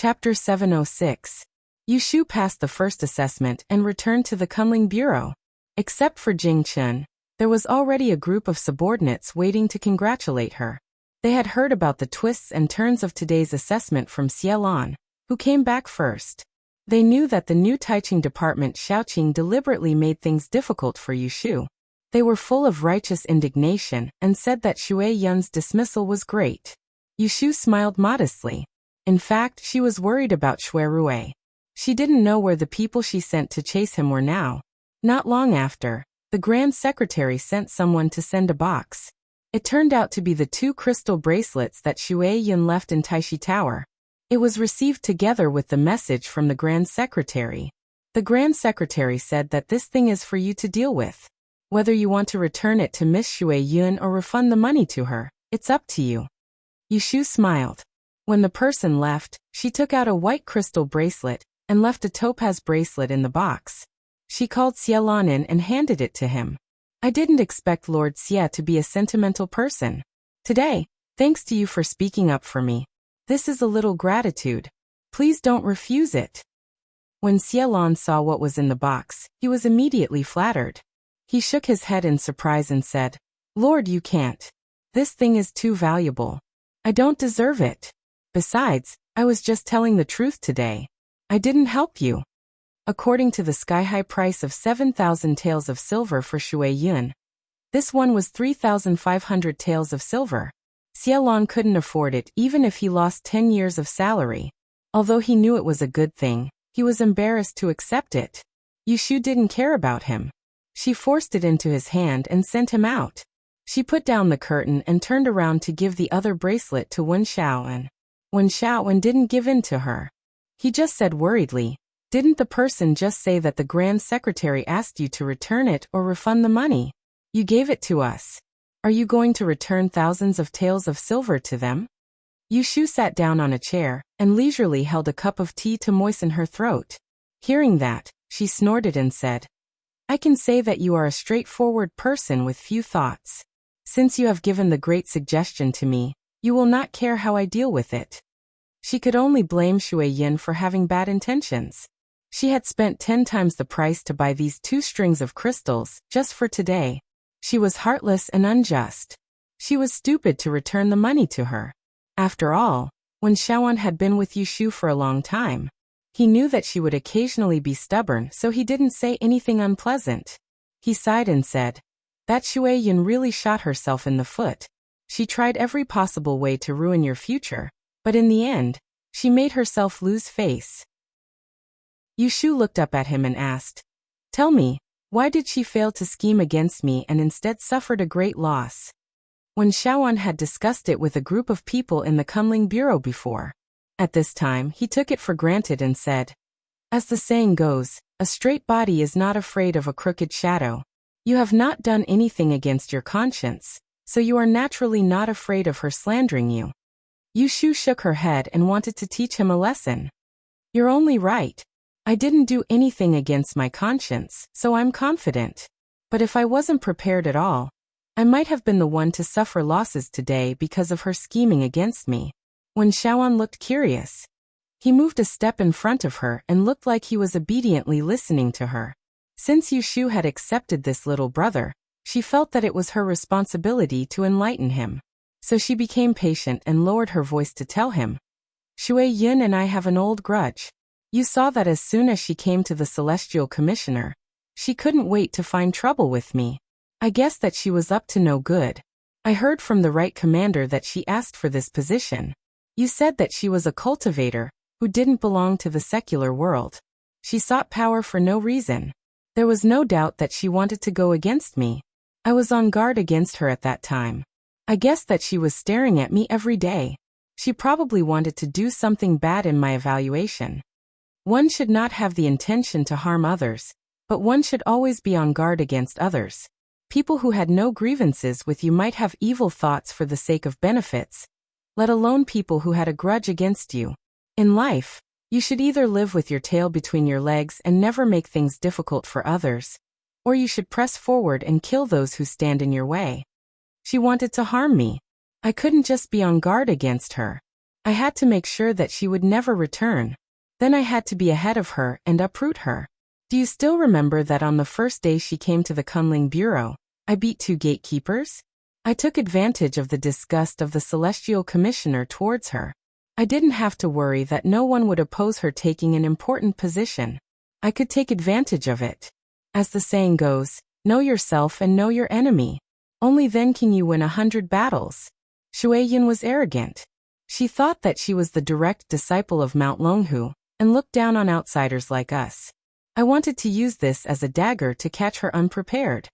Chapter 706. Yushu passed the first assessment and returned to the Kunling Bureau. Except for Jing Chun, there was already a group of subordinates waiting to congratulate her. They had heard about the twists and turns of today's assessment from Xielan, who came back first. They knew that the new Taiching department Xiaoqing deliberately made things difficult for Yushu. They were full of righteous indignation and said that Xue Yun's dismissal was great. Yushu smiled modestly. In fact, she was worried about Xue Rui. She didn't know where the people she sent to chase him were now. Not long after, the Grand Secretary sent someone to send a box. It turned out to be the 2 crystal bracelets that Xue Yun left in Taishi Tower. It was received together with the message from the Grand Secretary. The Grand Secretary said that this thing is for you to deal with. Whether you want to return it to Miss Xue Yun or refund the money to her, it's up to you. Yushu smiled. When the person left, she took out a white crystal bracelet and left a topaz bracelet in the box. She called Xielan in and handed it to him. I didn't expect Lord Xie to be a sentimental person. Today, thanks to you for speaking up for me. This is a little gratitude. Please don't refuse it. When Xielan saw what was in the box, he was immediately flattered. He shook his head in surprise and said, Lord, you can't. This thing is too valuable. I don't deserve it. Besides, I was just telling the truth today. I didn't help you. According to the sky-high price of 7,000 taels of silver for Xue Yun, this one was 3,500 taels of silver. Xielan couldn't afford it even if he lost 10 years of salary. Although he knew it was a good thing, he was embarrassed to accept it. Yushu didn't care about him. She forced it into his hand and sent him out. She put down the curtain and turned around to give the other bracelet to Wen Xiaoan. Wen Xiaoan didn't give in to her. He just said worriedly, didn't the person just say that the Grand Secretary asked you to return it or refund the money? You gave it to us. Are you going to return thousands of taels of silver to them? Yushu sat down on a chair and leisurely held a cup of tea to moisten her throat. Hearing that, she snorted and said, I can say that you are a straightforward person with few thoughts. Since you have given the great suggestion to me, you will not care how I deal with it. She could only blame Xue Yun for having bad intentions. She had spent 10 times the price to buy these 2 strings of crystals just for today. She was heartless and unjust. She was stupid to return the money to her. After all, when Xiaoan had been with Yushu for a long time, he knew that she would occasionally be stubborn, so he didn't say anything unpleasant. He sighed and said, that Xue Yun really shot herself in the foot. She tried every possible way to ruin your future, but in the end, she made herself lose face. Yushu looked up at him and asked, tell me, why did she fail to scheme against me and instead suffered a great loss? When Xiaoan had discussed it with a group of people in the Kunling Bureau before. At this time, he took it for granted and said, as the saying goes, a straight body is not afraid of a crooked shadow. You have not done anything against your conscience, so you are naturally not afraid of her slandering you. Yushu shook her head and wanted to teach him a lesson. You're only right. I didn't do anything against my conscience, so I'm confident. But if I wasn't prepared at all, I might have been the one to suffer losses today because of her scheming against me. When Xiaoan looked curious, he moved a step in front of her and looked like he was obediently listening to her. Since Yushu had accepted this little brother, she felt that it was her responsibility to enlighten him. So she became patient and lowered her voice to tell him, Xue Yun and I have an old grudge. You saw that as soon as she came to the Celestial Commissioner, she couldn't wait to find trouble with me. I guess that she was up to no good. I heard from the right commander that she asked for this position. You said that she was a cultivator who didn't belong to the secular world. She sought power for no reason. There was no doubt that she wanted to go against me. I was on guard against her at that time. I guess that she was staring at me every day. She probably wanted to do something bad in my evaluation. One should not have the intention to harm others, but one should always be on guard against others. People who had no grievances with you might have evil thoughts for the sake of benefits, let alone people who had a grudge against you. In life, you should either live with your tail between your legs and never make things difficult for others, or you should press forward and kill those who stand in your way. She wanted to harm me. I couldn't just be on guard against her. I had to make sure that she would never return. Then I had to be ahead of her and uproot her. Do you still remember that on the first day she came to the Kunling Bureau, I beat 2 gatekeepers? I took advantage of the disgust of the Celestial Commissioner towards her. I didn't have to worry that no one would oppose her taking an important position. I could take advantage of it. As the saying goes, know yourself and know your enemy. Only then can you win 100 battles. Shui Yun was arrogant. She thought that she was the direct disciple of Mount Longhu, and looked down on outsiders like us. I wanted to use this as a dagger to catch her unprepared.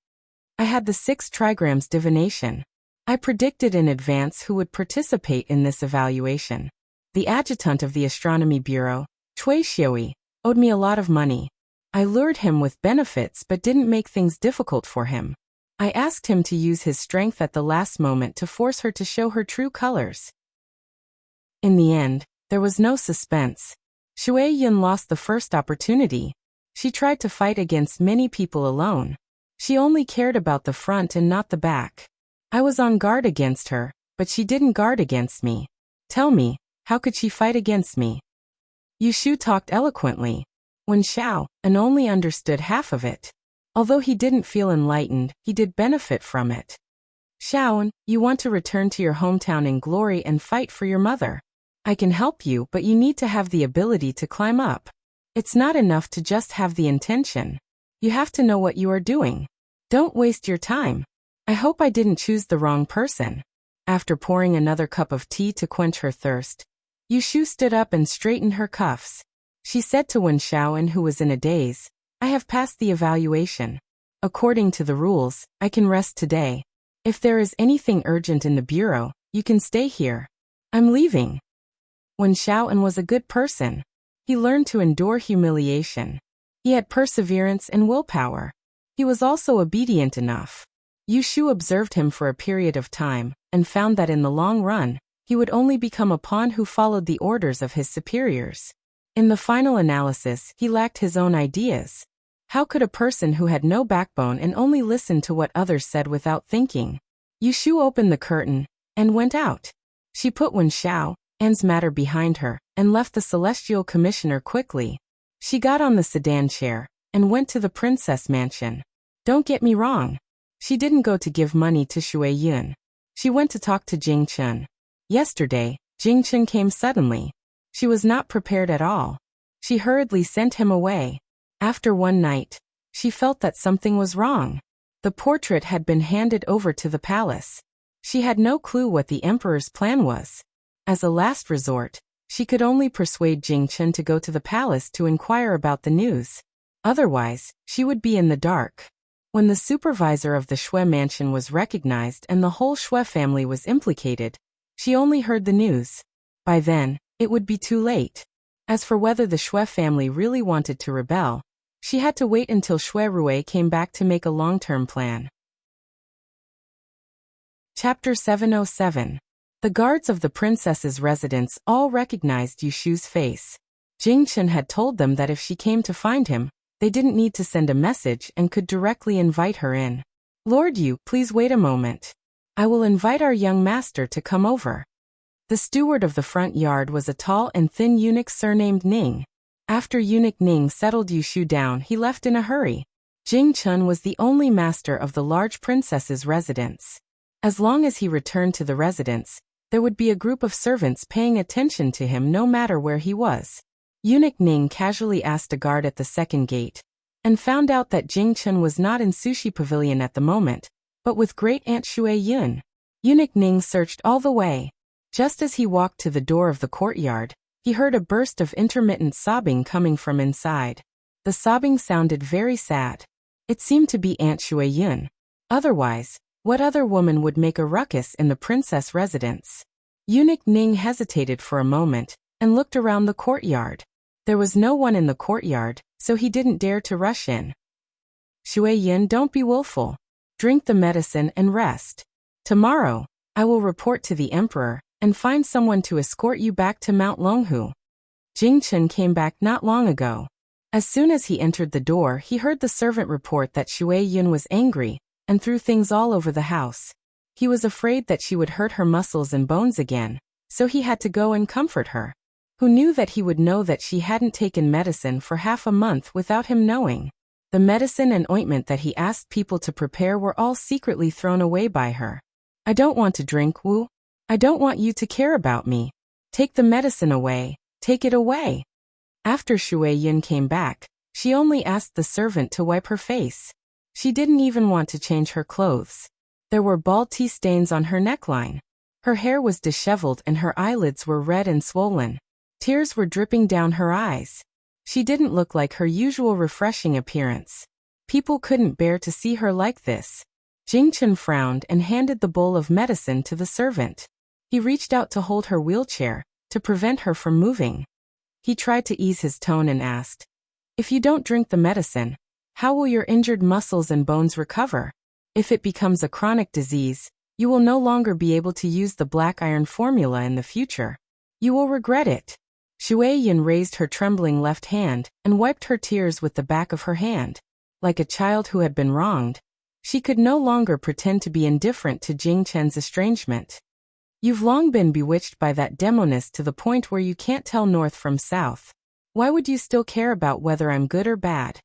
I had the 6 trigrams divination. I predicted in advance who would participate in this evaluation. The adjutant of the Astronomy Bureau, Chui Xiui, owed me a lot of money. I lured him with benefits but didn't make things difficult for him. I asked him to use his strength at the last moment to force her to show her true colors. In the end, there was no suspense. Shui Yun lost the first opportunity. She tried to fight against many people alone. She only cared about the front and not the back. I was on guard against her, but she didn't guard against me. Tell me, how could she fight against me? Yu Shu talked eloquently. Wen Xiao and only understood half of it. Although he didn't feel enlightened, he did benefit from it. Xiaoan, you want to return to your hometown in glory and fight for your mother. I can help you, but you need to have the ability to climb up. It's not enough to just have the intention. You have to know what you are doing. Don't waste your time. I hope I didn't choose the wrong person. After pouring another cup of tea to quench her thirst, Yu Shu stood up and straightened her cuffs. She said to Wen Xiaoan, who was in a daze, I have passed the evaluation. According to the rules, I can rest today. If there is anything urgent in the bureau, you can stay here. I'm leaving. Wen Xiaoan was a good person. He learned to endure humiliation. He had perseverance and willpower. He was also obedient enough. Yu Shu observed him for a period of time, and found that in the long run, he would only become a pawn who followed the orders of his superiors. In the final analysis, he lacked his own ideas. How could a person who had no backbone and only listened to what others said without thinking? Yu Shu opened the curtain, and went out. She put Wen Xiaoan's matter behind her, and left the Celestial Commissioner quickly. She got on the sedan chair, and went to the princess mansion. Don't get me wrong. She didn't go to give money to Shui Yun. She went to talk to Jing Chen. Yesterday, Jing Chen came suddenly. She was not prepared at all. She hurriedly sent him away. After one night, she felt that something was wrong. The portrait had been handed over to the palace. She had no clue what the emperor's plan was. As a last resort, she could only persuade Jing Chen to go to the palace to inquire about the news. Otherwise, she would be in the dark. When the supervisor of the Shui mansion was recognized and the whole Shui family was implicated, she only heard the news. By then, it would be too late. As for whether the Shui family really wanted to rebel, she had to wait until Shui Rui came back to make a long-term plan. Chapter 707. The guards of the princess's residence all recognized Yu Shu's face. Jing Chen had told them that if she came to find him, they didn't need to send a message and could directly invite her in. Lord Yu, please wait a moment. I will invite our young master to come over. The steward of the front yard was a tall and thin eunuch surnamed Ning. After eunuch Ning settled Yu Shu down, he left in a hurry. Jing Chen was the only master of the large princess's residence. As long as he returned to the residence, there would be a group of servants paying attention to him no matter where he was. Eunuch Ning casually asked a guard at the second gate, and found out that Jing Chen was not in Sushi Pavilion at the moment, but with Great Aunt Shui Yun. Eunuch Ning searched all the way. Just as he walked to the door of the courtyard, he heard a burst of intermittent sobbing coming from inside. The sobbing sounded very sad. It seemed to be Aunt Shui Yun. Otherwise, what other woman would make a ruckus in the princess residence? Eunuch Ning hesitated for a moment, and looked around the courtyard. There was no one in the courtyard, so he didn't dare to rush in. Shui Yun, don't be willful. Drink the medicine and rest. Tomorrow, I will report to the emperor, and find someone to escort you back to Mount Longhu. Jing Chen came back not long ago. As soon as he entered the door, he heard the servant report that Shui Yun was angry, and threw things all over the house. He was afraid that she would hurt her muscles and bones again, so he had to go and comfort her. Who knew that he would know that she hadn't taken medicine for half a month without him knowing? The medicine and ointment that he asked people to prepare were all secretly thrown away by her. I don't want to drink, Wu. I don't want you to care about me. Take the medicine away. Take it away. After Shui Yun came back, she only asked the servant to wipe her face. She didn't even want to change her clothes. There were bald tea stains on her neckline. Her hair was disheveled and her eyelids were red and swollen. Tears were dripping down her eyes. She didn't look like her usual refreshing appearance. People couldn't bear to see her like this. Jingchen frowned and handed the bowl of medicine to the servant. He reached out to hold her wheelchair, to prevent her from moving. He tried to ease his tone and asked, "If you don't drink the medicine, how will your injured muscles and bones recover? If it becomes a chronic disease, you will no longer be able to use the black iron formula in the future. You will regret it." Shui Yin raised her trembling left hand and wiped her tears with the back of her hand. Like a child who had been wronged, she could no longer pretend to be indifferent to Jing Chen's estrangement. "You've long been bewitched by that demoness to the point where you can't tell north from south. Why would you still care about whether I'm good or bad?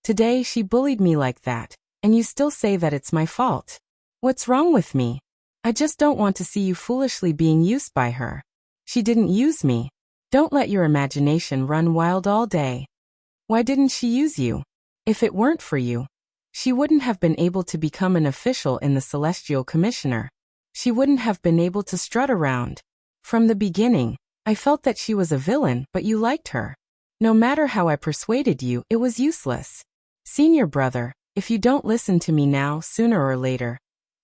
Today she bullied me like that, and you still say that it's my fault. What's wrong with me? I just don't want to see you foolishly being used by her. She didn't use me. Don't let your imagination run wild all day. Why didn't she use you? If it weren't for you, she wouldn't have been able to become an official in the Celestial Commissioner. She wouldn't have been able to strut around. From the beginning, I felt that she was a villain, but you liked her. No matter how I persuaded you, it was useless. Senior brother, if you don't listen to me now, sooner or later,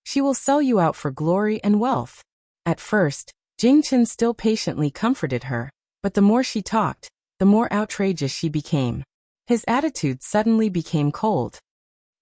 she will sell you out for glory and wealth." At first, Jingchen still patiently comforted her, but the more she talked, the more outrageous she became. His attitude suddenly became cold.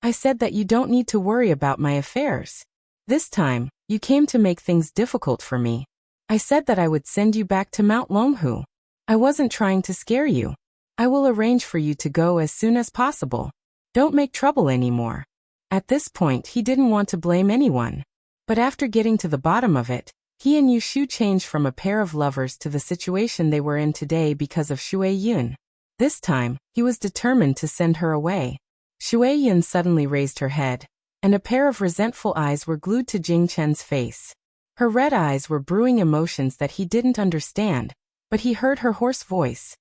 "I said that you don't need to worry about my affairs. This time, you came to make things difficult for me. I said that I would send you back to Mount Longhu. I wasn't trying to scare you. I will arrange for you to go as soon as possible. Don't make trouble anymore." At this point he didn't want to blame anyone. But after getting to the bottom of it, he and Yushu changed from a pair of lovers to the situation they were in today because of Shui Yun. This time, he was determined to send her away. Shui Yun suddenly raised her head, and a pair of resentful eyes were glued to Jing Chen's face. Her red eyes were brewing emotions that he didn't understand, but he heard her hoarse voice.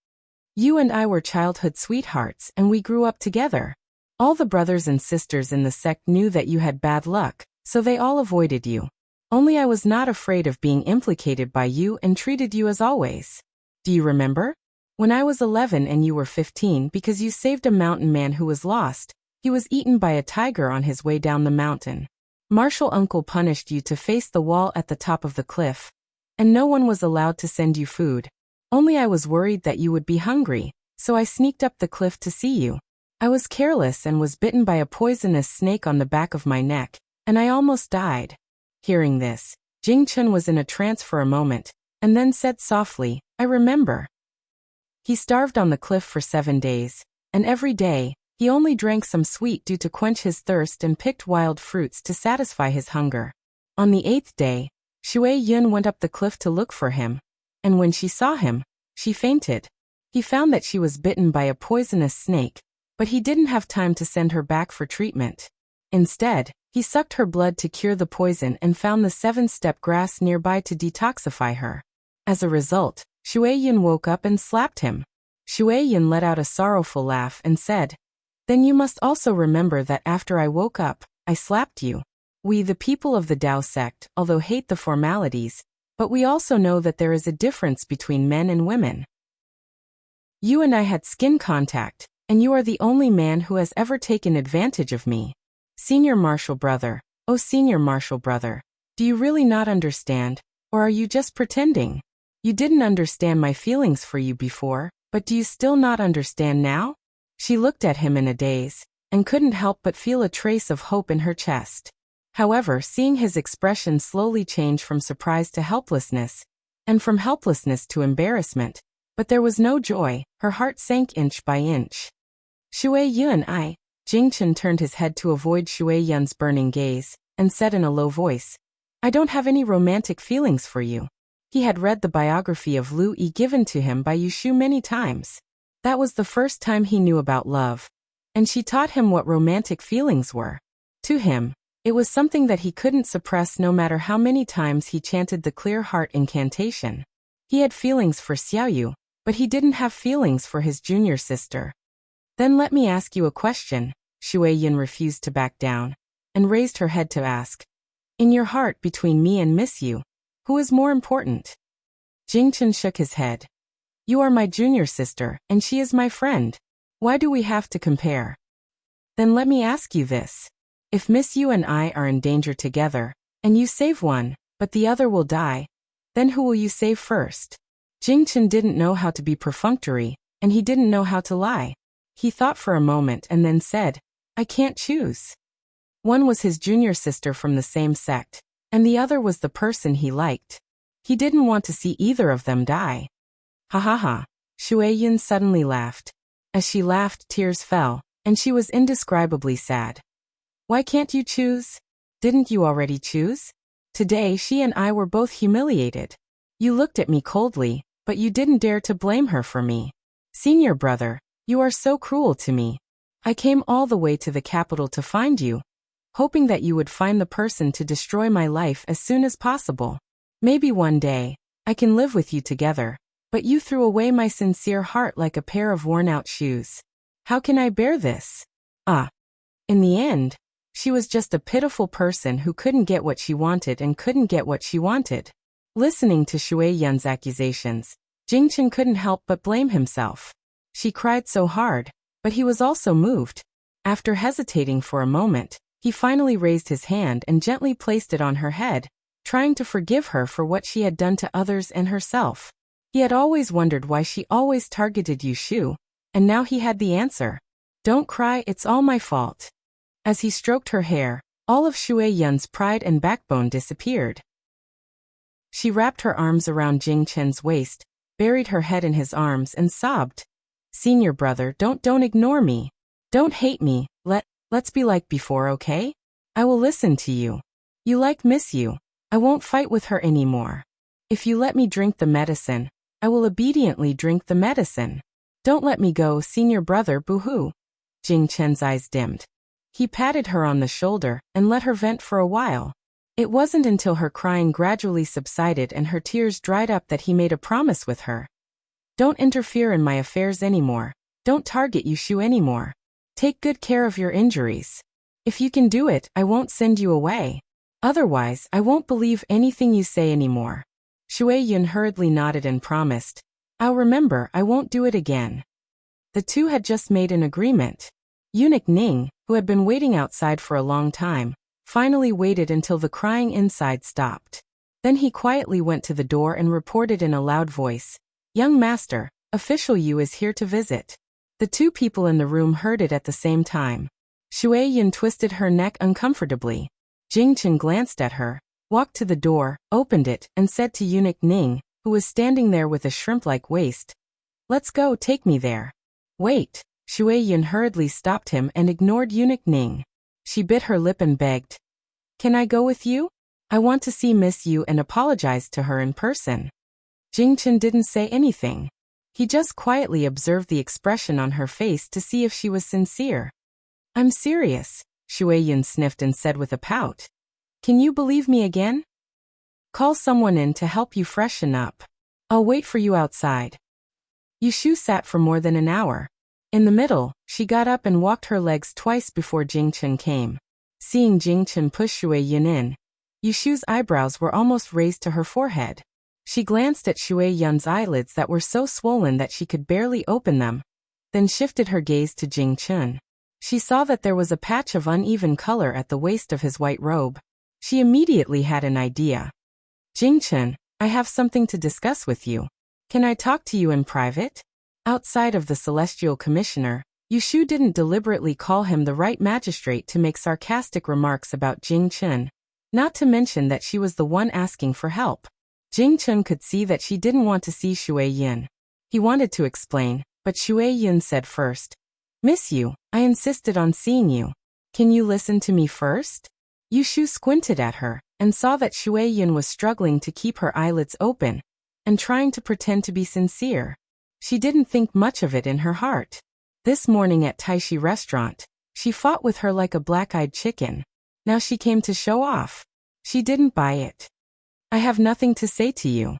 "You and I were childhood sweethearts and we grew up together. All the brothers and sisters in the sect knew that you had bad luck, so they all avoided you. Only I was not afraid of being implicated by you and treated you as always. Do you remember? When I was 11 and you were 15 because you saved a mountain man who was lost, he was eaten by a tiger on his way down the mountain. Martial uncle punished you to face the wall at the top of the cliff, and no one was allowed to send you food. Only I was worried that you would be hungry, so I sneaked up the cliff to see you. I was careless and was bitten by a poisonous snake on the back of my neck, and I almost died." Hearing this, Jing Chen was in a trance for a moment, and then said softly, "I remember." He starved on the cliff for 7 days, and every day, he only drank some sweet dew to quench his thirst and picked wild fruits to satisfy his hunger. On the 8th day, Shui Yun went up the cliff to look for him, and when she saw him, she fainted. He found that she was bitten by a poisonous snake, but he didn't have time to send her back for treatment. Instead, he sucked her blood to cure the poison and found the 7-step grass nearby to detoxify her. As a result, Shui Yun woke up and slapped him. Shui Yun let out a sorrowful laugh and said, "Then you must also remember that after I woke up, I slapped you. We the people of the Tao sect, although hate the formalities, but we also know that there is a difference between men and women. You and I had skin contact, and you are the only man who has ever taken advantage of me. Senior Martial Brother, oh Senior Martial Brother, do you really not understand, or are you just pretending? You didn't understand my feelings for you before, but do you still not understand now?" She looked at him in a daze, and couldn't help but feel a trace of hope in her chest. However, seeing his expression slowly change from surprise to helplessness, and from helplessness to embarrassment, but there was no joy, her heart sank inch by inch. "Shui Yun, Jing Chen turned his head to avoid Shui Yun's burning gaze, and said in a low voice, "I don't have any romantic feelings for you. He had read the biography of Lu Yi given to him by Yushu many times. That was the first time he knew about love. And she taught him what romantic feelings were. To him, it was something that he couldn't suppress no matter how many times he chanted the clear heart incantation. He had feelings for Xiaoyu, but he didn't have feelings for his junior sister. Then let me ask you a question. Shui Yin refused to back down, and raised her head to ask. In your heart between me and Miss Yu, who is more important? Jingchen shook his head. You are my junior sister, and she is my friend. Why do we have to compare? Then let me ask you this. If Miss Yu and I are in danger together, and you save one, but the other will die, then who will you save first? Jingchen didn't know how to be perfunctory, and he didn't know how to lie. He thought for a moment and then said, I can't choose. One was his junior sister from the same sect, and the other was the person he liked. He didn't want to see either of them die. Ha ha ha. Shui Yin suddenly laughed. As she laughed, tears fell, and she was indescribably sad. Why can't you choose? Didn't you already choose? Today she and I were both humiliated. You looked at me coldly, but you didn't dare to blame her for me. Senior brother, you are so cruel to me. I came all the way to the capital to find you, hoping that you would find the person to destroy my life as soon as possible. Maybe one day, I can live with you together, but you threw away my sincere heart like a pair of worn-out shoes. How can I bear this? In the end, she was just a pitiful person who couldn't get what she wanted and couldn't get what she wanted. Listening to Shui Yun's accusations, Jingchen couldn't help but blame himself. She cried so hard, but he was also moved. After hesitating for a moment, he finally raised his hand and gently placed it on her head, trying to forgive her for what she had done to others and herself. He had always wondered why she always targeted Yushu, and now he had the answer. Don't cry, it's all my fault. As he stroked her hair, all of Shui Yun's pride and backbone disappeared. She wrapped her arms around Jing Chen's waist, buried her head in his arms and sobbed. Senior brother, don't ignore me. Don't hate me, let's be like before, okay? I will listen to you. You like Miss Yu. I won't fight with her anymore. If you let me drink the medicine, I will obediently drink the medicine. Don't let me go, senior brother, boo-hoo. Jing Chen's eyes dimmed. He patted her on the shoulder and let her vent for a while. It wasn't until her crying gradually subsided and her tears dried up that he made a promise with her. Don't interfere in my affairs anymore. Don't target Yushu anymore. Take good care of your injuries. If you can do it, I won't send you away. Otherwise, I won't believe anything you say anymore. Shui Yun hurriedly nodded and promised. I'll remember, I won't do it again. The two had just made an agreement. Eunuch Ning, who had been waiting outside for a long time, finally waited until the crying inside stopped. Then he quietly went to the door and reported in a loud voice, Young master, official Yu is here to visit. The two people in the room heard it at the same time. Shui Yun twisted her neck uncomfortably. Jingchen glanced at her, walked to the door, opened it, and said to Eunuch Ning, who was standing there with a shrimp-like waist, Let's go, take me there. Wait. Shui Yun hurriedly stopped him and ignored Eunuch Ning. She bit her lip and begged. Can I go with you? I want to see Miss Yu and apologize to her in person. Jingchen didn't say anything. He just quietly observed the expression on her face to see if she was sincere. I'm serious, Shui Yun sniffed and said with a pout. Can you believe me again? Call someone in to help you freshen up. I'll wait for you outside. Yushu sat for more than an hour. In the middle, she got up and walked her legs twice before Jingchen came. Seeing Jingchen push Shui Yun in, Yushu's eyebrows were almost raised to her forehead. She glanced at Shui Yun's eyelids that were so swollen that she could barely open them, then shifted her gaze to Jingchen. She saw that there was a patch of uneven color at the waist of his white robe. She immediately had an idea. Jingchen, I have something to discuss with you. Can I talk to you in private? Outside of the Celestial Commissioner, Yushu didn't deliberately call him the right magistrate to make sarcastic remarks about Jingchen, not to mention that she was the one asking for help. Jingchen could see that she didn't want to see Shui Yun. He wanted to explain, but Shui Yun said first, Miss Yu, I insisted on seeing you. Can you listen to me first? Yushu squinted at her, and saw that Shui Yun was struggling to keep her eyelids open and trying to pretend to be sincere. She didn't think much of it in her heart. This morning at Taishi restaurant, she fought with her like a black-eyed chicken. Now she came to show off. She didn't buy it. I have nothing to say to you.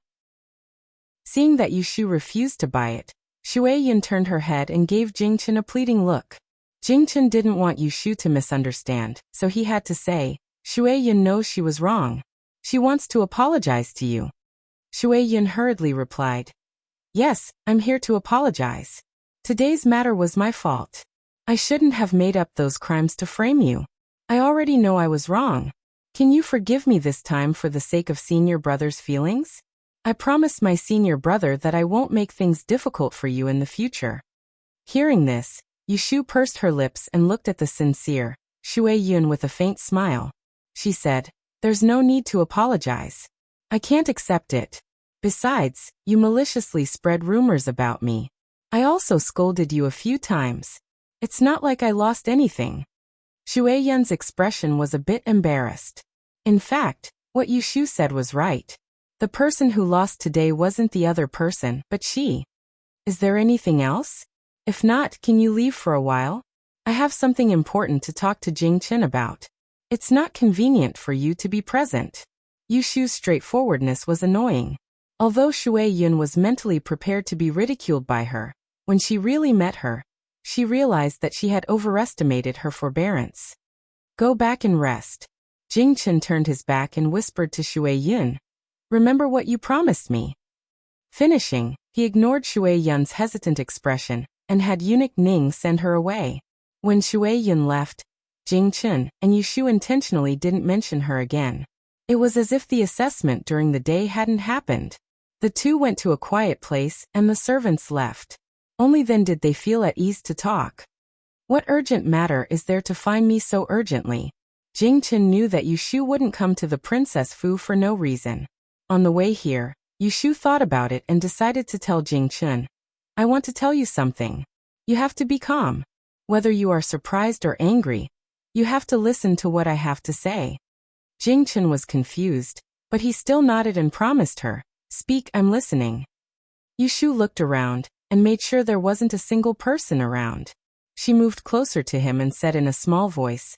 Seeing that Yushu refused to buy it, Shui Yun turned her head and gave Jingchen a pleading look. Jingchen didn't want Yushu to misunderstand, so he had to say, Shui Yun knows she was wrong. She wants to apologize to you. Shui Yun hurriedly replied, Yes, I'm here to apologize. Today's matter was my fault. I shouldn't have made up those crimes to frame you. I already know I was wrong. Can you forgive me this time for the sake of senior brother's feelings? I promise my senior brother that I won't make things difficult for you in the future. Hearing this, Yushu pursed her lips and looked at the sincere Shui Yun with a faint smile. She said, There's no need to apologize. I can't accept it. Besides, you maliciously spread rumors about me. I also scolded you a few times. It's not like I lost anything. Shui Yun's expression was a bit embarrassed. In fact, what Yushu said was right. The person who lost today wasn't the other person, but she. Is there anything else? If not, can you leave for a while? I have something important to talk to Jingchen about. It's not convenient for you to be present. Yushu's straightforwardness was annoying. Although Shui Yun was mentally prepared to be ridiculed by her, when she really met her, she realized that she had overestimated her forbearance. Go back and rest. Jingchen turned his back and whispered to Shui Yun, Remember what you promised me. Finishing, he ignored Shui Yun's hesitant expression and had eunuch Ning send her away. When Shui Yun left, Jingchen and Yushu intentionally didn't mention her again. It was as if the assessment during the day hadn't happened. The two went to a quiet place and the servants left. Only then did they feel at ease to talk. What urgent matter is there to find me so urgently? Jingchen knew that Yushu wouldn't come to the Princess Fu for no reason. On the way here, Yushu thought about it and decided to tell Jingchen, I want to tell you something. You have to be calm. Whether you are surprised or angry, you have to listen to what I have to say. Jingchen was confused, but he still nodded and promised her, Speak, I'm listening. Yushu looked around and made sure there wasn't a single person around. She moved closer to him and said in a small voice,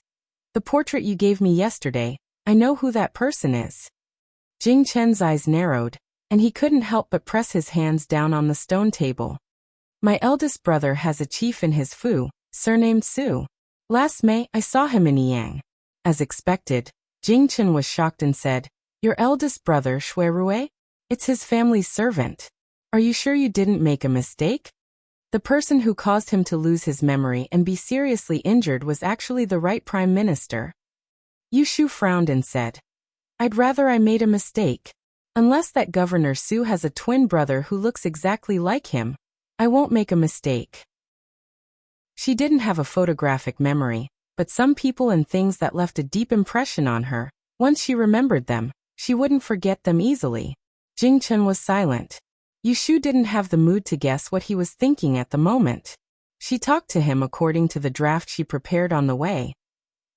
The portrait you gave me yesterday, I know who that person is. Jingchen's eyes narrowed, and he couldn't help but press his hands down on the stone table. My eldest brother has a chief in his Fu, surnamed Su. Last May, I saw him in Yang. As expected, Jingchen was shocked and said, Your eldest brother Shui Rui? It's his family's servant. Are you sure you didn't make a mistake? The person who caused him to lose his memory and be seriously injured was actually the right prime minister. Yushu frowned and said, I'd rather I made a mistake. Unless that Governor Su has a twin brother who looks exactly like him, I won't make a mistake. She didn't have a photographic memory, but some people and things that left a deep impression on her, once she remembered them, she wouldn't forget them easily. Jingchen was silent. Yushu didn't have the mood to guess what he was thinking at the moment. She talked to him according to the draft she prepared on the way.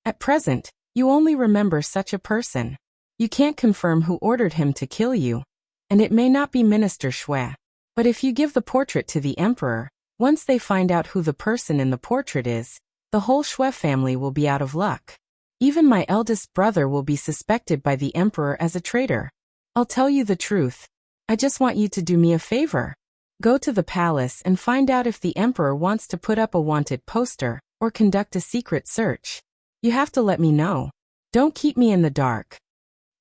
At present, you only remember such a person. You can't confirm who ordered him to kill you, and it may not be Minister Shui. But if you give the portrait to the emperor, once they find out who the person in the portrait is, the whole Shui family will be out of luck. Even my eldest brother will be suspected by the emperor as a traitor. I'll tell you the truth. I just want you to do me a favor. Go to the palace and find out if the emperor wants to put up a wanted poster or conduct a secret search. You have to let me know. Don't keep me in the dark.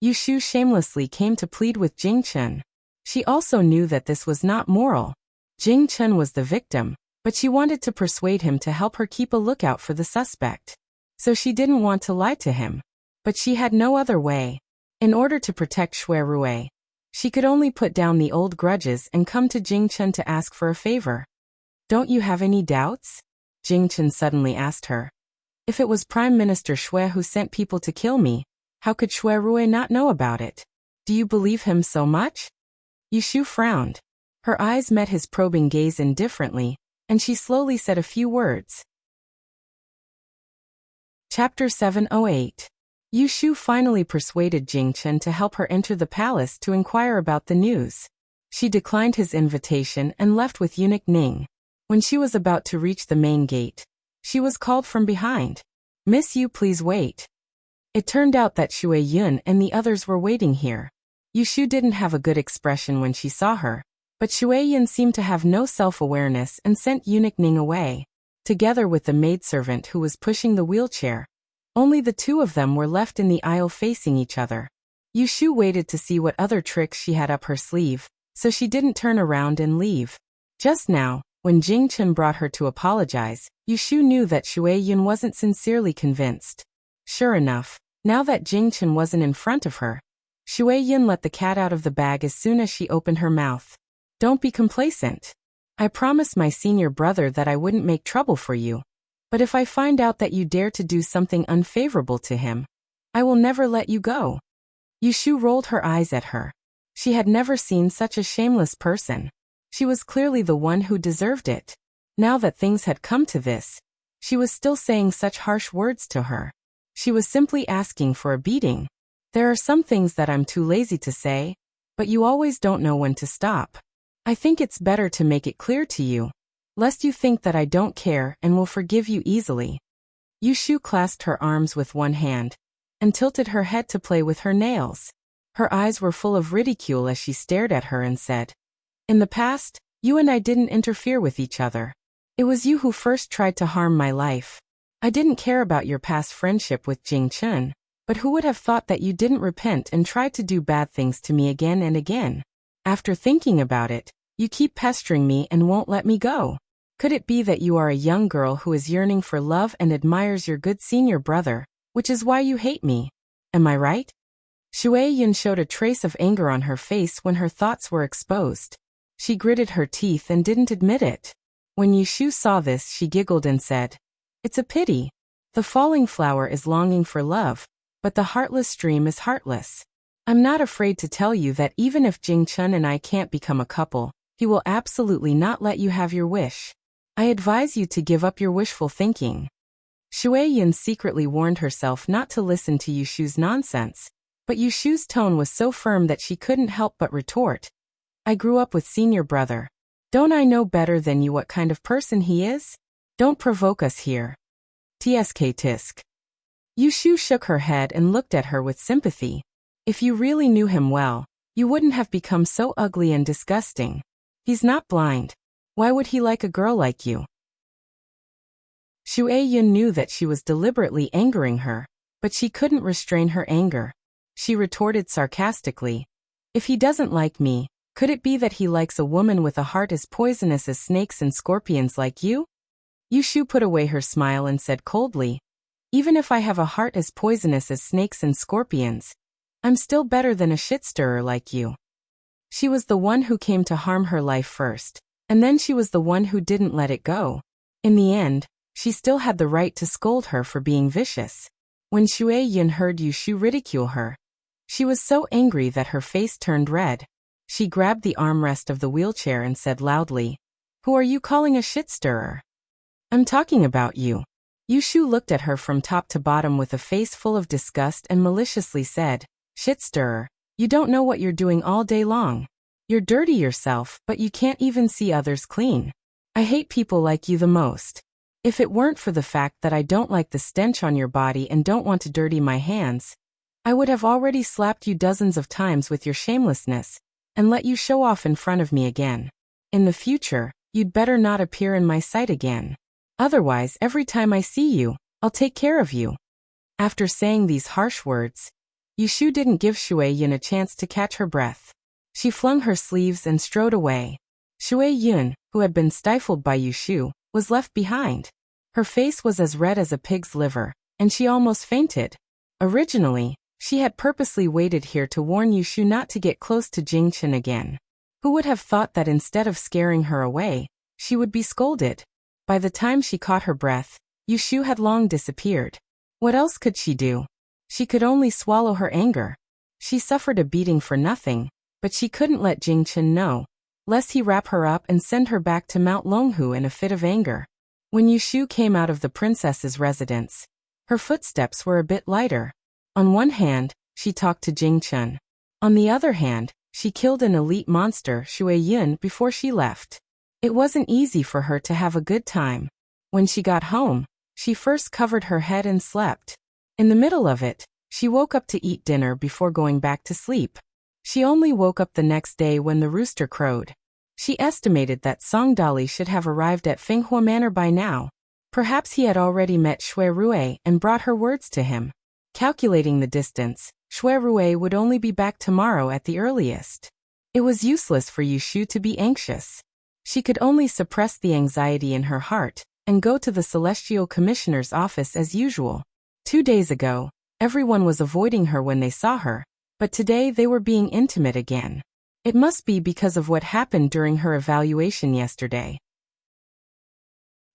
Yushu shamelessly came to plead with Jingchen. She also knew that this was not moral. Jingchen was the victim, but she wanted to persuade him to help her keep a lookout for the suspect. So she didn't want to lie to him. But she had no other way. In order to protect Shui Rui, she could only put down the old grudges and come to Jingchen to ask for a favor. Don't you have any doubts? Jingchen suddenly asked her. If it was Prime Minister Shui who sent people to kill me, how could Shui Rui not know about it? Do you believe him so much? Yushu frowned. Her eyes met his probing gaze indifferently, and she slowly said a few words. Chapter 708. Yushu finally persuaded Jingchen to help her enter the palace to inquire about the news. She declined his invitation and left with eunuch Ning. When she was about to reach the main gate, she was called from behind. "Miss Yu, please wait." It turned out that Shui Yun and the others were waiting here. Yushu didn't have a good expression when she saw her, but Shui Yun seemed to have no self-awareness and sent eunuch Ning away, together with the maidservant who was pushing the wheelchair. Only the two of them were left in the aisle facing each other. Yushu waited to see what other tricks she had up her sleeve, so she didn't turn around and leave. Just now, when Jingchen brought her to apologize, Yushu knew that Shui Yun wasn't sincerely convinced. Sure enough, now that Jingchen wasn't in front of her, Shui Yun let the cat out of the bag as soon as she opened her mouth. "Don't be complacent. I promised my senior brother that I wouldn't make trouble for you. But if I find out that you dare to do something unfavorable to him, I will never let you go." Yushu rolled her eyes at her. She had never seen such a shameless person. She was clearly the one who deserved it. Now that things had come to this, she was still saying such harsh words to her. She was simply asking for a beating. "There are some things that I'm too lazy to say, but you always don't know when to stop. I think it's better to make it clear to you, lest you think that I don't care and will forgive you easily." Yushu clasped her arms with one hand and tilted her head to play with her nails. Her eyes were full of ridicule as she stared at her and said, "In the past, you and I didn't interfere with each other. It was you who first tried to harm my life. I didn't care about your past friendship with Jingchen, but who would have thought that you didn't repent and tried to do bad things to me again and again? After thinking about it, you keep pestering me and won't let me go. Could it be that you are a young girl who is yearning for love and admires your good senior brother, which is why you hate me? Am I right?" Shui Yun showed a trace of anger on her face when her thoughts were exposed. She gritted her teeth and didn't admit it. When Yushu saw this, she giggled and said, "It's a pity. The falling flower is longing for love, but the heartless stream is heartless. I'm not afraid to tell you that even if Jingchen and I can't become a couple, he will absolutely not let you have your wish. I advise you to give up your wishful thinking." Shui Yun secretly warned herself not to listen to Yushu's nonsense, but Yushu's tone was so firm that she couldn't help but retort, "I grew up with senior brother. Don't I know better than you what kind of person he is? Don't provoke us here. Tsk tisk." Yushu shook her head and looked at her with sympathy. "If you really knew him well, you wouldn't have become so ugly and disgusting. He's not blind. Why would he like a girl like you?" Shui Yun knew that she was deliberately angering her, but she couldn't restrain her anger. She retorted sarcastically, "If he doesn't like me, could it be that he likes a woman with a heart as poisonous as snakes and scorpions like you?" Yushu put away her smile and said coldly, "Even if I have a heart as poisonous as snakes and scorpions, I'm still better than a shit-stirrer like you." She was the one who came to harm her life first, and then she was the one who didn't let it go. In the end, she still had the right to scold her for being vicious. When Shui Yun heard Yushu ridicule her, she was so angry that her face turned red. She grabbed the armrest of the wheelchair and said loudly, "Who are you calling a shit-stirrer? I'm talking about you." Yushu looked at her from top to bottom with a face full of disgust and maliciously said, "Shit-stirrer, you don't know what you're doing all day long. You're dirty yourself, but you can't even see others clean. I hate people like you the most. If it weren't for the fact that I don't like the stench on your body and don't want to dirty my hands, I would have already slapped you dozens of times with your shamelessness and let you show off in front of me again. In the future, you'd better not appear in my sight again. Otherwise, every time I see you, I'll take care of you." After saying these harsh words, Yushu didn't give Shui Yun a chance to catch her breath. She flung her sleeves and strode away. Shui Yun, who had been stifled by Yushu, was left behind. Her face was as red as a pig's liver, and she almost fainted. Originally, she had purposely waited here to warn Yushu not to get close to Jingchen again. Who would have thought that instead of scaring her away, she would be scolded? By the time she caught her breath, Yushu had long disappeared. What else could she do? She could only swallow her anger. She suffered a beating for nothing, but she couldn't let Jingchen know, lest he wrap her up and send her back to Mount Longhu in a fit of anger. When Yushu came out of the princess's residence, her footsteps were a bit lighter. On one hand, she talked to Jingchun. On the other hand, she killed an elite monster, Shui Yun, before she left. It wasn't easy for her to have a good time. When she got home, she first covered her head and slept. In the middle of it, she woke up to eat dinner before going back to sleep. She only woke up the next day when the rooster crowed. She estimated that Song Dali should have arrived at Finghua Manor by now. Perhaps he had already met Shui Rue and brought her words to him. Calculating the distance, Shui Rue would only be back tomorrow at the earliest. It was useless for Yushu to be anxious. She could only suppress the anxiety in her heart and go to the Celestial Commissioner's office as usual. 2 days ago, everyone was avoiding her when they saw her, but today they were being intimate again. It must be because of what happened during her evaluation yesterday.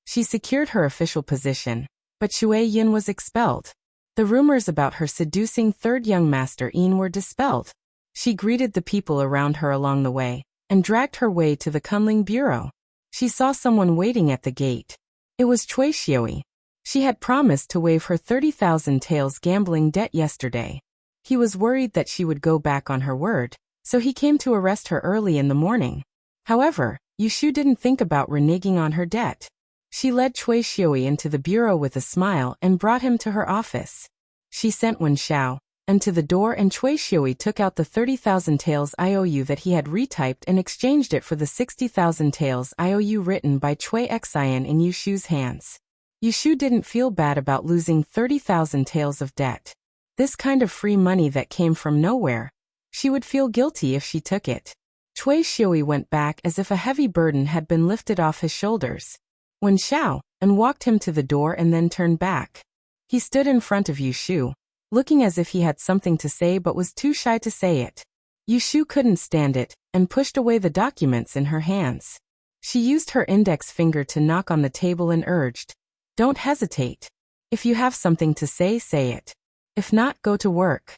She secured her official position, but Shui Yin was expelled. The rumors about her seducing third young master Yin were dispelled. She greeted the people around her along the way and dragged her way to the Kunling Bureau. She saw someone waiting at the gate. It was Cui Xiui. She had promised to waive her 30,000 taels gambling debt yesterday. He was worried that she would go back on her word, so he came to arrest her early in the morning. However, Yushu didn't think about reneging on her debt. She led Cui Xiui into the bureau with a smile and brought him to her office. She sent Wen Xiao and to the door, and Cui Xiui took out the 30,000 taels IOU that he had retyped and exchanged it for the 60,000 taels IOU written by Cui Xian in Yushu's hands. Yushu didn't feel bad about losing 30,000 taels of debt. This kind of free money that came from nowhere. She would feel guilty if she took it. Cui Xiui went back as if a heavy burden had been lifted off his shoulders. Wen Xiao and walked him to the door and then turned back. He stood in front of Yushu, looking as if he had something to say but was too shy to say it. Yushu couldn't stand it and pushed away the documents in her hands. She used her index finger to knock on the table and urged, "Don't hesitate. If you have something to say, say it. If not, go to work."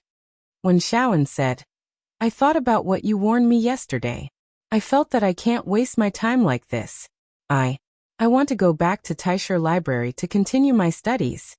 Wen Xiaoan said, "I thought about what you warned me yesterday. I felt that I can't waste my time like this. I want to go back to Taisher Library to continue my studies."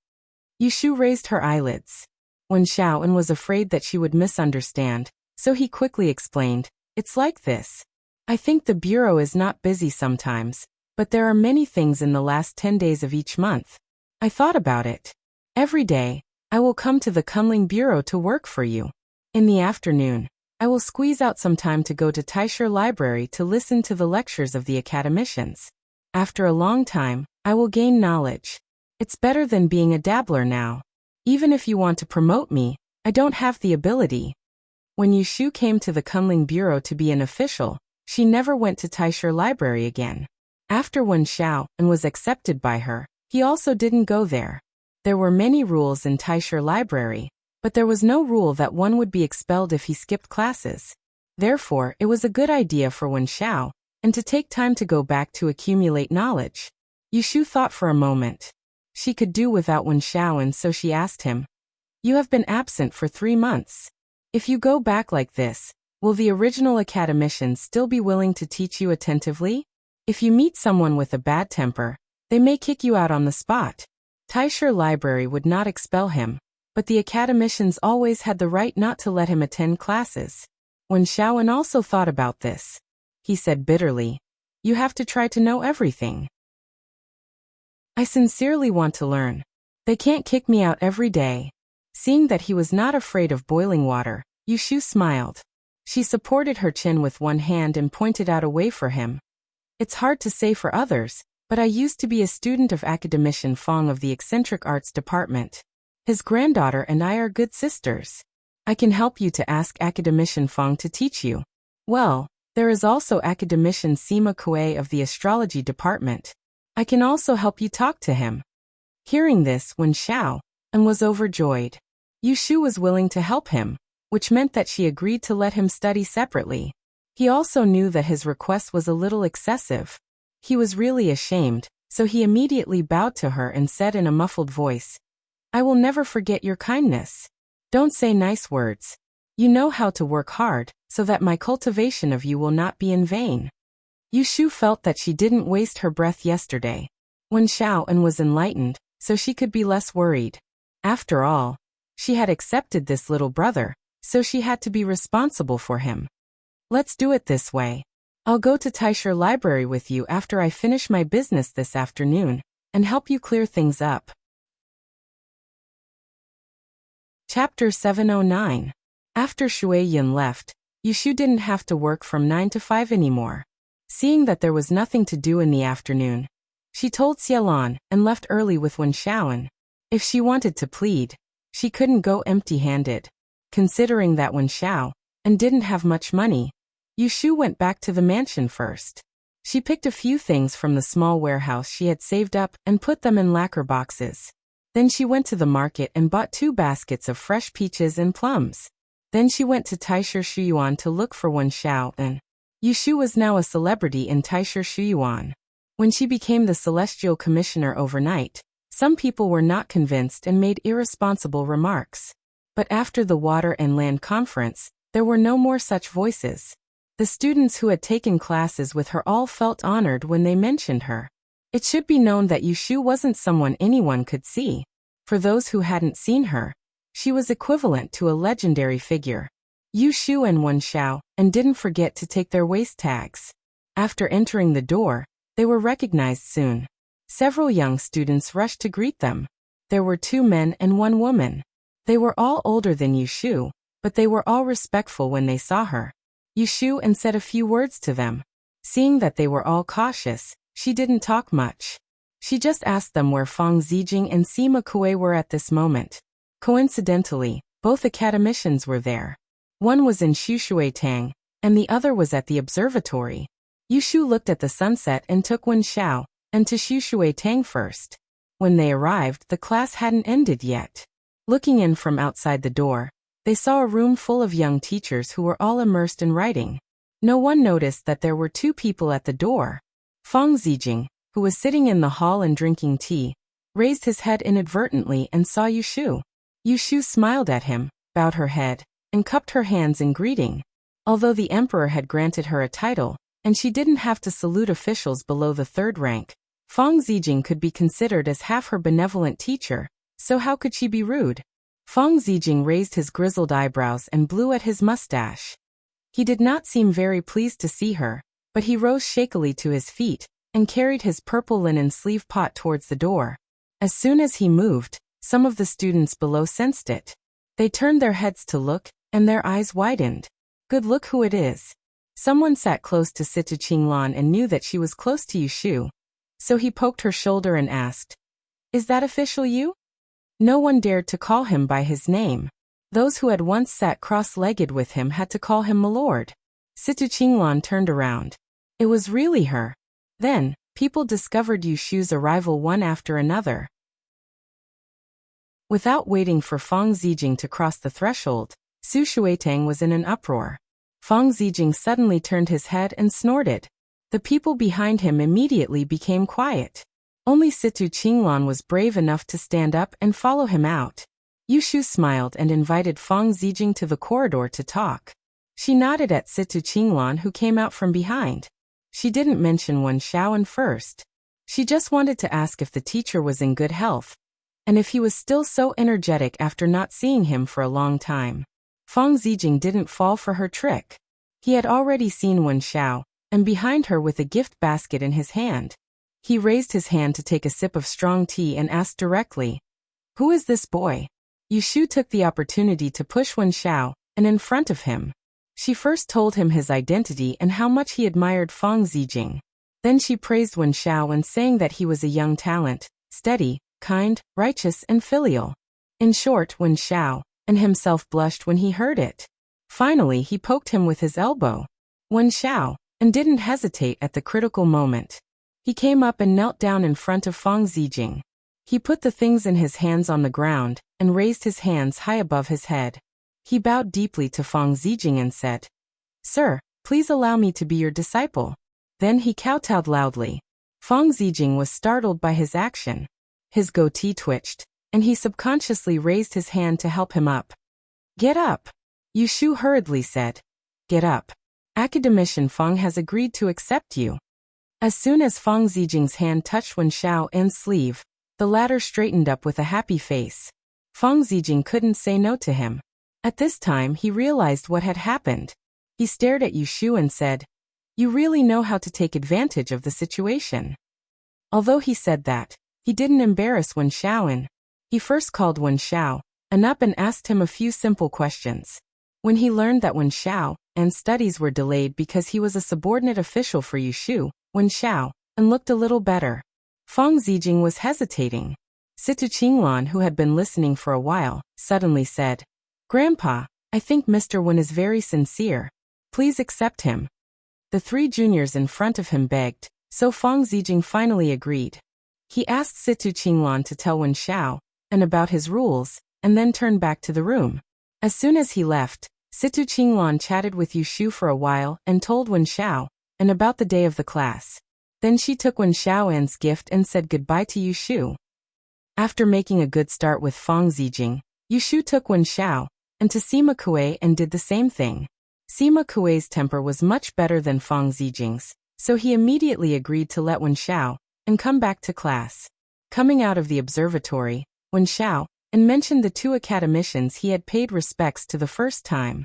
Yushu raised her eyelids. Wen Xiaoan was afraid that she would misunderstand, so he quickly explained, "It's like this. I think the bureau is not busy sometimes, but there are many things in the last 10 days of each month. I thought about it. Every day, I will come to the Kunling Bureau to work for you. In the afternoon, I will squeeze out some time to go to Taisher Library to listen to the lectures of the academicians. After a long time, I will gain knowledge. It's better than being a dabbler now. Even if you want to promote me, I don't have the ability." When Yushu came to the Kunling Bureau to be an official, she never went to Taisher Library again. After Wen Xiao and was accepted by her, he also didn't go there. There were many rules in Taisher Library, but there was no rule that one would be expelled if he skipped classes. Therefore, it was a good idea for Wen Xiao and to take time to go back to accumulate knowledge. Yushu thought for a moment. She could do without Wen Xiao, and so she asked him, "You have been absent for 3 months. If you go back like this, will the original academicians still be willing to teach you attentively? If you meet someone with a bad temper, they may kick you out on the spot." Taisher Library would not expel him, but the academicians always had the right not to let him attend classes. Wen Xiaoan also thought about this. He said bitterly, "You have to try to know everything. I sincerely want to learn. They can't kick me out every day." Seeing that he was not afraid of boiling water, Yushu smiled. She supported her chin with one hand and pointed out a way for him. "It's hard to say for others, but I used to be a student of Academician Fong of the Eccentric Arts Department. His granddaughter and I are good sisters. I can help you to ask Academician Fong to teach you. Well, there is also Academician Sima Kue of the Astrology Department. I can also help you talk to him." Hearing this, Wen Xiao and was overjoyed. Yushu was willing to help him, which meant that she agreed to let him study separately. He also knew that his request was a little excessive. He was really ashamed, so he immediately bowed to her and said in a muffled voice, "I will never forget your kindness. Don't say nice words. You know how to work hard, so that my cultivation of you will not be in vain." Yushu felt that she didn't waste her breath yesterday. Wen Xiaoan was enlightened, so she could be less worried. After all, She had accepted this little brother, so she had to be responsible for him. Let's do it this way. I'll go to Taisher Library with you after I finish my business this afternoon, and help you clear things up. Chapter 709. After Shui Yun left, Yushu didn't have to work from 9 to 5 anymore. Seeing that there was nothing to do in the afternoon, she told Xiaolan and left early with Wen Shaoan. If she wanted to plead, she couldn't go empty-handed. Considering that Wen Shao and didn't have much money, Yushu went back to the mansion first. She picked a few things from the small warehouse she had saved up and put them in lacquer boxes. Then she went to the market and bought 2 baskets of fresh peaches and plums. Then she went to Taisher Shuyuan to look for Wen Shao and Yushu was now a celebrity in Taisher Shuyuan. When she became the Celestial Commissioner overnight, some people were not convinced and made irresponsible remarks. But after the Water and Land Conference, there were no more such voices. The students who had taken classes with her all felt honored when they mentioned her. It should be known that Yushu wasn't someone anyone could see. For those who hadn't seen her, she was equivalent to a legendary figure. Yushu and Wen Shao and didn't forget to take their waist tags. After entering the door, they were recognized soon. Several young students rushed to greet them. There were 2 men and 1 woman. They were all older than Yushu, but they were all respectful when they saw her. Yushu and said a few words to them. Seeing that they were all cautious, she didn't talk much. She just asked them where Fang Zijing and Sima Kue were at this moment. Coincidentally, both academicians were there. One was in Shushuetang, and the other was at the observatory. Yushu looked at the sunset and took Wen Shao and to Shushuetang first. When they arrived, the class hadn't ended yet. Looking in from outside the door, they saw a room full of young teachers who were all immersed in writing. No one noticed that there were 2 people at the door. Fang Zijing, who was sitting in the hall and drinking tea, raised his head inadvertently and saw Yushu. Yushu smiled at him, bowed her head, and cupped her hands in greeting. Although the emperor had granted her a title, and she didn't have to salute officials below the 3rd rank, Fang Zijing could be considered as half her benevolent teacher, so how could she be rude? Fang Zijing raised his grizzled eyebrows and blew at his mustache. He did not seem very pleased to see her, but he rose shakily to his feet and carried his purple linen sleeve pot towards the door. As soon as he moved, some of the students below sensed it. They turned their heads to look, and their eyes widened. Good, look who it is. Someone sat close to Situ Qinglan and knew that she was close to Yushu. So he poked her shoulder and asked, "Is that official you?" No one dared to call him by his name. Those who had once sat cross-legged with him had to call him milord. Situ Qinglan turned around. It was really her. Then, people discovered Yushu's arrival one after another. Without waiting for Fang Zijing to cross the threshold, Su Shuetang was in an uproar. Fang Zijing suddenly turned his head and snorted. The people behind him immediately became quiet. Only Situ Qinglan was brave enough to stand up and follow him out. Yushu smiled and invited Fang Zijing to the corridor to talk. She nodded at Situ Qinglan, who came out from behind. She didn't mention Wen Shaoan first. She just wanted to ask if the teacher was in good health, and if he was still so energetic after not seeing him for a long time. Fang Zijing didn't fall for her trick. He had already seen Wen Shao, and behind her with a gift basket in his hand. He raised his hand to take a sip of strong tea and asked directly, "Who is this boy?" Yushu took the opportunity to push Wen Shao, and in front of him. She first told him his identity and how much he admired Fang Zijing. Then she praised Wen Shao and saying that he was a young talent, steady, kind, righteous and filial. In short, Wen Shao and himself blushed when he heard it. Finally, he poked him with his elbow. Wen Shao and didn't hesitate at the critical moment. He came up and knelt down in front of Fang Zijing. He put the things in his hands on the ground and raised his hands high above his head. He bowed deeply to Fang Zijing and said, "Sir, please allow me to be your disciple." Then he kowtowed loudly. Fang Zijing was startled by his action. His goatee twitched, and he subconsciously raised his hand to help him up. "Get up," Yushu hurriedly said. "Get up. Academician Fang has agreed to accept you." As soon as Fang Zijing's hand touched Wen Shao's sleeve, the latter straightened up with a happy face. Fang Zijing couldn't say no to him. At this time he realized what had happened. He stared at Yu Shu and said, "You really know how to take advantage of the situation." Although he said that, he didn't embarrass Wen Xiaoan. He first called Wen Xiaoan up and asked him a few simple questions. When he learned that Wen Xiaoan's studies were delayed because he was a subordinate official for Yu Shu, Wen Xiaoan looked a little better. Fang Zijing was hesitating. Situ Qinglan, who had been listening for a while, suddenly said, "Grandpa, I think Mr. Wen is very sincere. Please accept him." The three juniors in front of him begged, so Fang Zijing finally agreed. He asked Situ Qinglan to tell Wen Xiaoan about his rules, and then turned back to the room. As soon as he left, Situ Qinglan chatted with Yu Shu for a while and told Wen Xiaoan about the day of the class. Then she took Wen Xiaoan's gift and said goodbye to Yu Shu. After making a good start with Fang Zijing, Yu Shu took Wen Xiaoan to Sima Kuei and did the same thing. Sima Kuei's temper was much better than Fang Zijing's, so he immediately agreed to let Wen Xiaoan come back to class. Coming out of the observatory, Wen Xiaoan mentioned the two academicians he had paid respects to the first time.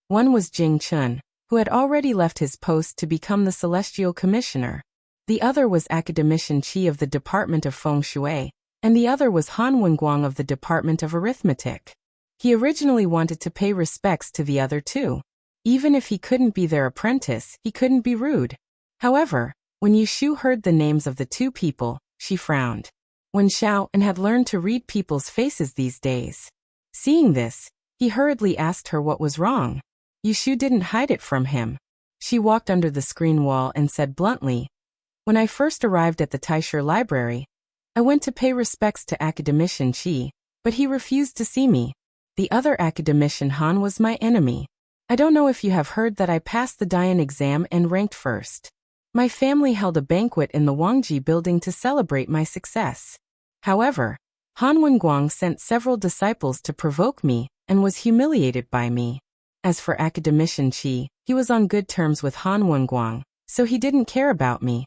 One was Jing Chun, who had already left his post to become the Celestial Commissioner. The other was Academician Qi of the Department of Feng Shui, and the other was Han Wenguang of the Department of Arithmetic. He originally wanted to pay respects to the other two. Even if he couldn't be their apprentice, he couldn't be rude. However, when Yu Shu heard the names of the two people, she frowned. Wen Xiaoan had learned to read people's faces these days. Seeing this, he hurriedly asked her what was wrong. Yu Shu didn't hide it from him. She walked under the screen wall and said bluntly, "When I first arrived at the Taisher Library, I went to pay respects to Academician Qi, but he refused to see me. The other Academician Han was my enemy. I don't know if you have heard that I passed the Dian exam and ranked first. My family held a banquet in the Wangji building to celebrate my success. However, Han Wenguang sent several disciples to provoke me and was humiliated by me. As for Academician Qi, he was on good terms with Han Wenguang, so he didn't care about me.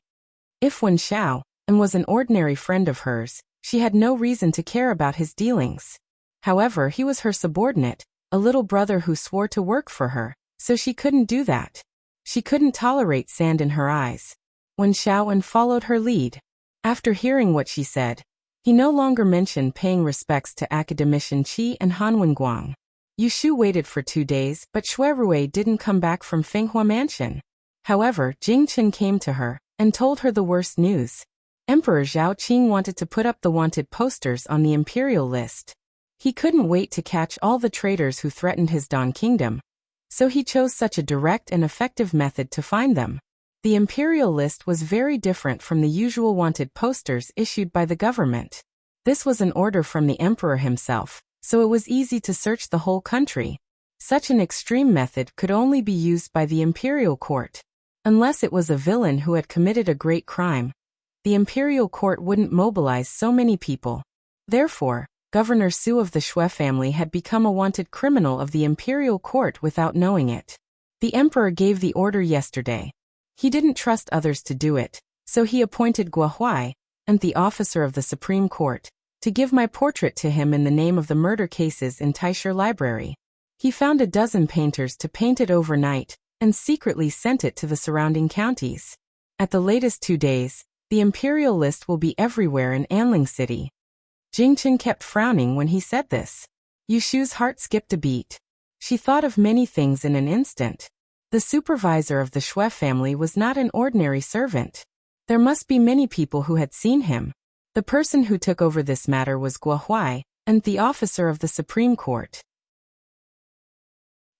If Wen Xiaoan was an ordinary friend of hers, she had no reason to care about his dealings. However, he was her subordinate, a little brother who swore to work for her, so she couldn't do that. She couldn't tolerate sand in her eyes. Wen Xiaoan followed her lead. After hearing what she said, he no longer mentioned paying respects to Academician Qi and Han Wenguang. Yu Shu waited for 2 days, but Xue Rui didn't come back from Fenghua Mansion. However, Jing Chen came to her and told her the worst news. Emperor Zhao Qing wanted to put up the wanted posters on the imperial list. He couldn't wait to catch all the traitors who threatened his Dan kingdom, so he chose such a direct and effective method to find them. The imperial list was very different from the usual wanted posters issued by the government. This was an order from the emperor himself, so it was easy to search the whole country. Such an extreme method could only be used by the imperial court. Unless it was a villain who had committed a great crime, the imperial court wouldn't mobilize so many people. Therefore, Governor Su of the Xue family had become a wanted criminal of the imperial court without knowing it. The emperor gave the order yesterday. He didn't trust others to do it, so he appointed Guo Huai, the officer of the Supreme Court, to give my portrait to him in the name of the murder cases in Taisher Library. He found a dozen painters to paint it overnight, and secretly sent it to the surrounding counties. At the latest 2 days, the imperial list will be everywhere in Anling City. Jingchen kept frowning when he said this. Yu Shu's heart skipped a beat. She thought of many things in an instant. The supervisor of the Xue family was not an ordinary servant. There must be many people who had seen him. The person who took over this matter was Guo Huai, the officer of the Supreme Court.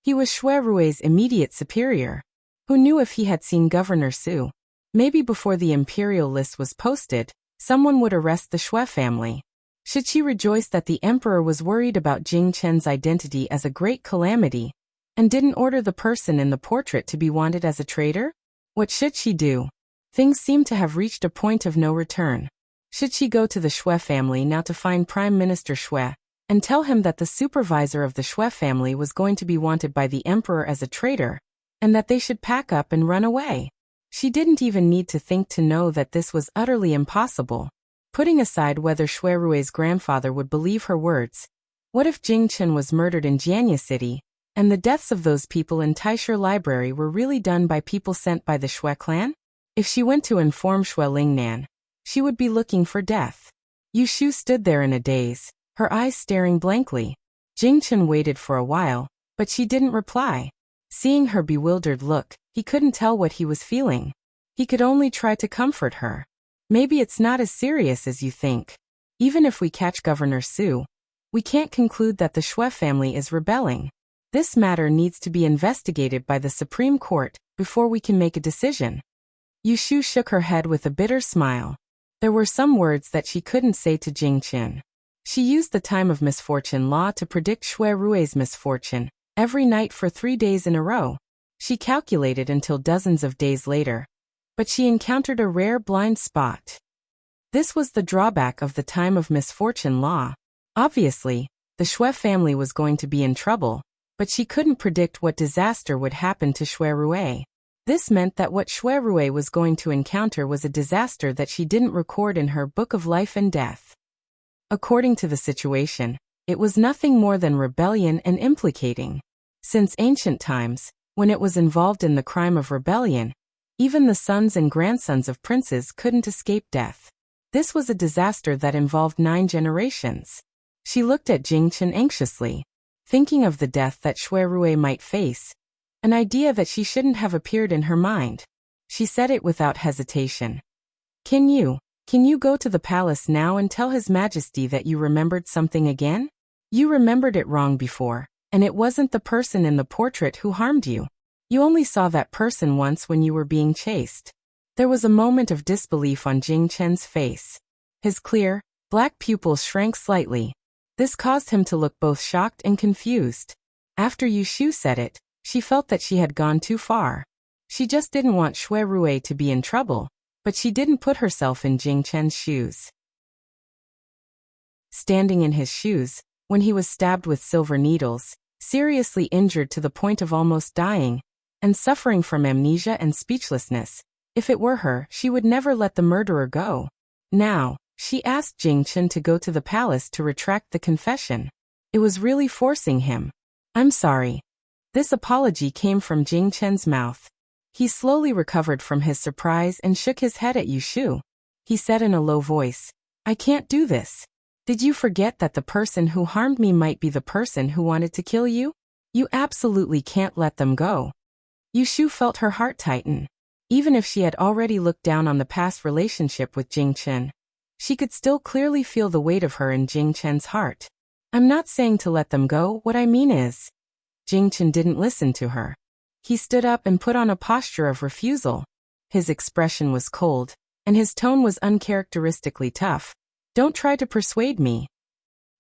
He was Xue Rui's immediate superior. Who knew if he had seen Governor Su? Maybe before the imperial list was posted, someone would arrest the Xue family. Should she rejoice that the emperor was worried about Jing Chen's identity as a great calamity, and didn't order the person in the portrait to be wanted as a traitor? What should she do? Things seemed to have reached a point of no return. Should she go to the Xue family now to find Prime Minister Xue, and tell him that the supervisor of the Xue family was going to be wanted by the emperor as a traitor, and that they should pack up and run away? She didn't even need to think to know that this was utterly impossible. Putting aside whether Shui Rui's grandfather would believe her words, what if Jing Chen was murdered in Jianya City, and the deaths of those people in Taisher Library were really done by people sent by the Shui clan? If she went to inform Shui Lingnan, she would be looking for death. Yu Shu stood there in a daze, her eyes staring blankly. Jing Chen waited for a while, but she didn't reply. Seeing her bewildered look, he couldn't tell what he was feeling. He could only try to comfort her. Maybe it's not as serious as you think. Even if we catch Governor Su, we can't conclude that the Shui family is rebelling. This matter needs to be investigated by the Supreme Court before we can make a decision. Yu Shu shook her head with a bitter smile. There were some words that she couldn't say to Jing Chen. She used the time of misfortune law to predict Shui Rui's misfortune every night for 3 days in a row. She calculated until dozens of days later. But she encountered a rare blind spot. This was the drawback of the time of misfortune law. Obviously, the Shui family was going to be in trouble, but she couldn't predict what disaster would happen to Shui Rui. This meant that what Shui Rui was going to encounter was a disaster that she didn't record in her Book of Life and Death. According to the situation, it was nothing more than rebellion and implicating. Since ancient times, when it was involved in the crime of rebellion, even the sons and grandsons of princes couldn't escape death. This was a disaster that involved 9 generations. She looked at Jing Chen anxiously, thinking of the death that Shui Rui might face, an idea that she shouldn't have appeared in her mind. She said it without hesitation. Can you go to the palace now and tell His Majesty that you remembered something again? You remembered it wrong before, and it wasn't the person in the portrait who harmed you. You only saw that person once when you were being chased. There was a moment of disbelief on Jing Chen's face. His clear, black pupils shrank slightly. This caused him to look both shocked and confused. After Yu Shu said it, she felt that she had gone too far. She just didn't want Shui Rui to be in trouble, but she didn't put herself in Jing Chen's shoes. Standing in his shoes, when he was stabbed with silver needles, seriously injured to the point of almost dying, and suffering from amnesia and speechlessness, if it were her, she would never let the murderer go. Now, she asked Jing Chen to go to the palace to retract the confession. It was really forcing him. I'm sorry. This apology came from Jing Chen's mouth. He slowly recovered from his surprise and shook his head at Yu Shu. He said in a low voice, I can't do this. Did you forget that the person who harmed me might be the person who wanted to kill you? You absolutely can't let them go. Yu Shu felt her heart tighten. Even if she had already looked down on the past relationship with Jing Chen, she could still clearly feel the weight of her in Jing Chen's heart. I'm not saying to let them go, what I mean is. Jing Chen didn't listen to her. He stood up and put on a posture of refusal. His expression was cold, and his tone was uncharacteristically tough. Don't try to persuade me.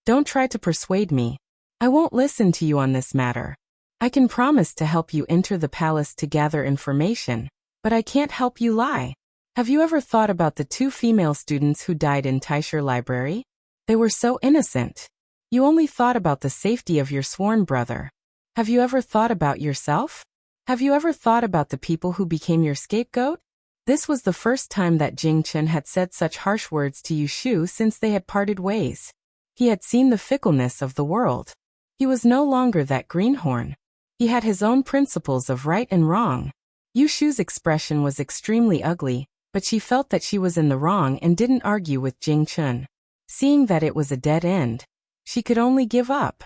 Don't try to persuade me. I won't listen to you on this matter. I can promise to help you enter the palace to gather information, but I can't help you lie. Have you ever thought about the 2 female students who died in Taisher Library? They were so innocent. You only thought about the safety of your sworn brother. Have you ever thought about yourself? Have you ever thought about the people who became your scapegoat? This was the first time that Jing Chen had said such harsh words to Yu Shu since they had parted ways. He had seen the fickleness of the world. He was no longer that greenhorn. He had his own principles of right and wrong. Yu Shu's expression was extremely ugly, but she felt that she was in the wrong and didn't argue with Jing Chen. Seeing that it was a dead end, she could only give up.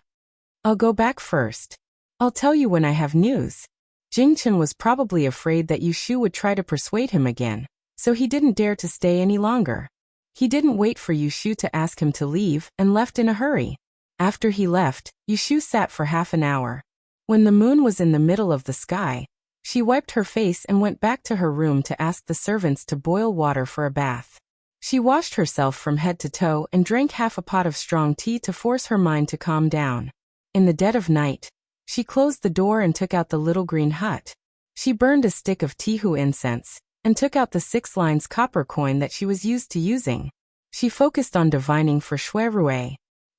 I'll go back first. I'll tell you when I have news. Jing Chen was probably afraid that Yu Shu would try to persuade him again, so he didn't dare to stay any longer. He didn't wait for Yu Shu to ask him to leave and left in a hurry. After he left, Yu Shu sat for half an hour. When the moon was in the middle of the sky, she wiped her face and went back to her room to ask the servants to boil water for a bath. She washed herself from head to toe and drank half a pot of strong tea to force her mind to calm down. In the dead of night, she closed the door and took out the little green hut. She burned a stick of Tihu incense and took out the 6 lines copper coin that she was used to using. She focused on divining for Shui Rui.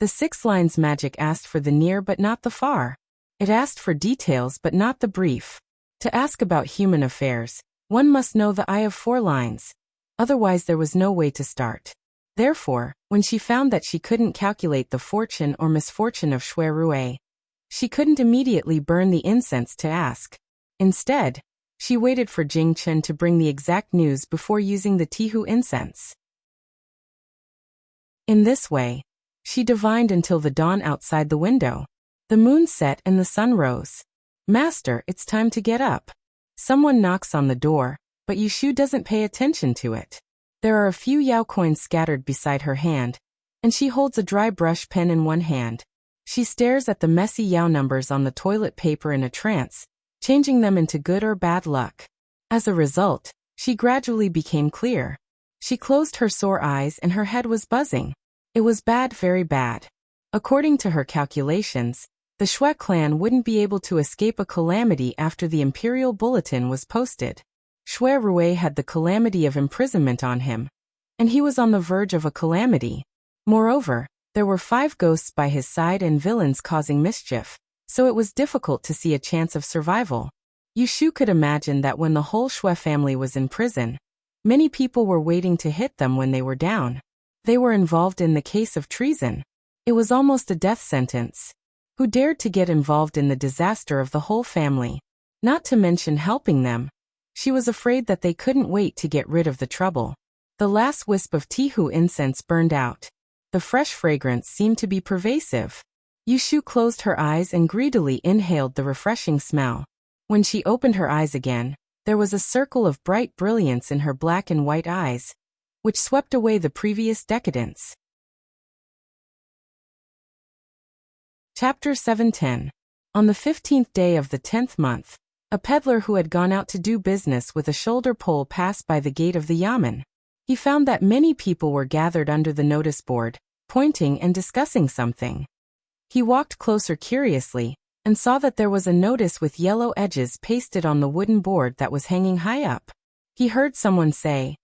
The 6 lines magic asked for the near but not the far. It asked for details but not the brief. To ask about human affairs, one must know the Eye of 4 lines. Otherwise there was no way to start. Therefore, when she found that she couldn't calculate the fortune or misfortune of Shui Rui, she couldn't immediately burn the incense to ask. Instead, she waited for Jing Chen to bring the exact news before using the Tihu incense. In this way, she divined until the dawn outside the window. The moon set and the sun rose. "Master, it's time to get up." Someone knocks on the door, but Yushu doesn't pay attention to it. There are a few Yao coins scattered beside her hand, and she holds a dry brush pen in one hand. She stares at the messy Yao numbers on the toilet paper in a trance, changing them into good or bad luck. As a result, she gradually became clear. She closed her sore eyes and her head was buzzing. It was bad, very bad. According to her calculations, the Shui clan wouldn't be able to escape a calamity after the imperial bulletin was posted. Shui Rui had the calamity of imprisonment on him, and he was on the verge of a calamity. Moreover, there were 5 ghosts by his side and villains causing mischief, so it was difficult to see a chance of survival. Yushu could imagine that when the whole Shui family was in prison, many people were waiting to hit them when they were down. They were involved in the case of treason. It was almost a death sentence. Who dared to get involved in the disaster of the whole family? Not to mention helping them. She was afraid that they couldn't wait to get rid of the trouble. The last wisp of Tihu incense burned out. The fresh fragrance seemed to be pervasive. Yushu closed her eyes and greedily inhaled the refreshing smell. When she opened her eyes again, there was a circle of bright brilliance in her black and white eyes, which swept away the previous decadence. Chapter 710. On the 15th day of the 10th month, a peddler who had gone out to do business with a shoulder pole passed by the gate of the yamen. He found that many people were gathered under the notice board, pointing and discussing something. He walked closer curiously, and saw that there was a notice with yellow edges pasted on the wooden board that was hanging high up. He heard someone say,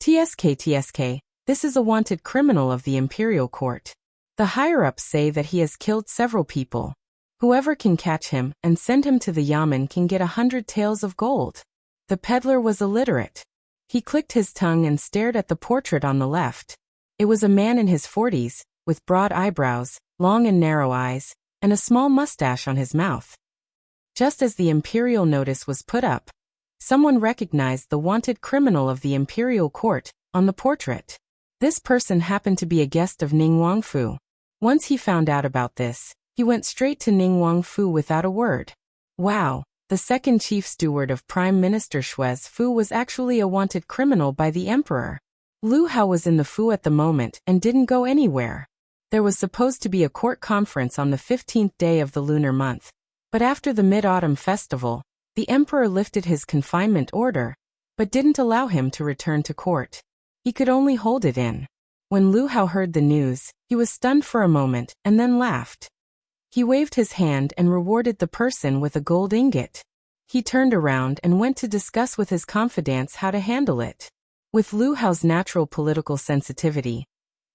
TSK, this is a wanted criminal of the imperial court. The higher-ups say that he has killed several people. Whoever can catch him and send him to the yamen can get 100 taels of gold. The peddler was illiterate. He clicked his tongue and stared at the portrait on the left. It was a man in his 40s, with broad eyebrows, long and narrow eyes, and a small mustache on his mouth. Just as the imperial notice was put up, someone recognized the wanted criminal of the imperial court on the portrait. This person happened to be a guest of Ning Wangfu. Once he found out about this, he went straight to Ning Wangfu without a word. Wow, the second chief steward of Prime Minister Shui's Fu was actually a wanted criminal by the emperor. Lu Hao was in the Fu at the moment and didn't go anywhere. There was supposed to be a court conference on the 15th day of the lunar month, but after the Mid-Autumn Festival, the emperor lifted his confinement order, but didn't allow him to return to court. He could only hold it in. When Lu Hao heard the news, he was stunned for a moment and then laughed. He waved his hand and rewarded the person with a gold ingot. He turned around and went to discuss with his confidants how to handle it. With Lu Hao's natural political sensitivity,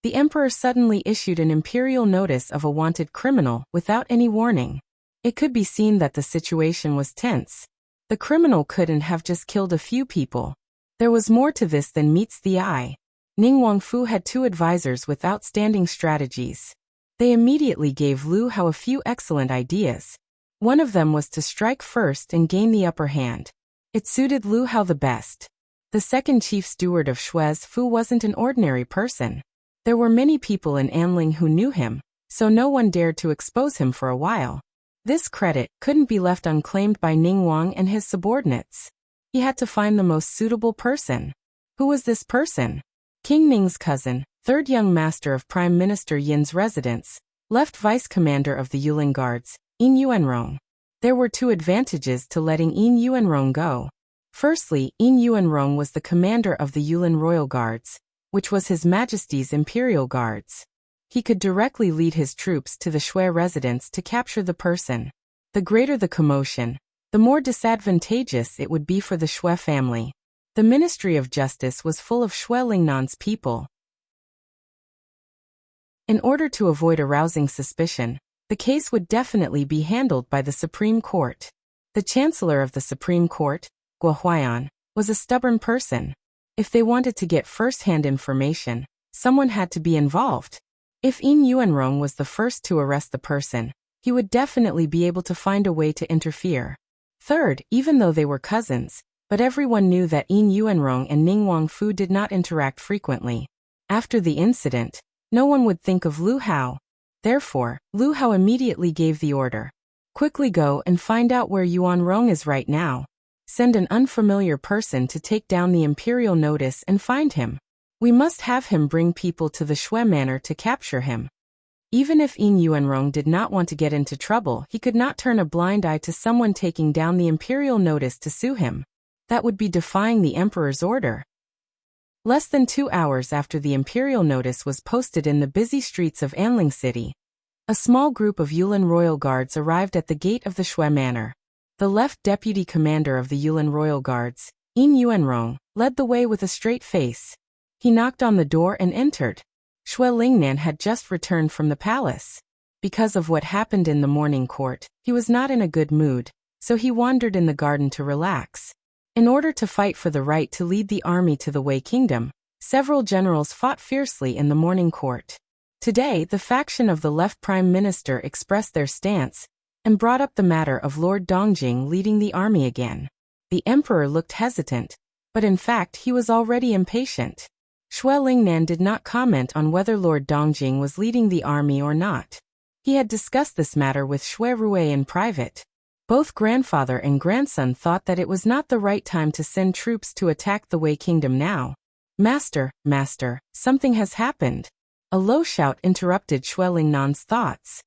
the emperor suddenly issued an imperial notice of a wanted criminal without any warning. It could be seen that the situation was tense. The criminal couldn't have just killed a few people. There was more to this than meets the eye. Ning Wangfu had 2 advisors with outstanding strategies. They immediately gave Lu Hao a few excellent ideas. One of them was to strike first and gain the upper hand. It suited Lu Hao the best. The second chief steward of Shui's Fu wasn't an ordinary person. There were many people in Anling who knew him, so no one dared to expose him for a while. This credit couldn't be left unclaimed by Ning Wang and his subordinates. He had to find the most suitable person. Who was this person? King Ning's cousin, 3rd young master of Prime Minister Yin's residence, left vice commander of the Yulin Guards, Yin Yuanrong. There were 2 advantages to letting Yin Yuanrong go. Firstly, Yin Yuanrong was the commander of the Yulin Royal Guards, which was His Majesty's Imperial Guards. He could directly lead his troops to the Shui residence to capture the person. The greater the commotion, the more disadvantageous it would be for the Shui family. The Ministry of Justice was full of Shui Lingnan's people. In order to avoid arousing suspicion, the case would definitely be handled by the Supreme Court. The Chancellor of the Supreme Court, Guo Huaiyan, was a stubborn person. If they wanted to get first-hand information, Someone had to be involved. If Yin Yuanrong was the first to arrest the person, he would definitely be able to find a way to interfere. Third, even though they were cousins, but everyone knew that Yin Yuanrong and Ning Wangfu did not interact frequently. After the incident, no one would think of Lu Hao. Therefore, Lu Hao immediately gave the order. Quickly go and find out where Yuanrong is right now. Send an unfamiliar person to take down the imperial notice and find him. We must have him bring people to the Shui Manor to capture him. Even if Yin Yuanrong did not want to get into trouble, he could not turn a blind eye to someone taking down the imperial notice to sue him. That would be defying the emperor's order. Less than 2 hours after the imperial notice was posted in the busy streets of Anling City, a small group of Yulin royal guards arrived at the gate of the Shui Manor. The left deputy commander of the Yulin royal guards, Yin Yuanrong, led the way with a straight face. He knocked on the door and entered. Shui Lingnan had just returned from the palace. Because of what happened in the morning court, he was not in a good mood, so he wandered in the garden to relax. In order to fight for the right to lead the army to the Wei Kingdom, several generals fought fiercely in the morning court. Today, the faction of the left prime minister expressed their stance and brought up the matter of Lord Dongjing leading the army again. The emperor looked hesitant, but in fact he was already impatient. Shui Lingnan did not comment on whether Lord Dongjing was leading the army or not. He had discussed this matter with Shui Rue in private. Both grandfather and grandson thought that it was not the right time to send troops to attack the Wei Kingdom now. Master, something has happened. A low shout interrupted Shui Lingnan's thoughts.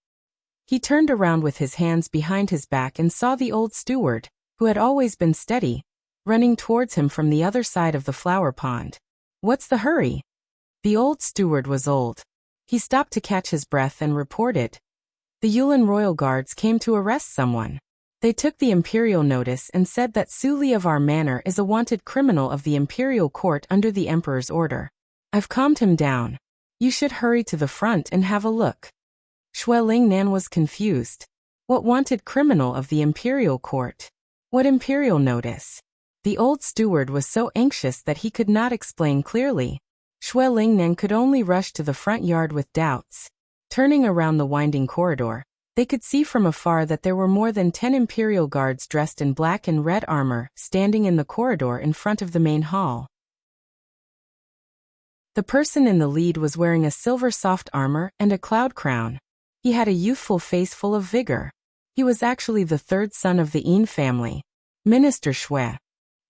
He turned around with his hands behind his back and saw the old steward, who had always been steady, running towards him from the other side of the flower pond. What's the hurry? The old steward was old. He stopped to catch his breath and reported. The Yulin royal guards came to arrest someone. They took the imperial notice and said that Su Li of our manor is a wanted criminal of the imperial court under the emperor's order. I've calmed him down. You should hurry to the front and have a look. Shui Lingnan was confused. What wanted criminal of the imperial court? What imperial notice? The old steward was so anxious that he could not explain clearly. Shui Lingnan could only rush to the front yard with doubts. Turning around the winding corridor, they could see from afar that there were more than 10 imperial guards dressed in black and red armor, standing in the corridor in front of the main hall. The person in the lead was wearing a silver soft armor and a cloud crown. He had a youthful face full of vigor. He was actually the third son of the Yin family, Minister Shui.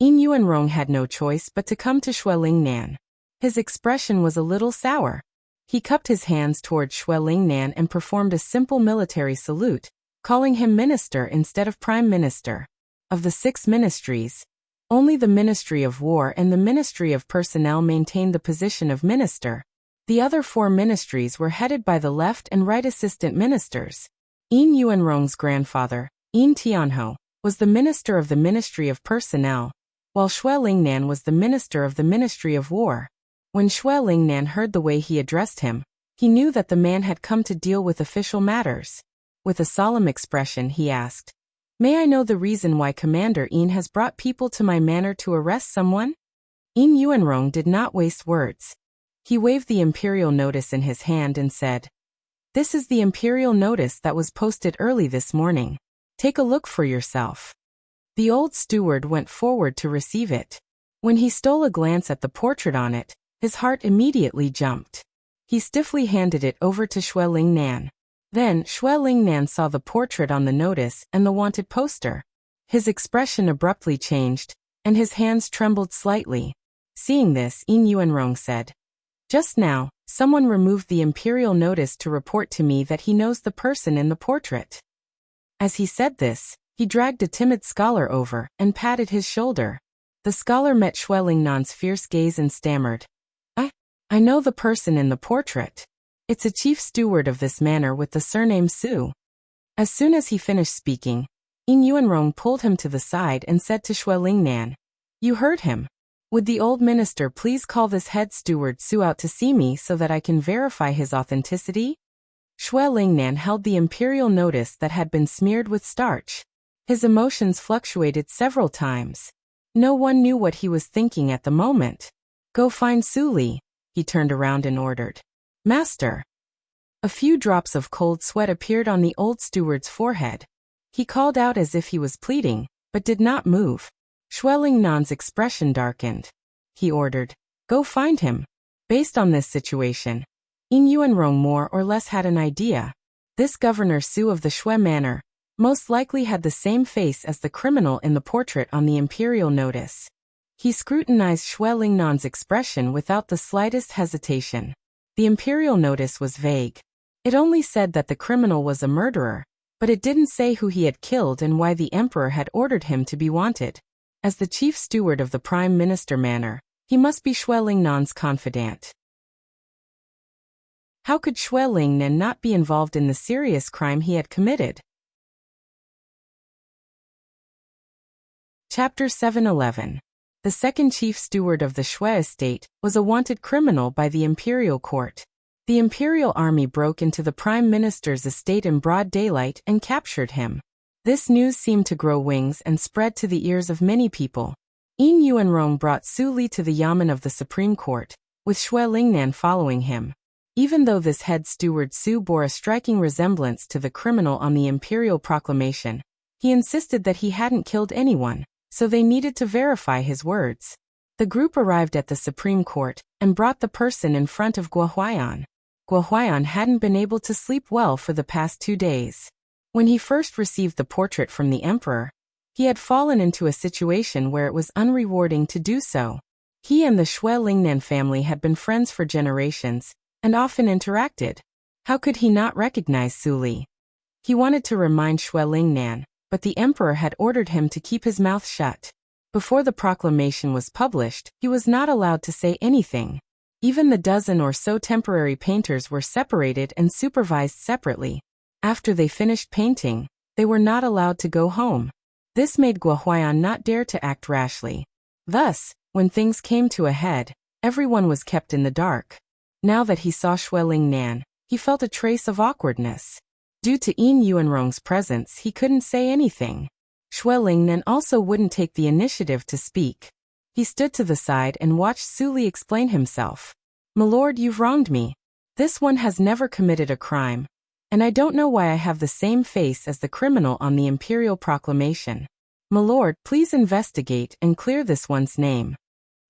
Yin Yuanrong had no choice but to come to Shui Lingnan. His expression was a little sour. He cupped his hands toward Shui Lingnan and performed a simple military salute, calling him minister instead of prime minister. Of the 6 ministries, only the Ministry of War and the Ministry of Personnel maintained the position of minister. The other 4 ministries were headed by the left and right assistant ministers. Yin Yuanrong's grandfather, Yin Tianho, was the minister of the Ministry of Personnel, while Shui Lingnan was the minister of the Ministry of War. When Shui Lingnan heard the way he addressed him, he knew that the man had come to deal with official matters. With a solemn expression, he asked, "May I know the reason why Commander Yin has brought people to my manor to arrest someone?" Yin Yuanrong did not waste words. He waved the imperial notice in his hand and said, "This is the imperial notice that was posted early this morning. Take a look for yourself." The old steward went forward to receive it. When he stole a glance at the portrait on it, his heart immediately jumped. He stiffly handed it over to Shui Lingnan. Then Shui Lingnan saw the portrait on the notice and the wanted poster. His expression abruptly changed, and his hands trembled slightly. Seeing this, Yin Yuanrong said, "Just now, someone removed the imperial notice to report to me that he knows the person in the portrait." As he said this, he dragged a timid scholar over and patted his shoulder. The scholar met Shui Lingnan's fierce gaze and stammered, I know the person in the portrait. It's a chief steward of this manor with the surname Su." As soon as he finished speaking, Yin Yuanrong pulled him to the side and said to Shui Lingnan, "You heard him. Would the old minister please call this head steward Su out to see me so that I can verify his authenticity?" Shui Lingnan held the imperial notice that had been smeared with starch. His emotions fluctuated several times. No one knew what he was thinking at the moment. "Go find Su Li," He turned around and ordered, "Master." A few drops of cold sweat appeared on the old steward's forehead. He called out as if he was pleading, but did not move. Shui Lingnan's expression darkened. He ordered, "Go find him." Based on this situation, Ying Yuanrong more or less had an idea. This Governor Su of the Shui Manor most likely had the same face as the criminal in the portrait on the imperial notice. He scrutinized Shui Lingnan's expression without the slightest hesitation. The imperial notice was vague. It only said that the criminal was a murderer, but it didn't say who he had killed and why the emperor had ordered him to be wanted. As the chief steward of the Prime Minister Manor, he must be Shui Lingnan's confidant. How could Shui Lingnan not be involved in the serious crime he had committed? Chapter 711. The second chief steward of the Shui estate was a wanted criminal by the imperial court. The imperial army broke into the prime minister's estate in broad daylight and captured him. This news seemed to grow wings and spread to the ears of many people. Ying Yuanrong brought Su Li to the yamen of the Supreme Court, with Shui Lingnan following him. Even though this head steward Su bore a striking resemblance to the criminal on the imperial proclamation, he insisted that he hadn't killed anyone, so they needed to verify his words. The group arrived at the Supreme Court and brought the person in front of Guo Huaiyan. Guo Huaiyan hadn't been able to sleep well for the past 2 days. When he first received the portrait from the emperor, he had fallen into a situation where it was unrewarding to do so. He and the Shui Lingnan family had been friends for generations and often interacted. How could he not recognize Su Li? He wanted to remind Shui Lingnan, but the emperor had ordered him to keep his mouth shut. Before the proclamation was published, he was not allowed to say anything. Even the dozen or so temporary painters were separated and supervised separately. After they finished painting, they were not allowed to go home. This made Guo Huaiyan not dare to act rashly. Thus, when things came to a head, everyone was kept in the dark. Now that he saw Shui Lingnan, he felt a trace of awkwardness. Due to Ying Yuanrong's presence, he couldn't say anything. Shui Lingnan also wouldn't take the initiative to speak. He stood to the side and watched Su Li explain himself. "My lord, you've wronged me. This one has never committed a crime, and I don't know why I have the same face as the criminal on the imperial proclamation. My lord, please investigate and clear this one's name."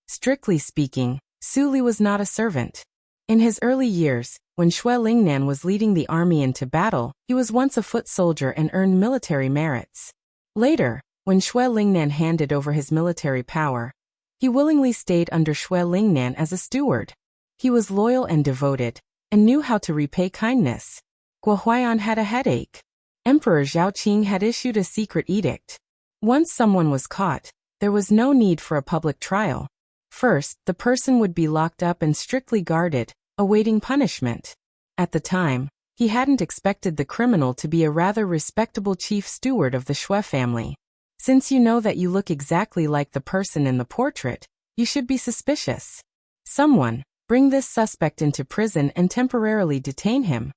Strictly speaking, Su Li was not a servant. In his early years, when Shui Lingnan was leading the army into battle, he was once a foot soldier and earned military merits. Later, when Shui Lingnan handed over his military power, he willingly stayed under Shui Lingnan as a steward. He was loyal and devoted, and knew how to repay kindness. Guo Huaiyan had a headache. Emperor Zhaoqing had issued a secret edict. Once someone was caught, there was no need for a public trial. First, the person would be locked up and strictly guarded, awaiting punishment. At the time, he hadn't expected the criminal to be a rather respectable chief steward of the Shui family. Since you know that you look exactly like the person in the portrait, you should be suspicious. Someone, bring this suspect into prison and temporarily detain him.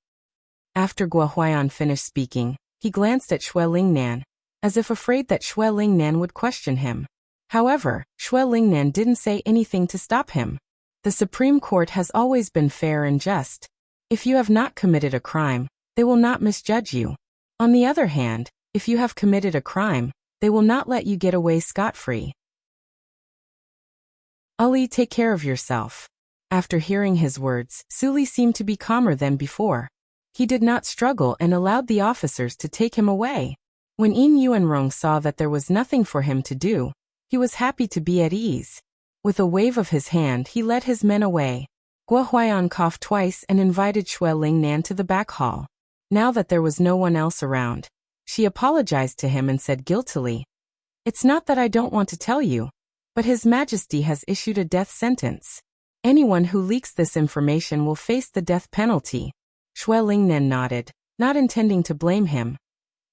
After Guo Huaiyan finished speaking, he glanced at Shui Lingnan, as if afraid that Shui Lingnan would question him. However, Shui Lingnan didn't say anything to stop him. The Supreme Court has always been fair and just. If you have not committed a crime, they will not misjudge you. On the other hand, if you have committed a crime, they will not let you get away scot-free. Ali, take care of yourself. After hearing his words, Su Li seemed to be calmer than before. He did not struggle and allowed the officers to take him away. When Ying Yuanrong saw that there was nothing for him to do, he was happy to be at ease. With a wave of his hand, he led his men away. Guo Huaiyan coughed twice and invited Shui Lingnan to the back hall. Now that there was no one else around, she apologized to him and said guiltily, "It's not that I don't want to tell you, but His Majesty has issued a death sentence. Anyone who leaks this information will face the death penalty." Shui Lingnan nodded, not intending to blame him.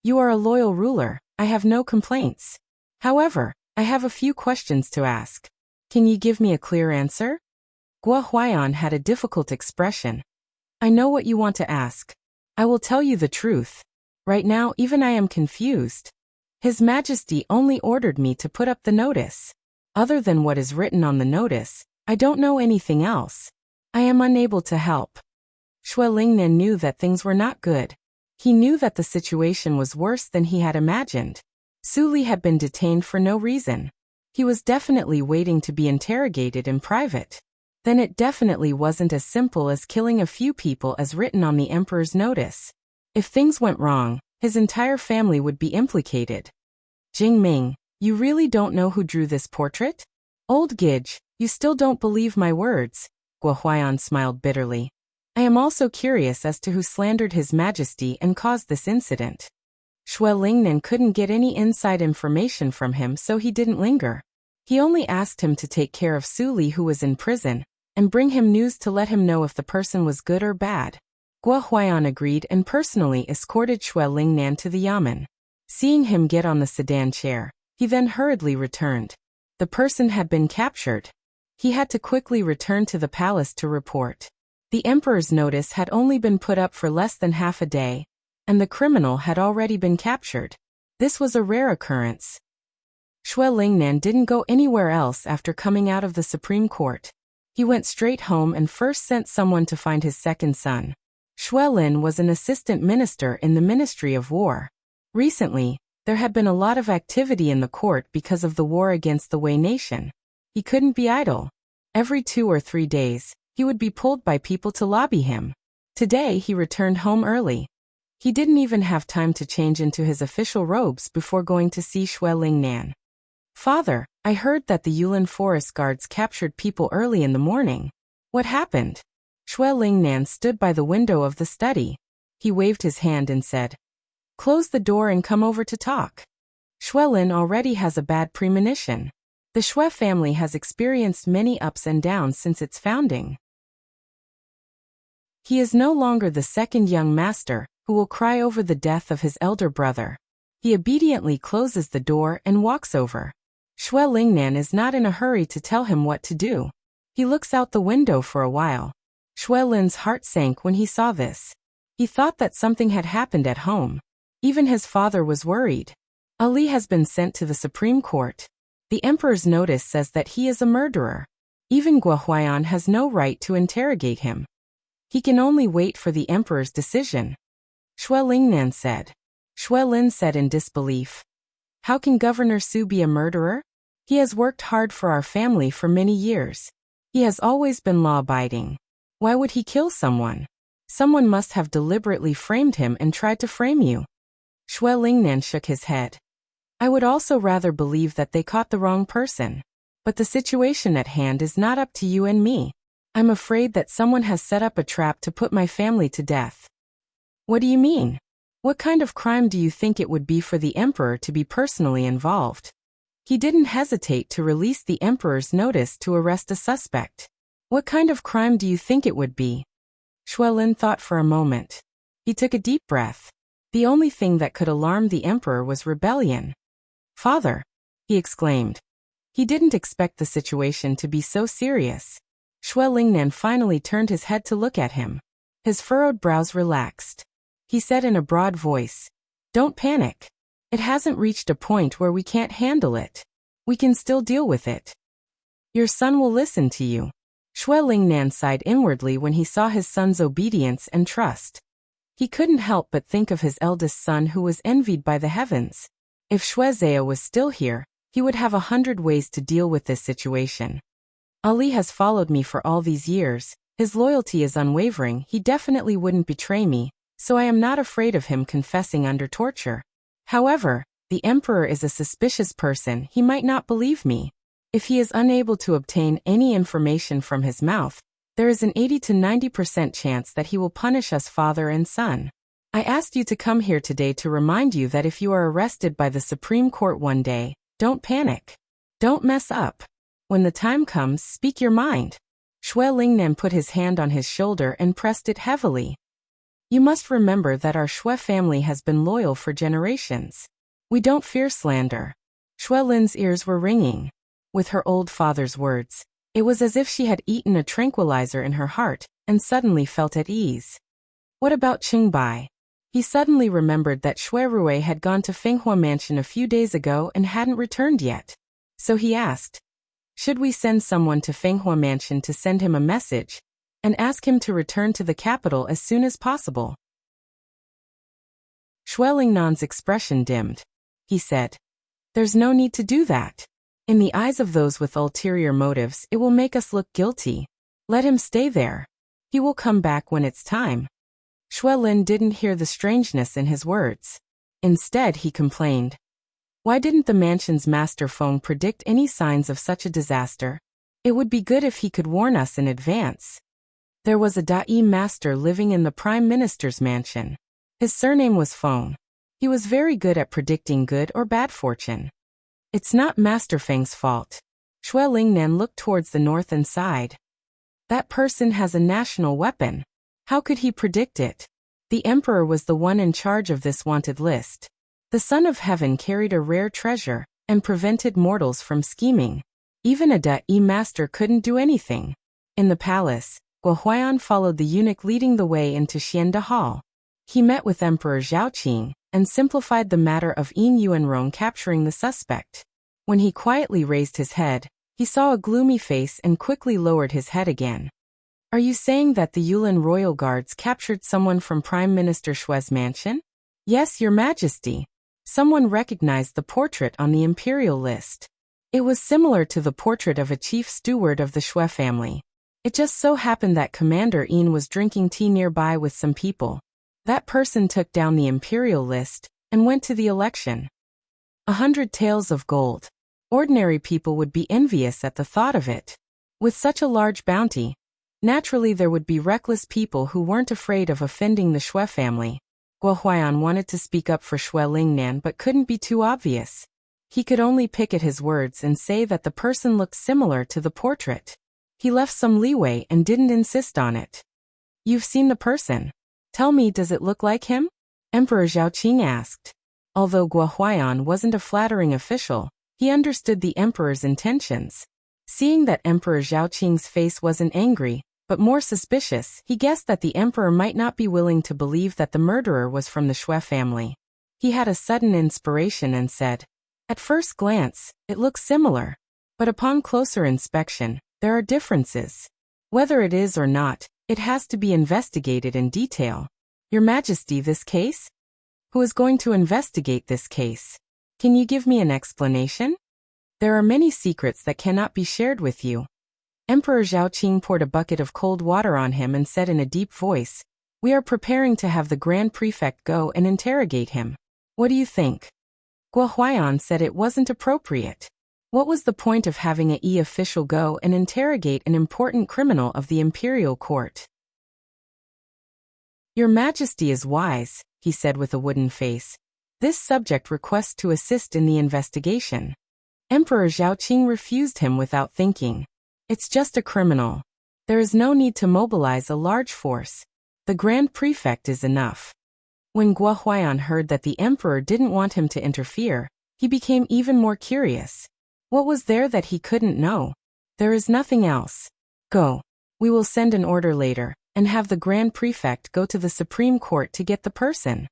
"You are a loyal ruler, I have no complaints. However, I have a few questions to ask. Can you give me a clear answer?" Guo Huaiyan had a difficult expression. "I know what you want to ask. I will tell you the truth. Right now, even I am confused. His Majesty only ordered me to put up the notice. Other than what is written on the notice, I don't know anything else. I am unable to help. Shui Lingnan knew that things were not good. He knew that the situation was worse than he had imagined. Su Li had been detained for no reason. He was definitely waiting to be interrogated in private. Then it definitely wasn't as simple as killing a few people as written on the emperor's notice. If things went wrong, his entire family would be implicated. Jing Ming, you really don't know who drew this portrait? Old Gidge, you still don't believe my words. Guo Huaiyan smiled bitterly. I am also curious as to who slandered His Majesty and caused this incident. Shui Lingnan couldn't get any inside information from him, so he didn't linger. He only asked him to take care of Su Li, who was in prison, and bring him news to let him know if the person was good or bad. Guo Huaiyan agreed and personally escorted Shui Lingnan to the yamen. Seeing him get on the sedan chair, he then hurriedly returned. The person had been captured. He had to quickly return to the palace to report. The emperor's notice had only been put up for less than half a day, and the criminal had already been captured. This was a rare occurrence. Shui Lingnan didn't go anywhere else after coming out of the Supreme Court. He went straight home and first sent someone to find his second son. Shui Lin was an assistant minister in the Ministry of War. Recently, there had been a lot of activity in the court because of the war against the Wei nation. He couldn't be idle. Every 2 or 3 days, he would be pulled by people to lobby him. Today he returned home early. He didn't even have time to change into his official robes before going to see Shui Lingnan. Father, I heard that the Yulin forest guards captured people early in the morning. What happened? Shui Lingnan stood by the window of the study. He waved his hand and said, "Close the door and come over to talk." Shui Lin already has a bad premonition. The Shui family has experienced many ups and downs since its founding. He is no longer the second young master who will cry over the death of his elder brother. He obediently closes the door and walks over. Shui Lingnan is not in a hurry to tell him what to do. He looks out the window for a while. Shui Lin's heart sank when he saw this. He thought that something had happened at home. Even his father was worried. Ali has been sent to the Supreme Court. The emperor's notice says that he is a murderer. Even Guo Huaiyan has no right to interrogate him. He can only wait for the emperor's decision. Shui Lingnan said. Shui Lin said in disbelief. How can Governor Su be a murderer? He has worked hard for our family for many years. He has always been law-abiding. Why would he kill someone? Someone must have deliberately framed him and tried to frame you. Shui Lingnan shook his head. I would also rather believe that they caught the wrong person. But the situation at hand is not up to you and me. I'm afraid that someone has set up a trap to put my family to death. What do you mean? What kind of crime do you think it would be for the emperor to be personally involved? He didn't hesitate to release the emperor's notice to arrest a suspect. What kind of crime do you think it would be? Shui Lin thought for a moment. He took a deep breath. The only thing that could alarm the emperor was rebellion. Father, he exclaimed. He didn't expect the situation to be so serious. Shui Lingnan finally turned his head to look at him. His furrowed brows relaxed. He said in a broad voice, "Don't panic. It hasn't reached a point where we can't handle it. We can still deal with it. Your son will listen to you." Shui Lingnan sighed inwardly when he saw his son's obedience and trust. He couldn't help but think of his eldest son who was envied by the heavens. If Shui Zaya was still here, he would have 100 ways to deal with this situation. Ali has followed me for all these years. His loyalty is unwavering. He definitely wouldn't betray me, so I am not afraid of him confessing under torture. However, the emperor is a suspicious person. He might not believe me. If he is unable to obtain any information from his mouth, there is an 80 to 90% chance that he will punish us father and son. I asked you to come here today to remind you that if you are arrested by the Supreme Court one day, don't panic. Don't mess up. When the time comes, speak your mind. Shui Lingnan put his hand on his shoulder and pressed it heavily. You must remember that our Shui family has been loyal for generations. We don't fear slander. Shui Lin's ears were ringing. With her old father's words, it was as if she had eaten a tranquilizer in her heart and suddenly felt at ease. What about Qingbai? He suddenly remembered that Shui Rui had gone to Fenghua Mansion a few days ago and hadn't returned yet. So he asked, should we send someone to Fenghua Mansion to send him a message? and ask him to return to the capital as soon as possible. Shui Lingnan's expression dimmed. He said, "There's no need to do that. In the eyes of those with ulterior motives, it will make us look guilty. Let him stay there. He will come back when it's time." Shui Lin didn't hear the strangeness in his words. Instead, he complained. Why didn't the mansion's master Feng predict any signs of such a disaster? It would be good if he could warn us in advance. There was a Dai master living in the Prime Minister's mansion. His surname was Feng. He was very good at predicting good or bad fortune. It's not Master Feng's fault. Shui Lingnan looked towards the north and sighed. That person has a national weapon. How could he predict it? The emperor was the one in charge of this wanted list. The Son of Heaven carried a rare treasure and prevented mortals from scheming. Even a Dai master couldn't do anything. In the palace, Guo Huaiyan followed the eunuch leading the way into Xianda Hall. He met with Emperor Zhaoqing and simplified the matter of Yin Yuanrong capturing the suspect. When he quietly raised his head, he saw a gloomy face and quickly lowered his head again. Are you saying that the Yulin royal guards captured someone from Prime Minister Shui's mansion? Yes, Your Majesty. Someone recognized the portrait on the imperial list. It was similar to the portrait of a chief steward of the Shui family. It just so happened that Commander Yin was drinking tea nearby with some people. That person took down the imperial list and went to the election. 100 taels of gold. Ordinary people would be envious at the thought of it. With such a large bounty, naturally there would be reckless people who weren't afraid of offending the Shui family. Guo Huaiyan wanted to speak up for Shui Lingnan but couldn't be too obvious. He could only pick at his words and say that the person looked similar to the portrait. He left some leeway and didn't insist on it. You've seen the person. Tell me, does it look like him? Emperor Zhaoqing asked. Although Guo Huaiyan wasn't a flattering official, he understood the emperor's intentions. Seeing that Emperor Zhaoqing's face wasn't angry, but more suspicious, he guessed that the emperor might not be willing to believe that the murderer was from the Shui family. He had a sudden inspiration and said, at first glance, it looks similar. But upon closer inspection, there are differences. Whether it is or not, it has to be investigated in detail. Your Majesty, this case? Who is going to investigate this case? Can you give me an explanation? There are many secrets that cannot be shared with you. Emperor Zhaoqing poured a bucket of cold water on him and said in a deep voice, we are preparing to have the Grand Prefect go and interrogate him. What do you think? Guo Huaiyan said it wasn't appropriate. What was the point of having a official go and interrogate an important criminal of the imperial court? Your Majesty is wise, he said with a wooden face. This subject requests to assist in the investigation. Emperor Zhaoqing refused him without thinking. It's just a criminal. There is no need to mobilize a large force. The Grand Prefect is enough. When Guo Huaiyan heard that the emperor didn't want him to interfere, he became even more curious. What was there that he couldn't know? There is nothing else. Go. We will send an order later, and have the Grand Prefect go to the Supreme Court to get the person.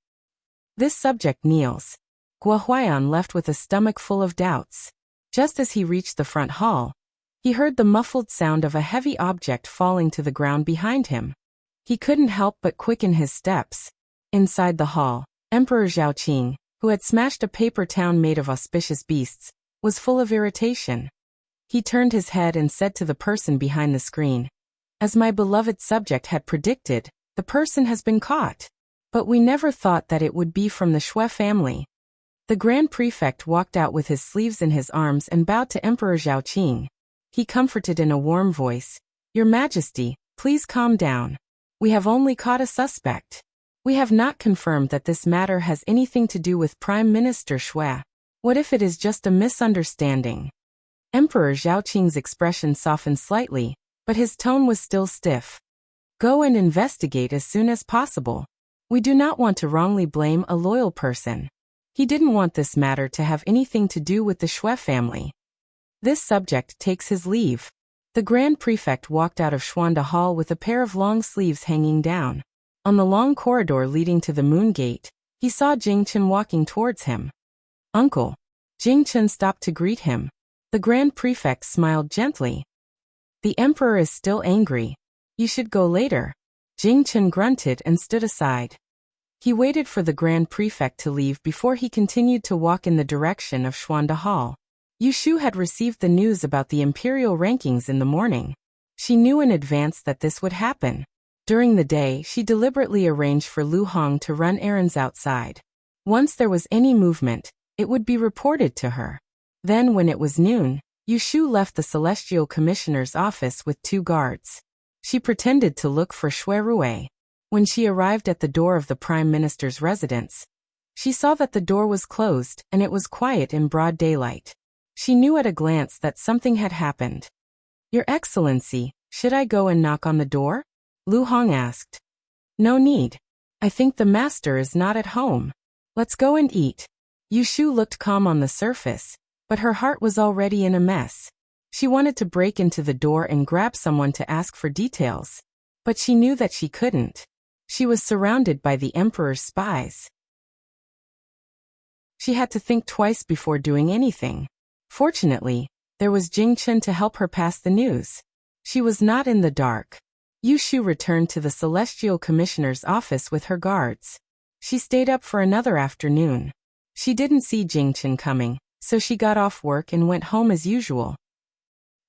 This subject kneels. Guo Huaiyan left with a stomach full of doubts. Just as he reached the front hall, he heard the muffled sound of a heavy object falling to the ground behind him. He couldn't help but quicken his steps. Inside the hall, Emperor Zhaoqing, who had smashed a paper town made of auspicious beasts, was full of irritation. He turned his head and said to the person behind the screen, as my beloved subject had predicted, the person has been caught. But we never thought that it would be from the Shui family. The Grand Prefect walked out with his sleeves in his arms and bowed to Emperor Zhaoqing. He comforted in a warm voice, Your Majesty, please calm down. We have only caught a suspect. We have not confirmed that this matter has anything to do with Prime Minister Shui. What if it is just a misunderstanding? Emperor Zhaoqing's expression softened slightly, but his tone was still stiff. Go and investigate as soon as possible. We do not want to wrongly blame a loyal person. He didn't want this matter to have anything to do with the Shui family. This subject takes his leave. The Grand Prefect walked out of Xuanda Hall with a pair of long sleeves hanging down. On the long corridor leading to the Moon Gate, he saw Jingchen walking towards him. Uncle. Jingchen stopped to greet him. The Grand Prefect smiled gently. The Emperor is still angry. You should go later. Jing Chen grunted and stood aside. He waited for the Grand Prefect to leave before he continued to walk in the direction of Xuanda Hall. Yu Shu had received the news about the imperial rankings in the morning. She knew in advance that this would happen. During the day, she deliberately arranged for Lu Hong to run errands outside. Once there was any movement, it would be reported to her. Then when it was noon, Yu Shu left the Celestial Commissioner's office with 2 guards. She pretended to look for Shui Rui. When she arrived at the door of the Prime Minister's residence, she saw that the door was closed and it was quiet in broad daylight. She knew at a glance that something had happened. Your Excellency, should I go and knock on the door? Lu Hong asked. No need. I think the master is not at home. Let's go and eat. Yu Shu looked calm on the surface, but her heart was already in a mess. She wanted to break into the door and grab someone to ask for details. But she knew that she couldn't. She was surrounded by the Emperor's spies. She had to think twice before doing anything. Fortunately, there was Jing Chen to help her pass the news. She was not in the dark. Yu Shu returned to the Celestial Commissioner's office with her guards. She stayed up for another afternoon. She didn't see Jing Chen coming, so she got off work and went home as usual.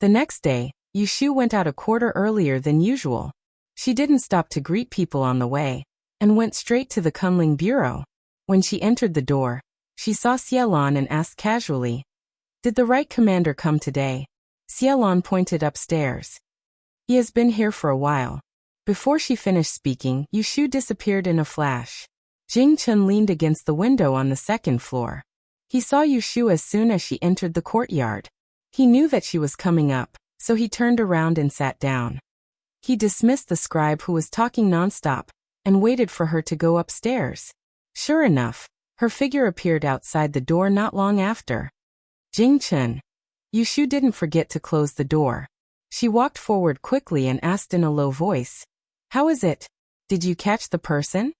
The next day, Yu Shu went out a quarter earlier than usual. She didn't stop to greet people on the way, and went straight to the Kunling Bureau. When she entered the door, she saw Xielon and asked casually, Did the right commander come today? Xielon pointed upstairs. He has been here for a while. Before she finished speaking, Yu Shu disappeared in a flash. Jing Chen leaned against the window on the 2nd floor. He saw Yu Shu as soon as she entered the courtyard. He knew that she was coming up, so he turned around and sat down. He dismissed the scribe who was talking nonstop, and waited for her to go upstairs. Sure enough, her figure appeared outside the door not long after. Jing Chen. Yu Shu didn't forget to close the door. She walked forward quickly and asked in a low voice, How is it? Did you catch the person?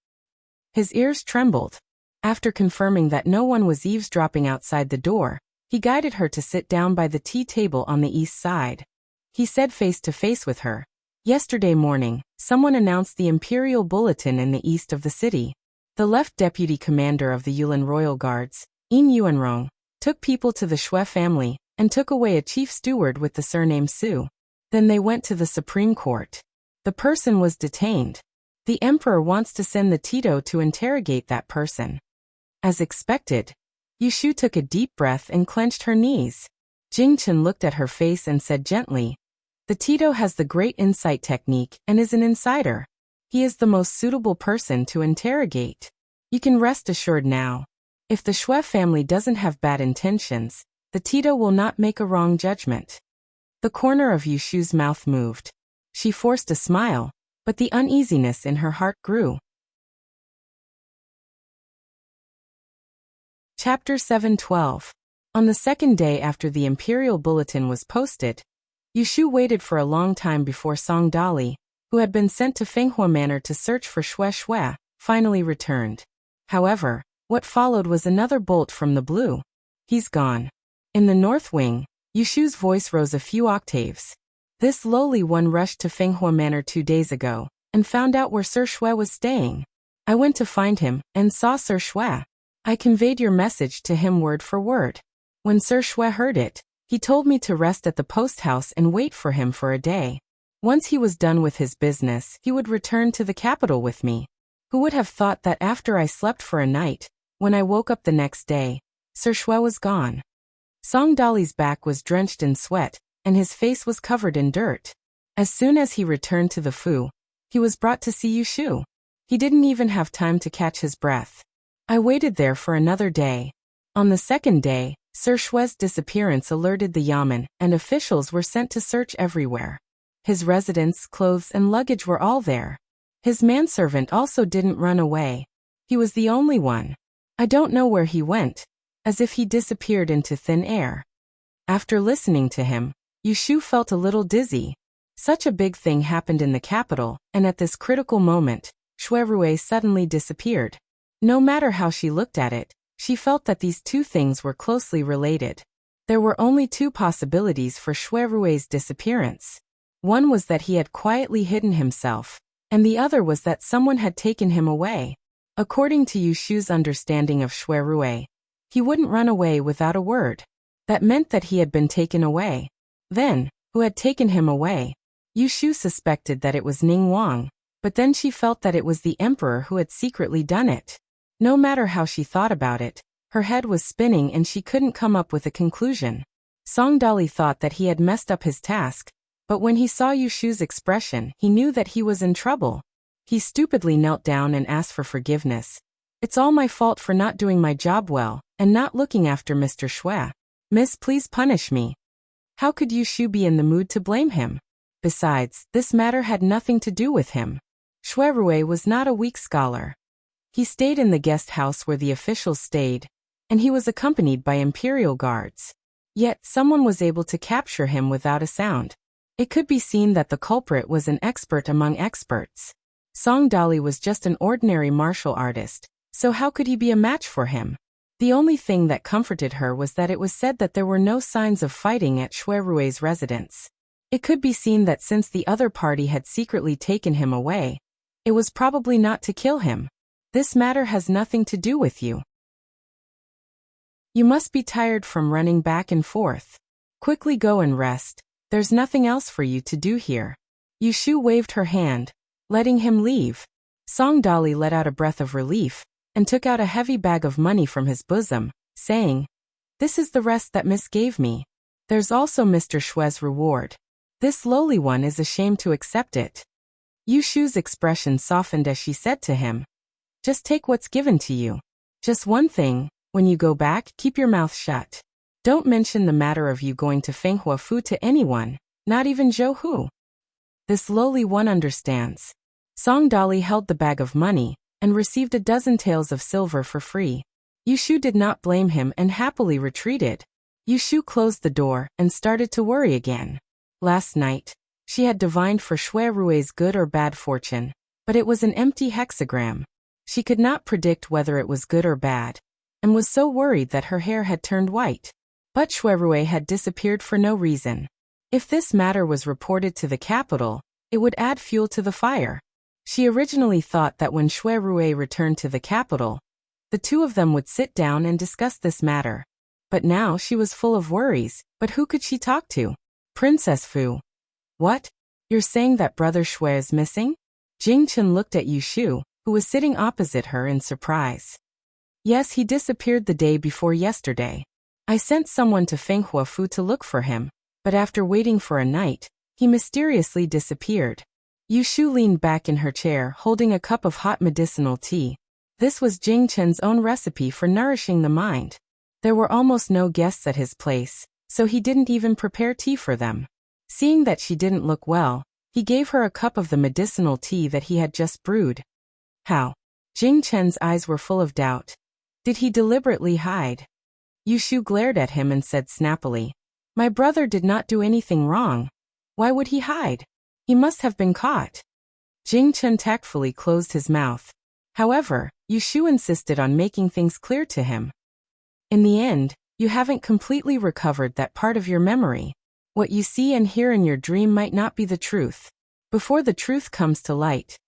His ears trembled. After confirming that no one was eavesdropping outside the door, he guided her to sit down by the tea table on the east side. He said face to face with her, Yesterday morning, someone announced the Imperial Bulletin in the east of the city. The left deputy commander of the Yulin Royal Guards, Yin Yuanrong, took people to the Shui family and took away a chief steward with the surname Su. Then they went to the Supreme Court. The person was detained. The emperor wants to send the Tito to interrogate that person. As expected, Yu Shu took a deep breath and clenched her knees. Jing Chen looked at her face and said gently, The Tito has the great insight technique and is an insider. He is the most suitable person to interrogate. You can rest assured now. If the Shui family doesn't have bad intentions, the Tito will not make a wrong judgment. The corner of Yu Shu's mouth moved. She forced a smile, but the uneasiness in her heart grew. Chapter 7:12. On the 2nd day after the Imperial Bulletin was posted, Yu Shu waited for a long time before Song Dali, who had been sent to Fenghua Manor to search for Shui, finally returned. However, what followed was another bolt from the blue. He's gone. In the north wing, Yu Shu's voice rose a few octaves. This lowly one rushed to Fenghua Manor 2 days ago, and found out where Sir Shui was staying. I went to find him, and saw Sir Shui. I conveyed your message to him word for word. When Sir Shui heard it, he told me to rest at the post house and wait for him for a day. Once he was done with his business, he would return to the capital with me. Who would have thought that after I slept for a night, when I woke up the next day, Sir Shui was gone. Song Dali's back was drenched in sweat, and his face was covered in dirt. As soon as he returned to the Fu, he was brought to see Yu Shu. He didn't even have time to catch his breath. I waited there for another day. On the 2nd day, Sir Shui's disappearance alerted the Yamen, and officials were sent to search everywhere. His residence, clothes, and luggage were all there. His manservant also didn't run away. He was the only one. I don't know where he went, as if he disappeared into thin air. After listening to him, Yu Shu felt a little dizzy. Such a big thing happened in the capital, and at this critical moment, Shui Rui suddenly disappeared. No matter how she looked at it, she felt that these two things were closely related. There were only 2 possibilities for Shui Rui's disappearance. One was that he had quietly hidden himself, and the other was that someone had taken him away. According to Yushu's understanding of Shuirue, he wouldn't run away without a word. That meant that he had been taken away. Then, who had taken him away? Yushu suspected that it was Ning Wang, but then she felt that it was the emperor who had secretly done it. No matter how she thought about it, her head was spinning and she couldn't come up with a conclusion. Song Dali thought that he had messed up his task, but when he saw Yushu's expression, he knew that he was in trouble. He stupidly knelt down and asked for forgiveness. It's all my fault for not doing my job well, and not looking after Mr. Shui. Miss, please punish me. How could Yushu be in the mood to blame him? Besides, this matter had nothing to do with him. Shuirue was not a weak scholar. He stayed in the guest house where the officials stayed, and he was accompanied by imperial guards. Yet, someone was able to capture him without a sound. It could be seen that the culprit was an expert among experts. Song Dali was just an ordinary martial artist, so how could he be a match for him? The only thing that comforted her was that it was said that there were no signs of fighting at Shuirue's residence. It could be seen that since the other party had secretly taken him away, it was probably not to kill him. This matter has nothing to do with you. You must be tired from running back and forth. Quickly go and rest. There's nothing else for you to do here. Yushu waved her hand, letting him leave. Song Dali let out a breath of relief, and took out a heavy bag of money from his bosom, saying, "This is the rest that Miss gave me. There's also Mr. Shui's reward. This lowly one is ashamed to accept it." Yushu's expression softened as she said to him, "Just take what's given to you. Just one thing, when you go back, keep your mouth shut. Don't mention the matter of you going to Fenghua Fu to anyone, not even Zhou Hu. This lowly one understands." Song Dali held the bag of money, and received a dozen taels of silver for free. Yushu did not blame him and happily retreated. Yushu closed the door and started to worry again. Last night, she had divined for Shuirue's good or bad fortune, but it was an empty hexagram. She could not predict whether it was good or bad, and was so worried that her hair had turned white. But Shuirue had disappeared for no reason. If this matter was reported to the capital, it would add fuel to the fire. She originally thought that when Shuirue returned to the capital, the two of them would sit down and discuss this matter. But now she was full of worries, but who could she talk to? Princess Fu. What? You're saying that Brother Shui is missing? Jingchen looked at Yushu, who was sitting opposite her in surprise. Yes, he disappeared the day before yesterday. I sent someone to Fenghua Fu to look for him, but after waiting for a night, he mysteriously disappeared. Yushu leaned back in her chair holding a cup of hot medicinal tea. This was Jingchen's own recipe for nourishing the mind. There were almost no guests at his place, so he didn't even prepare tea for them. Seeing that she didn't look well, he gave her a cup of the medicinal tea that he had just brewed. How? Jingchen's eyes were full of doubt. Did he deliberately hide? Yushu glared at him and said snappily, "My brother did not do anything wrong. Why would he hide? He must have been caught." Jingchen tactfully closed his mouth. However, Yushu insisted on making things clear to him. In the end, you haven't completely recovered that part of your memory. What you see and hear in your dream might not be the truth. Before the truth comes to light,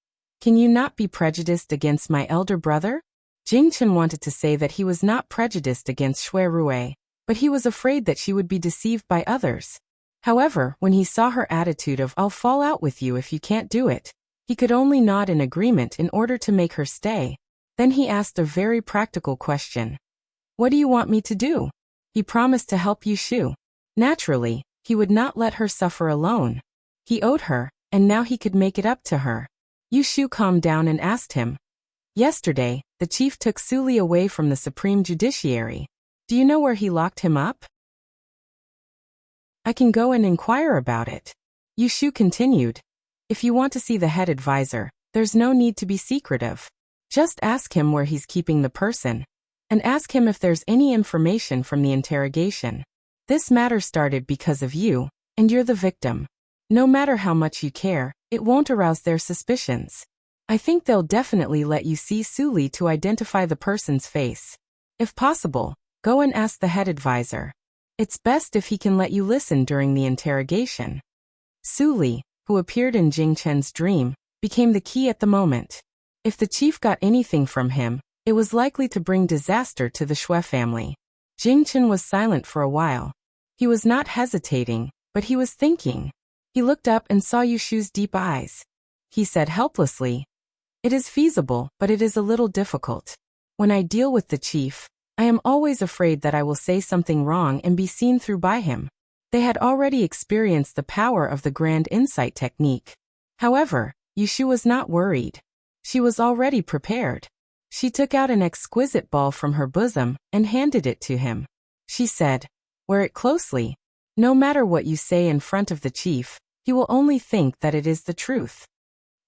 can you not be prejudiced against my elder brother? Jingchen wanted to say that he was not prejudiced against Shuirue, but he was afraid that she would be deceived by others. However, when he saw her attitude of "I'll fall out with you if you can't do it," he could only nod in agreement in order to make her stay. Then he asked a very practical question. "What do you want me to do?" He promised to help Yushu. Naturally, he would not let her suffer alone. He owed her, and now he could make it up to her. Yushu calmed down and asked him, "Yesterday, the chief took Suli away from the Supreme Judiciary. Do you know where he locked him up?" "I can go and inquire about it." Yushu continued, "If you want to see the head advisor, there's no need to be secretive. Just ask him where he's keeping the person, and ask him if there's any information from the interrogation. This matter started because of you, and you're the victim. No matter how much you care, it won't arouse their suspicions. I think they'll definitely let you see Suli to identify the person's face. If possible, go and ask the head advisor. It's best if he can let you listen during the interrogation." Su Li, who appeared in Jing Chen's dream, became the key at the moment. If the chief got anything from him, it was likely to bring disaster to the Xue family. Jing Chen was silent for a while. He was not hesitating, but he was thinking. He looked up and saw Yu Shu's deep eyes. He said helplessly, "It is feasible, but it is a little difficult. When I deal with the chief, I am always afraid that I will say something wrong and be seen through by him." They had already experienced the power of the grand insight technique. However, Yu Shu was not worried. She was already prepared. She took out an exquisite ball from her bosom and handed it to him. She said, "Wear it closely. No matter what you say in front of the chief, he will only think that it is the truth."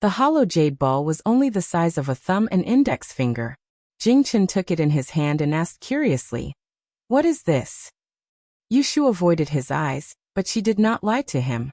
The hollow jade ball was only the size of a thumb and index finger. Jing Chen took it in his hand and asked curiously, "What is this?" Yu Shu avoided his eyes, but she did not lie to him.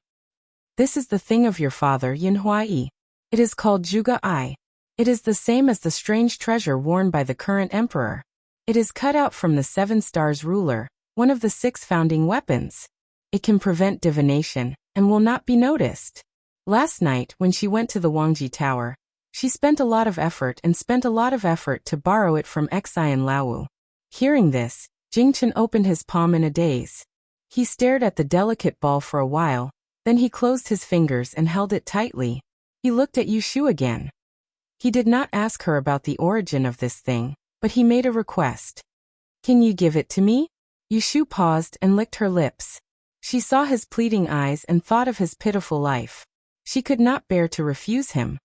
"This is the thing of your father Yin Huai. It is called Zhuge Ai. It is the same as the strange treasure worn by the current emperor. It is cut out from the 7 stars ruler, one of the 6 founding weapons. It can prevent divination, and will not be noticed." Last night, when she went to the Wangji Tower, she spent a lot of effort to borrow it from Xian Laowu. Hearing this, Jing Chen opened his palm in a daze. He stared at the delicate ball for a while, then he closed his fingers and held it tightly. He looked at Yu Shu again. He did not ask her about the origin of this thing, but he made a request. "Can you give it to me?" Yu Shu paused and licked her lips. She saw his pleading eyes and thought of his pitiful life. She could not bear to refuse him.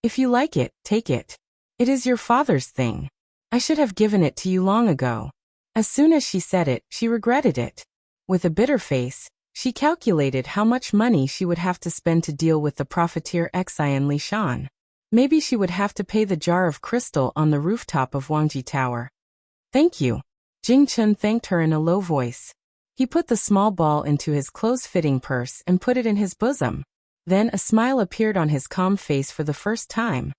"If you like it, take it. It is your father's thing. I should have given it to you long ago." As soon as she said it, she regretted it. With a bitter face, she calculated how much money she would have to spend to deal with the profiteer Xian Lishan. Maybe she would have to pay the jar of crystal on the rooftop of Wangji Tower. "Thank you." Jing Chen thanked her in a low voice. He put the small ball into his close-fitting purse and put it in his bosom. Then a smile appeared on his calm face for the first time.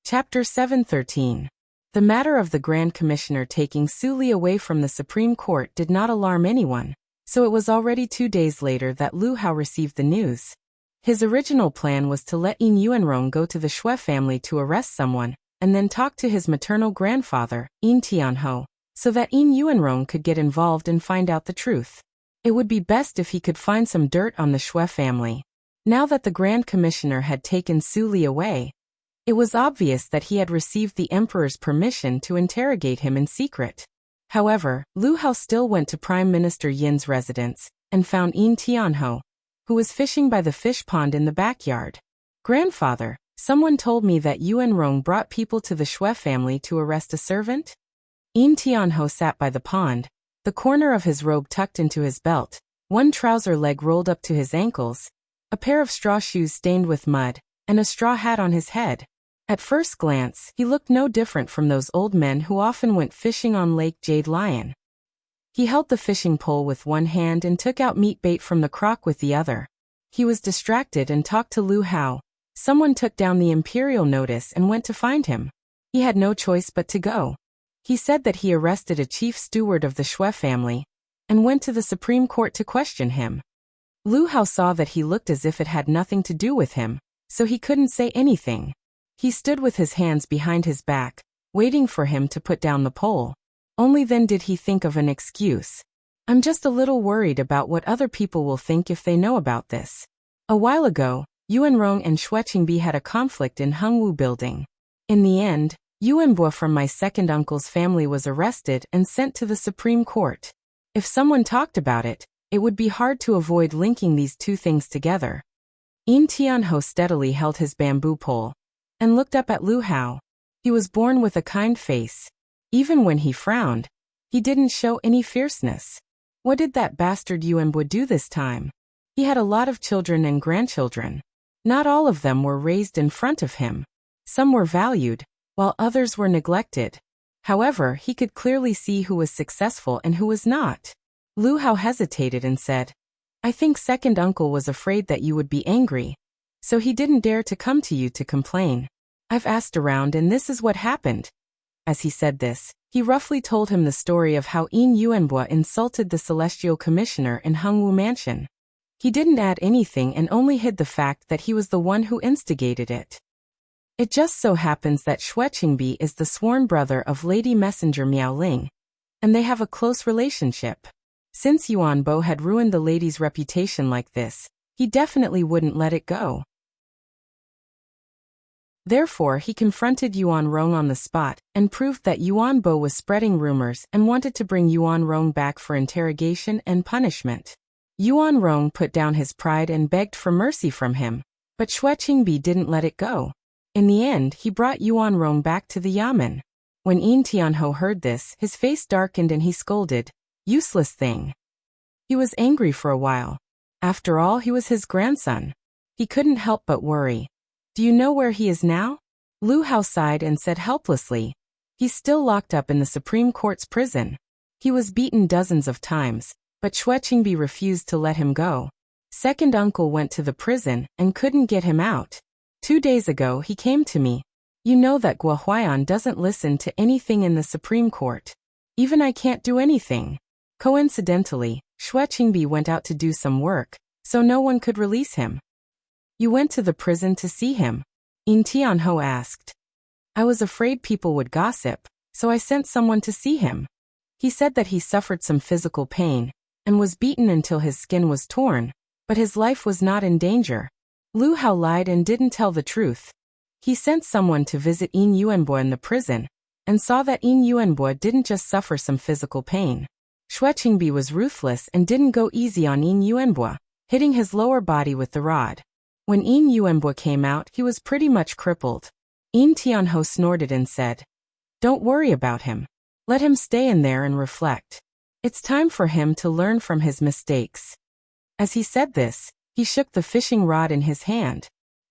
Chapter 713. The matter of the Grand Commissioner taking Su Li away from the Supreme Court did not alarm anyone, so it was already 2 days later that Lu Hao received the news. His original plan was to let Yin Yuanrong go to the Xue family to arrest someone, and then talk to his maternal grandfather, Yin Tianhou, so that Yin Yuanrong could get involved and find out the truth. It would be best if he could find some dirt on the Xue family. Now that the Grand Commissioner had taken Su Li away, it was obvious that he had received the emperor's permission to interrogate him in secret. However, Lu Hao still went to Prime Minister Yin's residence and found Yin Tianhou, who was fishing by the fish pond in the backyard. "Grandfather, someone told me that Yuanrong brought people to the Xue family to arrest a servant?" Yin Tianhou sat by the pond, the corner of his robe tucked into his belt, one trouser leg rolled up to his ankles, a pair of straw shoes stained with mud, and a straw hat on his head. At first glance, he looked no different from those old men who often went fishing on Lake Jade Lion. He held the fishing pole with one hand and took out meat bait from the crock with the other. He was distracted and talked to Lu Hao. Someone took down the imperial notice and went to find him. He had no choice but to go. He said that he arrested a chief steward of the Xue family and went to the Supreme Court to question him. Lu Hao saw that he looked as if it had nothing to do with him, so he couldn't say anything. He stood with his hands behind his back, waiting for him to put down the pole. Only then did he think of an excuse. "I'm just a little worried about what other people will think if they know about this. A while ago, Yuanrong and Xue Qingbi had a conflict in Hengwu building. In the end, Yuanbo from my second uncle's family was arrested and sent to the Supreme Court. If someone talked about it, it would be hard to avoid linking these two things together." Yin Tianhou steadily held his bamboo pole and looked up at Lu Hao. He was born with a kind face. Even when he frowned, he didn't show any fierceness. What did that bastard Yuanbo do this time? He had a lot of children and grandchildren. Not all of them were raised in front of him. Some were valued, while others were neglected. However, he could clearly see who was successful and who was not. Lu Hao hesitated and said, "I think second uncle was afraid that you would be angry, so he didn't dare to come to you to complain. I've asked around and this is what happened." As he said this, He roughly told him the story of how In Yuanbo insulted the celestial commissioner in Hengwu Mansion. He didn't add anything and only hid the fact that he was the one who instigated it. It just so happens that Xue Qingbi is the sworn brother of Lady Messenger Miao Ling, and they have a close relationship. Since Yuanbo had ruined the lady's reputation like this, he definitely wouldn't let it go. Therefore, he confronted Yuan Rong on the spot and proved that Yuan Bo was spreading rumors and wanted to bring Yuan Rong back for interrogation and punishment. Yuan Rong put down his pride and begged for mercy from him, but Xue Qingbi didn't let it go. In the end, he brought Yuan Rong back to the Yamen. When Yin Tianho heard this, his face darkened and he scolded, "Useless thing." He was angry for a while. After all, he was his grandson. He couldn't help but worry. "Do you know where he is now?" Lu Hao sighed and said helplessly, "He's still locked up in the Supreme Court's prison. He was beaten dozens of times, but Xue Qingbi refused to let him go. Second uncle went to the prison and couldn't get him out. 2 days ago he came to me. You know that Guo Huaiyan doesn't listen to anything in the Supreme Court. Even I can't do anything." Coincidentally, Xue Qingbi went out to do some work, so no one could release him. "You went to the prison to see him?" Yin Tianho asked. "I was afraid people would gossip, so I sent someone to see him. He said that he suffered some physical pain and was beaten until his skin was torn, but his life was not in danger." Lu Hao lied and didn't tell the truth. He sent someone to visit Yin Yuanbo in the prison and saw that Yin Yuanbo didn't just suffer some physical pain. Xue Qingbi was ruthless and didn't go easy on Yin Yuanbo, hitting his lower body with the rod. When Yin Yuanbo came out, he was pretty much crippled. Yin Tianho snorted and said, "Don't worry about him. Let him stay in there and reflect. It's time for him to learn from his mistakes." As he said this, he shook the fishing rod in his hand.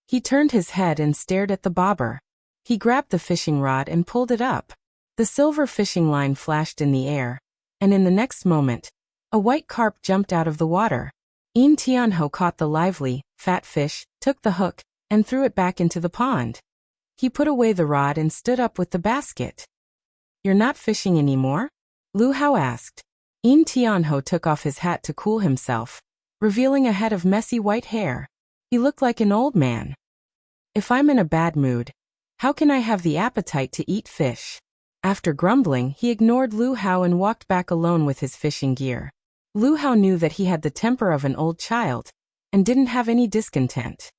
He turned his head and stared at the bobber. He grabbed the fishing rod and pulled it up. The silver fishing line flashed in the air, and in the next moment, a white carp jumped out of the water. Yin Tianho caught the lively, fat fish, took the hook, and threw it back into the pond. He put away the rod and stood up with the basket. "You're not fishing anymore?" Lu Hao asked. Yin Tianho took off his hat to cool himself, revealing a head of messy white hair. He looked like an old man. "If I'm in a bad mood, how can I have the appetite to eat fish?" After grumbling, he ignored Lu Hao and walked back alone with his fishing gear. Lu Hao knew that he had the temper of an old child and didn't have any discontent.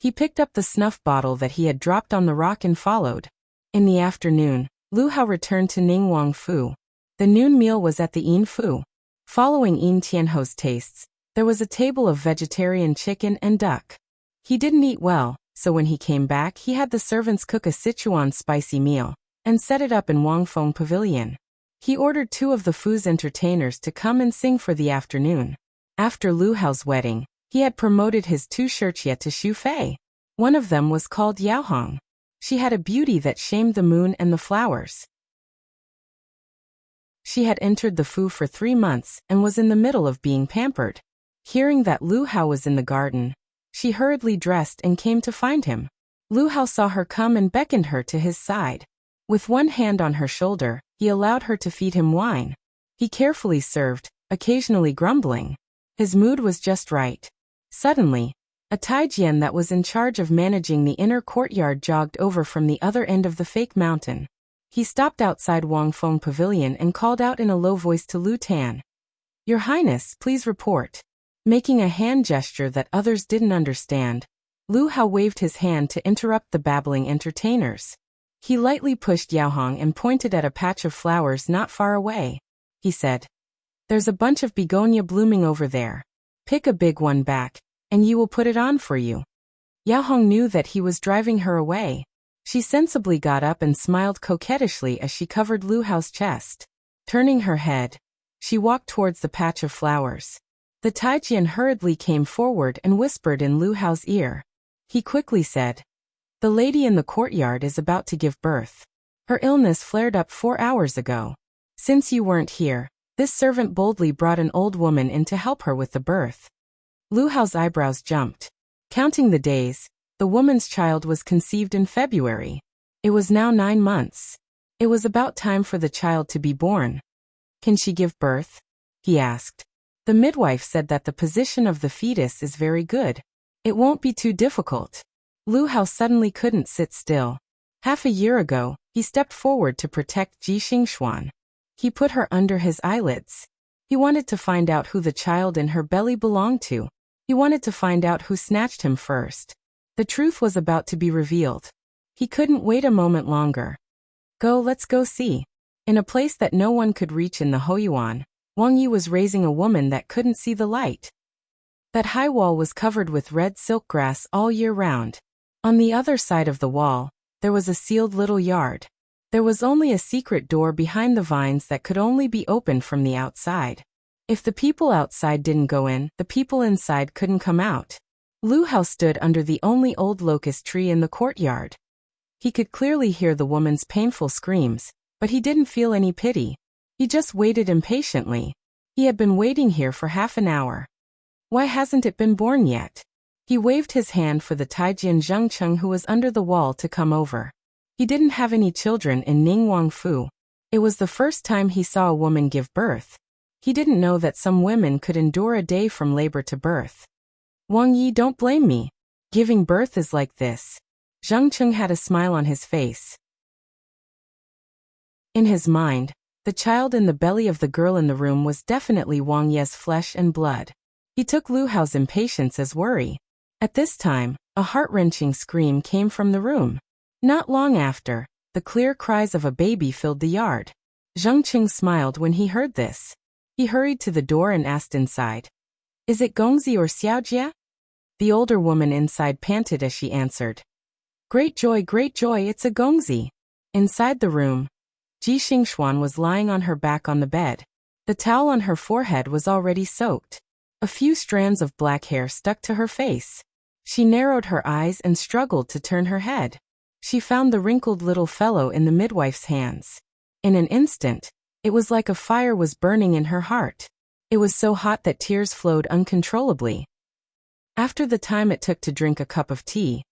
He picked up the snuff bottle that he had dropped on the rock and followed. In the afternoon, Lu Hao returned to Ningwang Fu. The noon meal was at the Yin Fu. Following Yin Tianho's tastes, there was a table of vegetarian chicken and duck. He didn't eat well, so when he came back he had the servants cook a Sichuan spicy meal and set it up in Wangfeng Pavilion. He ordered 2 of the Fu's entertainers to come and sing for the afternoon. After Lu Hao's wedding, he had promoted his 2 shirchie to Xu Fei. One of them was called Yao Hong. She had a beauty that shamed the moon and the flowers. She had entered the Fu for 3 months and was in the middle of being pampered. Hearing that Lu Hao was in the garden, she hurriedly dressed and came to find him. Lu Hao saw her come and beckoned her to his side. With one hand on her shoulder, he allowed her to feed him wine. He carefully served, occasionally grumbling. His mood was just right. Suddenly, a Taijian that was in charge of managing the inner courtyard jogged over from the other end of the fake mountain. He stopped outside Wangfeng Pavilion and called out in a low voice to Lu Tan, "Your Highness, please report." Making a hand gesture that others didn't understand, Lu Hao waved his hand to interrupt the babbling entertainers. He lightly pushed Yao Hong and pointed at a patch of flowers not far away. He said, "There's a bunch of begonia blooming over there. Pick a big one back, and you will put it on for you." Yao Hong knew that he was driving her away. She sensibly got up and smiled coquettishly as she covered Lu Hao's chest. Turning her head, she walked towards the patch of flowers. The Taijian hurriedly came forward and whispered in Lu Hao's ear. He quickly said, "The lady in the courtyard is about to give birth. Her illness flared up 4 hours ago. Since you weren't here, this servant boldly brought an old woman in to help her with the birth." Lu Hao's eyebrows jumped. Counting the days, the woman's child was conceived in February. It was now 9 months. It was about time for the child to be born. Can she give birth? He asked. The midwife said that the position of the fetus is very good. It won't be too difficult. Lu Hao suddenly couldn't sit still. Half a year ago, he stepped forward to protect Ji Xingxuan. He put her under his eyelids. He wanted to find out who the child in her belly belonged to. He wanted to find out who snatched him first. The truth was about to be revealed. He couldn't wait a moment longer. Let's go see. In a place that no one could reach in the Hoyuan, Wang Yi was raising a woman that couldn't see the light. That high wall was covered with red silk grass all year round. On the other side of the wall, there was a sealed little yard. There was only a secret door behind the vines that could only be opened from the outside. If the people outside didn't go in, the people inside couldn't come out. Lu Hao stood under the only old locust tree in the courtyard. He could clearly hear the woman's painful screams, but he didn't feel any pity. He just waited impatiently. He had been waiting here for half an hour. Why hasn't it been born yet? He waved his hand for the Taijian Zhengcheng who was under the wall to come over. He didn't have any children in Ningguangfu. It was the first time he saw a woman give birth. He didn't know that some women could endure a day from labor to birth. Wang Yi, don't blame me. Giving birth is like this. Zhengcheng had a smile on his face. In his mind, the child in the belly of the girl in the room was definitely Wang Ye's flesh and blood. He took Lu Hao's impatience as worry. At this time, a heart-wrenching scream came from the room. Not long after, the clear cries of a baby filled the yard. Zhengcheng smiled when he heard this. He hurried to the door and asked inside. Is it Gongzi or Xiaojia? The older woman inside panted as she answered. Great joy, it's a Gongzi. Inside the room, Ji Xingxuan was lying on her back on the bed. The towel on her forehead was already soaked. A few strands of black hair stuck to her face. She narrowed her eyes and struggled to turn her head. She found the wrinkled little fellow in the midwife's hands. In an instant, it was like a fire was burning in her heart. It was so hot that tears flowed uncontrollably. After the time it took to drink a cup of tea,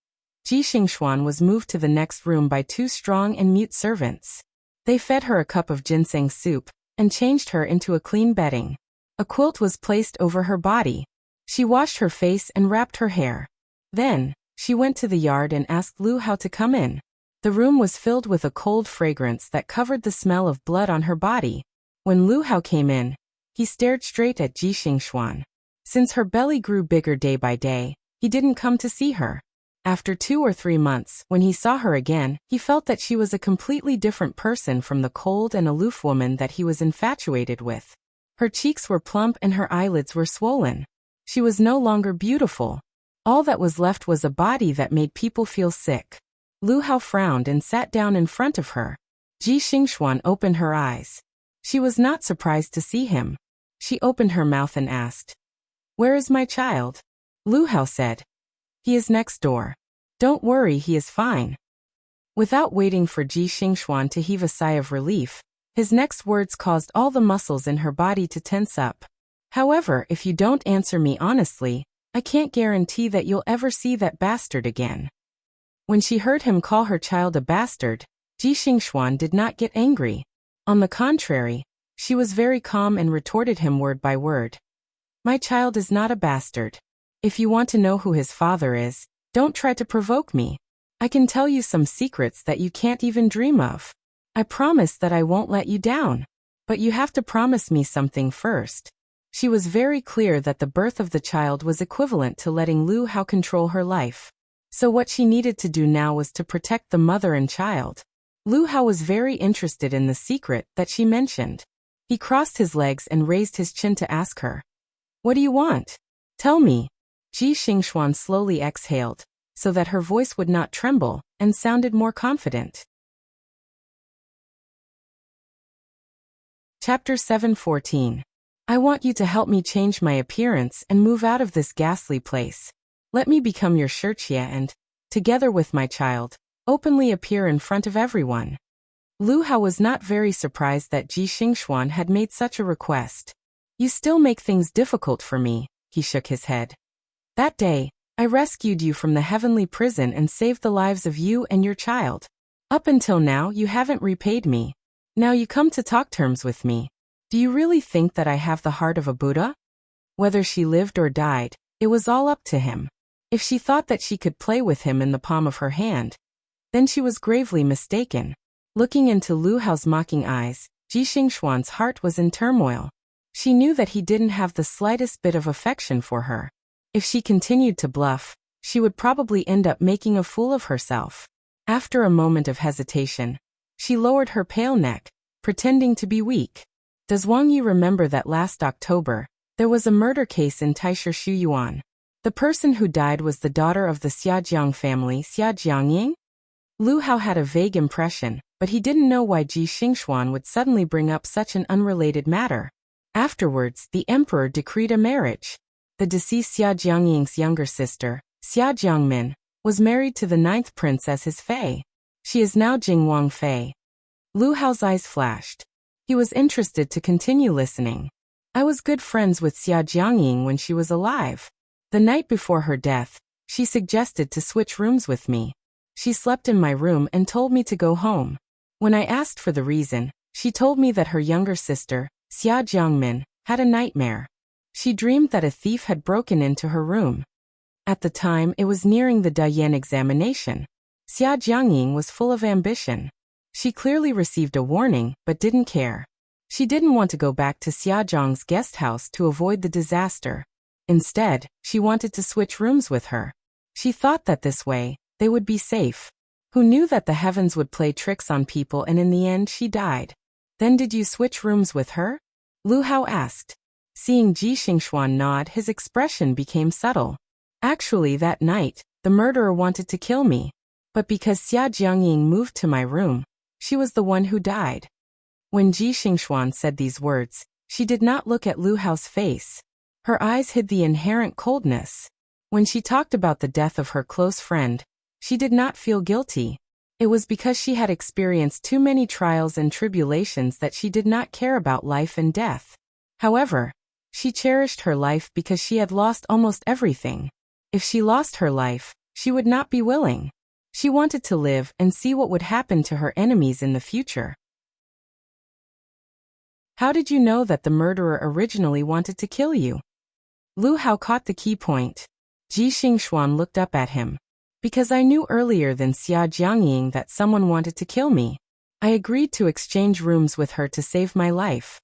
Ji Xingxuan was moved to the next room by two strong and mute servants. They fed her a cup of ginseng soup and changed her into a clean bedding. A quilt was placed over her body. She washed her face and wrapped her hair. Then, she went to the yard and asked Lu Hao to come in. The room was filled with a cold fragrance that covered the smell of blood on her body. When Lu Hao came in, he stared straight at Ji Xingxuan. Since her belly grew bigger day by day, he didn't come to see her. After 2 or 3 months, when he saw her again, he felt that she was a completely different person from the cold and aloof woman that he was infatuated with. Her cheeks were plump and her eyelids were swollen. She was no longer beautiful. All that was left was a body that made people feel sick. Lu Hao frowned and sat down in front of her. Ji Xingxuan opened her eyes. She was not surprised to see him. She opened her mouth and asked, "Where is my child?" Lu Hao said, "He is next door. Don't worry, he is fine." Without waiting for Ji Xingxuan to heave a sigh of relief, his next words caused all the muscles in her body to tense up. "However, if you don't answer me honestly, I can't guarantee that you'll ever see that bastard again." When she heard him call her child a bastard, Ji Xingxuan did not get angry. On the contrary, she was very calm and retorted him word by word. "My child is not a bastard. If you want to know who his father is, don't try to provoke me. I can tell you some secrets that you can't even dream of. I promise that I won't let you down. But you have to promise me something first." She was very clear that the birth of the child was equivalent to letting Lu Hao control her life. So what she needed to do now was to protect the mother and child. Lu Hao was very interested in the secret that she mentioned. He crossed his legs and raised his chin to ask her, "What do you want? Tell me." Ji Xingxuan slowly exhaled, so that her voice would not tremble, and sounded more confident. Chapter 7:14. I want you to help me change my appearance and move out of this ghastly place. Let me become your Shirchia and, together with my child, openly appear in front of everyone. Lu Hao was not very surprised that Ji Xingxuan had made such a request. "You still make things difficult for me," he shook his head. "That day, I rescued you from the heavenly prison and saved the lives of you and your child. Up until now, you haven't repaid me. Now you come to talk terms with me. Do you really think that I have the heart of a Buddha? Whether she lived or died, it was all up to him. If she thought that she could play with him in the palm of her hand, then she was gravely mistaken. Looking into Lu Hao's mocking eyes, Ji Xingxuan's heart was in turmoil. She knew that he didn't have the slightest bit of affection for her. If she continued to bluff, she would probably end up making a fool of herself. After a moment of hesitation, she lowered her pale neck, pretending to be weak. Does Wang Yi remember that last October, there was a murder case in Taisha Shuyuan? The person who died was the daughter of the Xiajiang family, Xia Jiangying? Lu Hao had a vague impression, but he didn't know why Ji Xingxuan would suddenly bring up such an unrelated matter. Afterwards, the emperor decreed a marriage. The deceased Xia Jiangying's younger sister, Xia Jiangmin, was married to the 9th prince as his fei. She is now Jing Wang Fei. Lu Hao's eyes flashed. He was interested to continue listening. I was good friends with Xia Jiangying when she was alive. The night before her death, she suggested to switch rooms with me. She slept in my room and told me to go home. When I asked for the reason, she told me that her younger sister, Xia Jiangmin, had a nightmare. She dreamed that a thief had broken into her room. At the time, it was nearing the Dayan examination. Xia Jiangying was full of ambition. She clearly received a warning, but didn't care. She didn't want to go back to Xia Zhang's guest house to avoid the disaster. Instead, she wanted to switch rooms with her. She thought that this way, they would be safe. Who knew that the heavens would play tricks on people, and in the end she died? Then did you switch rooms with her? Lu Hao asked. Seeing Ji Xingxuan nod, his expression became subtle. Actually, that night, the murderer wanted to kill me. But because Xia Jiangying moved to my room, she was the one who died. When Ji Xingxuan said these words, she did not look at Lu Hao's face. Her eyes hid the inherent coldness. When she talked about the death of her close friend, she did not feel guilty. It was because she had experienced too many trials and tribulations that she did not care about life and death. However, she cherished her life because she had lost almost everything. If she lost her life, she would not be willing. She wanted to live and see what would happen to her enemies in the future. How did you know that the murderer originally wanted to kill you? Lu Hao caught the key point. Ji Xingxuan looked up at him. Because I knew earlier than Xia Jiangying that someone wanted to kill me. I agreed to exchange rooms with her to save my life.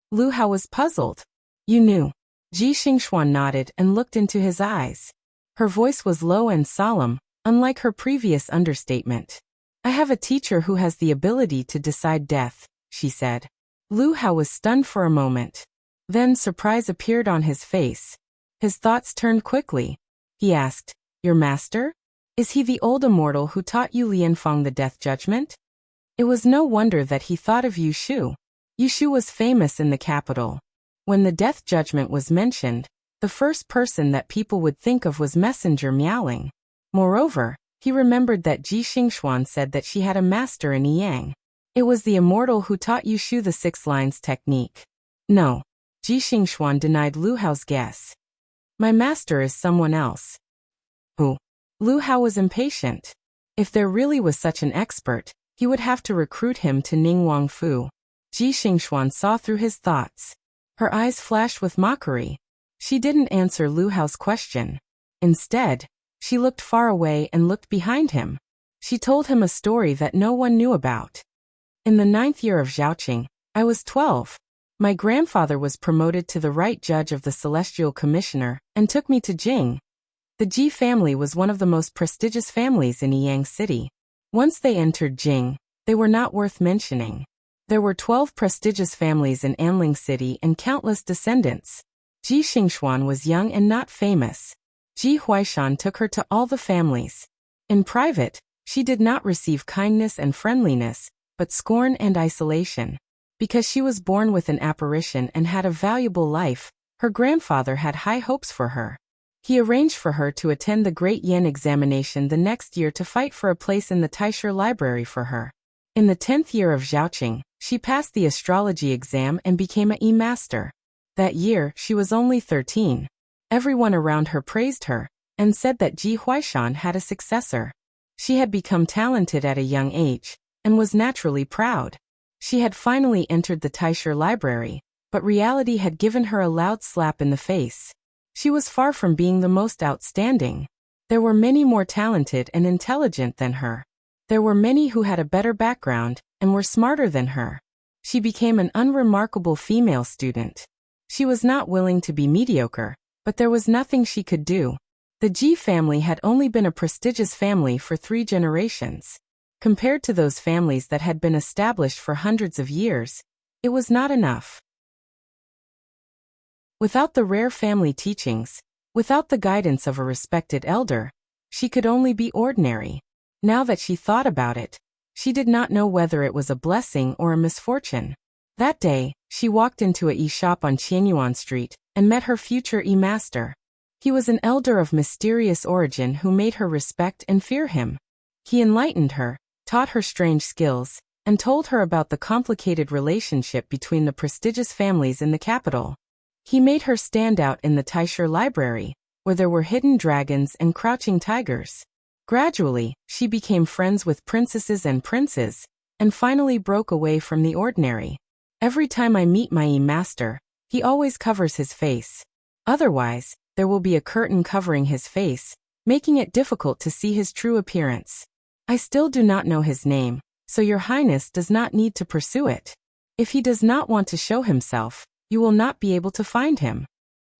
Lu Hao was puzzled. You knew. Ji Xingxuan nodded and looked into his eyes. Her voice was low and solemn, unlike her previous understatement. I have a teacher who has the ability to decide death, she said. Lu Hao was stunned for a moment. Then surprise appeared on his face. His thoughts turned quickly. He asked, Your master? Is he the old immortal who taught you Lianfang the death judgment? It was no wonder that he thought of Yu Shu. Yu Shu was famous in the capital. When the death judgment was mentioned, the first person that people would think of was Messenger Miaoling. Moreover, he remembered that Ji Xingxuan said that she had a master in Yang. It was the immortal who taught Yu Shu the 6 lines technique. No. Ji Xingxuan denied Lu Hao's guess. My master is someone else. Who? Lu Hao was impatient. If there really was such an expert, he would have to recruit him to Ning Wang Fu. Ji Xingxuan saw through his thoughts. Her eyes flashed with mockery. She didn't answer Lu Hao's question. Instead, she looked far away and looked behind him. She told him a story that no one knew about. In the 9th year of Zhaoqing, I was 12. My grandfather was promoted to the right judge of the Celestial Commissioner and took me to Jing. The Ji family was one of the most prestigious families in Yang City. Once they entered Jing, they were not worth mentioning. There were 12 prestigious families in Anling City and countless descendants. Ji Xingxuan was young and not famous. Ji Huaishan took her to all the families. In private, she did not receive kindness and friendliness, but scorn and isolation. Because she was born with an apparition and had a valuable life, her grandfather had high hopes for her. He arranged for her to attend the Great Yen examination the next year to fight for a place in the Taisha library for her. In the 10th year of Zhaoqing, she passed the astrology exam and became a E-master. That year, she was only 13. Everyone around her praised her, and said that Ji Huaishan had a successor. She had become talented at a young age, and was naturally proud. She had finally entered the Taisher library, but reality had given her a loud slap in the face. She was far from being the most outstanding. There were many more talented and intelligent than her. There were many who had a better background, and were smarter than her. She became an unremarkable female student. She was not willing to be mediocre, but there was nothing she could do. The Ji family had only been a prestigious family for 3 generations. Compared to those families that had been established for hundreds of years, it was not enough. Without the rare family teachings, without the guidance of a respected elder, she could only be ordinary. Now that she thought about it, she did not know whether it was a blessing or a misfortune. That day, she walked into a e-shop on Qianyuan Street and met her future e-master. He was an elder of mysterious origin who made her respect and fear him. He enlightened her, taught her strange skills, and told her about the complicated relationship between the prestigious families in the capital. He made her stand out in the Taisher library, where there were hidden dragons and crouching tigers. Gradually, she became friends with princesses and princes, and finally broke away from the ordinary. Every time I meet my e-master, he always covers his face. Otherwise, there will be a curtain covering his face, making it difficult to see his true appearance. I still do not know his name, so your highness does not need to pursue it. If he does not want to show himself, you will not be able to find him.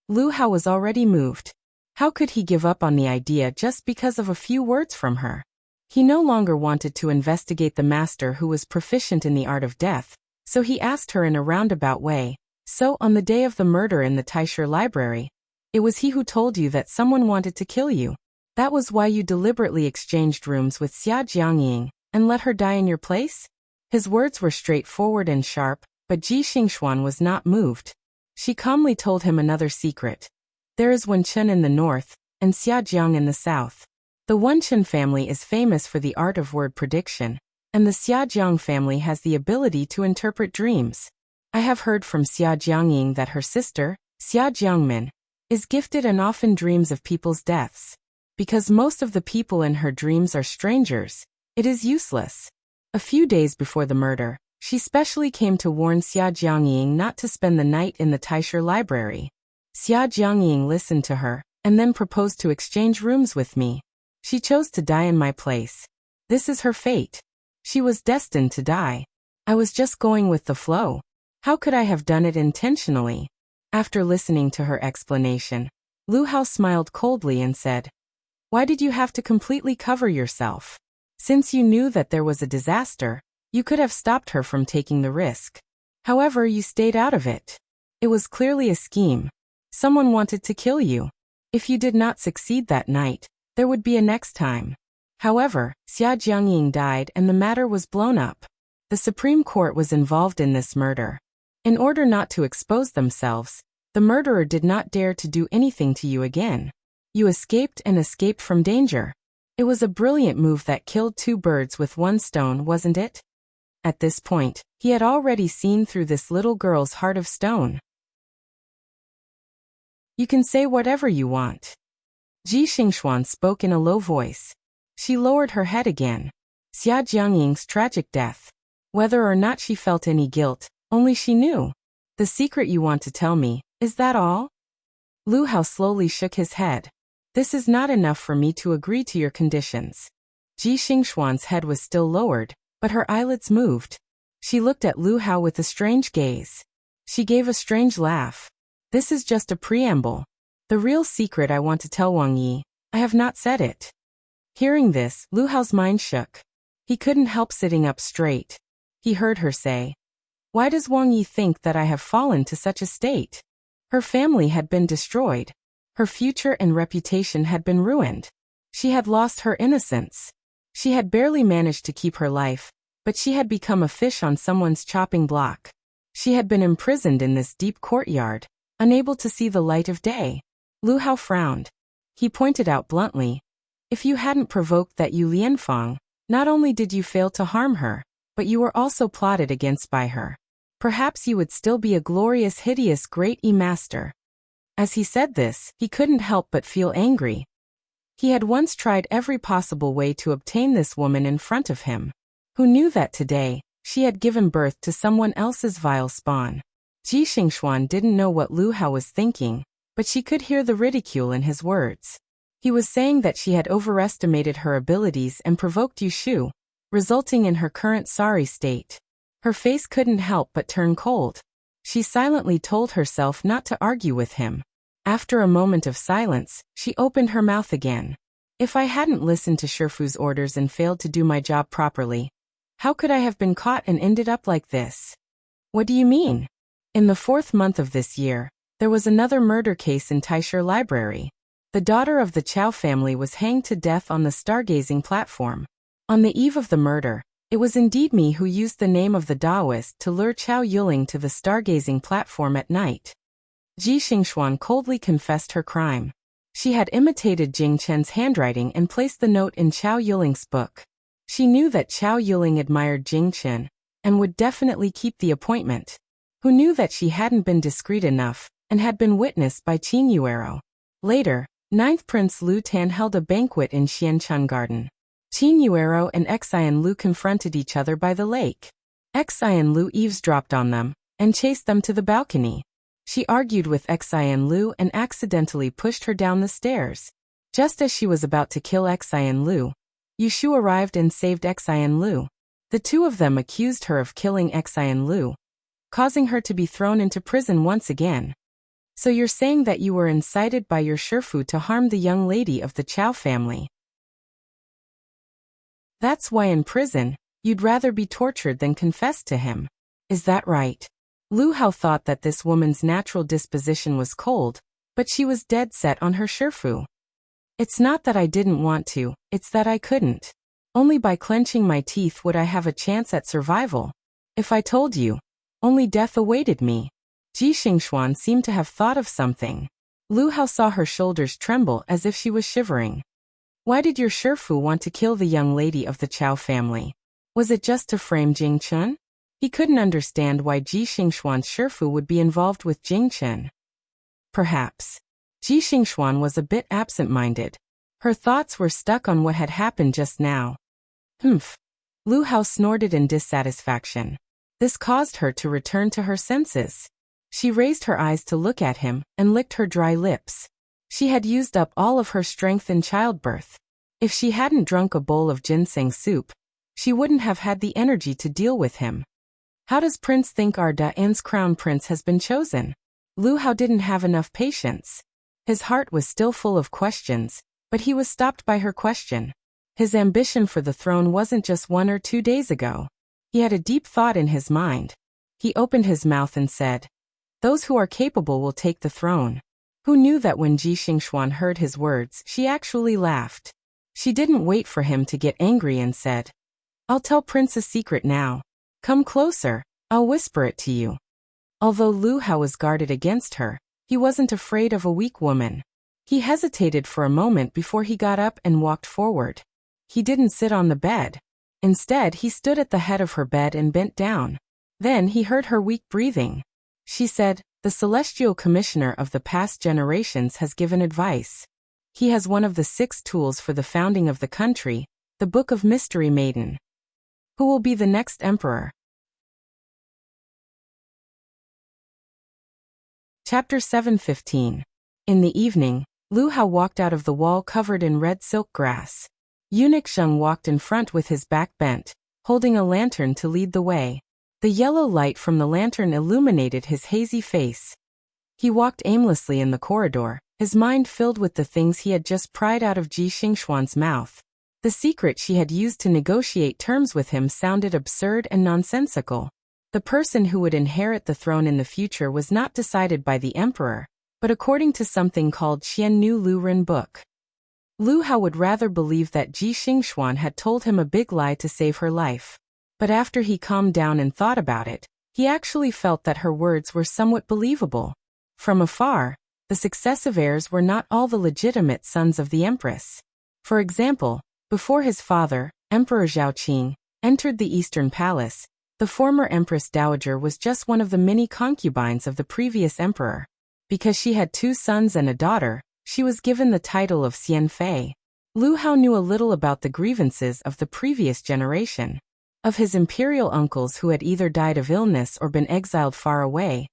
Lu Hao was already moved. How could he give up on the idea just because of a few words from her? He no longer wanted to investigate the master who was proficient in the art of death, so he asked her in a roundabout way, "So on the day of the murder in the Taisher library, it was he who told you that someone wanted to kill you? That was why you deliberately exchanged rooms with Xia Jiangying and let her die in your place?" His words were straightforward and sharp, but Ji Xingxuan was not moved. She calmly told him another secret. There is Wenchen in the north, and Xiajiang in the south. The Wenchen family is famous for the art of word prediction, and the Xiajiang family has the ability to interpret dreams. I have heard from Xia Jiangying that her sister, Xia Jiangmin, is gifted and often dreams of people's deaths. Because most of the people in her dreams are strangers, it is useless. A few days before the murder, she specially came to warn Xia Jiangying not to spend the night in the Taisher library. Xia Jiangying listened to her, and then proposed to exchange rooms with me. She chose to die in my place. This is her fate. She was destined to die. I was just going with the flow. How could I have done it intentionally? After listening to her explanation, Lu Hao smiled coldly and said, "Why did you have to completely cover yourself? Since you knew that there was a disaster, you could have stopped her from taking the risk. However, you stayed out of it. It was clearly a scheme. Someone wanted to kill you. If you did not succeed that night, there would be a next time." However, Xia Jiangying died and the matter was blown up. The Supreme Court was involved in this murder. In order not to expose themselves, the murderer did not dare to do anything to you again. You escaped and escaped from danger. It was a brilliant move that killed 2 birds with 1 stone, wasn't it? At this point, he had already seen through this little girl's heart of stone. You can say whatever you want. Ji Xingxuan spoke in a low voice. She lowered her head again. Xia Jiangying's tragic death. Whether or not she felt any guilt, only she knew. The secret you want to tell me, is that all? Lu Hao slowly shook his head. This is not enough for me to agree to your conditions. Ji Xingxuan's head was still lowered, but her eyelids moved. She looked at Lu Hao with a strange gaze. She gave a strange laugh. This is just a preamble. The real secret I want to tell Wang Yi, I have not said it. Hearing this, Lu Hao's mind shook. He couldn't help sitting up straight. He heard her say, "Why does Wang Yi think that I have fallen to such a state?" Her family had been destroyed. Her future and reputation had been ruined. She had lost her innocence. She had barely managed to keep her life, but she had become a fish on someone's chopping block. She had been imprisoned in this deep courtyard, unable to see the light of day. Lu Hao frowned. He pointed out bluntly, "If you hadn't provoked that Yu Lianfang, not only did you fail to harm her, but you were also plotted against by her. Perhaps you would still be a glorious, hideous, great e-master." As he said this, he couldn't help but feel angry. He had once tried every possible way to obtain this woman in front of him. Who knew that today, she had given birth to someone else's vile spawn? Ji Xingxuan didn't know what Lu Hao was thinking, but she could hear the ridicule in his words. He was saying that she had overestimated her abilities and provoked Yushu, resulting in her current sorry state. Her face couldn't help but turn cold. She silently told herself not to argue with him. After a moment of silence, she opened her mouth again. If I hadn't listened to Shifu's orders and failed to do my job properly, how could I have been caught and ended up like this? What do you mean? In the 4th month of this year, there was another murder case in Taisher Library. The daughter of the Chao family was hanged to death on the stargazing platform. On the eve of the murder, it was indeed me who used the name of the Taoist to lure Chao Yuling to the stargazing platform at night. Ji Xingxuan coldly confessed her crime. She had imitated Jing Chen's handwriting and placed the note in Chao Yuling's book. She knew that Chao Yuling admired Jing Chen and would definitely keep the appointment. Who knew that she hadn't been discreet enough and had been witnessed by Qin Yuero. Later, 9th Prince Lu Tan held a banquet in Xiancheng Garden. Qin Yuero and Xian Lu confronted each other by the lake. Xian Lu eavesdropped on them and chased them to the balcony. She argued with Xian Lu and accidentally pushed her down the stairs. Just as she was about to kill Xian Lu, Yushu arrived and saved Xian Lu. The two of them accused her of killing Xian Lu, causing her to be thrown into prison once again. So you're saying that you were incited by your Shifu to harm the young lady of the Chao family? That's why in prison, you'd rather be tortured than confess to him. Is that right? Lu Hao thought that this woman's natural disposition was cold, but she was dead set on her Shifu. It's not that I didn't want to, it's that I couldn't. Only by clenching my teeth would I have a chance at survival. If I told you, only death awaited me. Ji Xingxuan seemed to have thought of something. Lu Hao saw her shoulders tremble as if she was shivering. Why did your Shifu want to kill the young lady of the Chao family? Was it just to frame Jing Chen? He couldn't understand why Ji Xingxuan's Shifu would be involved with Jing Chen. Perhaps. Ji Xingxuan was a bit absent-minded. Her thoughts were stuck on what had happened just now. Humph. Lu Hao snorted in dissatisfaction. This caused her to return to her senses. She raised her eyes to look at him and licked her dry lips. She had used up all of her strength in childbirth. If she hadn't drunk a bowl of ginseng soup, she wouldn't have had the energy to deal with him. How does Prince think our Daan's crown prince has been chosen? Lu Hao didn't have enough patience. His heart was still full of questions, but he was stopped by her question. His ambition for the throne wasn't just 1 or 2 days ago. He had a deep thought in his mind. He opened his mouth and said, "Those who are capable will take the throne." Who knew that when Ji Xingxuan heard his words, she actually laughed. She didn't wait for him to get angry and said, "I'll tell Prince a secret now. Come closer, I'll whisper it to you." Although Lu Hao was guarded against her, he wasn't afraid of a weak woman. He hesitated for a moment before he got up and walked forward. He didn't sit on the bed. Instead, he stood at the head of her bed and bent down. Then he heard her weak breathing. She said, "The celestial commissioner of the past generations has given advice. He has one of the 6 tools for the founding of the country, the Book of Mystery Maiden. Who will be the next emperor?" Chapter 7:15. In the evening, Lu Hao walked out of the wall covered in red silk grass. Eunuch Zheng walked in front with his back bent, holding a lantern to lead the way. The yellow light from the lantern illuminated his hazy face. He walked aimlessly in the corridor, his mind filled with the things he had just pried out of Ji Xingxuan's mouth. The secret she had used to negotiate terms with him sounded absurd and nonsensical. The person who would inherit the throne in the future was not decided by the emperor, but according to something called Xian Nu Lu Ren Book. Lu Hao would rather believe that Ji Xingxuan had told him a big lie to save her life. But after he calmed down and thought about it, he actually felt that her words were somewhat believable. From afar, the successive heirs were not all the legitimate sons of the empress. For example, before his father, Emperor Zhaoqing, entered the Eastern Palace, the former Empress Dowager was just one of the many concubines of the previous emperor. Because she had 2 sons and a daughter, she was given the title of Xian Fei. Lu Hao knew a little about the grievances of the previous generation, of his imperial uncles who had either died of illness or been exiled far away.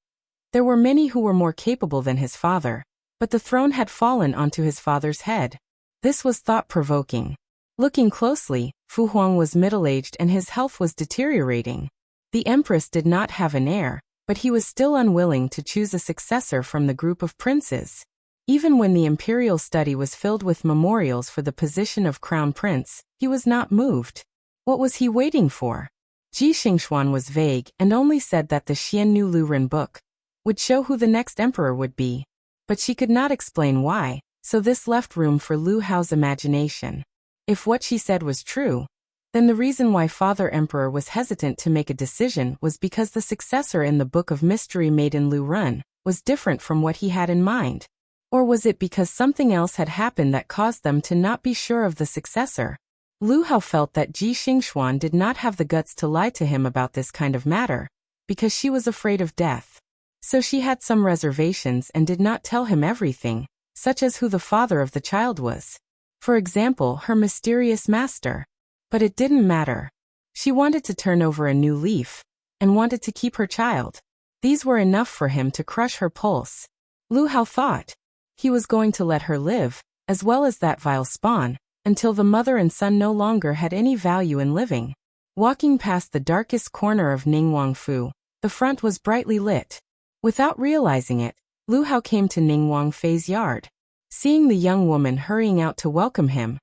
There were many who were more capable than his father, but the throne had fallen onto his father's head. This was thought-provoking. Looking closely, Fu Huang was middle-aged and his health was deteriorating. The empress did not have an heir, but he was still unwilling to choose a successor from the group of princes. Even when the imperial study was filled with memorials for the position of crown prince, he was not moved. What was he waiting for? Ji Xingxuan was vague and only said that the Xiannu Luren book would show who the next emperor would be. But she could not explain why, so this left room for Lu Hao's imagination. If what she said was true, then the reason why Father Emperor was hesitant to make a decision was because the successor in the Book of Mystery Maiden Lu Run was different from what he had in mind. Or was it because something else had happened that caused them to not be sure of the successor? Lu Hao felt that Ji Xingxuan did not have the guts to lie to him about this kind of matter, because she was afraid of death. So she had some reservations and did not tell him everything, such as who the father of the child was. For example, her mysterious master. But it didn't matter. She wanted to turn over a new leaf, and wanted to keep her child. These were enough for him to crush her pulse. Lu Hao thought he was going to let her live, as well as that vile spawn, until the mother and son no longer had any value in living. Walking past the darkest corner of Ningguang Fu, the front was brightly lit. Without realizing it, Lu Hao came to Ningguang Fei's yard. Seeing the young woman hurrying out to welcome him,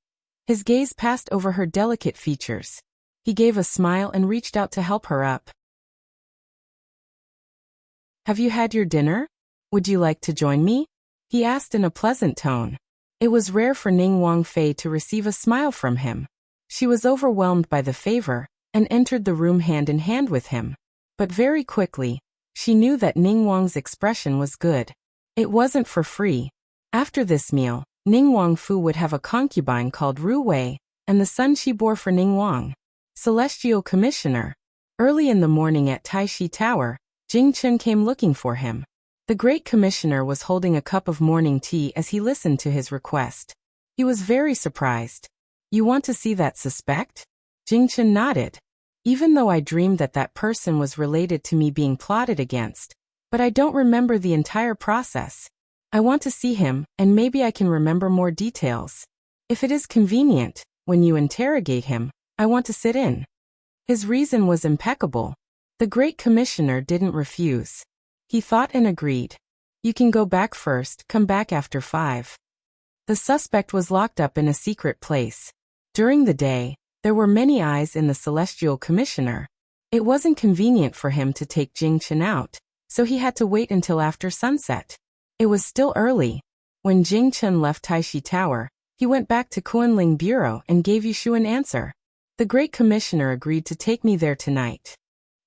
his gaze passed over her delicate features. He gave a smile and reached out to help her up. "Have you had your dinner? Would you like to join me?" he asked in a pleasant tone. It was rare for Ningguang Fei to receive a smile from him. She was overwhelmed by the favor, and entered the room hand in hand with him. But very quickly, she knew that Ningguang's expression was good. It wasn't for free. After this meal, Ningguang Fu would have a concubine called Ru Wei, and the son she bore for Ningguang. Celestial Commissioner. Early in the morning at Taishi Tower, Jing Chen came looking for him. The Great Commissioner was holding a cup of morning tea as he listened to his request. He was very surprised. "You want to see that suspect?" Jing Chen nodded. "Even though I dreamed that that person was related to me being plotted against, but I don't remember the entire process. I want to see him, and maybe I can remember more details. If it is convenient, when you interrogate him, I want to sit in." His reason was impeccable. The Great Commissioner didn't refuse. He thought and agreed. "You can go back first, come back after 5. The suspect was locked up in a secret place. During the day, there were many eyes in the Celestial Commissioner. It wasn't convenient for him to take Jing Chen out, so he had to wait until after sunset. It was still early. When Jing Chen left Taishi Tower, he went back to Kunling Bureau and gave Yushu an answer. "The Great Commissioner agreed to take me there tonight."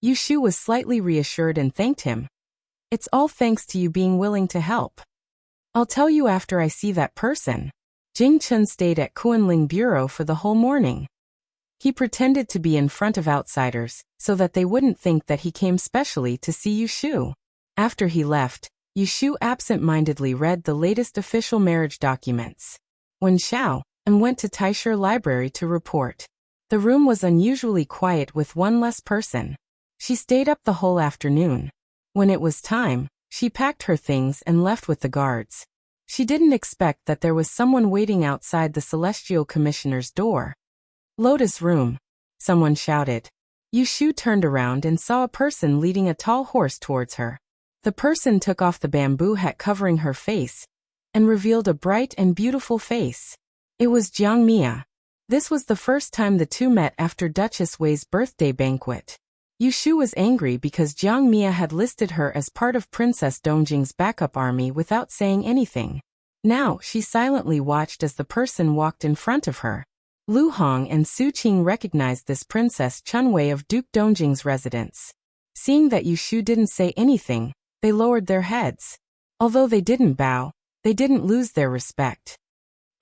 Yushu was slightly reassured and thanked him. "It's all thanks to you being willing to help. I'll tell you after I see that person." Jing Chen stayed at Kunling Bureau for the whole morning. He pretended to be in front of outsiders, so that they wouldn't think that he came specially to see Yushu. After he left, Yushu absent-mindedly read the latest official marriage documents. Wen Xiao and went to Taisher Library to report. The room was unusually quiet with one less person. She stayed up the whole afternoon. When it was time, she packed her things and left with the guards. She didn't expect that there was someone waiting outside the Celestial Commissioner's door. "Lotus Room," someone shouted. Yushu turned around and saw a person leading a tall horse towards her. The person took off the bamboo hat covering her face and revealed a bright and beautiful face. It was Jiang Mia. This was the first time the two met after Duchess Wei's birthday banquet. Yushu was angry because Jiang Mia had listed her as part of Princess Dongjing's backup army without saying anything. Now she silently watched as the person walked in front of her. Lu Hong and Su Qing recognized this Princess Chunwei of Duke Dongjing's residence. Seeing that Yushu didn't say anything, they lowered their heads. Although they didn't bow, they didn't lose their respect.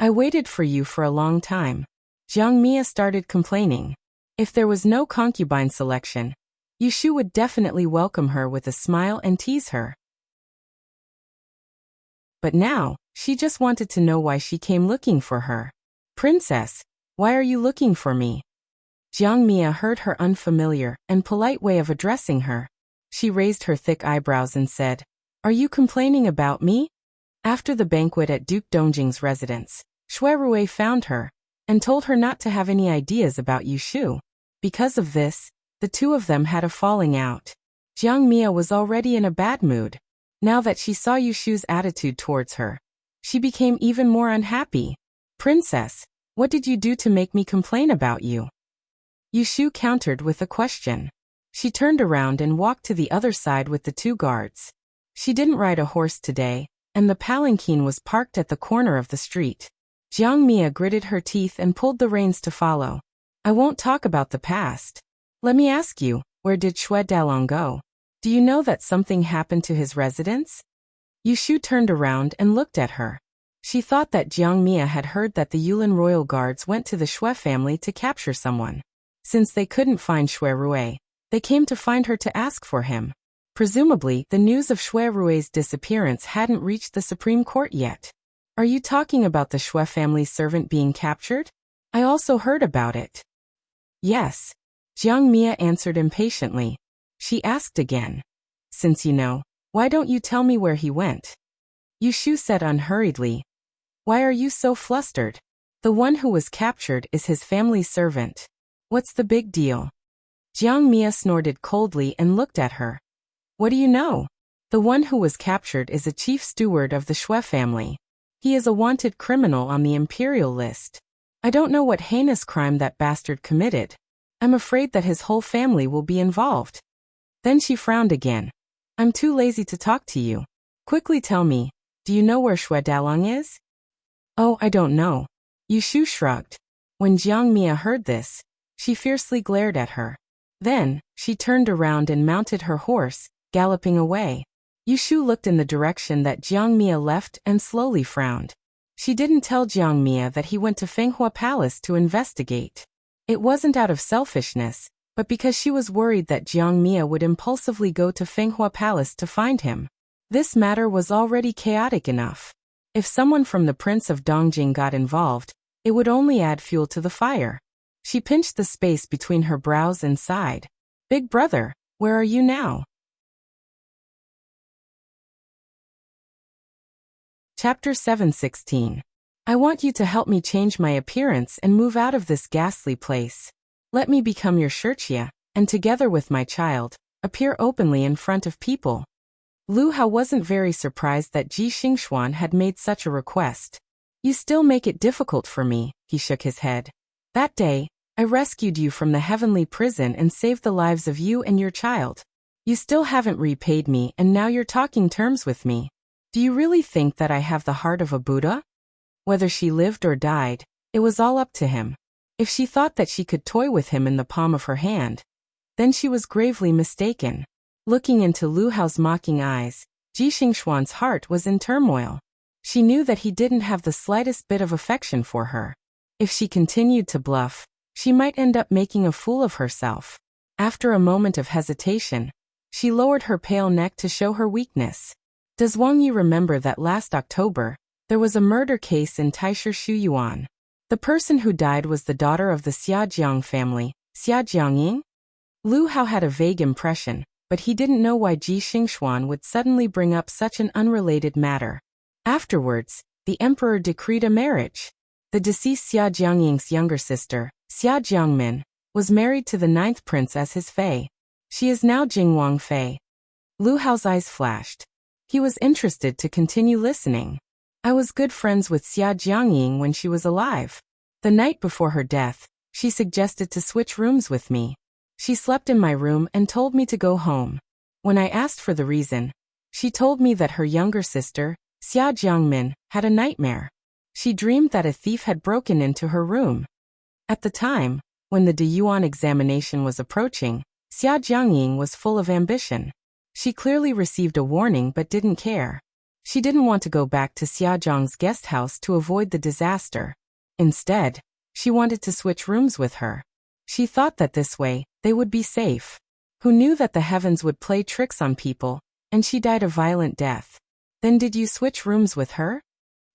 "I waited for you for a long time." Jiang Mia started complaining. If there was no concubine selection, Yushu would definitely welcome her with a smile and tease her. But now, she just wanted to know why she came looking for her. Princess, why are you looking for me? Jiang Mia heard her unfamiliar and polite way of addressing her. She raised her thick eyebrows and said, Are you complaining about me? After the banquet at Duke Dongjing's residence, Shui Rui found her and told her not to have any ideas about Yushu. Because of this, the two of them had a falling out. Jiang Mia was already in a bad mood. Now that she saw Yushu's attitude towards her, she became even more unhappy. Princess, what did you do to make me complain about you? Yushu countered with a question. She turned around and walked to the other side with the two guards. She didn't ride a horse today, and the palanquin was parked at the corner of the street. Jiang Mia gritted her teeth and pulled the reins to follow. I won't talk about the past. Let me ask you, where did Shui Dalong go? Do you know that something happened to his residence? Yushu turned around and looked at her. She thought that Jiang Mia had heard that the Yulin royal guards went to the Shui family to capture someone. Since they couldn't find Shui Rui, they came to find her to ask for him. Presumably, the news of Shui Rui's disappearance hadn't reached the Supreme Court yet. Are you talking about the Shui family's servant being captured? I also heard about it. Yes. Jiang Mia answered impatiently. She asked again. Since you know, why don't you tell me where he went? Yushu said unhurriedly. Why are you so flustered? The one who was captured is his family's servant. What's the big deal? Jiang Mia snorted coldly and looked at her. What do you know? The one who was captured is a chief steward of the Shui family. He is a wanted criminal on the imperial list. I don't know what heinous crime that bastard committed. I'm afraid that his whole family will be involved. Then she frowned again. I'm too lazy to talk to you. Quickly tell me, do you know where Shui Dalong is? Oh, I don't know. Yushu shrugged. When Jiang Mia heard this, she fiercely glared at her. Then, she turned around and mounted her horse, galloping away. Yushu looked in the direction that Jiang Mia left and slowly frowned. She didn't tell Jiang Mia that he went to Fenghua Palace to investigate. It wasn't out of selfishness, but because she was worried that Jiang Mia would impulsively go to Fenghua Palace to find him. This matter was already chaotic enough. If someone from the Prince of Dongjing got involved, it would only add fuel to the fire. She pinched the space between her brows and sighed. Big brother, where are you now? Chapter 7:16. I want you to help me change my appearance and move out of this ghastly place. Let me become your Shirchia, and together with my child, appear openly in front of people. Lu Hao wasn't very surprised that Ji Xingxuan had made such a request. You still make it difficult for me, he shook his head. That day, I rescued you from the heavenly prison and saved the lives of you and your child. You still haven't repaid me and now you're talking terms with me. Do you really think that I have the heart of a Buddha? Whether she lived or died, it was all up to him. If she thought that she could toy with him in the palm of her hand, then she was gravely mistaken. Looking into Lu Hao's mocking eyes, Ji Xingxuan's heart was in turmoil. She knew that he didn't have the slightest bit of affection for her. If she continued to bluff, she might end up making a fool of herself. After a moment of hesitation, she lowered her pale neck to show her weakness. Does Wang Yi remember that last October, there was a murder case in Taisher Shuyuan? The person who died was the daughter of the Xiajiang family, Xia Jiangying? Lu Hao had a vague impression, but he didn't know why Ji Xingxuan would suddenly bring up such an unrelated matter. Afterwards, the emperor decreed a marriage. The deceased Xia Jiangying's younger sister, Xia Jiangmin, was married to the 9th prince as his fei. She is now Jingwang Fei. Lu Hao's eyes flashed. He was interested to continue listening. I was good friends with Xia Jiangying when she was alive. The night before her death, she suggested to switch rooms with me. She slept in my room and told me to go home. When I asked for the reason, she told me that her younger sister, Xia Jiangmin, had a nightmare. She dreamed that a thief had broken into her room. At the time, when the Deyuan examination was approaching, Xia Jiangying was full of ambition. She clearly received a warning but didn't care. She didn't want to go back to Xiajiang's guest house to avoid the disaster. Instead, she wanted to switch rooms with her. She thought that this way, they would be safe. Who knew that the heavens would play tricks on people, and she died a violent death. Then did you switch rooms with her?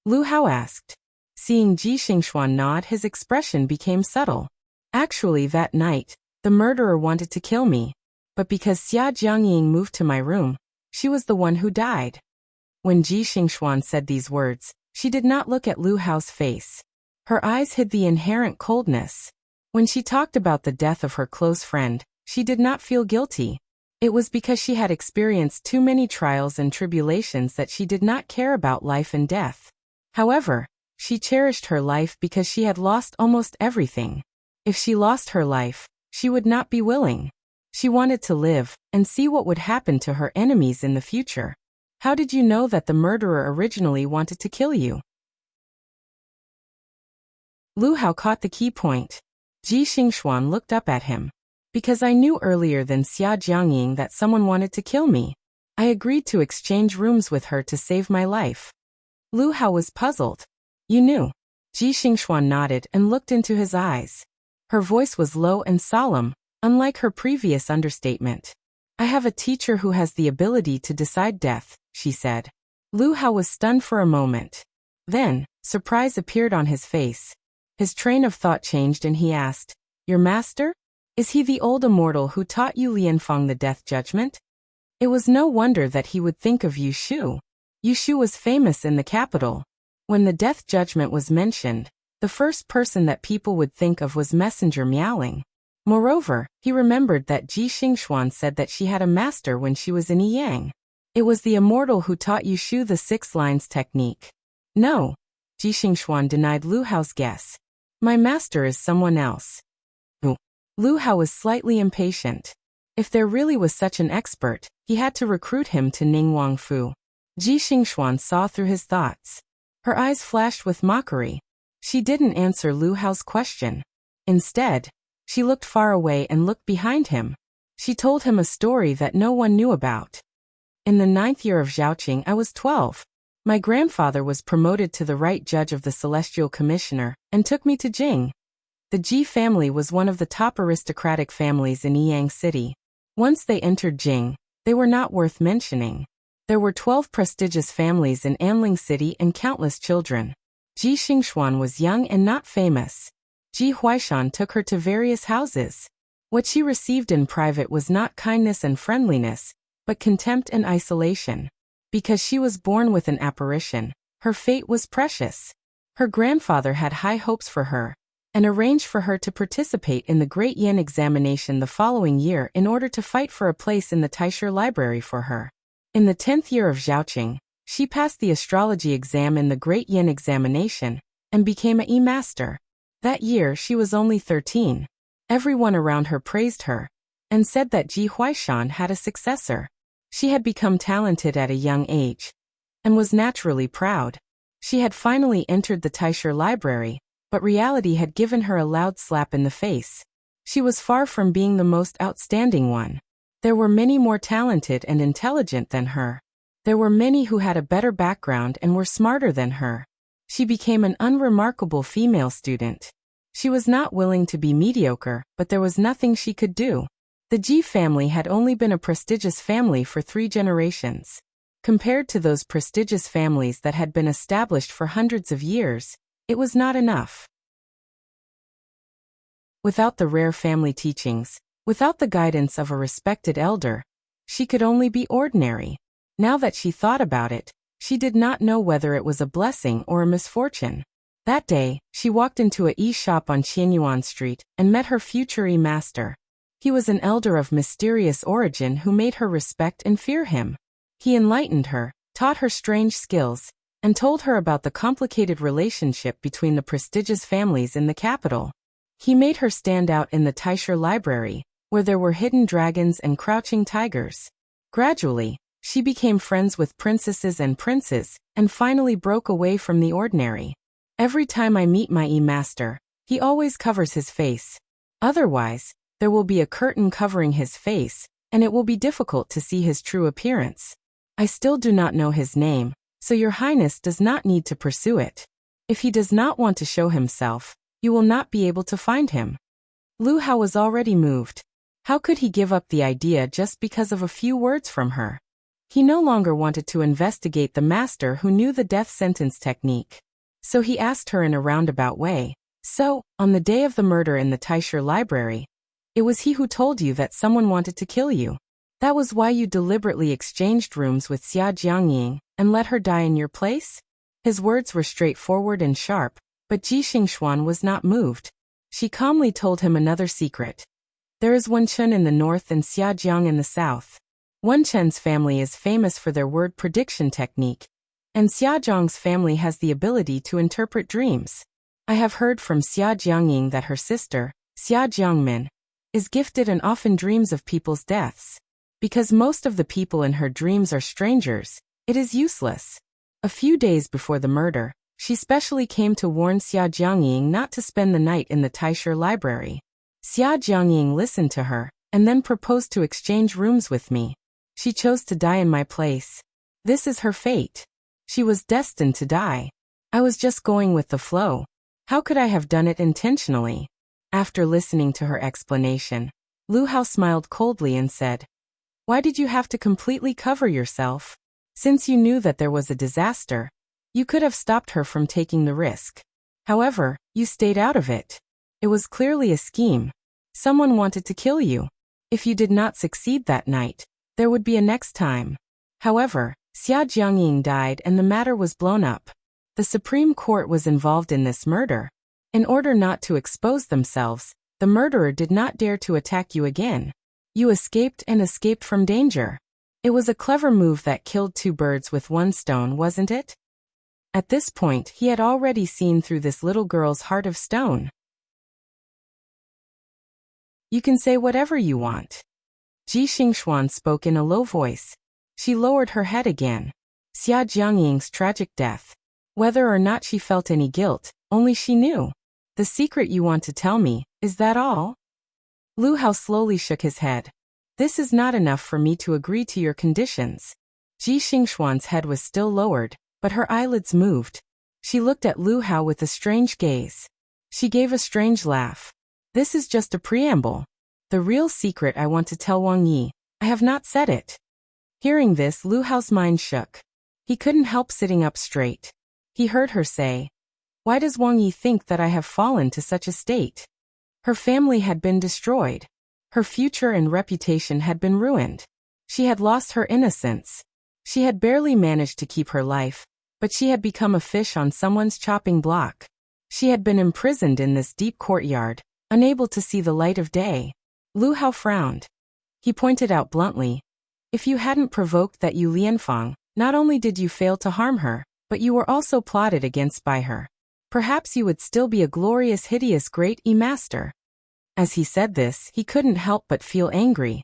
Lu Hao asked. Seeing Ji Xingxuan nod, his expression became subtle. Actually, that night, the murderer wanted to kill me. But because Xia Jiangying moved to my room, she was the one who died. When Ji Xingxuan said these words, she did not look at Lu Hao's face. Her eyes hid the inherent coldness. When she talked about the death of her close friend, she did not feel guilty. It was because she had experienced too many trials and tribulations that she did not care about life and death. However, she cherished her life because she had lost almost everything. If she lost her life, she would not be willing. She wanted to live and see what would happen to her enemies in the future. How did you know that the murderer originally wanted to kill you? Lu Hao caught the key point. Ji Xingxuan looked up at him. Because I knew earlier than Xia Jiangying that someone wanted to kill me. I agreed to exchange rooms with her to save my life. Lu Hao was puzzled. You knew? Ji Xingxuan nodded and looked into his eyes. Her voice was low and solemn, unlike her previous understatement. I have a teacher who has the ability to decide death, she said. Lu Hao was stunned for a moment. Then, surprise appeared on his face. His train of thought changed and he asked, Your master? Is he the old immortal who taught you Lianfeng the death judgment? It was no wonder that he would think of Yu Shu. Yu Shu was famous in the capital. When the death judgment was mentioned, the first person that people would think of was Messenger Miaoling. Moreover, he remembered that Ji Xingxuan said that she had a master when she was in Yiyang. It was the immortal who taught Yu Shu the 6 lines technique. No, Ji Xingxuan denied Lu Hao's guess. My master is someone else. Lu Hao was slightly impatient. If there really was such an expert, he had to recruit him to Ning Wangfu. Ji Xingxuan saw through his thoughts. Her eyes flashed with mockery. She didn't answer Lu Hao's question. Instead, she looked far away and looked behind him. She told him a story that no one knew about. In the 9th year of Zhaoqing, I was 12. My grandfather was promoted to the right judge of the Celestial Commissioner and took me to Jing. The Ji family was one of the top aristocratic families in Yiyang City. Once they entered Jing, they were not worth mentioning. There were 12 prestigious families in Anling City and countless children. Ji Xingxuan was young and not famous. Ji Huaishan took her to various houses. What she received in private was not kindness and friendliness, but contempt and isolation. Because she was born with an apparition, her fate was precious. Her grandfather had high hopes for her, and arranged for her to participate in the Great Yin examination the following year in order to fight for a place in the Taisher Library for her. In the 10th year of Zhaoqing, she passed the astrology exam in the Great Yin examination, and became a E-master. That year she was only 13. Everyone around her praised her, and said that Ji Huaishan had a successor. She had become talented at a young age, and was naturally proud. She had finally entered the Taisher Library, but reality had given her a loud slap in the face. She was far from being the most outstanding one. There were many more talented and intelligent than her. There were many who had a better background and were smarter than her. She became an unremarkable female student. She was not willing to be mediocre, but there was nothing she could do. The Ji family had only been a prestigious family for 3 generations. Compared to those prestigious families that had been established for hundreds of years, it was not enough. Without the rare family teachings, without the guidance of a respected elder, she could only be ordinary. Now that she thought about it, she did not know whether it was a blessing or a misfortune. That day, she walked into a e-shop on Qianyuan Street and met her future e-master. He was an elder of mysterious origin who made her respect and fear him. He enlightened her, taught her strange skills, and told her about the complicated relationship between the prestigious families in the capital. He made her stand out in the Taisher Library, where there were hidden dragons and crouching tigers. Gradually, she became friends with princesses and princes, and finally broke away from the ordinary. Every time I meet my e-master, he always covers his face. Otherwise, there will be a curtain covering his face, and it will be difficult to see his true appearance. I still do not know his name, so your highness does not need to pursue it. If he does not want to show himself, you will not be able to find him. Lu Hao was already moved. How could he give up the idea just because of a few words from her? He no longer wanted to investigate the master who knew the death sentence technique. So he asked her in a roundabout way, "So, on the day of the murder in the Taisher library, it was he who told you that someone wanted to kill you? That was why you deliberately exchanged rooms with Xia Jiangying and let her die in your place?" His words were straightforward and sharp, but Ji Xingxuan was not moved. She calmly told him another secret. There is Wenchen in the north and Xiajiang in the south. Wenchen's family is famous for their word prediction technique, and Xiajiang's family has the ability to interpret dreams. I have heard from Xia Jiangying that her sister, Xia Jiangmin, is gifted and often dreams of people's deaths. Because most of the people in her dreams are strangers, it is useless. A few days before the murder, she specially came to warn Xia Jiangying not to spend the night in the Taisher library. Xia Jiangying listened to her, and then proposed to exchange rooms with me. She chose to die in my place. This is her fate. She was destined to die. I was just going with the flow. How could I have done it intentionally? After listening to her explanation, Lu Hao smiled coldly and said, "Why did you have to completely cover yourself? Since you knew that there was a disaster, you could have stopped her from taking the risk. However, you stayed out of it. It was clearly a scheme. Someone wanted to kill you. If you did not succeed that night, there would be a next time." However, Xia Jiangying died and the matter was blown up. The Supreme Court was involved in this murder. In order not to expose themselves, the murderer did not dare to attack you again. You escaped and escaped from danger. It was a clever move that killed two birds with one stone, wasn't it? At this point, he had already seen through this little girl's heart of stone. You can say whatever you want. Ji Xingxuan spoke in a low voice. She lowered her head again. Xia Jiangying's tragic death. Whether or not she felt any guilt, only she knew. The secret you want to tell me, is that all? Lu Hao slowly shook his head. This is not enough for me to agree to your conditions. Ji Xingxuan's head was still lowered, but her eyelids moved. She looked at Lu Hao with a strange gaze. She gave a strange laugh. This is just a preamble. The real secret I want to tell Wang Yi, I have not said it. Hearing this, Lu Hao's mind shook. He couldn't help sitting up straight. He heard her say, "Why does Wang Yi think that I have fallen to such a state?" Her family had been destroyed. Her future and reputation had been ruined. She had lost her innocence. She had barely managed to keep her life, but she had become a fish on someone's chopping block. She had been imprisoned in this deep courtyard, unable to see the light of day. Lu Hao frowned. He pointed out bluntly, "If you hadn't provoked that Yu Lianfang, not only did you fail to harm her, but you were also plotted against by her. Perhaps you would still be a glorious, hideous, great master." As he said this, he couldn't help but feel angry.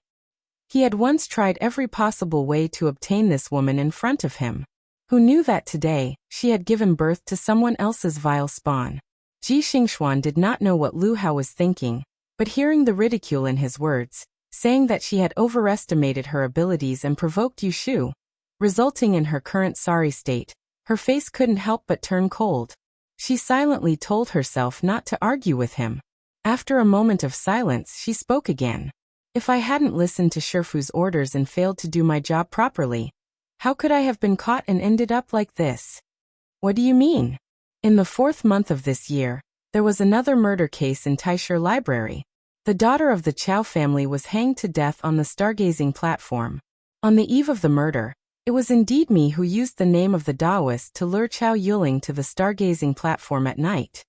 He had once tried every possible way to obtain this woman in front of him. Who knew that today, she had given birth to someone else's vile spawn? Ji Xingxuan did not know what Lu Hao was thinking, but hearing the ridicule in his words, saying that she had overestimated her abilities and provoked Yu Shu, resulting in her current sorry state, her face couldn't help but turn cold. She silently told herself not to argue with him. After a moment of silence, she spoke again. "If I hadn't listened to Shifu's orders and failed to do my job properly, how could I have been caught and ended up like this?" "What do you mean?" In the 4th month of this year, there was another murder case in Taisher Library. The daughter of the Chao family was hanged to death on the stargazing platform. On the eve of the murder, it was indeed me who used the name of the Taoist to lure Chao Yuling to the stargazing platform at night.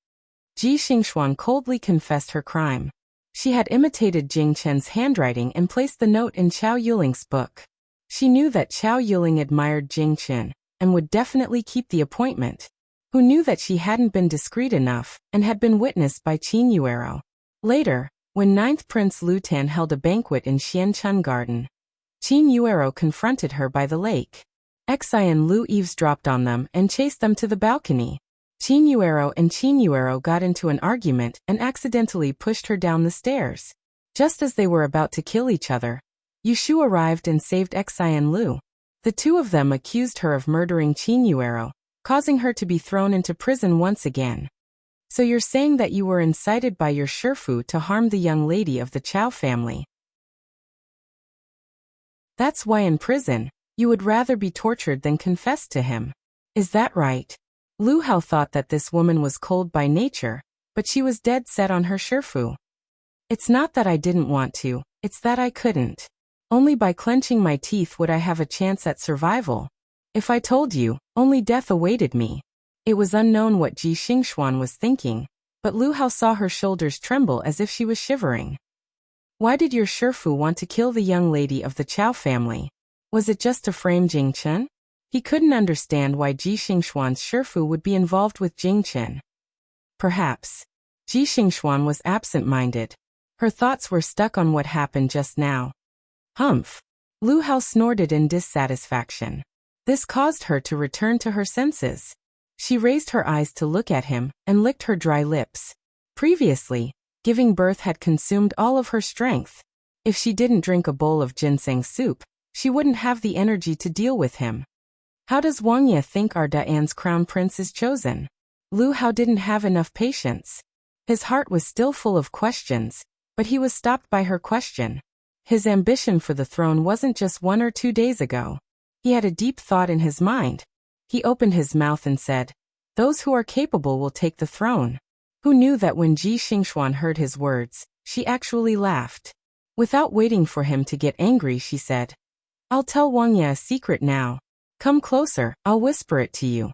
Ji Xingxuan coldly confessed her crime. She had imitated Jing Chen's handwriting and placed the note in Chao Yuling's book. She knew that Chao Yuling admired Jing Chen, and would definitely keep the appointment. Who knew that she hadn't been discreet enough, and had been witnessed by Qin Yuero. Later, when 9th Prince Lu Tan held a banquet in Xianchun Garden, Qin Yuero confronted her by the lake. Xi and Lu eavesdropped on them and chased them to the balcony. Qin Yuero got into an argument and accidentally pushed her down the stairs. Just as they were about to kill each other, Yu Shu arrived and saved Xi and Lu. The two of them accused her of murdering Qin Yuero, causing her to be thrown into prison once again. "So you're saying that you were incited by your Shifu to harm the young lady of the Chao family? That's why in prison, you would rather be tortured than confess to him. Is that right?" Lu Hao thought that this woman was cold by nature, but she was dead set on her shifu. It's not that I didn't want to, it's that I couldn't. Only by clenching my teeth would I have a chance at survival. If I told you, only death awaited me. It was unknown what Ji Xingxuan was thinking, but Lu Hao saw her shoulders tremble as if she was shivering. Why did your shifu want to kill the young lady of the Chao family? Was it just to frame Jing Chen? He couldn't understand why Ji Xingxuan's shifu would be involved with Jing Chen. Perhaps. Ji Xingxuan was absent-minded. Her thoughts were stuck on what happened just now. Humph. Lu Hao snorted in dissatisfaction. This caused her to return to her senses. She raised her eyes to look at him and licked her dry lips. Previously, giving birth had consumed all of her strength. If she didn't drink a bowl of ginseng soup, she wouldn't have the energy to deal with him. How does Wang Ye think our Daan's crown prince is chosen? Lu Hao didn't have enough patience. His heart was still full of questions, but he was stopped by her question. His ambition for the throne wasn't just 1 or 2 days ago. He had a deep thought in his mind. He opened his mouth and said, "Those who are capable will take the throne." Who knew that when Ji Xingxuan heard his words, she actually laughed. Without waiting for him to get angry, she said, "I'll tell Wang Ye a secret now. Come closer, I'll whisper it to you."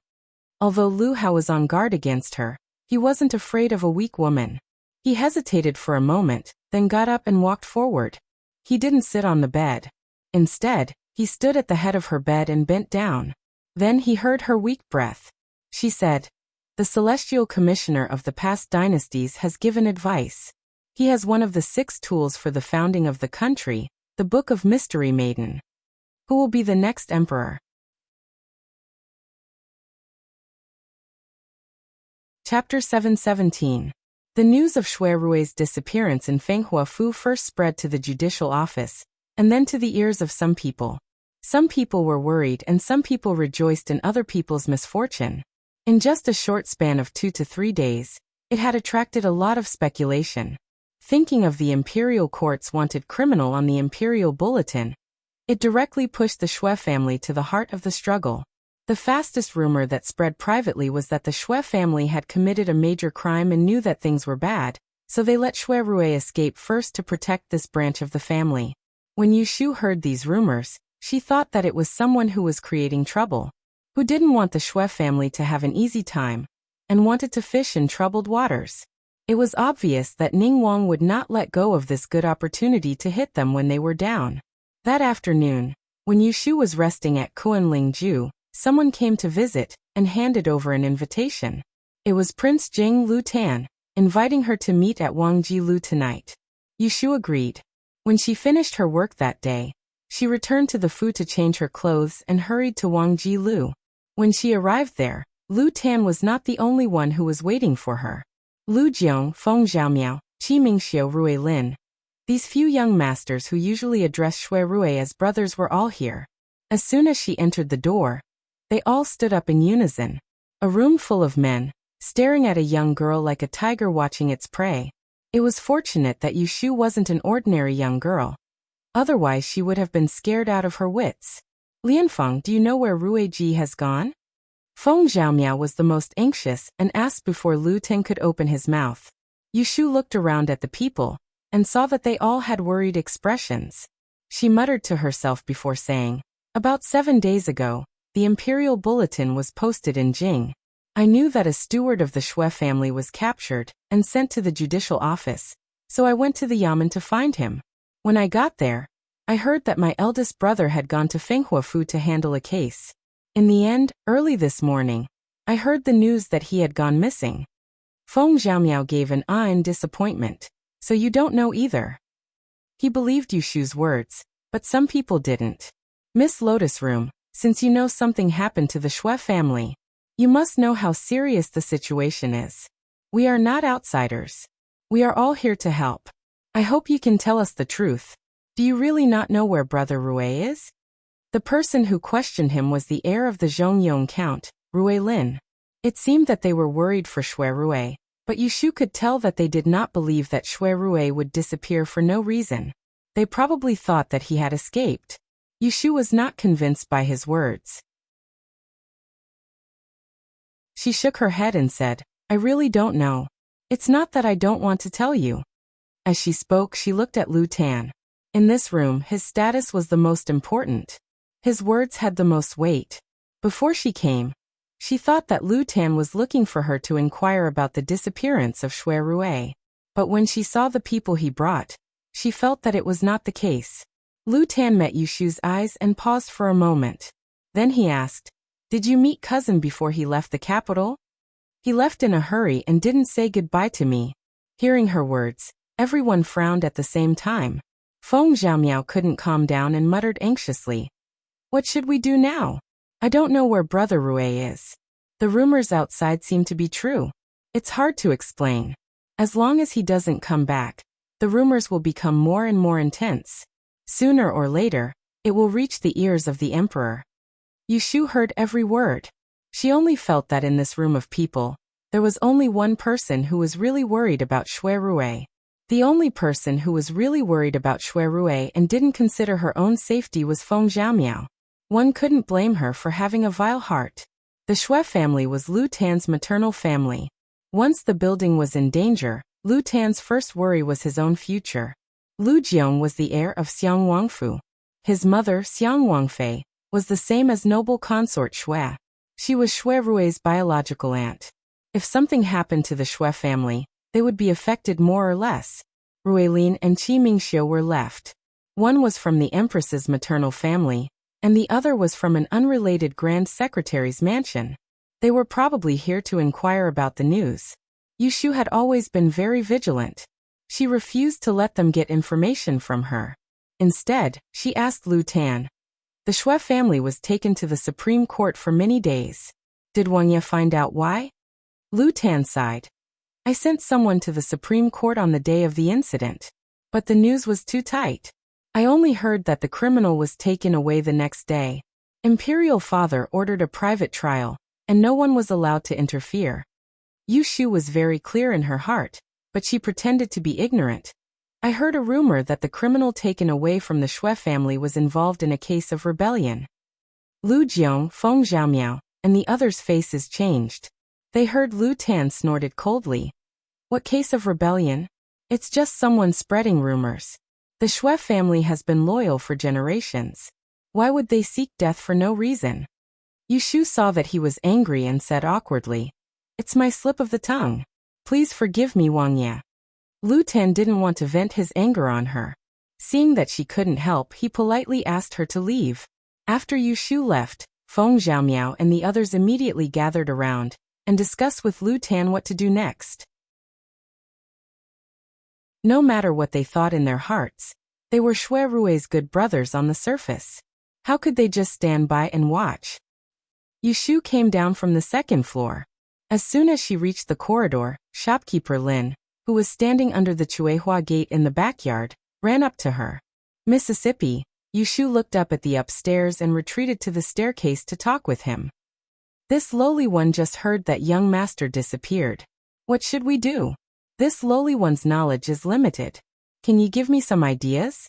Although Lu Hao was on guard against her, he wasn't afraid of a weak woman. He hesitated for a moment, then got up and walked forward. He didn't sit on the bed. Instead, he stood at the head of her bed and bent down. Then he heard her weak breath. She said, "The celestial commissioner of the past dynasties has given advice. He has one of the 6 tools for the founding of the country, the Book of Mystery Maiden. Who will be the next emperor?" Chapter 717. The news of Shui Rui's disappearance in Fenghua Fu first spread to the judicial office, and then to the ears of some people. Some people were worried and some people rejoiced in other people's misfortune. In just a short span of 2 to 3 days, it had attracted a lot of speculation. Thinking of the imperial court's wanted criminal on the imperial bulletin, it directly pushed the Shui family to the heart of the struggle. The fastest rumor that spread privately was that the Shui family had committed a major crime and knew that things were bad, so they let Shui Rui escape first to protect this branch of the family. When Yushu heard these rumors, she thought that it was someone who was creating trouble, who didn't want the Shui family to have an easy time, and wanted to fish in troubled waters. It was obvious that Ning Wang would not let go of this good opportunity to hit them when they were down. That afternoon, when Yushu was resting at Kuanlingju, someone came to visit and handed over an invitation. It was Prince Jing Lu Tan, inviting her to meet at Wangji Lu tonight. Yushu agreed. When she finished her work that day, she returned to the Fu to change her clothes and hurried to Wangji Lu. When she arrived there, Lu Tan was not the only one who was waiting for her. Lu Jiong, Feng Zhaomiao, Qi Mingxiu Rui Lin. These few young masters who usually address Shui Rui as brothers were all here. As soon as she entered the door, they all stood up in unison. A room full of men, staring at a young girl like a tiger watching its prey. It was fortunate that Yushu wasn't an ordinary young girl. Otherwise she would have been scared out of her wits. "Lianfeng, do you know where Rui Ji has gone?" Feng Zhaomiao was the most anxious and asked before Lu Ten could open his mouth. Yushu looked around at the people and saw that they all had worried expressions. She muttered to herself before saying, "About 7 days ago, the imperial bulletin was posted in Jing. I knew that a steward of the Shui family was captured and sent to the judicial office, so I went to the yamen to find him. When I got there, I heard that my eldest brother had gone to Fenghua Fu to handle a case. In the end, early this morning, I heard the news that he had gone missing." Feng Zhaomiao gave an ah in disappointment. "So you don't know either?" He believed Yushu's words, but some people didn't. "Miss Lotus Room, since you know something happened to the Shui family, you must know how serious the situation is. We are not outsiders. We are all here to help. I hope you can tell us the truth. Do you really not know where Brother Rui is?" The person who questioned him was the heir of the Zhongyong Count, Rui Lin. It seemed that they were worried for Shui Rui, but Yushu could tell that they did not believe that Shui Rui would disappear for no reason. They probably thought that he had escaped. Yushu was not convinced by his words. She shook her head and said, I really don't know. It's not that I don't want to tell you. As she spoke, she looked at Lu Tan. In this room, his status was the most important. His words had the most weight. Before she came, she thought that Lu Tan was looking for her to inquire about the disappearance of Shui Rui. But when she saw the people he brought, she felt that it was not the case. Lu Tan met Yushu's eyes and paused for a moment. Then he asked, Did you meet cousin before he left the capital? He left in a hurry and didn't say goodbye to me. Hearing her words, everyone frowned at the same time. Feng Xiaomiao couldn't calm down and muttered anxiously. What should we do now? I don't know where Brother Rui is. The rumors outside seem to be true. It's hard to explain. As long as he doesn't come back, the rumors will become more and more intense. Sooner or later, it will reach the ears of the emperor. Yushu heard every word. She only felt that in this room of people, there was only one person who was really worried about Shui Rui. The only person who was really worried about Shui Rui and didn't consider her own safety was Feng Xiaomiao. One couldn't blame her for having a vile heart. The Shui family was Lu Tan's maternal family. Once the building was in danger, Lu Tan's first worry was his own future. Lu Jiong was the heir of Xiang Wangfu. His mother, Xiang Wangfei, was the same as noble consort Shui. She was Shui Rui's biological aunt. If something happened to the Shui family, they would be affected more or less. Ruilin and Qi Mingxiu were left. One was from the empress's maternal family, and the other was from an unrelated grand secretary's mansion. They were probably here to inquire about the news. Yushu had always been very vigilant. She refused to let them get information from her. Instead, she asked Lu Tan. The Shui family was taken to the Supreme Court for many days. Did Wang Ye find out why? Lu Tan sighed. I sent someone to the Supreme Court on the day of the incident. But the news was too tight. I only heard that the criminal was taken away the next day. Imperial Father ordered a private trial, and no one was allowed to interfere. Yushu was very clear in her heart, but she pretended to be ignorant. I heard a rumor that the criminal taken away from the Shui family was involved in a case of rebellion. Lu Jiong, Feng Xiaomiao, and the others' faces changed. They heard Lu Tan snorted coldly. What case of rebellion? It's just someone spreading rumors. The Shui family has been loyal for generations. Why would they seek death for no reason? Yushu saw that he was angry and said awkwardly, It's my slip of the tongue. Please forgive me, Wang Ye. Lu Tan didn't want to vent his anger on her. Seeing that she couldn't help, he politely asked her to leave. After Yushu left, Feng Xiaomiao and the others immediately gathered around and discussed with Lu Tan what to do next. No matter what they thought in their hearts, they were Shui Rui's good brothers on the surface. How could they just stand by and watch? Yushu came down from the second floor. As soon as she reached the corridor, shopkeeper Lin, who was standing under the Chuehua gate in the backyard, ran up to her. Mississippi, Yushu looked up at the upstairs and retreated to the staircase to talk with him. This lowly one just heard that young master disappeared. What should we do? This lowly one's knowledge is limited. Can you give me some ideas?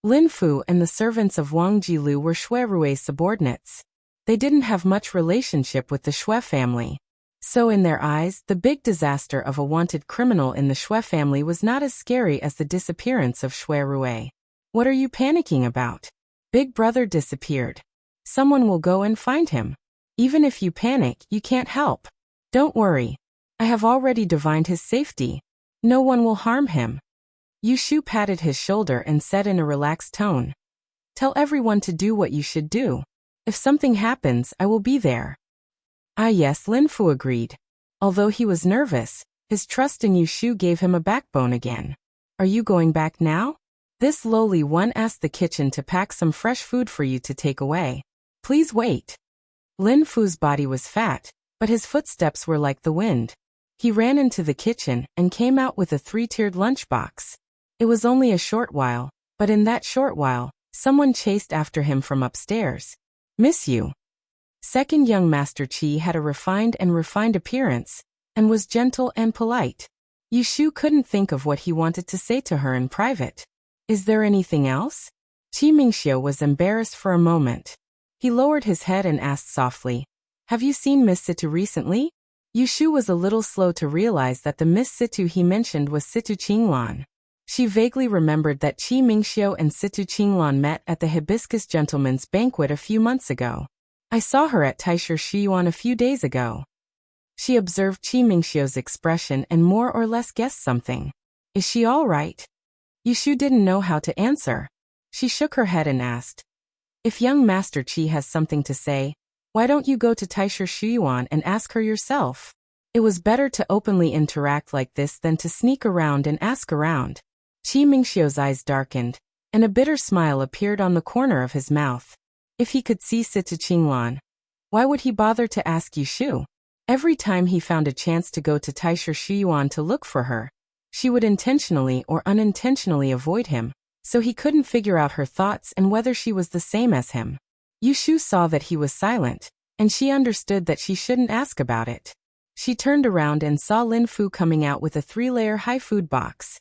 Lin Fu and the servants of Wang Jilu were Shui Rui's subordinates. They didn't have much relationship with the Shui family. So in their eyes, the big disaster of a wanted criminal in the Shui family was not as scary as the disappearance of Shui Rui. What are you panicking about? Big brother disappeared. Someone will go and find him. Even if you panic, you can't help. Don't worry. I have already divined his safety. No one will harm him. Yushu patted his shoulder and said in a relaxed tone, Tell everyone to do what you should do. If something happens, I will be there. Ah yes, Lin Fu agreed. Although he was nervous, his trust in Yushu gave him a backbone again. Are you going back now? This lowly one asked the kitchen to pack some fresh food for you to take away. Please wait. Lin Fu's body was fat, but his footsteps were like the wind. He ran into the kitchen and came out with a 3-tiered lunchbox. It was only a short while, but in that short while, someone chased after him from upstairs. Miss you. Second young Master Qi had a refined appearance, and was gentle and polite. Yushu couldn't think of what he wanted to say to her in private. Is there anything else? Qi Mingxiu was embarrassed for a moment. He lowered his head and asked softly, Have you seen Miss Situ recently? Yushu was a little slow to realize that the Miss Situ he mentioned was Situ Qinglan. She vaguely remembered that Qi Mingxiu and Situ Qinglan met at the Hibiscus Gentleman's Banquet a few months ago. I saw her at Taisher Shiyuan a few days ago. She observed Qi Mingxiu's expression and more or less guessed something. Is she all right? Yushu didn't know how to answer. She shook her head and asked, if young Master Qi has something to say, why don't you go to Taisher Shiyuan and ask her yourself? It was better to openly interact like this than to sneak around and ask around. Qi Mingxiu's eyes darkened, and a bitter smile appeared on the corner of his mouth. If he could see Situ Qinglan, why would he bother to ask Yushu? Every time he found a chance to go to Taisher Shiyuan to look for her, she would intentionally or unintentionally avoid him, so he couldn't figure out her thoughts and whether she was the same as him. Yushu saw that he was silent, and she understood that she shouldn't ask about it. She turned around and saw Lin Fu coming out with a 3-layer high food box.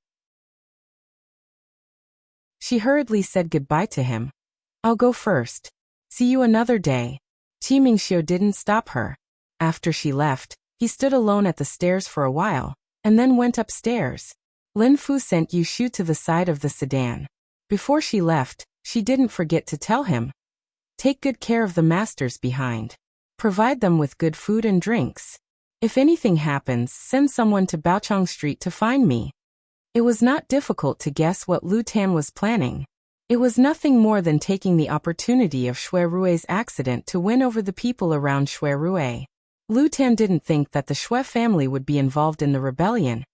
She hurriedly said goodbye to him. I'll go first. See you another day. Qi Mingxiu didn't stop her. After she left, he stood alone at the stairs for a while, and then went upstairs. Lin Fu sent Yushu to the side of the sedan. Before she left, she didn't forget to tell him. Take good care of the masters behind. Provide them with good food and drinks. If anything happens, send someone to Baochang Street to find me. It was not difficult to guess what Lu Tan was planning. It was nothing more than taking the opportunity of Xue Rui's accident to win over the people around Xue Rui. Lu Tan didn't think that the Xue family would be involved in the rebellion,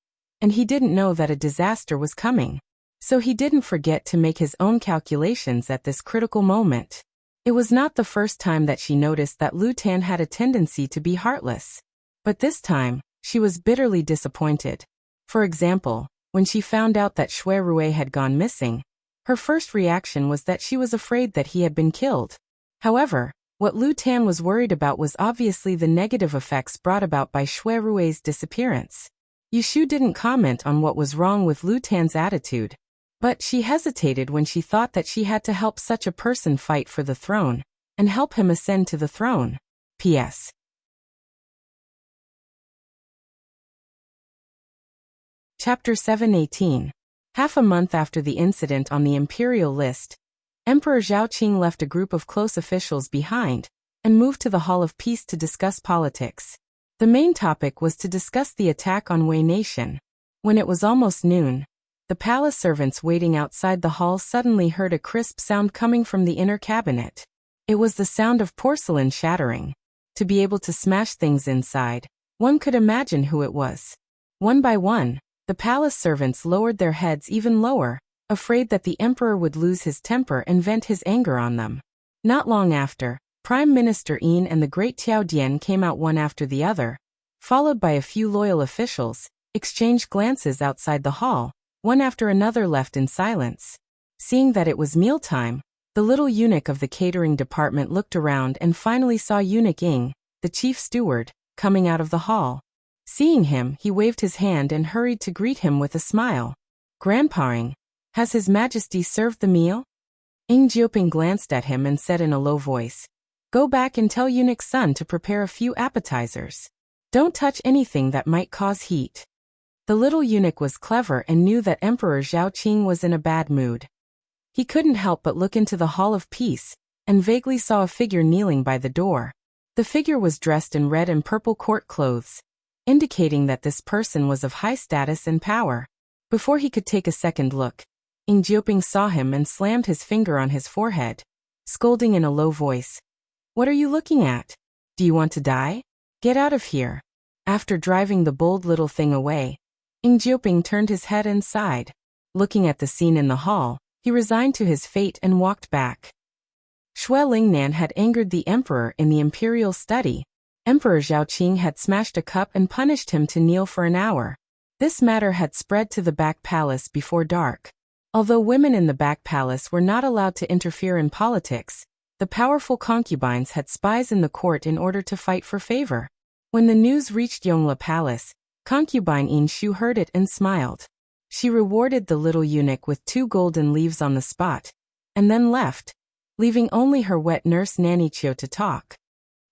and he didn't know that a disaster was coming. So he didn't forget to make his own calculations at this critical moment. It was not the first time that she noticed that Lu Tan had a tendency to be heartless. But this time, she was bitterly disappointed. For example, when she found out that Xue Rui had gone missing, her first reaction was that she was afraid that he had been killed. However, what Lu Tan was worried about was obviously the negative effects brought about by Xue Rui's disappearance. Yushu didn't comment on what was wrong with Lu Tan's attitude, but she hesitated when she thought that she had to help such a person fight for the throne, and help him ascend to the throne. P.S. Chapter 7:18. Half a month after the incident on the imperial list, Emperor Zhaoqing left a group of close officials behind and moved to the Hall of Peace to discuss politics. The main topic was to discuss the attack on Wei Nation. When it was almost noon, the palace servants waiting outside the hall suddenly heard a crisp sound coming from the inner cabinet. It was the sound of porcelain shattering. To be able to smash things inside, one could imagine who it was. One by one, the palace servants lowered their heads even lower, afraid that the emperor would lose his temper and vent his anger on them. Not long after, Prime Minister Yin and the great Tiao Dian came out one after the other, followed by a few loyal officials, exchanged glances outside the hall. One after another left in silence. Seeing that it was mealtime, the little eunuch of the catering department looked around and finally saw Eunuch Ying, the chief steward, coming out of the hall. Seeing him, he waved his hand and hurried to greet him with a smile. Grandpa Ying, has His Majesty served the meal? Ying Jiuping glanced at him and said in a low voice, Go back and tell Eunuch's son to prepare a few appetizers. Don't touch anything that might cause heat. The little eunuch was clever and knew that Emperor Zhaoqing was in a bad mood. He couldn't help but look into the Hall of Peace, and vaguely saw a figure kneeling by the door. The figure was dressed in red and purple court clothes, indicating that this person was of high status and power. Before he could take a second look, Ying Jiuping saw him and slammed his finger on his forehead, scolding in a low voice. What are you looking at? Do you want to die? Get out of here. After driving the bold little thing away, Ying Jiuping turned his head and sighed. Looking at the scene in the hall, he resigned to his fate and walked back. Xue Lingnan had angered the emperor in the imperial study. Emperor Zhaoqing had smashed a cup and punished him to kneel for an hour. This matter had spread to the back palace before dark. Although women in the back palace were not allowed to interfere in politics, the powerful concubines had spies in the court in order to fight for favor. When the news reached Yongla Palace, concubine Yin Shu heard it and smiled. She rewarded the little eunuch with 2 golden leaves on the spot, and then left, leaving only her wet nurse Nanny Chio to talk.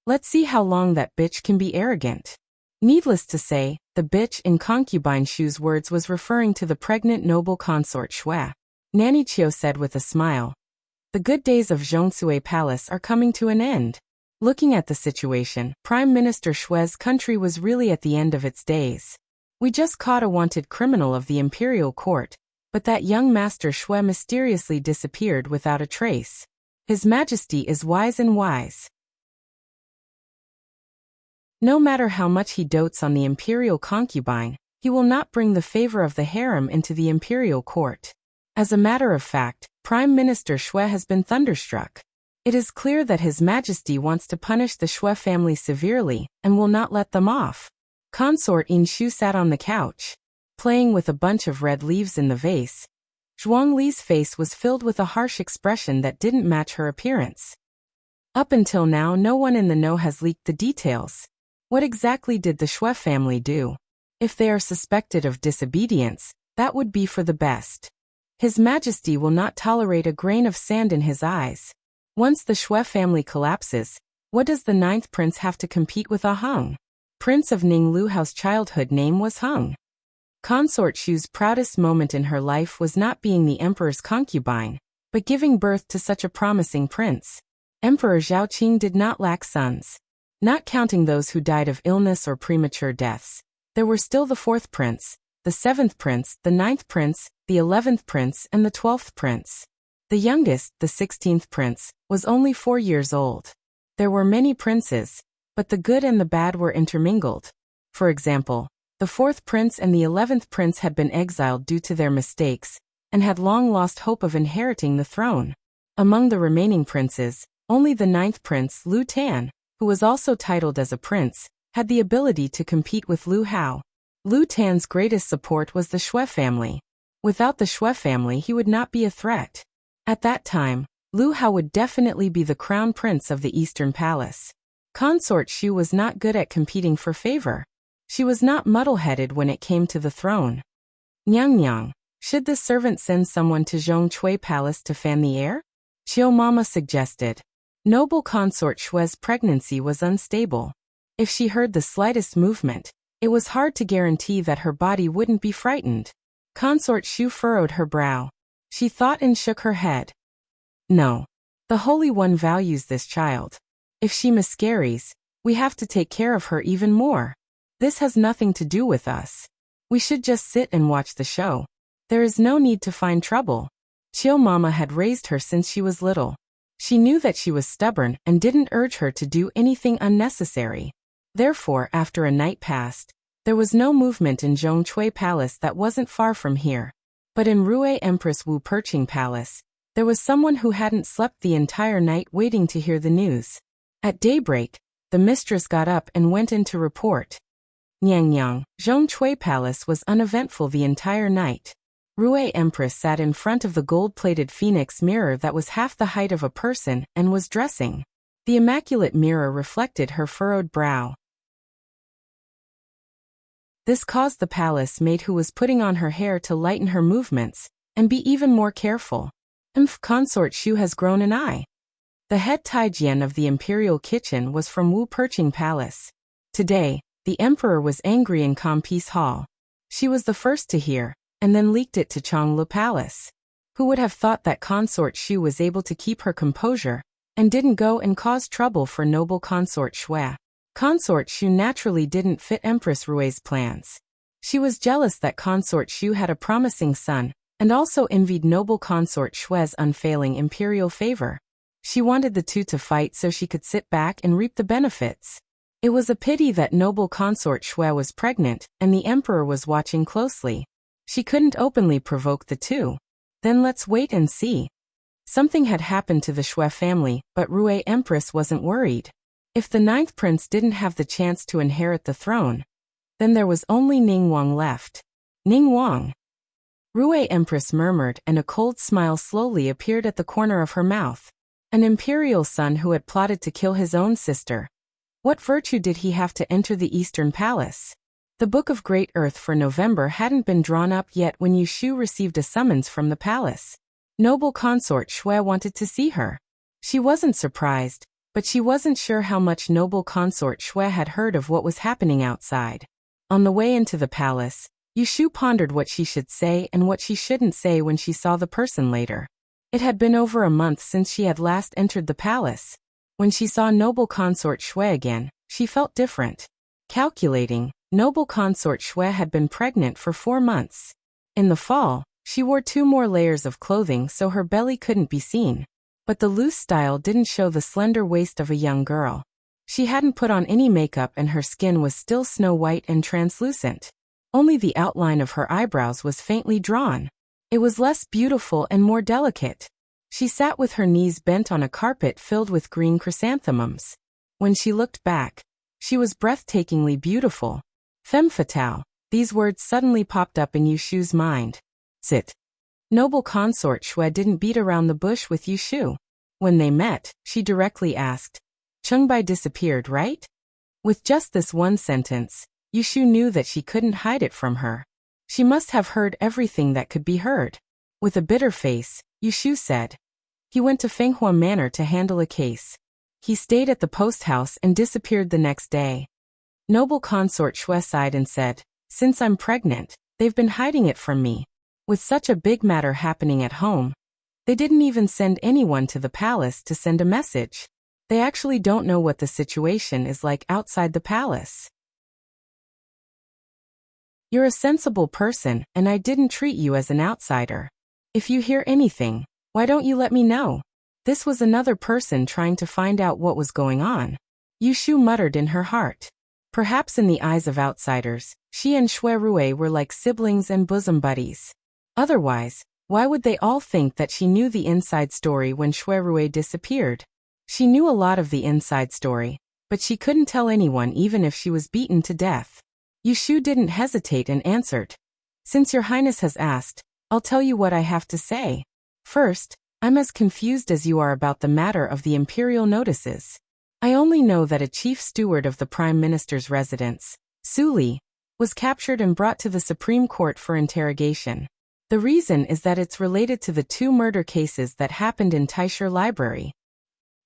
Let's see how long that bitch can be arrogant. Needless to say, the bitch in concubine Shu's words was referring to the pregnant noble consort Shui. Nanny Chiu said with a smile. The good days of Zhongsui Palace are coming to an end. Looking at the situation, Prime Minister Shui's country was really at the end of its days. We just caught a wanted criminal of the imperial court, but that young Master Shui mysteriously disappeared without a trace. His Majesty is wise and wise. No matter how much he dotes on the imperial concubine, he will not bring the favor of the harem into the imperial court. As a matter of fact, Prime Minister Shui has been thunderstruck. It is clear that His Majesty wants to punish the Shui family severely and will not let them off. Consort Yin Shu sat on the couch, playing with a bunch of red leaves in the vase. Zhuang Li's face was filled with a harsh expression that didn't match her appearance. Up until now, no one in the know has leaked the details. What exactly did the Shui family do? If they are suspected of disobedience, that would be for the best. His Majesty will not tolerate a grain of sand in his eyes. Once the Shui family collapses, what does the 9th prince have to compete with a Hung? Prince of Ninglu Hao's childhood name was Hung. Consort Shu's proudest moment in her life was not being the emperor's concubine, but giving birth to such a promising prince. Emperor Zhaoqing did not lack sons. Not counting those who died of illness or premature deaths, there were still the 4th prince, the 7th prince, the 9th prince, the 11th prince, and the 12th prince. The youngest, the 16th prince, was only 4 years old. There were many princes, but the good and the bad were intermingled. For example, the 4th prince and the 11th prince had been exiled due to their mistakes, and had long lost hope of inheriting the throne. Among the remaining princes, only the 9th prince, Lu Tan, who was also titled as a prince, had the ability to compete with Lu Hao. Lu Tan's greatest support was the Shui family. Without the Shui family, he would not be a threat. At that time, Lu Hao would definitely be the crown prince of the Eastern Palace. Consort Shu was not good at competing for favor. She was not muddle-headed when it came to the throne. Nyang Nyang, should the servant send someone to Zhongsui Palace to fan the air? Chiu Mama suggested. Noble Consort Shui's pregnancy was unstable. If she heard the slightest movement, it was hard to guarantee that her body wouldn't be frightened. Consort Shu furrowed her brow. She thought and shook her head. No. The Holy One values this child. If she miscarries, we have to take care of her even more. This has nothing to do with us. We should just sit and watch the show. There is no need to find trouble. Chiu Mama had raised her since she was little. She knew that she was stubborn and didn't urge her to do anything unnecessary. Therefore, after a night passed, there was no movement in Zhongsui Palace that wasn't far from here. But in Rui Empress Wu Perching Palace, there was someone who hadn't slept the entire night waiting to hear the news. At daybreak, the mistress got up and went in to report. Nyang Nyang, Zhongsui Palace was uneventful the entire night. Rui Empress sat in front of the gold-plated phoenix mirror that was half the height of a person and was dressing. The immaculate mirror reflected her furrowed brow. This caused the palace maid who was putting on her hair to lighten her movements and be even more careful. Consort Shu has grown an eye. The head Taijian of the imperial kitchen was from Wu Perching Palace. Today, the emperor was angry in Compiece Hall. She was the first to hear, and then leaked it to Changlu Palace. Who would have thought that Consort Shu was able to keep her composure, and didn't go and cause trouble for noble Consort Shui? Consort Shu naturally didn't fit Empress Rui's plans. She was jealous that Consort Shu had a promising son, and also envied noble Consort Shui's unfailing imperial favor. She wanted the two to fight so she could sit back and reap the benefits. It was a pity that noble Consort Shui was pregnant, and the emperor was watching closely. She couldn't openly provoke the two. Then let's wait and see. Something had happened to the Shui family, but Rui Empress wasn't worried. If the 9th prince didn't have the chance to inherit the throne, then there was only Ning Wang left. Ning Wang. Rui Empress murmured, and a cold smile slowly appeared at the corner of her mouth. An imperial son who had plotted to kill his own sister. What virtue did he have to enter the Eastern Palace? The Book of Great Earth for November hadn't been drawn up yet when Yu Shu received a summons from the palace. Noble Consort Shui wanted to see her. She wasn't surprised, But she wasn't sure how much noble consort Shui had heard of what was happening outside. On the way into the palace, Yushu pondered what she should say and what she shouldn't say when she saw the person later. It had been over a month since she had last entered the palace. When she saw noble consort Shui again, she felt different. Calculating, noble consort Shui had been pregnant for 4 months. In the fall, she wore 2 more layers of clothing so her belly couldn't be seen. But the loose style didn't show the slender waist of a young girl. She hadn't put on any makeup and her skin was still snow white and translucent. Only the outline of her eyebrows was faintly drawn. It was less beautiful and more delicate. She sat with her knees bent on a carpet filled with green chrysanthemums. When she looked back, she was breathtakingly beautiful. Femme fatale, these words suddenly popped up in Yushu's mind. Sit. Noble consort Shui didn't beat around the bush with Yushu. When they met, she directly asked, Chengbai disappeared, right? With just this one sentence, Yushu knew that she couldn't hide it from her. She must have heard everything that could be heard. With a bitter face, Yushu said. He went to Fenghua Manor to handle a case. He stayed at the post house and disappeared the next day. Noble consort Shui sighed and said, Since I'm pregnant, they've been hiding it from me. With such a big matter happening at home, they didn't even send anyone to the palace to send a message. They actually don't know what the situation is like outside the palace. You're a sensible person, and I didn't treat you as an outsider. If you hear anything, why don't you let me know? This was another person trying to find out what was going on. Yushu muttered in her heart. Perhaps in the eyes of outsiders, she and Shui Rui were like siblings and bosom buddies. Otherwise, why would they all think that she knew the inside story when Shui Rui disappeared? She knew a lot of the inside story, but she couldn't tell anyone even if she was beaten to death. Yushu didn't hesitate and answered. Since your highness has asked, I'll tell you what I have to say. First, I'm as confused as you are about the matter of the imperial notices. I only know that a chief steward of the prime minister's residence, Su Li, was captured and brought to the Supreme Court for interrogation. The reason is that it's related to the 2 murder cases that happened in Taisher Library.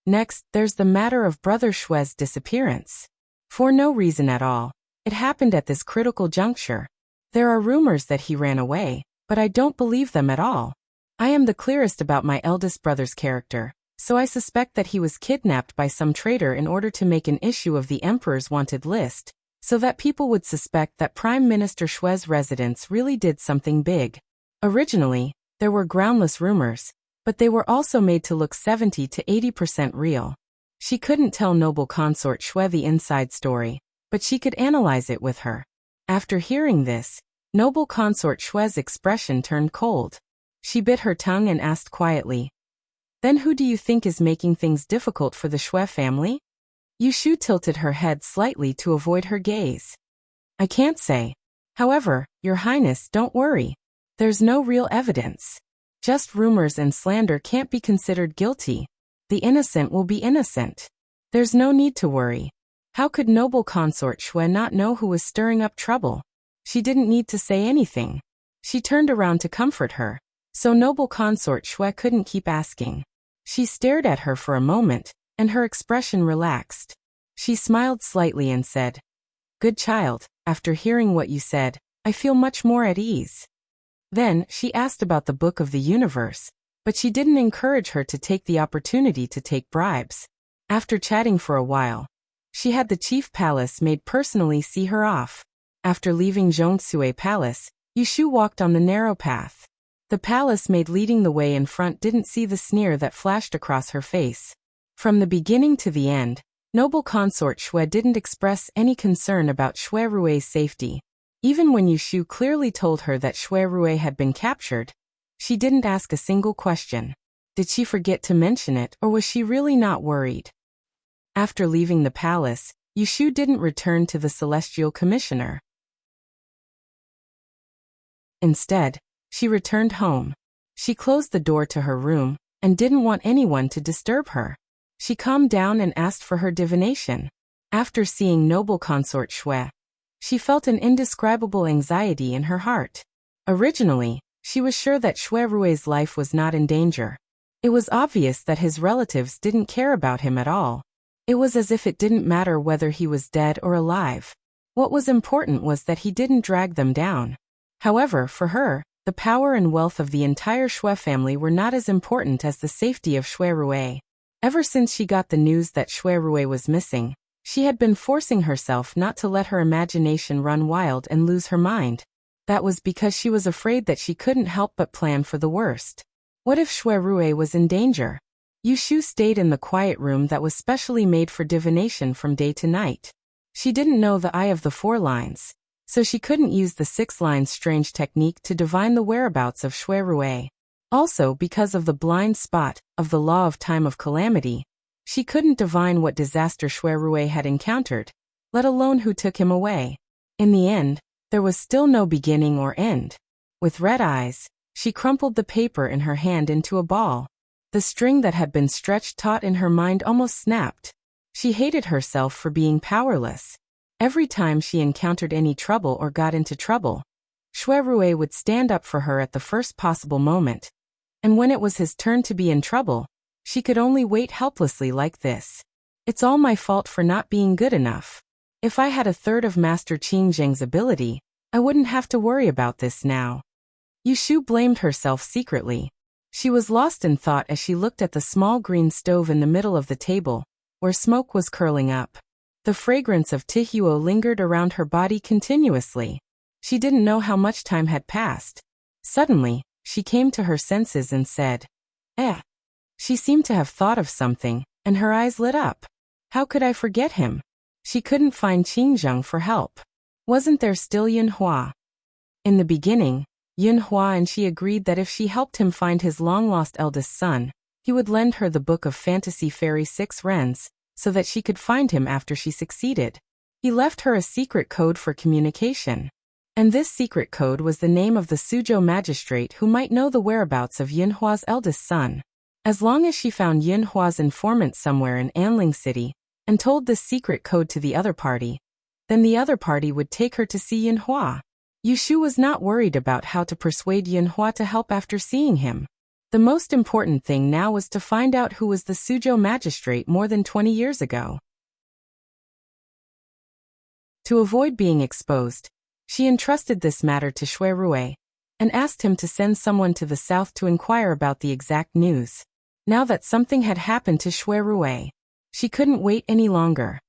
Next, there's the matter of Brother Shui's disappearance. For no reason at all, it happened at this critical juncture. There are rumors that he ran away, but I don't believe them at all. I am the clearest about my eldest brother's character, so I suspect that he was kidnapped by some traitor in order to make an issue of the Emperor's wanted list, so that people would suspect that Prime Minister Shui's residence really did something big. Originally, there were groundless rumors, but they were also made to look 70 to 80% real. She couldn't tell noble consort Shui the inside story, but she could analyze it with her. After hearing this, noble consort Shui's expression turned cold. She bit her tongue and asked quietly, Then who do you think is making things difficult for the Shui family? Yushu tilted her head slightly to avoid her gaze. I can't say. However, your highness, don't worry. There's no real evidence. Just rumors and slander can't be considered guilty. The innocent will be innocent. There's no need to worry. How could noble consort Shui not know who was stirring up trouble? She didn't need to say anything. She turned around to comfort her, so noble consort Shui couldn't keep asking. She stared at her for a moment, and her expression relaxed. She smiled slightly and said, Good child, after hearing what you said, I feel much more at ease. Then, she asked about the Book of the Universe, but she didn't encourage her to take the opportunity to take bribes. After chatting for a while, she had the chief palace maid personally see her off. After leaving Zhongsue Palace, Yushu walked on the narrow path. The palace maid leading the way in front didn't see the sneer that flashed across her face. From the beginning to the end, noble consort Shui didn't express any concern about Shui Rui's safety. Even when Yushu clearly told her that Shui Rui had been captured, she didn't ask a single question. Did she forget to mention it, or was she really not worried? After leaving the palace, Yushu didn't return to the Celestial Commissioner. Instead, she returned home. She closed the door to her room, and didn't want anyone to disturb her. She calmed down and asked for her divination. After seeing noble consort Shui, she felt an indescribable anxiety in her heart. Originally, she was sure that Shui Rui's life was not in danger. It was obvious that his relatives didn't care about him at all. It was as if it didn't matter whether he was dead or alive. What was important was that he didn't drag them down. However, for her, the power and wealth of the entire Shui family were not as important as the safety of Shui Rui. Ever since she got the news that Shui Rui was missing, she had been forcing herself not to let her imagination run wild and lose her mind. That was because she was afraid that she couldn't help but plan for the worst. What if Shui Rui was in danger? Yushu stayed in the quiet room that was specially made for divination from day to night. She didn't know the Eye of the Four Lines, so she couldn't use the 6-line strange technique to divine the whereabouts of Shui Rui. Also, because of the blind spot of the law of time of calamity, she couldn't divine what disaster Shui Rui had encountered, let alone who took him away. In the end, there was still no beginning or end. With red eyes, she crumpled the paper in her hand into a ball. The string that had been stretched taut in her mind almost snapped. She hated herself for being powerless. Every time she encountered any trouble or got into trouble, Shui Rui would stand up for her at the first possible moment. And when it was his turn to be in trouble, she could only wait helplessly like this. It's all my fault for not being good enough. If I had a third of Master Qing Zheng's ability, I wouldn't have to worry about this now. Yushu blamed herself secretly. She was lost in thought as she looked at the small green stove in the middle of the table, where smoke was curling up. The fragrance of Tihuo lingered around her body continuously. She didn't know how much time had passed. Suddenly, she came to her senses and said, "Eh." She seemed to have thought of something, and her eyes lit up. How could I forget him? She couldn't find Qingzheng for help. Wasn't there still Yunhua? In the beginning, Yunhua and she agreed that if she helped him find his long-lost eldest son, he would lend her the book of Fantasy Fairy 6 Rens, so that she could find him after she succeeded. He left her a secret code for communication. And this secret code was the name of the Suzhou magistrate who might know the whereabouts of Yunhua's eldest son. As long as she found Yunhua's informant somewhere in Anling City, and told this secret code to the other party, then the other party would take her to see Yunhua. Yushu was not worried about how to persuade Yunhua to help after seeing him. The most important thing now was to find out who was the Suzhou magistrate more than 20 years ago. To avoid being exposed, she entrusted this matter to Shui Rui, and asked him to send someone to the south to inquire about the exact news. Now that something had happened to Shui Rui, she couldn't wait any longer.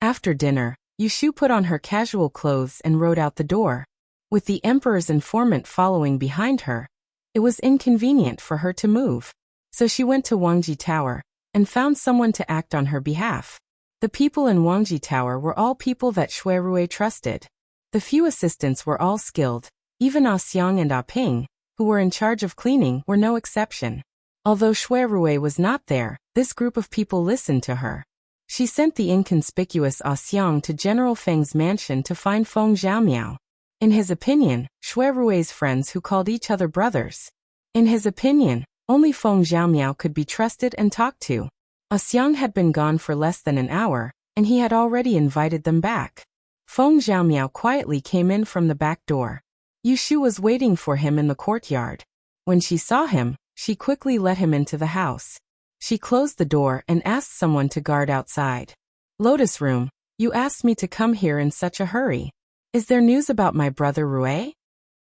After dinner, Yushu put on her casual clothes and rode out the door. With the emperor's informant following behind her, it was inconvenient for her to move. So she went to Wangji Tower, and found someone to act on her behalf. The people in Wangji Tower were all people that Shui Rui trusted. The few assistants were all skilled, even Ah Xiang and Ah Ping, who were in charge of cleaning, were no exception. Although Shui Rui was not there, this group of people listened to her. She sent the inconspicuous Ah Xiang to General Feng's mansion to find Feng Zhaomiao. In his opinion, Shui Rui's friends who called each other brothers. In his opinion, only Feng Zhaomiao could be trusted and talked to. Ah Xiang had been gone for less than an hour, and he had already invited them back. Feng Zhaomiao quietly came in from the back door. Yushu was waiting for him in the courtyard. When she saw him, she quickly let him into the house. She closed the door and asked someone to guard outside. "Lotus Room, you asked me to come here in such a hurry. Is there news about my brother Rui?"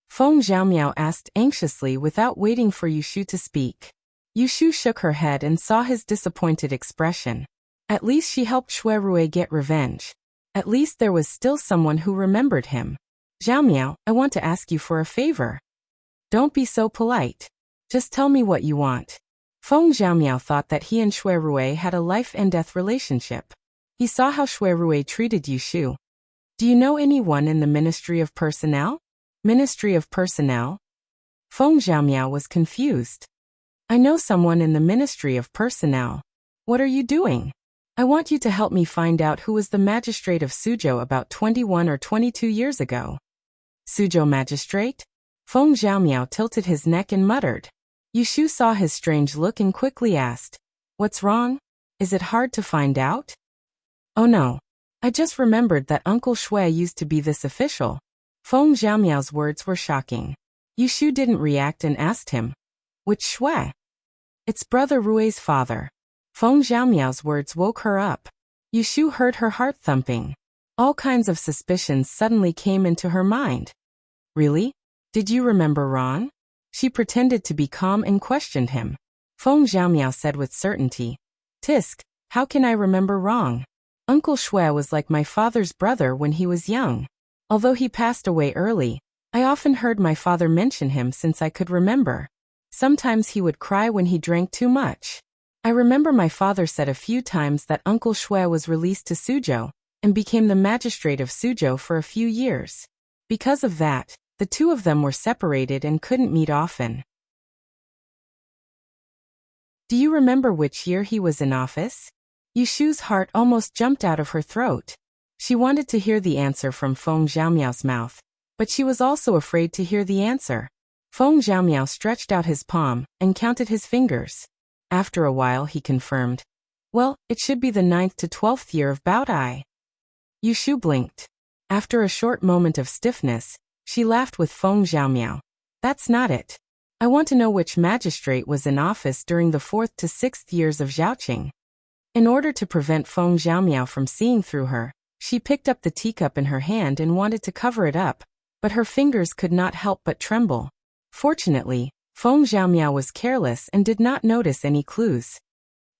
Feng Zhaomiao asked anxiously without waiting for Yushu to speak. Yushu shook her head and saw his disappointed expression. At least she helped Shui Rui get revenge. At least there was still someone who remembered him. "Zhaomiao, I want to ask you for a favor." "Don't be so polite. Just tell me what you want." Feng Zhaomiao thought that he and Shui Rui had a life-and-death relationship. He saw how Shui Rui treated Yushu. "Do you know anyone in the Ministry of Personnel?" "Ministry of Personnel?" Feng Zhaomiao was confused. "I know someone in the Ministry of Personnel. What are you doing?" "I want you to help me find out who was the magistrate of Suzhou about 21 or 22 years ago." "Suzhou magistrate?" Feng Zhaomiao tilted his neck and muttered. Yushu saw his strange look and quickly asked, "What's wrong? Is it hard to find out?" "Oh no. I just remembered that Uncle Shui used to be this official." Feng Zhaomiao's words were shocking. Yushu didn't react and asked him, "Which Shui?" "It's Brother Rui's father." Feng Xiaomiao's words woke her up. Yushu heard her heart thumping. All kinds of suspicions suddenly came into her mind. Really? Did you remember Ron? She pretended to be calm and questioned him. Feng Xiaomiao said with certainty. Tisk, how can I remember wrong? Uncle Shui was like my father's brother when he was young. Although he passed away early, I often heard my father mention him since I could remember. Sometimes he would cry when he drank too much. I remember my father said a few times that Uncle Shui was released to Suzhou and became the magistrate of Suzhou for a few years. Because of that, the two of them were separated and couldn't meet often. Do you remember which year he was in office? Yushu's heart almost jumped out of her throat. She wanted to hear the answer from Feng Xiaomiao's mouth, but she was also afraid to hear the answer. Feng Xiaomiao stretched out his palm and counted his fingers. After a while he confirmed. Well, it should be the 9th to 12th year of Baodai. Yushu blinked. After a short moment of stiffness, she laughed with Feng Xiaomiao. That's not it. I want to know which magistrate was in office during the 4th to 6th years of Zhaoqing. In order to prevent Feng Xiaomiao from seeing through her, she picked up the teacup in her hand and wanted to cover it up, but her fingers could not help but tremble. Fortunately, Feng Xiaomiao was careless and did not notice any clues.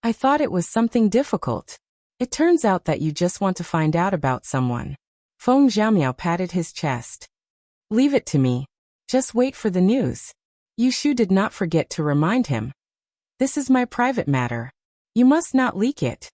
I thought it was something difficult. It turns out that you just want to find out about someone. Feng Xiaomiao patted his chest. Leave it to me. Just wait for the news. Yushu did not forget to remind him. This is my private matter. You must not leak it.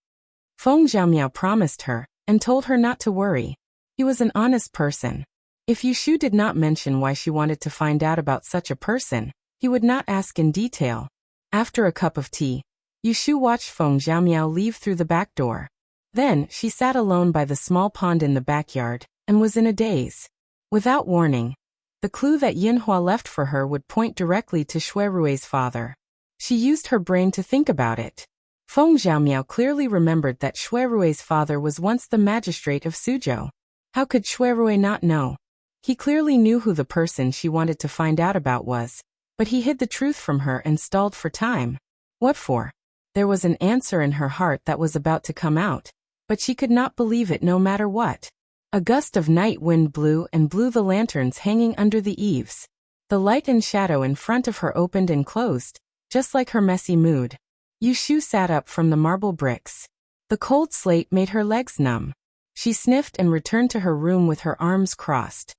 Feng Xiaomiao promised her and told her not to worry. He was an honest person. If Yushu did not mention why she wanted to find out about such a person, he would not ask in detail. After a cup of tea, Yushu watched Feng Xiaomiao leave through the back door. Then, she sat alone by the small pond in the backyard, and was in a daze. Without warning, the clue that Yinhua left for her would point directly to Shui Rui's father. She used her brain to think about it. Feng Xiaomiao clearly remembered that Shui Rui's father was once the magistrate of Suzhou. How could Shui Rui not know? He clearly knew who the person she wanted to find out about was, but he hid the truth from her and stalled for time. What for? There was an answer in her heart that was about to come out, but she could not believe it no matter what. A gust of night wind blew the lanterns hanging under the eaves. The light and shadow in front of her opened and closed, just like her messy mood. Yushu sat up from the marble bricks. The cold slate made her legs numb. She sniffed and returned to her room with her arms crossed.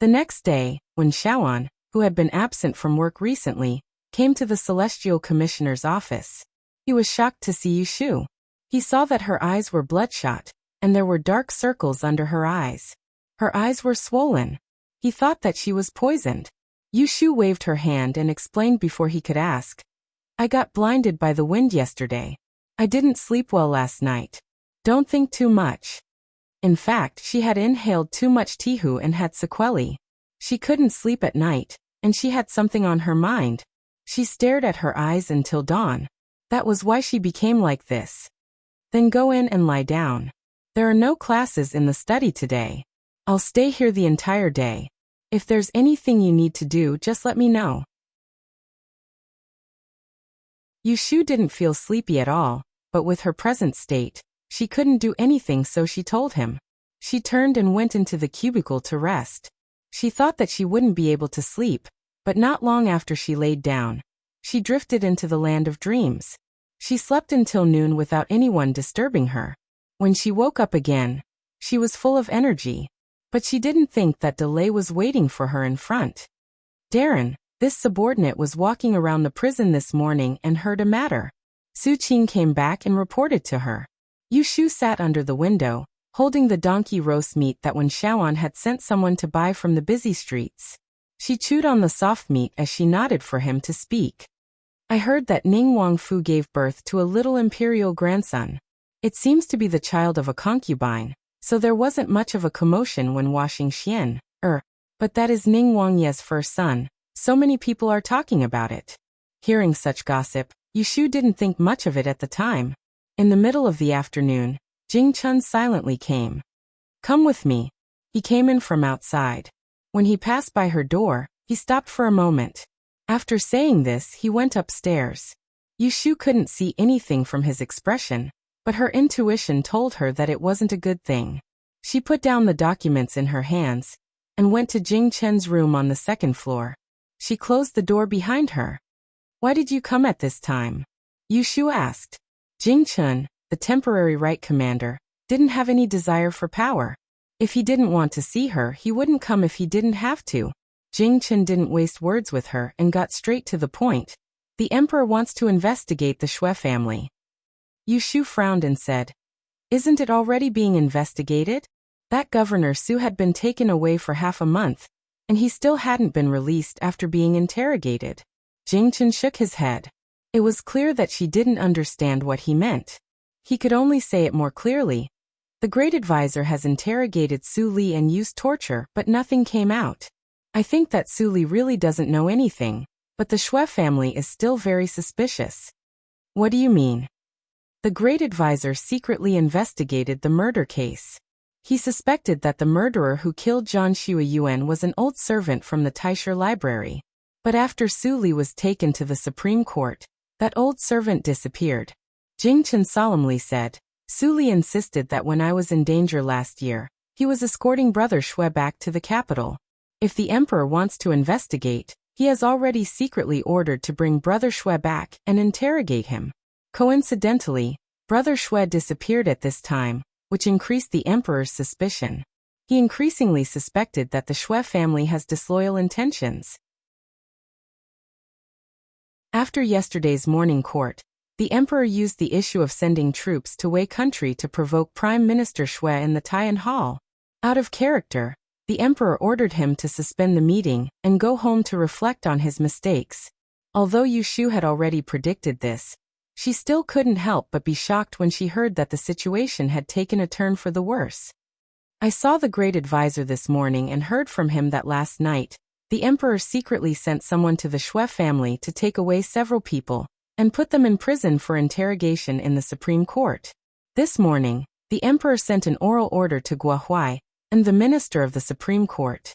The next day, when Shaoan, who had been absent from work recently, came to the Celestial Commissioner's office, he was shocked to see Yushu. He saw that her eyes were bloodshot, and there were dark circles under her eyes. Her eyes were swollen. He thought that she was poisoned. Yushu waved her hand and explained before he could ask. I got blinded by the wind yesterday. I didn't sleep well last night. Don't think too much. In fact, she had inhaled too much tihu and had sequelae. She couldn't sleep at night, and she had something on her mind. She stared at her eyes until dawn. That was why she became like this. Then go in and lie down. There are no classes in the study today. I'll stay here the entire day. If there's anything you need to do, just let me know. Yushu didn't feel sleepy at all, but with her present state, she couldn't do anything, so she told him. She turned and went into the cubicle to rest. She thought that she wouldn't be able to sleep, but not long after she laid down, she drifted into the land of dreams. She slept until noon without anyone disturbing her. When she woke up again, she was full of energy, but she didn't think that delay was waiting for her in front. Darren, this subordinate, was walking around the prison this morning and heard a matter. Su Qing came back and reported to her. Yushu sat under the window, holding the donkey roast meat that Wen Shaoan had sent someone to buy from the busy streets. She chewed on the soft meat as she nodded for him to speak. I heard that Ning Wangfu gave birth to a little imperial grandson. It seems to be the child of a concubine, so there wasn't much of a commotion when washing Xian. But that is Ning Wangye's first son. So many people are talking about it. Hearing such gossip, Yushu didn't think much of it at the time. In the middle of the afternoon, Jing Chun silently came. Come with me. He came in from outside. When he passed by her door, he stopped for a moment. After saying this, he went upstairs. Yushu couldn't see anything from his expression, but her intuition told her that it wasn't a good thing. She put down the documents in her hands and went to Jing Chen's room on the second floor. She closed the door behind her. "Why did you come at this time?" Yushu asked. Jing Chen, the temporary right commander, didn't have any desire for power. If he didn't want to see her, he wouldn't come if he didn't have to. Jing Chen didn't waste words with her and got straight to the point. "The emperor wants to investigate the Xue family." Yushu frowned and said, "Isn't it already being investigated? That Governor Su had been taken away for half a month, and he still hadn't been released after being interrogated." Jing Chen shook his head. It was clear that she didn't understand what he meant. He could only say it more clearly. "The Great Advisor has interrogated Su Li and used torture, but nothing came out. I think that Su Li really doesn't know anything, but the Xue family is still very suspicious." "What do you mean?" "The Great Advisor secretly investigated the murder case. He suspected that the murderer who killed Zhang Xueyuan was an old servant from the Taisher Library. But after Su Li was taken to the Supreme Court, that old servant disappeared." Jing Chen solemnly said, "Su Li insisted that when I was in danger last year, he was escorting Brother Xue back to the capital. If the emperor wants to investigate, he has already secretly ordered to bring Brother Xue back and interrogate him. Coincidentally, Brother Xue disappeared at this time, which increased the emperor's suspicion. He increasingly suspected that the Xue family has disloyal intentions." After yesterday's morning court, the emperor used the issue of sending troops to Wei country to provoke Prime Minister Xue in the Taiyan Hall. Out of character, the emperor ordered him to suspend the meeting and go home to reflect on his mistakes. Although Yushu had already predicted this, she still couldn't help but be shocked when she heard that the situation had taken a turn for the worse. "I saw the Great Advisor this morning and heard from him that last night, the emperor secretly sent someone to the Xue family to take away several people and put them in prison for interrogation in the Supreme Court. This morning, the emperor sent an oral order to Guohuai and the minister of the Supreme Court.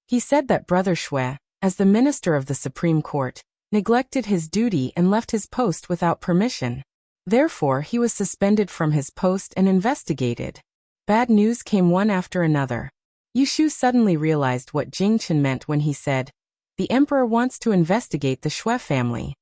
He said that Brother Xue, as the minister of the Supreme Court, neglected his duty and left his post without permission. Therefore, he was suspended from his post and investigated." Bad news came one after another. Yushu suddenly realized what Jing Chen meant when he said, "The emperor wants to investigate the Xue family."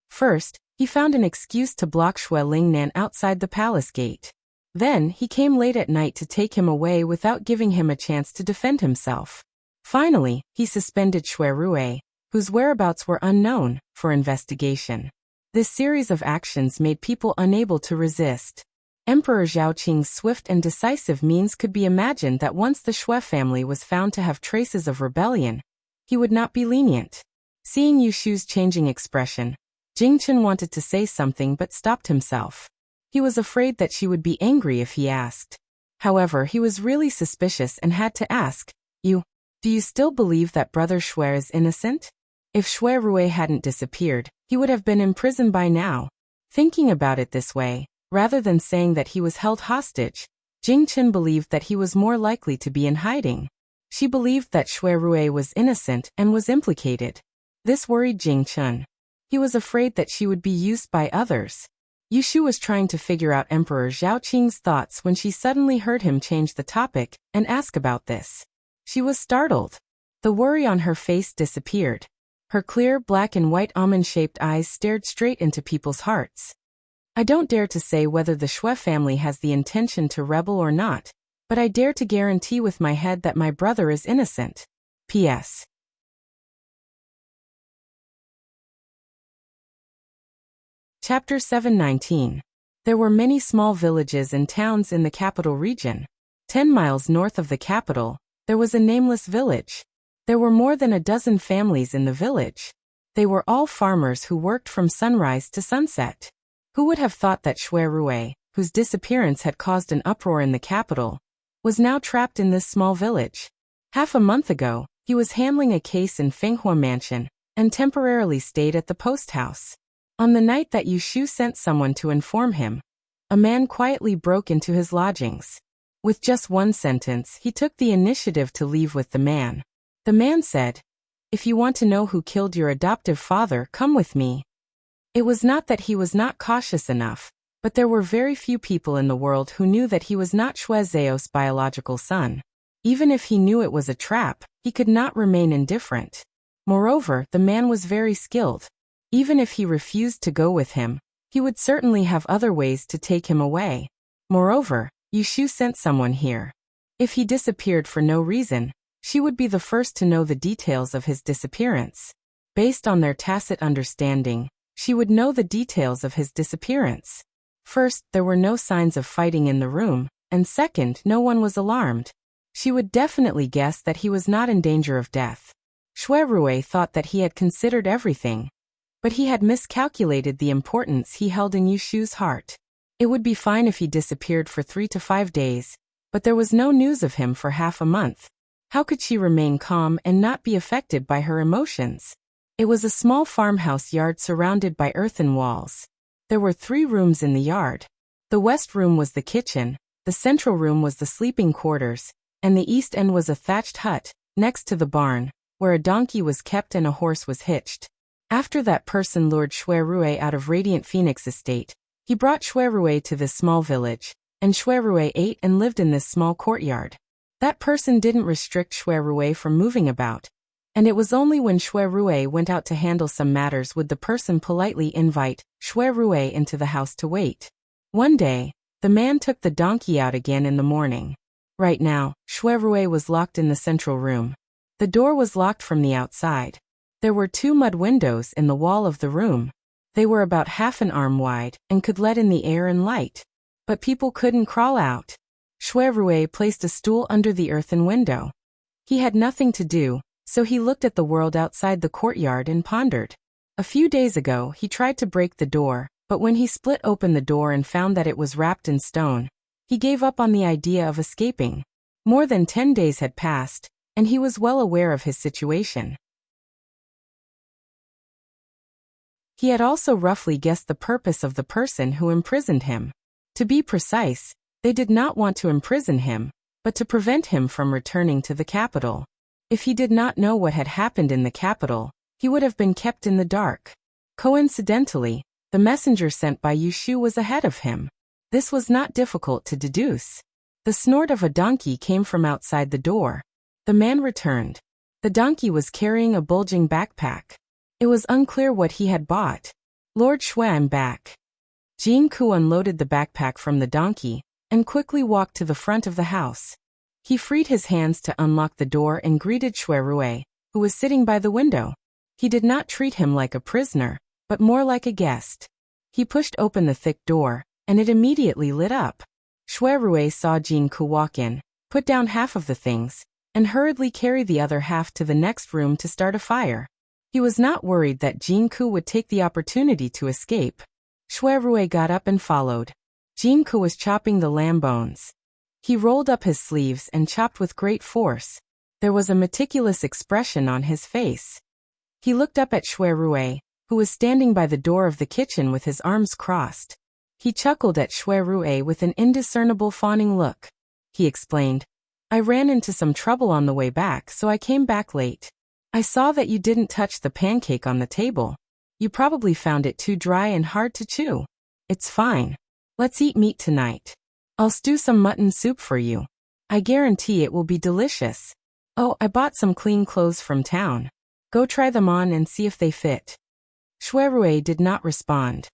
First, he found an excuse to block Xue Lingnan outside the palace gate. Then, he came late at night to take him away without giving him a chance to defend himself. Finally, he suspended Xue Rui, whose whereabouts were unknown, for investigation. This series of actions made people unable to resist. Emperor Zhaoqing's swift and decisive means could be imagined that once the Xue family was found to have traces of rebellion, he would not be lenient. Seeing Yushu's changing expression, Jing Chen wanted to say something but stopped himself. He was afraid that she would be angry if he asked. However, he was really suspicious and had to ask, Do you still believe that Brother Xue is innocent? If Xue Rui hadn't disappeared, he would have been in prison by now." Thinking about it this way, rather than saying that he was held hostage, Jing Chen believed that he was more likely to be in hiding. She believed that Xue Rui was innocent and was implicated. This worried Jing Chen. He was afraid that she would be used by others. Yushu was trying to figure out Emperor Zhaoqing's thoughts when she suddenly heard him change the topic and ask about this. She was startled. The worry on her face disappeared. Her clear black and white almond-shaped eyes stared straight into people's hearts. "I don't dare to say whether the Xue family has the intention to rebel or not, but I dare to guarantee with my head that my brother is innocent. P.S. Chapter 719. There were many small villages and towns in the capital region. 10 miles north of the capital, there was a nameless village. There were more than a dozen families in the village. They were all farmers who worked from sunrise to sunset. Who would have thought that Xue Rui, whose disappearance had caused an uproar in the capital, was now trapped in this small village? Half a month ago, he was handling a case in Fenghua Mansion and temporarily stayed at the post house. On the night that Yushu sent someone to inform him, a man quietly broke into his lodgings. With just one sentence, he took the initiative to leave with the man. The man said, "If you want to know who killed your adoptive father, come with me." It was not that he was not cautious enough, but there were very few people in the world who knew that he was not Shui Zhao's biological son. Even if he knew it was a trap, he could not remain indifferent. Moreover, the man was very skilled. Even if he refused to go with him, he would certainly have other ways to take him away. Moreover, Yushu sent someone here. If he disappeared for no reason, she would be the first to know the details of his disappearance. Based on their tacit understanding, she would know the details of his disappearance. First, there were no signs of fighting in the room, and second, no one was alarmed. She would definitely guess that he was not in danger of death. Shui Rui thought that he had considered everything, but he had miscalculated the importance he held in Yushu's heart. It would be fine if he disappeared for 3 to 5 days, but there was no news of him for half a month. How could she remain calm and not be affected by her emotions? It was a small farmhouse yard surrounded by earthen walls. There were 3 rooms in the yard. The west room was the kitchen, the central room was the sleeping quarters, and the east end was a thatched hut, next to the barn, where a donkey was kept and a horse was hitched. After that person lured Shui Rui out of Radiant Phoenix Estate, he brought Shui Rui to this small village, and Shui Rui ate and lived in this small courtyard. That person didn't restrict Shui Rui from moving about, and it was only when Shui Rui went out to handle some matters would the person politely invite Shui Rui into the house to wait. One day, the man took the donkey out again in the morning. Right now, Shui Rui was locked in the central room. The door was locked from the outside. There were 2 mud windows in the wall of the room. They were about half an arm wide and could let in the air and light. But people couldn't crawl out. Shui Rui placed a stool under the earthen window. He had nothing to do, so he looked at the world outside the courtyard and pondered. A few days ago, he tried to break the door, but when he split open the door and found that it was wrapped in stone, he gave up on the idea of escaping. More than 10 days had passed, and he was well aware of his situation. He had also roughly guessed the purpose of the person who imprisoned him. To be precise, they did not want to imprison him, but to prevent him from returning to the capital. If he did not know what had happened in the capital, he would have been kept in the dark. Coincidentally, the messenger sent by Yushu was ahead of him. This was not difficult to deduce. The snort of a donkey came from outside the door. The man returned. The donkey was carrying a bulging backpack. It was unclear what he had bought. Lord Shui, I'm back. Jin Ku unloaded the backpack from the donkey and quickly walked to the front of the house. He freed his hands to unlock the door and greeted Shui Rui, who was sitting by the window. He did not treat him like a prisoner, but more like a guest. He pushed open the thick door, and it immediately lit up. Shui Rui saw Jin Ku walk in, put down half of the things, and hurriedly carry the other half to the next room to start a fire. He was not worried that Jin Ku would take the opportunity to escape. Shui Rui got up and followed. Jin Ku was chopping the lamb bones. He rolled up his sleeves and chopped with great force. There was a meticulous expression on his face. He looked up at Shui Rui, who was standing by the door of the kitchen with his arms crossed. He chuckled at Shui Rui with an indiscernible fawning look. He explained, I ran into some trouble on the way back, so I came back late. I saw that you didn't touch the pancake on the table. You probably found it too dry and hard to chew. It's fine. Let's eat meat tonight. I'll stew some mutton soup for you. I guarantee it will be delicious. Oh, I bought some clean clothes from town. Go try them on and see if they fit. Shui Rui did not respond.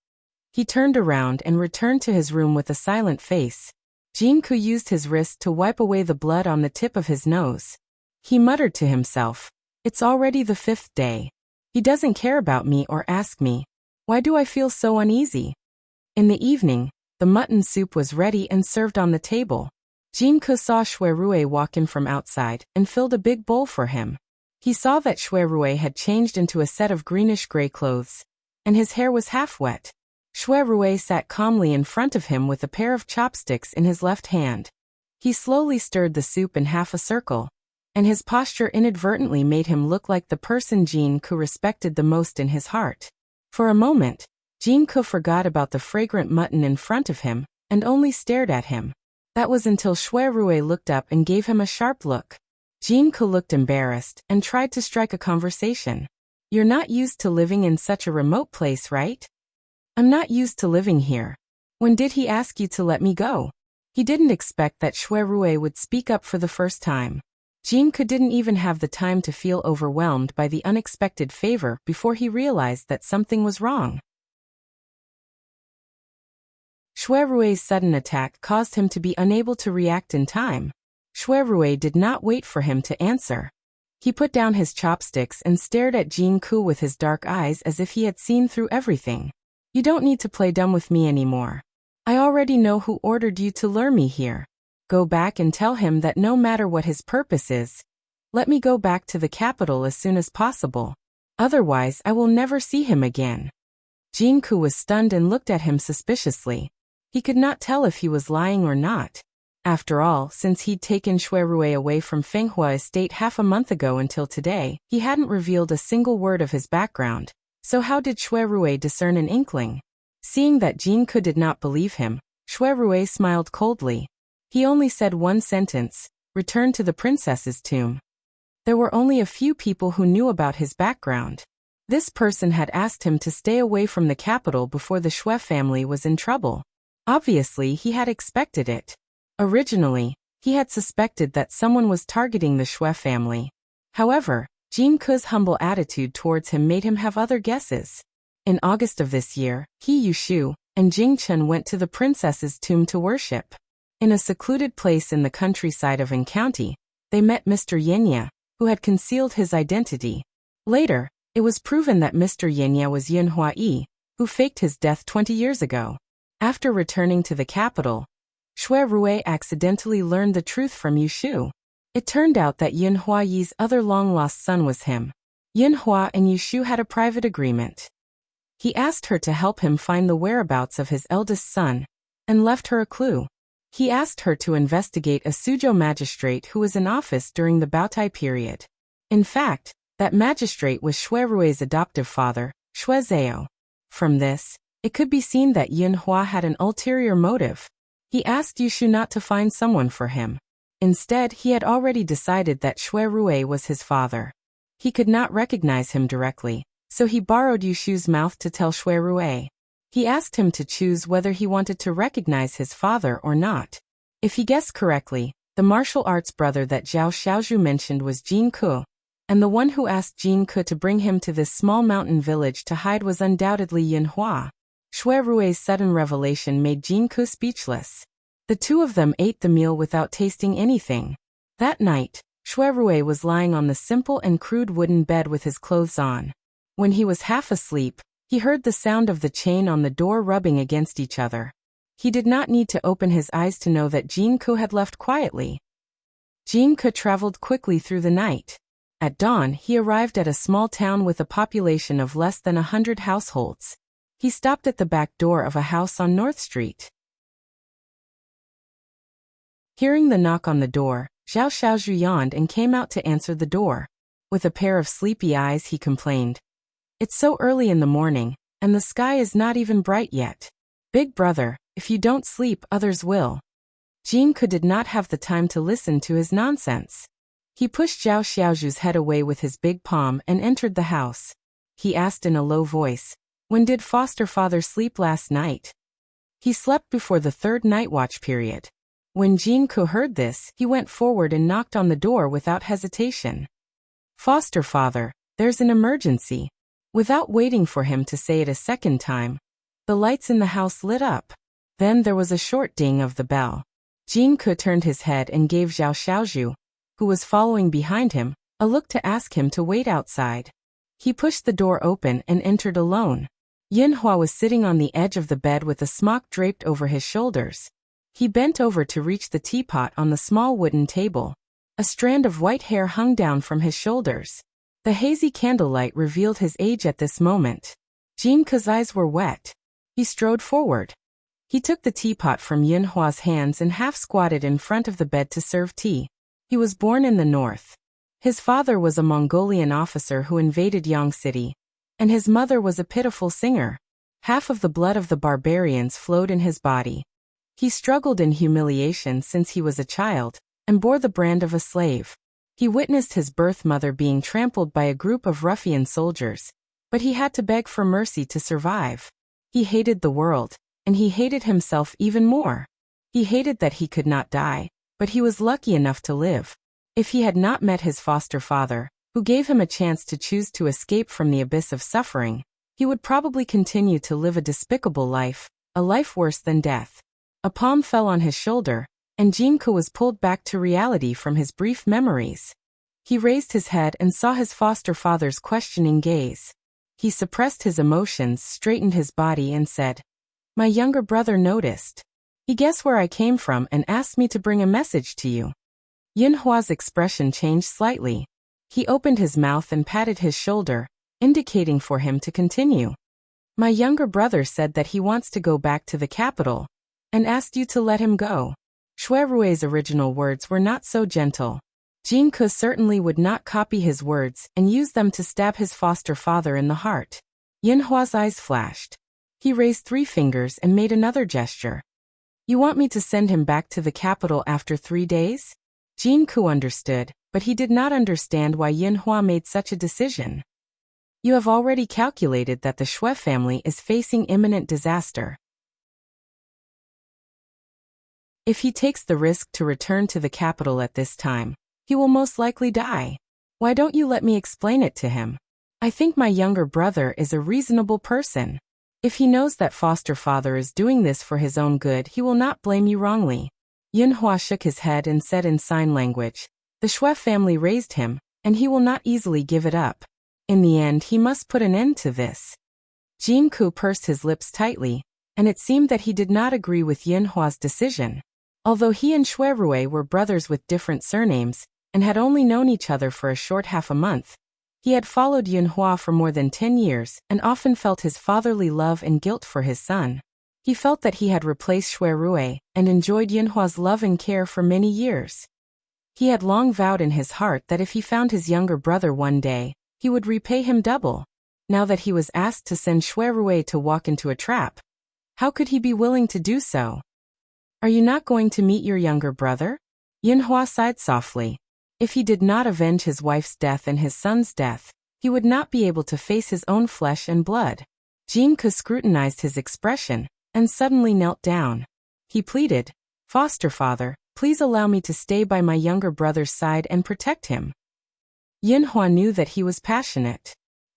He turned around and returned to his room with a silent face. Jin Ku used his wrist to wipe away the blood on the tip of his nose. He muttered to himself, it's already the 5th day. He doesn't care about me or ask me. Why do I feel so uneasy? In the evening, the mutton soup was ready and served on the table. Jin Ku saw Shui Rui walk in from outside and filled a big bowl for him. He saw that Shui Rui had changed into a set of greenish-gray clothes, and his hair was half wet. Shui Rui sat calmly in front of him with a pair of chopsticks in his left hand. He slowly stirred the soup in half a circle, and his posture inadvertently made him look like the person Jin Ku respected the most in his heart. For a moment, Jin Ku forgot about the fragrant mutton in front of him and only stared at him. That was until Shui Rui looked up and gave him a sharp look. Jin Ku looked embarrassed and tried to strike a conversation. You're not used to living in such a remote place, right? I'm not used to living here. When did he ask you to let me go? He didn't expect that Shui Rui would speak up for the first time. Jingke didn't even have the time to feel overwhelmed by the unexpected favor before he realized that something was wrong. Shui Rui's sudden attack caused him to be unable to react in time. Shui Rui did not wait for him to answer. He put down his chopsticks and stared at Jingke with his dark eyes as if he had seen through everything. You don't need to play dumb with me anymore. I already know who ordered you to lure me here. Go back and tell him that no matter what his purpose is, let me go back to the capital as soon as possible. Otherwise, I will never see him again. Jingke was stunned and looked at him suspiciously. He could not tell if he was lying or not. After all, since he'd taken Shui Rui away from Fenghua Estate half a month ago until today, he hadn't revealed a single word of his background. So how did Shui Rui discern an inkling? Seeing that Jingke did not believe him, Shui Rui smiled coldly. He only said one sentence, return to the princess's tomb. There were only a few people who knew about his background. This person had asked him to stay away from the capital before the Shui family was in trouble. Obviously, he had expected it. Originally, he had suspected that someone was targeting the Shui family. However, Jingke's humble attitude towards him made him have other guesses. In August of this year, he Yushu and Jingchen went to the princess's tomb to worship. In a secluded place in the countryside of An County, they met Mr. Yenya, who had concealed his identity. Later, it was proven that Mr. Yenya was Yun Huai, who faked his death 20 years ago. After returning to the capital, Shui Rui accidentally learned the truth from Yushu. It turned out that Yun Huai's other long-lost son was him. Yun Hua and Yushu had a private agreement. He asked her to help him find the whereabouts of his eldest son, and left her a clue. He asked her to investigate a Suzhou magistrate who was in office during the Baotai period. In fact, that magistrate was Shui Rui's adoptive father, Shui Zhao. From this, it could be seen that Yun Hua had an ulterior motive. He asked Yushu not to find someone for him. Instead, he had already decided that Shui Rui was his father. He could not recognize him directly, so he borrowed Yushu's mouth to tell Shui Rui. He asked him to choose whether he wanted to recognize his father or not. If he guessed correctly, the martial arts brother that Zhao Xiaozhu mentioned was Jingke, and the one who asked Jingke to bring him to this small mountain village to hide was undoubtedly Yun Hua. Shui Rui's sudden revelation made Jingke speechless. The two of them ate the meal without tasting anything. That night, Shui Rui was lying on the simple and crude wooden bed with his clothes on. When he was half asleep, he heard the sound of the chain on the door rubbing against each other. He did not need to open his eyes to know that Jingke had left quietly. Jingke traveled quickly through the night. At dawn, he arrived at a small town with a population of less than 100 households. He stopped at the back door of a house on North Street. Hearing the knock on the door, Zhao Xiaozhu yawned and came out to answer the door. With a pair of sleepy eyes, he complained, "It's so early in the morning, and the sky is not even bright yet. Big brother, if you don't sleep, others will." Jingke did not have the time to listen to his nonsense. He pushed Zhao Xiaozhu's head away with his big palm and entered the house. He asked in a low voice, "When did foster father sleep last night?" "He slept before the third night watch period." When Jingke heard this, he went forward and knocked on the door without hesitation. "Foster father, there's an emergency." Without waiting for him to say it a second time, the lights in the house lit up. Then there was a short ding of the bell. Jingke turned his head and gave Zhao Xiaozhu, who was following behind him, a look to ask him to wait outside. He pushed the door open and entered alone. Yun Hua was sitting on the edge of the bed with a smock draped over his shoulders. He bent over to reach the teapot on the small wooden table. A strand of white hair hung down from his shoulders. The hazy candlelight revealed his age at this moment. Jingke's eyes were wet. He strode forward. He took the teapot from Yun Hua's hands and half squatted in front of the bed to serve tea. He was born in the north. His father was a Mongolian officer who invaded Yang City, and his mother was a pitiful singer. Half of the blood of the barbarians flowed in his body. He struggled in humiliation since he was a child, and bore the brand of a slave. He witnessed his birth mother being trampled by a group of ruffian soldiers, but he had to beg for mercy to survive. He hated the world, and he hated himself even more. He hated that he could not die, but he was lucky enough to live. If he had not met his foster father, who gave him a chance to choose to escape from the abyss of suffering, he would probably continue to live a despicable life, a life worse than death. A palm fell on his shoulder, and Jinko was pulled back to reality from his brief memories. He raised his head and saw his foster father's questioning gaze. He suppressed his emotions, straightened his body and said, "My younger brother noticed. He guessed where I came from and asked me to bring a message to you." Yinhua's expression changed slightly. He opened his mouth and patted his shoulder, indicating for him to continue. "My younger brother said that he wants to go back to the capital, and asked you to let him go." Shuirui's original words were not so gentle. Jinko certainly would not copy his words and use them to stab his foster father in the heart. Yinhua's eyes flashed. He raised 3 fingers and made another gesture. "You want me to send him back to the capital after 3 days? Jinko understood, but he did not understand why Yinhua made such a decision. "You have already calculated that the Shui family is facing imminent disaster. If he takes the risk to return to the capital at this time, he will most likely die. Why don't you let me explain it to him? I think my younger brother is a reasonable person. If he knows that foster father is doing this for his own good, he will not blame you wrongly." Yinhua shook his head and said in sign language, "The Shui family raised him, and he will not easily give it up. In the end, he must put an end to this." Jinko pursed his lips tightly, and it seemed that he did not agree with Yinhua's decision. Although he and Shuirui were brothers with different surnames, and had only known each other for a short half a month, he had followed Yinhua for more than 10 years and often felt his fatherly love and guilt for his son. He felt that he had replaced Shuirui and enjoyed Yinhua's love and care for many years. He had long vowed in his heart that if he found his younger brother one day, he would repay him double. Now that he was asked to send Shuirui to walk into a trap, how could he be willing to do so? "Are you not going to meet your younger brother?" Yinhua sighed softly. If he did not avenge his wife's death and his son's death, he would not be able to face his own flesh and blood. Jinko scrutinized his expression and suddenly knelt down. He pleaded, "Foster father, please allow me to stay by my younger brother's side and protect him." Yinhua knew that he was passionate.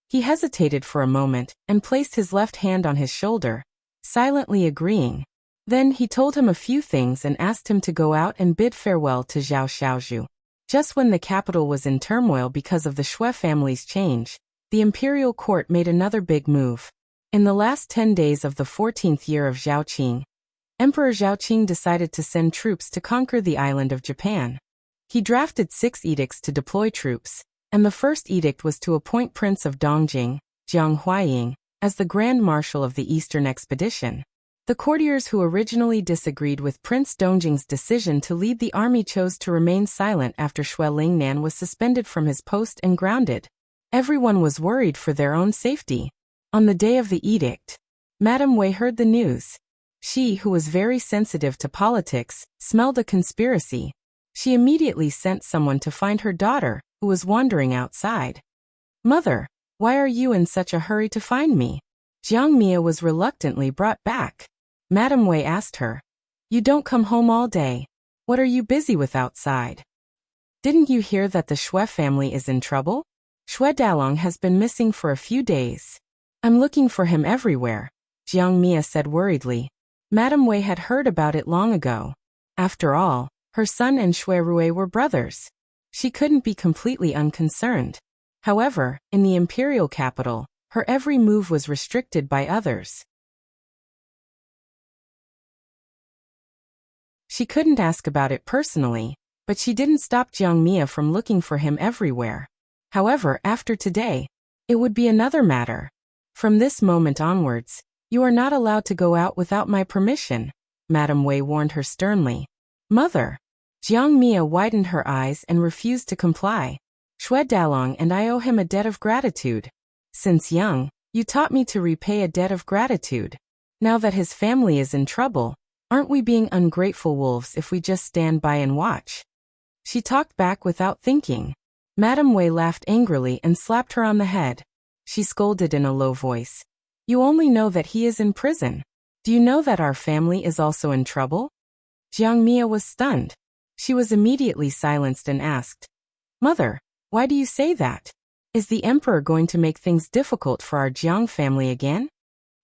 He hesitated for a moment and placed his left hand on his shoulder, silently agreeing. Then he told him a few things and asked him to go out and bid farewell to Zhao Xiaozhu. Just when the capital was in turmoil because of the Shui family's change, the imperial court made another big move. In the last 10 days of the 14th year of Zhaoqing, Emperor Zhaoqing decided to send troops to conquer the island of Japan. He drafted 6 edicts to deploy troops, and the first edict was to appoint Prince of Dongjing, Jiang Huaying, as the Grand Marshal of the Eastern Expedition. The courtiers who originally disagreed with Prince Dongjing's decision to lead the army chose to remain silent after Shui Lingnan was suspended from his post and grounded. Everyone was worried for their own safety. On the day of the edict, Madame Wei heard the news. She, who was very sensitive to politics, smelled a conspiracy. She immediately sent someone to find her daughter, who was wandering outside. "Mother, why are you in such a hurry to find me?" Jiang Mia was reluctantly brought back. Madame Wei asked her, "You don't come home all day. What are you busy with outside? Didn't you hear that the Shui family is in trouble? Shui Dalong has been missing for a few days. I'm looking for him everywhere," Jiang Mia said worriedly. Madame Wei had heard about it long ago. After all, her son and Shuirui were brothers. She couldn't be completely unconcerned. However, in the imperial capital, her every move was restricted by others. She couldn't ask about it personally, but she didn't stop Jiang Mia from looking for him everywhere. However, after today, it would be another matter. From this moment onwards, you are not allowed to go out without my permission, Madame Wei warned her sternly. "Mother." Jiang Mia widened her eyes and refused to comply. "Shui Dalong and I owe him a debt of gratitude. Since young, you taught me to repay a debt of gratitude. Now that his family is in trouble, aren't we being ungrateful wolves if we just stand by and watch?" She talked back without thinking. Madame Wei laughed angrily and slapped her on the head. She scolded in a low voice. You only know that he is in prison. Do you know that our family is also in trouble? Jiang Mia was stunned. She was immediately silenced and asked, Mother, why do you say that? Is the emperor going to make things difficult for our Jiang family again?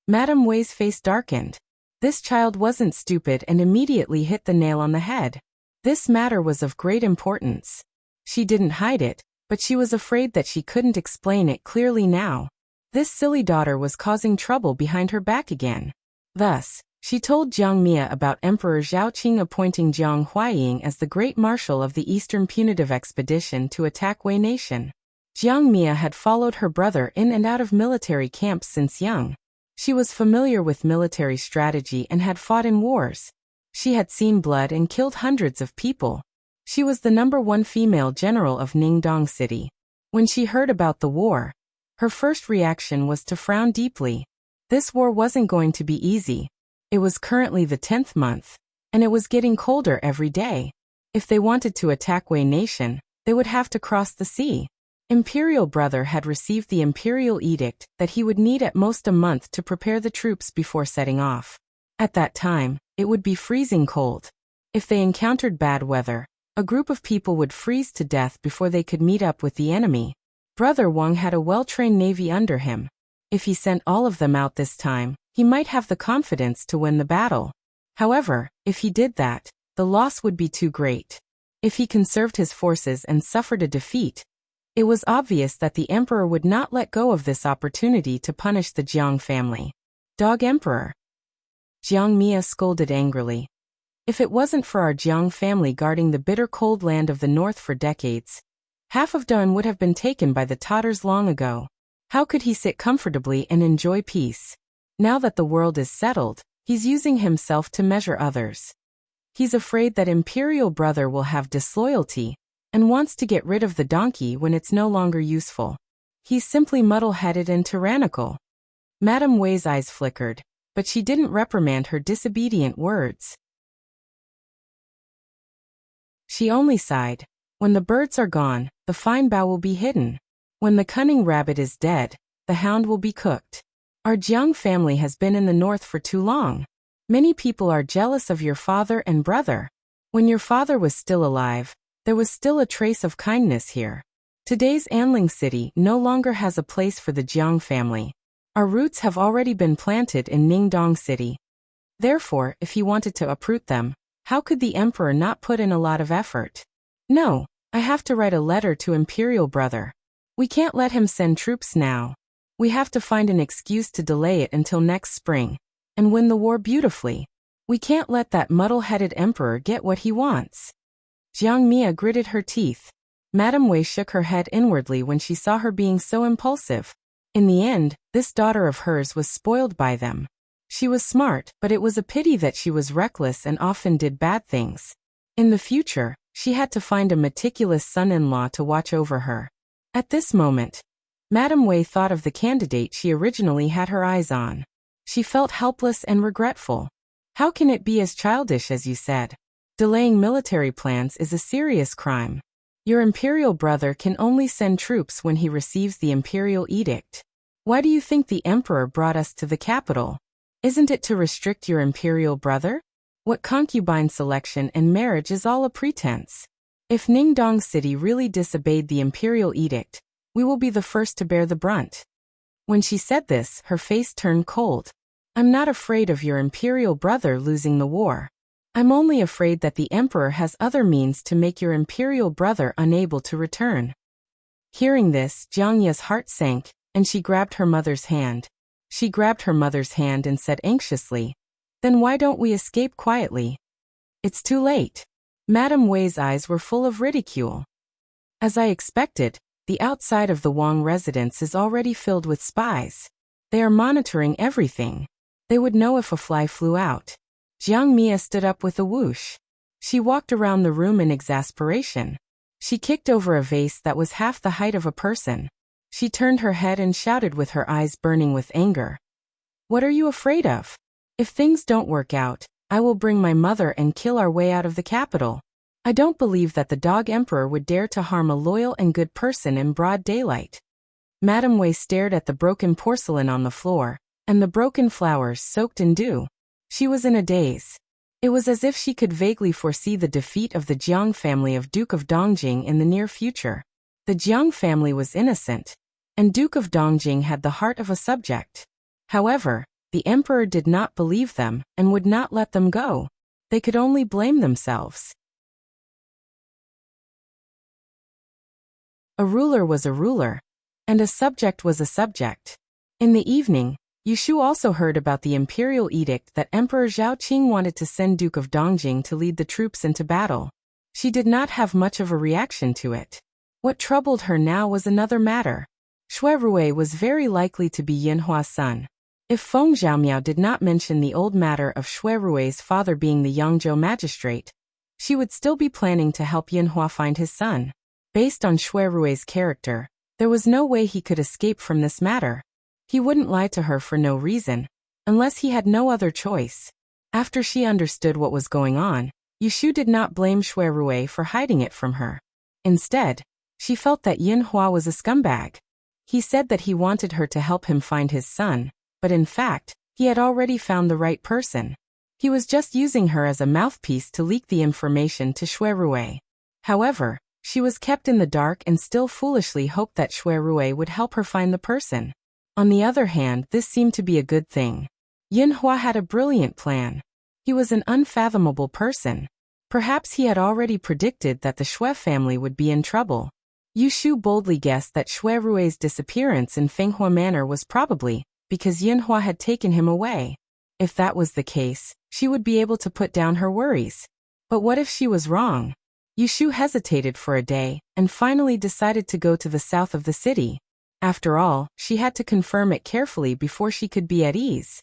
Madame Wei's face darkened. This child wasn't stupid and immediately hit the nail on the head. This matter was of great importance. She didn't hide it, but she was afraid that she couldn't explain it clearly now. This silly daughter was causing trouble behind her back again. Thus, she told Jiang Mia about Emperor Zhaoqing appointing Jiang Huaying as the Great Marshal of the Eastern Punitive Expedition to attack Wei Nation. Jiang Mia had followed her brother in and out of military camps since young. She was familiar with military strategy and had fought in wars. She had seen blood and killed hundreds of people. She was the #1 female general of Ningdong City. When she heard about the war, her first reaction was to frown deeply. This war wasn't going to be easy. It was currently the 10th month, and it was getting colder every day. If they wanted to attack Wei Nation, they would have to cross the sea. Imperial Brother had received the imperial edict that he would need at most a month to prepare the troops before setting off. At that time, it would be freezing cold. If they encountered bad weather, a group of people would freeze to death before they could meet up with the enemy. Brother Wang had a well-trained navy under him. If he sent all of them out this time, he might have the confidence to win the battle. However, if he did that, the loss would be too great. If he conserved his forces and suffered a defeat, it was obvious that the emperor would not let go of this opportunity to punish the Jiang family. Dog Emperor! Jiang Mia scolded angrily. If it wasn't for our Jiang family guarding the bitter cold land of the north for decades, half of Dun would have been taken by the Tatars long ago. How could he sit comfortably and enjoy peace? Now that the world is settled, he's using himself to measure others. He's afraid that Imperial Brother will have disloyalty, and wants to get rid of the donkey when it's no longer useful. He's simply muddle-headed and tyrannical. Madame Wei's eyes flickered, but she didn't reprimand her disobedient words. She only sighed. When the birds are gone, the fine bough will be hidden. When the cunning rabbit is dead, the hound will be cooked. Our Jiang family has been in the north for too long. Many people are jealous of your father and brother. When your father was still alive, there was still a trace of kindness here. Today's Anling City no longer has a place for the Jiang family. Our roots have already been planted in Ningdong City. Therefore, if he wanted to uproot them, how could the emperor not put in a lot of effort? No, I have to write a letter to Imperial Brother. We can't let him send troops now. We have to find an excuse to delay it until next spring, and win the war beautifully. We can't let that muddle-headed emperor get what he wants. Jiang Mia gritted her teeth. Madame Wei shook her head inwardly when she saw her being so impulsive. In the end, this daughter of hers was spoiled by them. She was smart, but it was a pity that she was reckless and often did bad things. In the future, she had to find a meticulous son-in-law to watch over her. At this moment, Madame Wei thought of the candidate she originally had her eyes on. She felt helpless and regretful. How can it be as childish as you said? Delaying military plans is a serious crime. Your imperial brother can only send troops when he receives the imperial edict. Why do you think the emperor brought us to the capital? Isn't it to restrict your imperial brother? What concubine selection and marriage is all a pretense. If Ningdong City really disobeyed the imperial edict, we will be the first to bear the brunt. When she said this, her face turned cold. I'm not afraid of your imperial brother losing the war. I'm only afraid that the emperor has other means to make your imperial brother unable to return. Hearing this, Jiang Ya's heart sank, and she grabbed her mother's hand. She grabbed her mother's hand and said anxiously, "Then why don't we escape quietly?" It's too late. Madame Wei's eyes were full of ridicule. As I expected, the outside of the Wang residence is already filled with spies. They are monitoring everything. They would know if a fly flew out. Jiang Mia stood up with a whoosh. She walked around the room in exasperation. She kicked over a vase that was half the height of a person. She turned her head and shouted with her eyes burning with anger. What are you afraid of? If things don't work out, I will bring my mother and kill our way out of the capital. I don't believe that the dog emperor would dare to harm a loyal and good person in broad daylight. Madame Wei stared at the broken porcelain on the floor, and the broken flowers soaked in dew. She was in a daze. It was as if she could vaguely foresee the defeat of the Jiang family of Duke of Dongjing in the near future. The Jiang family was innocent, and Duke of Dongjing had the heart of a subject. However, the emperor did not believe them and would not let them go. They could only blame themselves. A ruler was a ruler, and a subject was a subject. In the evening, Yushu also heard about the imperial edict that Emperor Zhao Qing wanted to send Duke of Dongjing to lead the troops into battle. She did not have much of a reaction to it. What troubled her now was another matter. Xue Rui was very likely to be Yinhua's son. If Feng Zhaomiao did not mention the old matter of Xue Rui's father being the Yangzhou magistrate, she would still be planning to help Yinhua find his son. Based on Xue Rui's character, there was no way he could escape from this matter. He wouldn't lie to her for no reason, unless he had no other choice. After she understood what was going on, Yushu did not blame Xue Rui for hiding it from her. Instead, she felt that Yinhua was a scumbag. He said that he wanted her to help him find his son, but in fact, he had already found the right person. He was just using her as a mouthpiece to leak the information to Xue Rui. However, she was kept in the dark and still foolishly hoped that Xue Rui would help her find the person. On the other hand, this seemed to be a good thing. Yinhua had a brilliant plan. He was an unfathomable person. Perhaps he had already predicted that the Xue family would be in trouble. Yushu boldly guessed that Xue Rui's disappearance in Fenghua Manor was probably because Yinhua had taken him away. If that was the case, she would be able to put down her worries. But what if she was wrong? Yushu hesitated for a day, and finally decided to go to the south of the city. After all, she had to confirm it carefully before she could be at ease.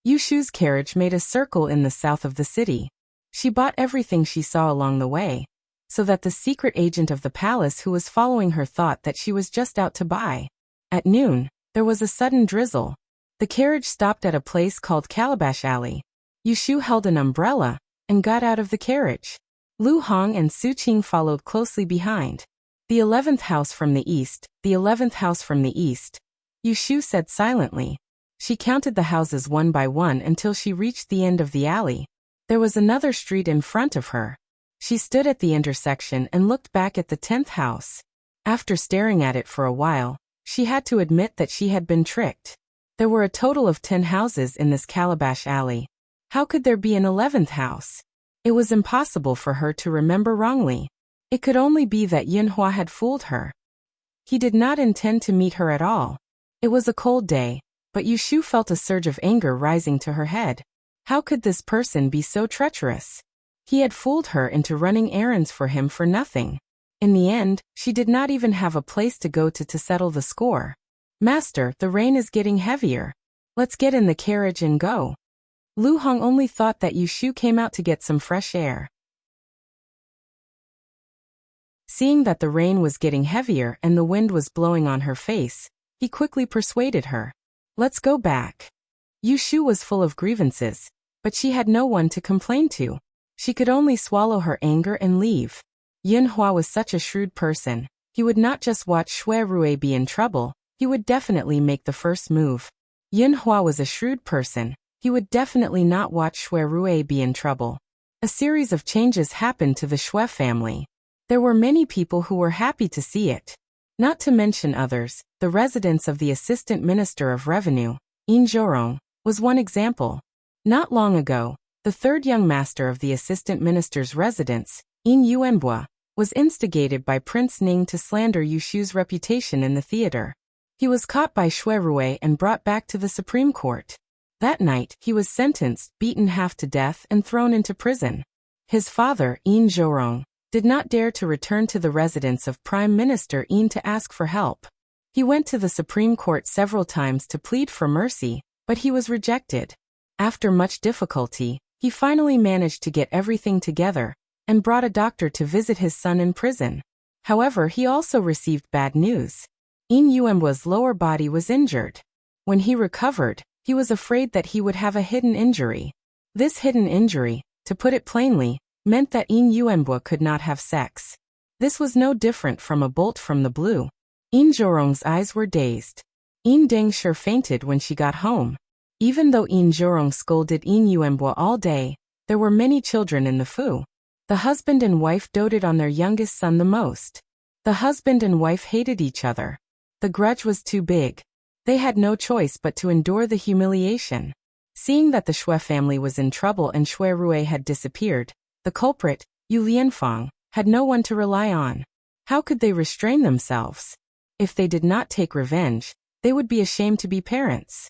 Yushu's carriage made a circle in the south of the city. She bought everything she saw along the way, so that the secret agent of the palace who was following her thought that she was just out to buy. At noon, there was a sudden drizzle. The carriage stopped at a place called Calabash Alley. Yushu held an umbrella and got out of the carriage. Lu Hong and Su Qing followed closely behind. The 11th house from the east, the 11th house from the east, Yushu said silently. She counted the houses one by one until she reached the end of the alley. There was another street in front of her. She stood at the intersection and looked back at the 10th house. After staring at it for a while, she had to admit that she had been tricked. There were a total of 10 houses in this Calabash Alley. How could there be an 11th house? It was impossible for her to remember wrongly. It could only be that Yinhua had fooled her. He did not intend to meet her at all. It was a cold day, but Yushu felt a surge of anger rising to her head. How could this person be so treacherous? He had fooled her into running errands for him for nothing. In the end, she did not even have a place to go to settle the score. Master, the rain is getting heavier. Let's get in the carriage and go. Lu Hong only thought that Yushu came out to get some fresh air. Seeing that the rain was getting heavier and the wind was blowing on her face, he quickly persuaded her. Let's go back. Yushu was full of grievances, but she had no one to complain to. She could only swallow her anger and leave. Yinhua was such a shrewd person. He would not just watch Xue Rui be in trouble, he would definitely make the first move. Yinhua was a shrewd person. He would definitely not watch Xue Rui be in trouble. A series of changes happened to the Xue family. There were many people who were happy to see it. Not to mention others, the residence of the Assistant Minister of Revenue, Yin Zhorong, was one example. Not long ago, the third young master of the Assistant Minister's residence, Yin Yuanbua, was instigated by Prince Ning to slander Yushu's reputation in the theater. He was caught by Xue Rui and brought back to the Supreme Court. That night, he was sentenced, beaten half to death and thrown into prison. His father, Yin Zhorong, did not dare to return to the residence of Prime Minister Yin to ask for help. He went to the Supreme Court several times to plead for mercy, but he was rejected. After much difficulty, he finally managed to get everything together and brought a doctor to visit his son in prison. However, he also received bad news. Yin Yuanbua's lower body was injured. When he recovered, he was afraid that he would have a hidden injury. This hidden injury, to put it plainly, meant that Yin Yuanbua could not have sex. This was no different from a bolt from the blue. Yin Zhorong's eyes were dazed. Yin Dengshi fainted when she got home. Even though Yin Zhorong scolded Yin Yuanbo all day, there were many children in the fu. The husband and wife doted on their youngest son the most. The husband and wife hated each other. The grudge was too big. They had no choice but to endure the humiliation. Seeing that the Shui family was in trouble and Shui Rui had disappeared, the culprit, Yu Lianfang, had no one to rely on. How could they restrain themselves? If they did not take revenge, they would be ashamed to be parents.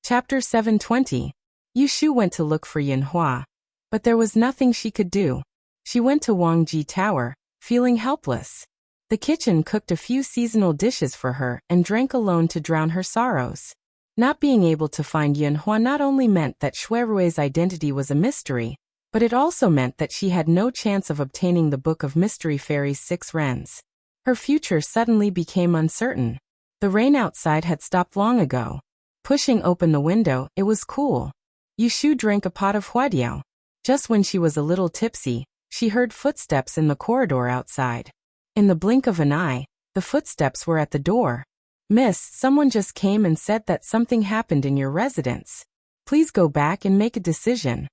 Chapter 720. Yu Shu went to look for Yin Hua. But there was nothing she could do. She went to Wang Ji Tower, feeling helpless. The kitchen cooked a few seasonal dishes for her and drank alone to drown her sorrows. Not being able to find Yin Hua not only meant that Shui Rui's identity was a mystery, but it also meant that she had no chance of obtaining the Book of Mystery Fairy's 6 rens. Her future suddenly became uncertain. The rain outside had stopped long ago. Pushing open the window, it was cool. Yu Shu drank a pot of huadiao. Just when she was a little tipsy, she heard footsteps in the corridor outside. In the blink of an eye, the footsteps were at the door. "Miss, someone just came and said that something happened in your residence. Please go back and make a decision."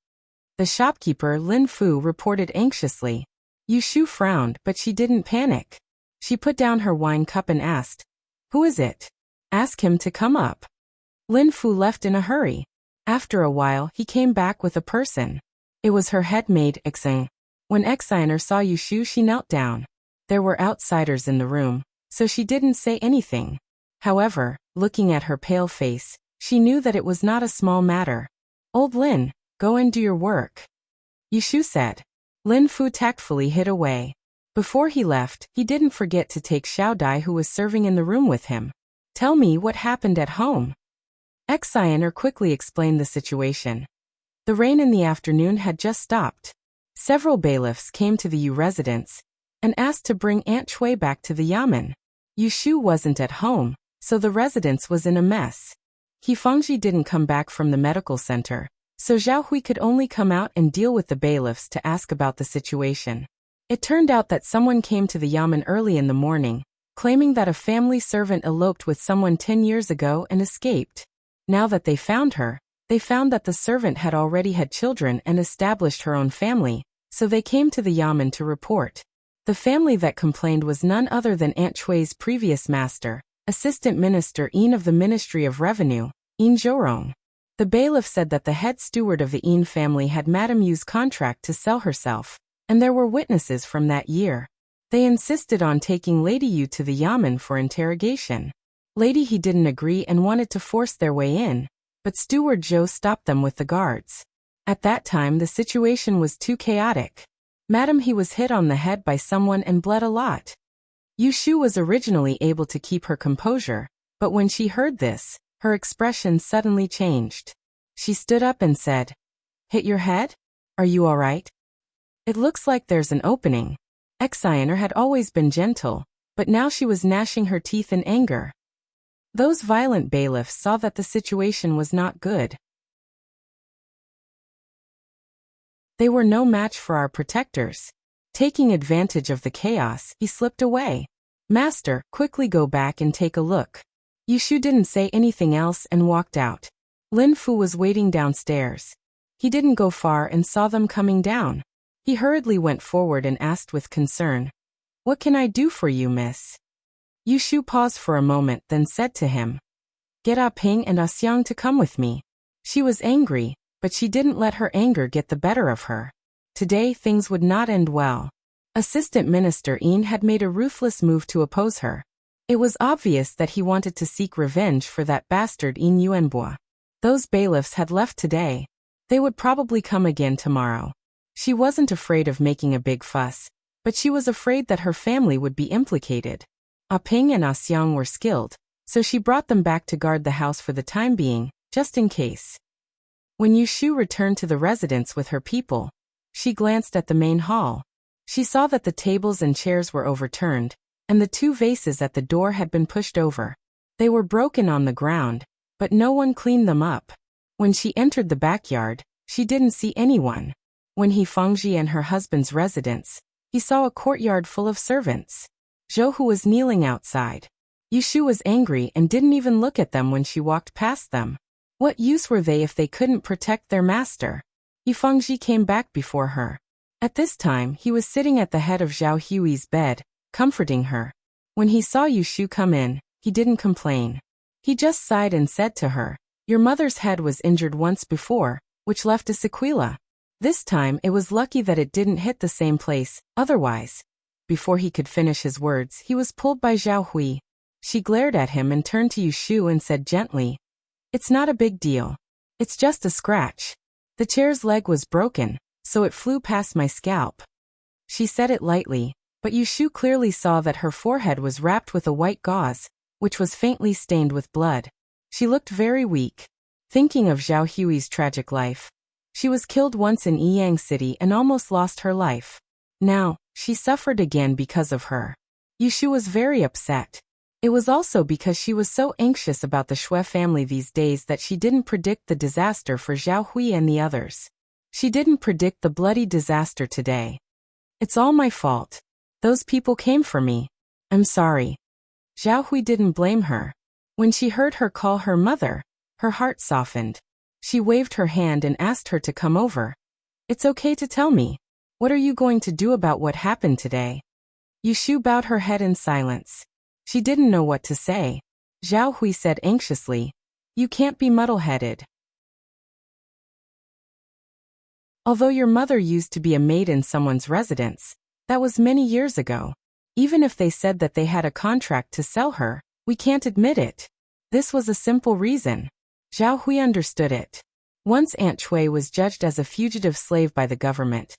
The shopkeeper, Lin Fu, reported anxiously. Yu Shu frowned, but she didn't panic. She put down her wine cup and asked, "Who is it?" "Ask him to come up." Lin Fu left in a hurry. After a while, he came back with a person. It was her head maid, Xing. When Xiner saw Yu Shu, she knelt down. There were outsiders in the room, so she didn't say anything. However, looking at her pale face, she knew that it was not a small matter. "Old Lin, go and do your work," Yu Shu said. Lin Fu tactfully hid away. Before he left, he didn't forget to take Xiao Dai, who was serving in the room with him. "Tell me what happened at home." Xiner quickly explained the situation. The rain in the afternoon had just stopped. Several bailiffs came to the Yu residence and asked to bring Aunt Chui back to the yamen. Yu Shu wasn't at home, so the residence was in a mess. He Fengji didn't come back from the medical center, so Zhao Hui could only come out and deal with the bailiffs to ask about the situation. It turned out that someone came to the yamen early in the morning, claiming that a family servant eloped with someone 10 years ago and escaped. Now that they found her, they found that the servant had already had children and established her own family, so they came to the yamen to report. The family that complained was none other than Aunt Chui's previous master, Assistant Minister Yin of the Ministry of Revenue, Yin Zhorong. The bailiff said that the head steward of the Yin family had Madame Yu's contract to sell herself, and there were witnesses from that year. They insisted on taking Lady Yu to the yamen for interrogation. Lady He didn't agree and wanted to force their way in, but Steward Zhou stopped them with the guards. At that time the situation was too chaotic. Madame He was hit on the head by someone and bled a lot. Yu Shu was originally able to keep her composure, but when she heard this, her expression suddenly changed. She stood up and said, "Hit your head? Are you all right? It looks like there's an opening." Xiner had always been gentle, but now she was gnashing her teeth in anger. Those violent bailiffs saw that the situation was not good. They were no match for our protectors. Taking advantage of the chaos, he slipped away. "Master, quickly go back and take a look." Yu Shu didn't say anything else and walked out. Lin Fu was waiting downstairs. He didn't go far and saw them coming down. He hurriedly went forward and asked with concern, "What can I do for you, miss?" Yu Shu paused for a moment, then said to him, "Get Ah Ping and Ah Xiang to come with me." She was angry, but she didn't let her anger get the better of her. Today things would not end well. Assistant Minister Yin had made a ruthless move to oppose her. It was obvious that he wanted to seek revenge for that bastard Yin Yuanbo. Those bailiffs had left today. They would probably come again tomorrow. She wasn't afraid of making a big fuss, but she was afraid that her family would be implicated. Ah Ping and Ah Xiang were skilled, so she brought them back to guard the house for the time being, just in case. When Yu Shu returned to the residence with her people, she glanced at the main hall. She saw that the tables and chairs were overturned, and the 2 vases at the door had been pushed over. They were broken on the ground, but no one cleaned them up. When she entered the backyard, she didn't see anyone. When He Fengji and her husband's residence, he saw a courtyard full of servants. Zhou Hu was kneeling outside. Yushu was angry and didn't even look at them when she walked past them. What use were they if they couldn't protect their master? Yifangji came back before her. At this time, he was sitting at the head of Zhao Hui's bed, comforting her. When he saw Yushu come in, he didn't complain. He just sighed and said to her, "Your mother's head was injured once before, which left a sequela. This time it was lucky that it didn't hit the same place, otherwise." Before he could finish his words, he was pulled by Zhao Hui. She glared at him and turned to Yushu and said gently, "It's not a big deal. It's just a scratch. The chair's leg was broken, so it flew past my scalp." She said it lightly, but Yushu clearly saw that her forehead was wrapped with a white gauze, which was faintly stained with blood. She looked very weak. Thinking of Zhao Hui's tragic life. She was killed once in Yiyang City and almost lost her life. Now, she suffered again because of her. Yushu was very upset. It was also because she was so anxious about the Shui family these days that she didn't predict the disaster for Zhao Hui and the others. She didn't predict the bloody disaster today. "It's all my fault. Those people came for me. I'm sorry." Zhao Hui didn't blame her. When she heard her call her mother, her heart softened. She waved her hand and asked her to come over. "It's okay to tell me. What are you going to do about what happened today?" Yushu bowed her head in silence. She didn't know what to say. Zhao Hui said anxiously, "You can't be muddle-headed. Although your mother used to be a maid in someone's residence, that was many years ago. Even if they said that they had a contract to sell her, we can't admit it. This was a simple reason." Zhao Hui understood it. Once Aunt Chui was judged as a fugitive slave by the government.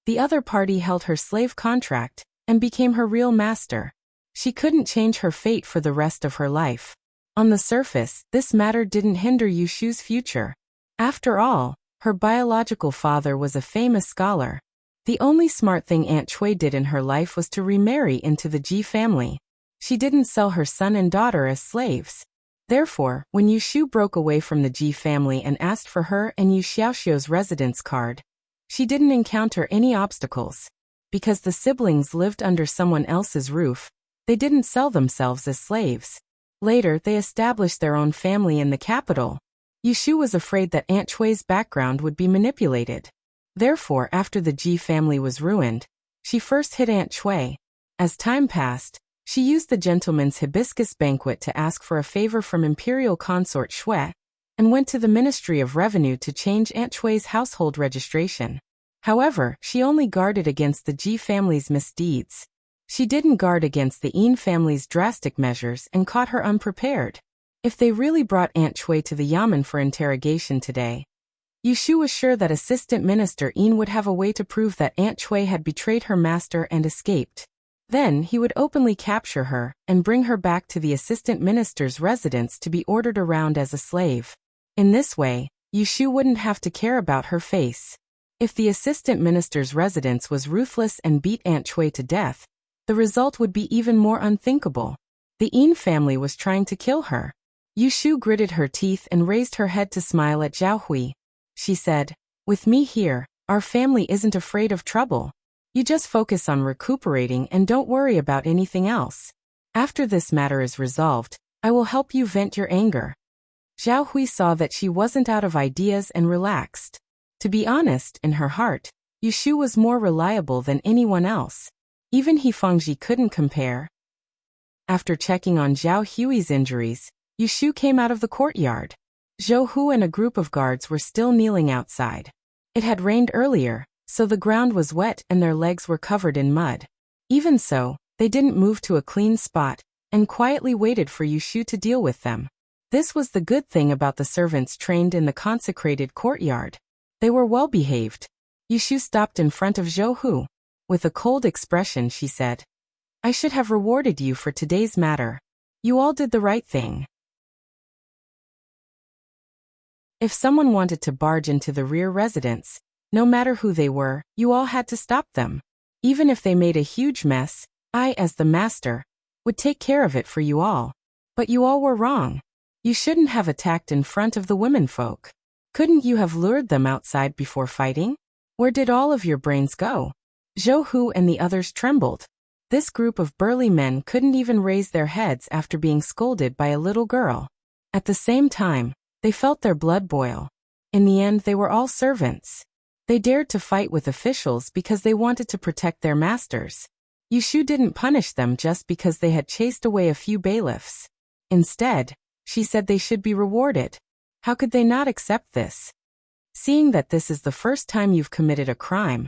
The other party held her slave contract and became her real master. She couldn't change her fate for the rest of her life. On the surface, this matter didn't hinder Yushu's future. After all, her biological father was a famous scholar. The only smart thing Aunt Chui did in her life was to remarry into the Ji family. She didn't sell her son and daughter as slaves. Therefore, when Yushu broke away from the Ji family and asked for her and Yu Xiaoxiu's residence card, she didn't encounter any obstacles. Because the siblings lived under someone else's roof, they didn't sell themselves as slaves. Later, they established their own family in the capital. Yushu was afraid that Aunt Chui's background would be manipulated. Therefore, after the Ji family was ruined, she first hid Aunt Chui. As time passed, she used the gentleman's hibiscus banquet to ask for a favor from Imperial Consort Shui, and went to the Ministry of Revenue to change Aunt Chui's household registration. However, she only guarded against the Ji family's misdeeds. She didn't guard against the Yin family's drastic measures and caught her unprepared. If they really brought Aunt Chui to the Yamen for interrogation today, Yushu was sure that Assistant Minister Yin would have a way to prove that Aunt Chui had betrayed her master and escaped. Then he would openly capture her and bring her back to the Assistant Minister's residence to be ordered around as a slave. In this way, Yushu wouldn't have to care about her face. If the Assistant Minister's residence was ruthless and beat Aunt Chui to death, the result would be even more unthinkable. The Yin family was trying to kill her. Yushu gritted her teeth and raised her head to smile at Zhao Hui. She said, "With me here, our family isn't afraid of trouble. You just focus on recuperating and don't worry about anything else. After this matter is resolved, I will help you vent your anger." Zhao Hui saw that she wasn't out of ideas and relaxed. To be honest, in her heart, Yushu was more reliable than anyone else. Even Hifangji couldn't compare. After checking on Zhao Hui's injuries, Yushu came out of the courtyard. Zhou Hu and a group of guards were still kneeling outside. It had rained earlier, so the ground was wet and their legs were covered in mud. Even so, they didn't move to a clean spot and quietly waited for Yushu to deal with them. This was the good thing about the servants trained in the consecrated courtyard. They were well behaved. Yushu stopped in front of Zhou Hu. With a cold expression, she said, "I should have rewarded you for today's matter. You all did the right thing." If someone wanted to barge into the rear residence, no matter who they were, you all had to stop them. Even if they made a huge mess, I, as the master, would take care of it for you all. But you all were wrong. You shouldn't have attacked in front of the womenfolk. Couldn't you have lured them outside before fighting? Where did all of your brains go? Zhou Hu and the others trembled. This group of burly men couldn't even raise their heads after being scolded by a little girl. At the same time, they felt their blood boil. In the end, they were all servants. They dared to fight with officials because they wanted to protect their masters. Yushu didn't punish them just because they had chased away a few bailiffs. Instead, she said they should be rewarded. How could they not accept this? Seeing that this is the first time you've committed a crime,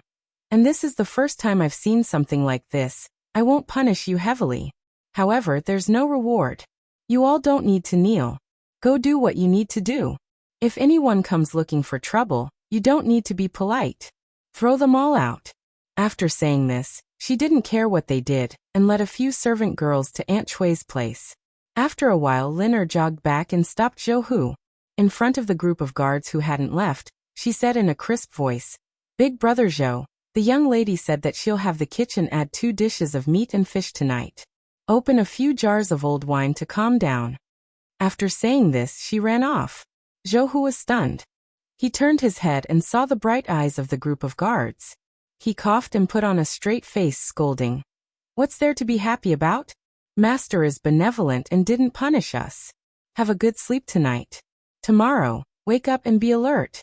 and this is the first time I've seen something like this, I won't punish you heavily. However, there's no reward. You all don't need to kneel. Go do what you need to do. If anyone comes looking for trouble, you don't need to be polite. Throw them all out. After saying this, she didn't care what they did, and led a few servant girls to Aunt Chui's place. After a while, Lin jogged back and stopped Zhou Hu. In front of the group of guards who hadn't left, she said in a crisp voice, "Big brother Zhou, the young lady said that she'll have the kitchen add 2 dishes of meat and fish tonight. Open a few jars of old wine to calm down." After saying this, she ran off. Zhou Hu was stunned. He turned his head and saw the bright eyes of the group of guards. He coughed and put on a straight face, scolding, "What's there to be happy about? Master is benevolent and didn't punish us. Have a good sleep tonight. Tomorrow, wake up and be alert."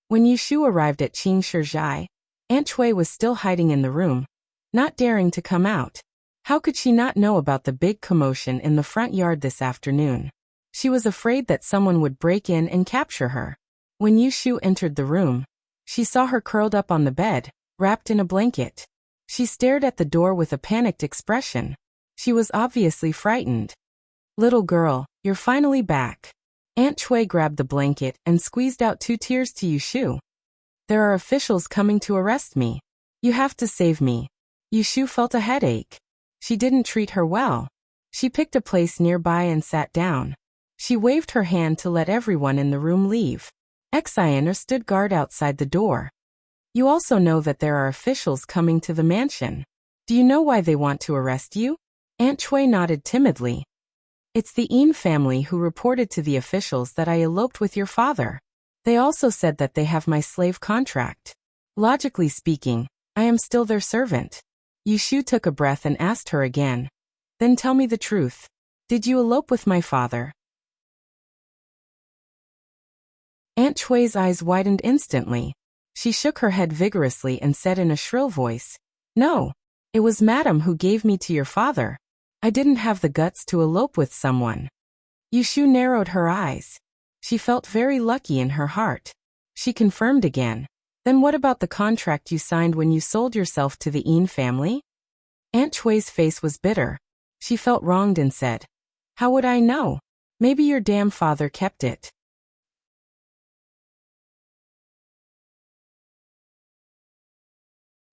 When Yushu arrived at Qing Shizhai, Aunt Chui was still hiding in the room, not daring to come out. How could she not know about the big commotion in the front yard this afternoon? She was afraid that someone would break in and capture her. When Yushu entered the room, she saw her curled up on the bed, wrapped in a blanket. She stared at the door with a panicked expression. She was obviously frightened. "Little girl, you're finally back." Aunt Chui grabbed the blanket and squeezed out 2 tears to Yushu. "There are officials coming to arrest me. You have to save me." Yushu felt a headache. She didn't treat her well. She picked a place nearby and sat down. She waved her hand to let everyone in the room leave. Xian stood guard outside the door. "You also know that there are officials coming to the mansion. Do you know why they want to arrest you?" Aunt Chui nodded timidly. "It's the Yin family who reported to the officials that I eloped with your father. They also said that they have my slave contract. Logically speaking, I am still their servant." Yushu took a breath and asked her again, "Then tell me the truth. Did you elope with my father?" Aunt Chui's eyes widened instantly. She shook her head vigorously and said in a shrill voice, "No, it was Madam who gave me to your father. I didn't have the guts to elope with someone." Yushu narrowed her eyes. She felt very lucky in her heart. She confirmed again, "Then what about the contract you signed when you sold yourself to the Yin family?" Aunt Chui's face was bitter. She felt wronged and said, "How would I know? Maybe your damn father kept it."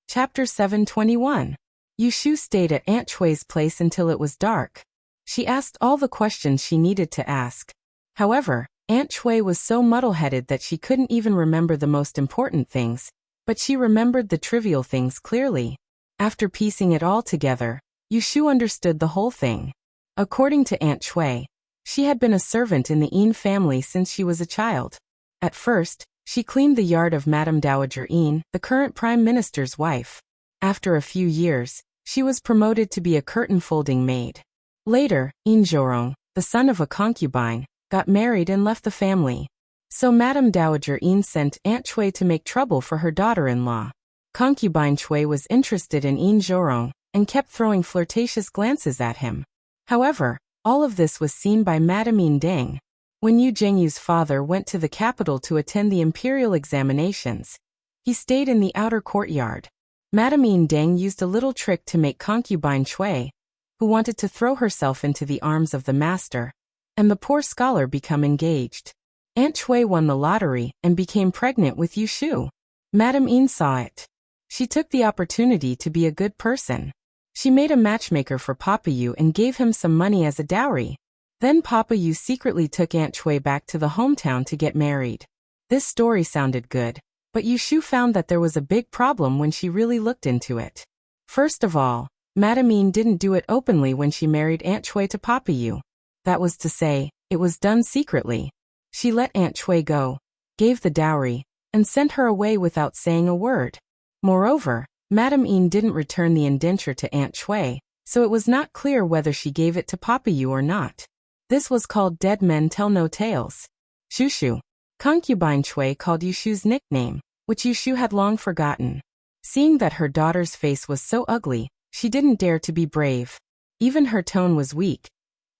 Chapter 721. Yushu stayed at Aunt Chui's place until it was dark. She asked all the questions she needed to ask. However, Aunt Chui was so muddle-headed that she couldn't even remember the most important things, but she remembered the trivial things clearly. After piecing it all together, Yushu understood the whole thing. According to Aunt Chui, she had been a servant in the Yin family since she was a child. At first, she cleaned the yard of Madame Dowager Yin, the current Prime Minister's wife. After a few years, she was promoted to be a curtain-folding maid. Later, Yin Zhorong, the son of a concubine, got married and left the family. So Madame Dowager Yin sent Aunt Chui to make trouble for her daughter-in-law. Concubine Chui was interested in Yin Zhorong and kept throwing flirtatious glances at him. However, all of this was seen by Madame Yin Deng. When Yu Zhengyu's father went to the capital to attend the imperial examinations, he stayed in the outer courtyard. Madame Yin Deng used a little trick to make concubine Chui, who wanted to throw herself into the arms of the master, and the poor scholar become engaged. Aunt Chui won the lottery and became pregnant with Yushu. Madame Yin saw it. She took the opportunity to be a good person. She made a matchmaker for Papa Yu and gave him some money as a dowry. Then Papa Yu secretly took Aunt Chui back to the hometown to get married. This story sounded good, but Yushu found that there was a big problem when she really looked into it. First of all, Madame Yin didn't do it openly when she married Aunt Chui to Papa Yu. That was to say, it was done secretly. She let Aunt Chui go, gave the dowry, and sent her away without saying a word. Moreover, Madame Yin didn't return the indenture to Aunt Shui, so it was not clear whether she gave it to Papa Yu or not. This was called Dead Men Tell No Tales. Shushu. Concubine Shui called Yushu's nickname, which Yushu had long forgotten. Seeing that her daughter's face was so ugly, she didn't dare to be brave. Even her tone was weak.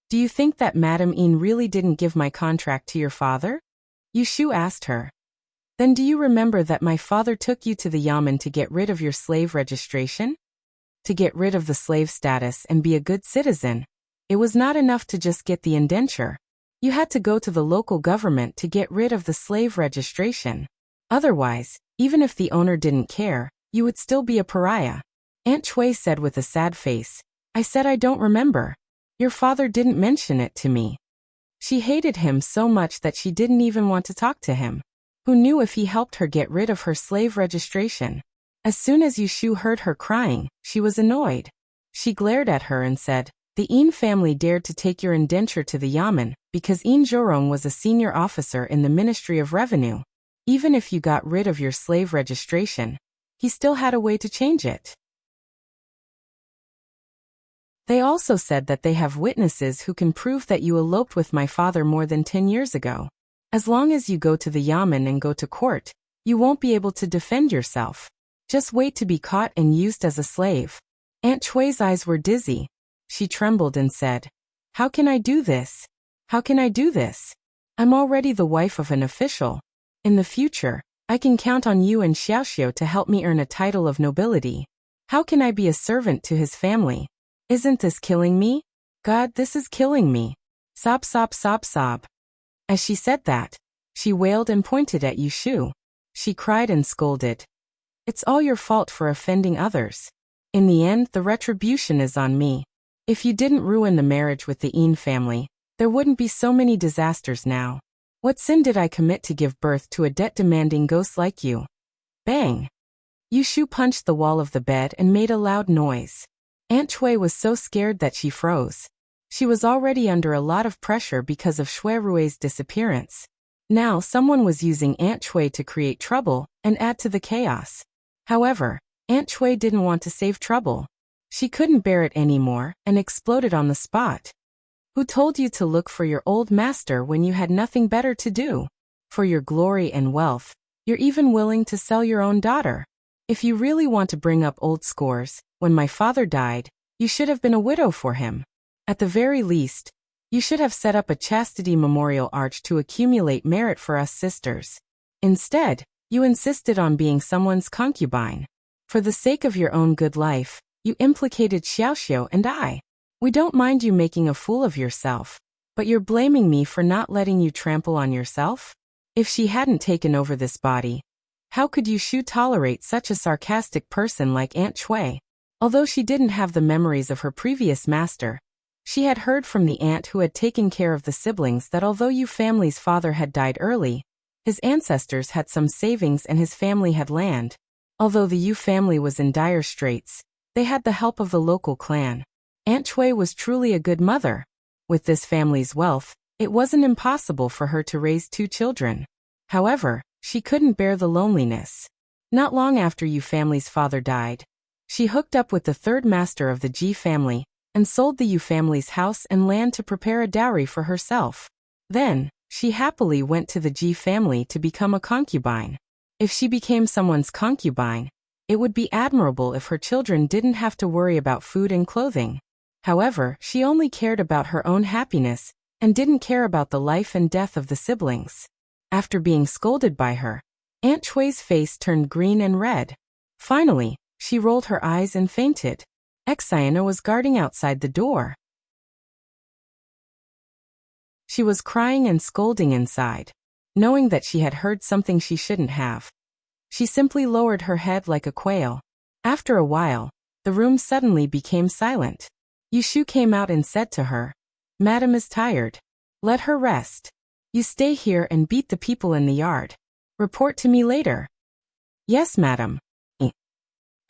Do you think that Madame Yin really didn't give my contract to your father? Yushu asked her. Then do you remember that my father took you to the yamen to get rid of your slave registration? To get rid of the slave status and be a good citizen. It was not enough to just get the indenture. You had to go to the local government to get rid of the slave registration. Otherwise, even if the owner didn't care, you would still be a pariah. Aunt Shui said with a sad face. I said I don't remember. Your father didn't mention it to me. She hated him so much that she didn't even want to talk to him. Who knew if he helped her get rid of her slave registration? As soon as Yushu heard her crying, she was annoyed. She glared at her and said, the Yin family dared to take your indenture to the yamen because Yin Zhorong was a senior officer in the Ministry of Revenue. Even if you got rid of your slave registration, he still had a way to change it. They also said that they have witnesses who can prove that you eloped with my father more than 10 years ago. As long as you go to the yamen and go to court, you won't be able to defend yourself. Just wait to be caught and used as a slave. Aunt Chui's eyes were dizzy. She trembled and said, How can I do this? How can I do this? I'm already the wife of an official. In the future, I can count on you and Xiaoxiu to help me earn a title of nobility. How can I be a servant to his family? Isn't this killing me? God, this is killing me. Sob, sob, sob, sob. As she said that, she wailed and pointed at Yushu. She cried and scolded. It's all your fault for offending others. In the end, the retribution is on me. If you didn't ruin the marriage with the Yin family, there wouldn't be so many disasters now. What sin did I commit to give birth to a debt-demanding ghost like you? Bang! Yushu punched the wall of the bed and made a loud noise. Aunt Shui was so scared that she froze. She was already under a lot of pressure because of Shui Rui's disappearance. Now someone was using Aunt Shui to create trouble and add to the chaos. However, Aunt Shui didn't want to save trouble. She couldn't bear it anymore and exploded on the spot. Who told you to look for your old master when you had nothing better to do? For your glory and wealth, you're even willing to sell your own daughter. If you really want to bring up old scores, when my father died, you should have been a widow for him. At the very least, you should have set up a chastity memorial arch to accumulate merit for us sisters. Instead, you insisted on being someone's concubine. For the sake of your own good life, you implicated Xiaoxiu and I. We don't mind you making a fool of yourself, but you're blaming me for not letting you trample on yourself? If she hadn't taken over this body, how could Yushu tolerate such a sarcastic person like Aunt Shui? Although she didn't have the memories of her previous master, she had heard from the aunt who had taken care of the siblings that although Yu family's father had died early, his ancestors had some savings and his family had land. Although the Yu family was in dire straits, they had the help of the local clan. Aunt Shui was truly a good mother. With this family's wealth, it wasn't impossible for her to raise 2 children. However, she couldn't bear the loneliness. Not long after Yu family's father died, she hooked up with the 3rd master of the Ji family and sold the Yu family's house and land to prepare a dowry for herself. Then, she happily went to the Ji family to become a concubine. If she became someone's concubine, it would be admirable if her children didn't have to worry about food and clothing. However, she only cared about her own happiness and didn't care about the life and death of the siblings. After being scolded by her, Aunt Chui's face turned green and red. Finally, she rolled her eyes and fainted. Xiana was guarding outside the door. She was crying and scolding inside, knowing that she had heard something she shouldn't have. She simply lowered her head like a quail. After a while, the room suddenly became silent. Yushu came out and said to her, Madam is tired. Let her rest. You stay here and beat the people in the yard. Report to me later. Yes, madam.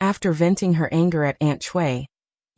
After venting her anger at Aunt Shui,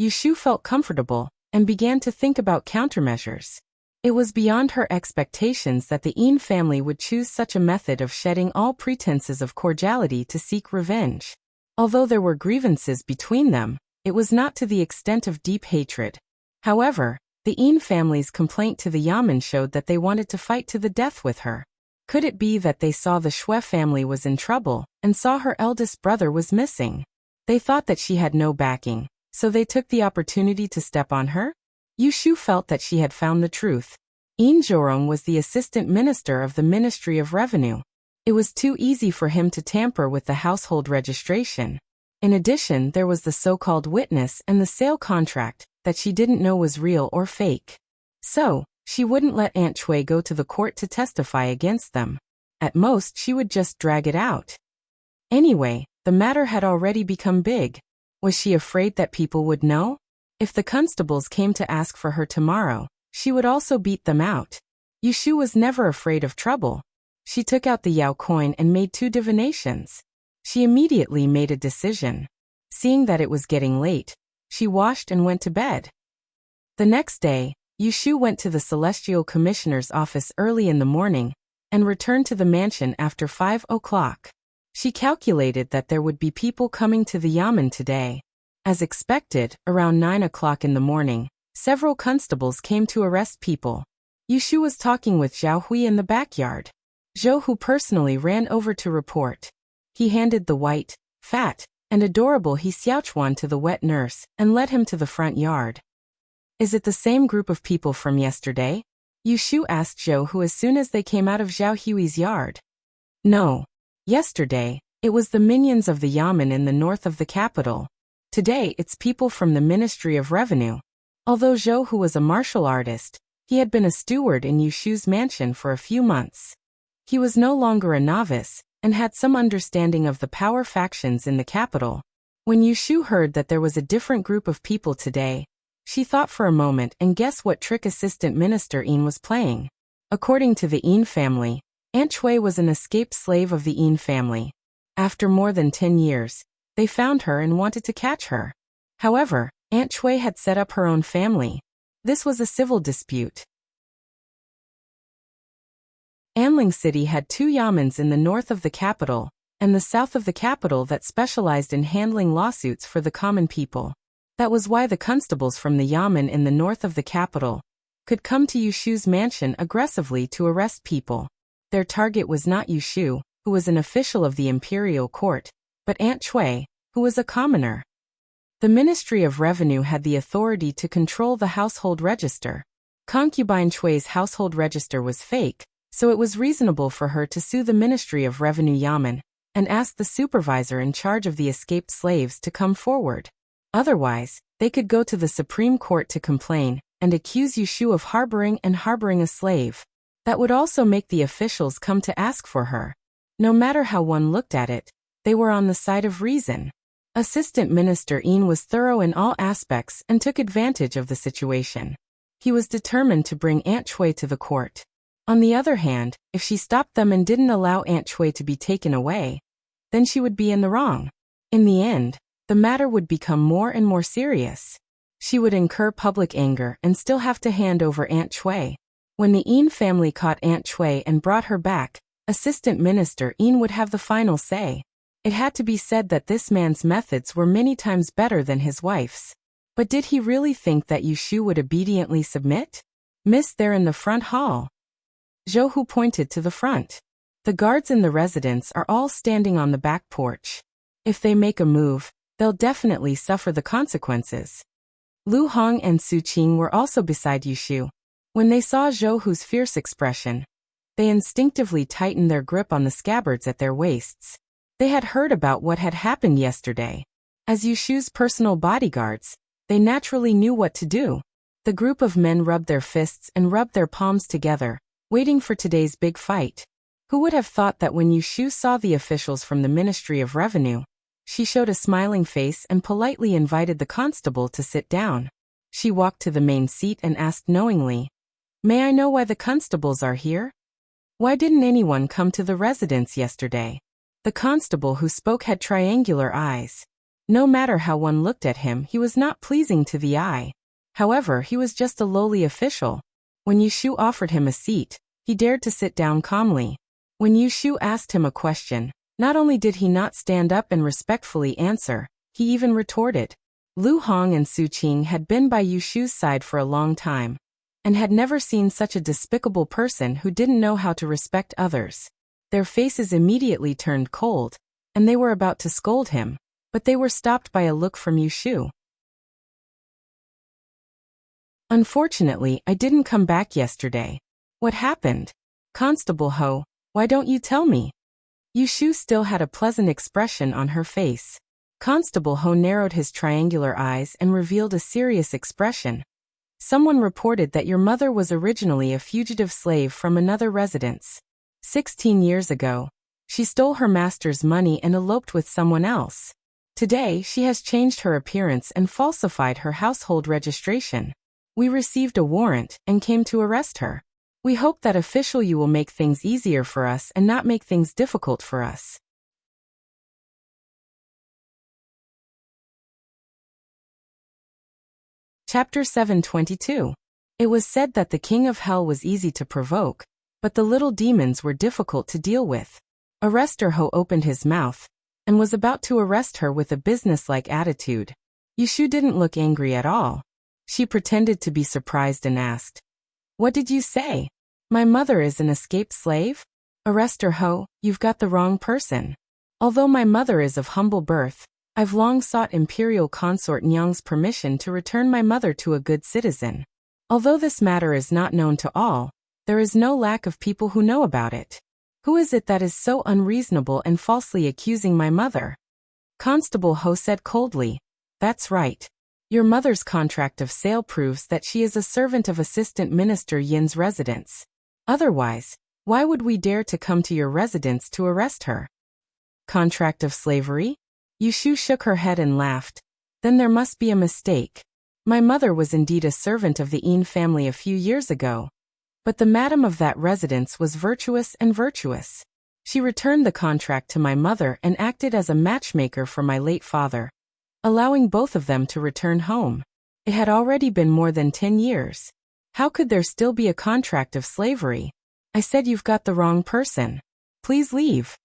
Yushu felt comfortable and began to think about countermeasures. It was beyond her expectations that the Yin family would choose such a method of shedding all pretenses of cordiality to seek revenge. Although there were grievances between them, it was not to the extent of deep hatred. However, the Yin family's complaint to the Yamen showed that they wanted to fight to the death with her. Could it be that they saw the Shui family was in trouble and saw her eldest brother was missing? They thought that she had no backing, so they took the opportunity to step on her? Yu Shu felt that she had found the truth. Yin Zhorong was the assistant minister of the Ministry of Revenue. It was too easy for him to tamper with the household registration. In addition, there was the so-called witness and the sale contract that she didn't know was real or fake. So, she wouldn't let Aunt Chui go to the court to testify against them. At most, she would just drag it out. Anyway, the matter had already become big. Was she afraid that people would know? If the constables came to ask for her tomorrow, she would also beat them out. Yu Shu was never afraid of trouble. She took out the Yao coin and made 2 divinations. She immediately made a decision. Seeing that it was getting late, she washed and went to bed. The next day, Yu Shu went to the Celestial Commissioner's office early in the morning and returned to the mansion after 5 o'clock. She calculated that there would be people coming to the Yamen today. As expected, around 9 o'clock in the morning, several constables came to arrest people. Yu Shu was talking with Zhao Hui in the backyard. Zhou Hu personally ran over to report. He handed the white, fat, and adorable He Xiaochuan to the wet nurse and led him to the front yard. Is it the same group of people from yesterday? Yu Shu asked Zhou Hu as soon as they came out of Zhao Hui's yard. No. Yesterday, it was the minions of the Yamen in the north of the capital. Today it's people from the Ministry of Revenue. Although Zhou Hu was a martial artist, he had been a steward in Yu Shu's mansion for a few months. He was no longer a novice, and had some understanding of the power factions in the capital. When Yu Shu heard that there was a different group of people today, she thought for a moment and guessed what trick Assistant Minister Yin was playing. According to the Yin family, Aunt Chui was an escaped slave of the Yin family. After more than 10 years, they found her and wanted to catch her. However, Aunt Chui had set up her own family. This was a civil dispute. Anling City had 2 yamens in the north of the capital and the south of the capital that specialized in handling lawsuits for the common people. That was why the constables from the yamen in the north of the capital could come to Yu Shu's mansion aggressively to arrest people. Their target was not Yu Shu, who was an official of the imperial court, but Aunt Chui, who was a commoner. The Ministry of Revenue had the authority to control the household register. Concubine Chui's household register was fake, so it was reasonable for her to sue the Ministry of Revenue Yamen and ask the supervisor in charge of the escaped slaves to come forward. Otherwise, they could go to the Supreme Court to complain and accuse Yu Shu of harboring a slave. That would also make the officials come to ask for her. No matter how one looked at it, they were on the side of reason. Assistant Minister Yin was thorough in all aspects and took advantage of the situation. He was determined to bring Aunt Chui to the court. On the other hand, if she stopped them and didn't allow Aunt Chui to be taken away, then she would be in the wrong. In the end, the matter would become more and more serious. She would incur public anger and still have to hand over Aunt Chui. When the Yin family caught Aunt Chui and brought her back, Assistant Minister Yin would have the final say. It had to be said that this man's methods were many times better than his wife's. But did he really think that Yu Shu would obediently submit? Miss, there in the front hall. Zhou Hu pointed to the front. The guards in the residence are all standing on the back porch. If they make a move, they'll definitely suffer the consequences. Lu Hong and Su Qing were also beside Yu Shu. When they saw Zhou Hu's fierce expression, they instinctively tightened their grip on the scabbards at their waists. They had heard about what had happened yesterday. As Yu Shu's personal bodyguards, they naturally knew what to do. The group of men rubbed their fists and rubbed their palms together, waiting for today's big fight. Who would have thought that when Yu Shu saw the officials from the Ministry of Revenue, she showed a smiling face and politely invited the constable to sit down. She walked to the main seat and asked knowingly, "May I know why the constables are here? Why didn't anyone come to the residence yesterday?" The constable who spoke had triangular eyes. No matter how one looked at him, he was not pleasing to the eye. However, he was just a lowly official. When Yu Shu offered him a seat, he dared to sit down calmly. When Yu Shu asked him a question, Not only did he not stand up and respectfully answer, he even retorted. Lu Hong and Su Qing had been by Yu Shu's side for a long time, and had never seen such a despicable person who didn't know how to respect others. Their faces immediately turned cold, and they were about to scold him, but they were stopped by a look from Yu Shu. Unfortunately, I didn't come back yesterday. What happened? Constable Ho, why don't you tell me? Yu Shu still had a pleasant expression on her face. Constable Ho narrowed his triangular eyes and revealed a serious expression. Someone reported that your mother was originally a fugitive slave from another residence. 16 years ago, she stole her master's money and eloped with someone else. Today, she has changed her appearance and falsified her household registration. We received a warrant and came to arrest her. We hope that official you will make things easier for us and not make things difficult for us. Chapter 722. It was said that the king of hell was easy to provoke, but the little demons were difficult to deal with. Arrestor Ho opened his mouth and was about to arrest her with a businesslike attitude. Yu Shu didn't look angry at all. She pretended to be surprised and asked, "What did you say? My mother is an escaped slave?" Arrestor Ho, you've got the wrong person. Although my mother is of humble birth, I've long sought Imperial Consort Nyang's permission to return my mother to a good citizen. Although this matter is not known to all, there is no lack of people who know about it. Who is it that is so unreasonable and falsely accusing my mother? Constable Ho said coldly, "That's right. Your mother's contract of sale proves that she is a servant of Assistant Minister Yin's residence. Otherwise, why would we dare to come to your residence to arrest her?" Contract of slavery? Yu Shu shook her head and laughed. Then there must be a mistake. My mother was indeed a servant of the Yin family a few years ago, but the madam of that residence was virtuous and virtuous. She returned the contract to my mother and acted as a matchmaker for my late father, allowing both of them to return home. It had already been more than 10 years. How could there still be a contract of slavery? I said you've got the wrong person. Please leave.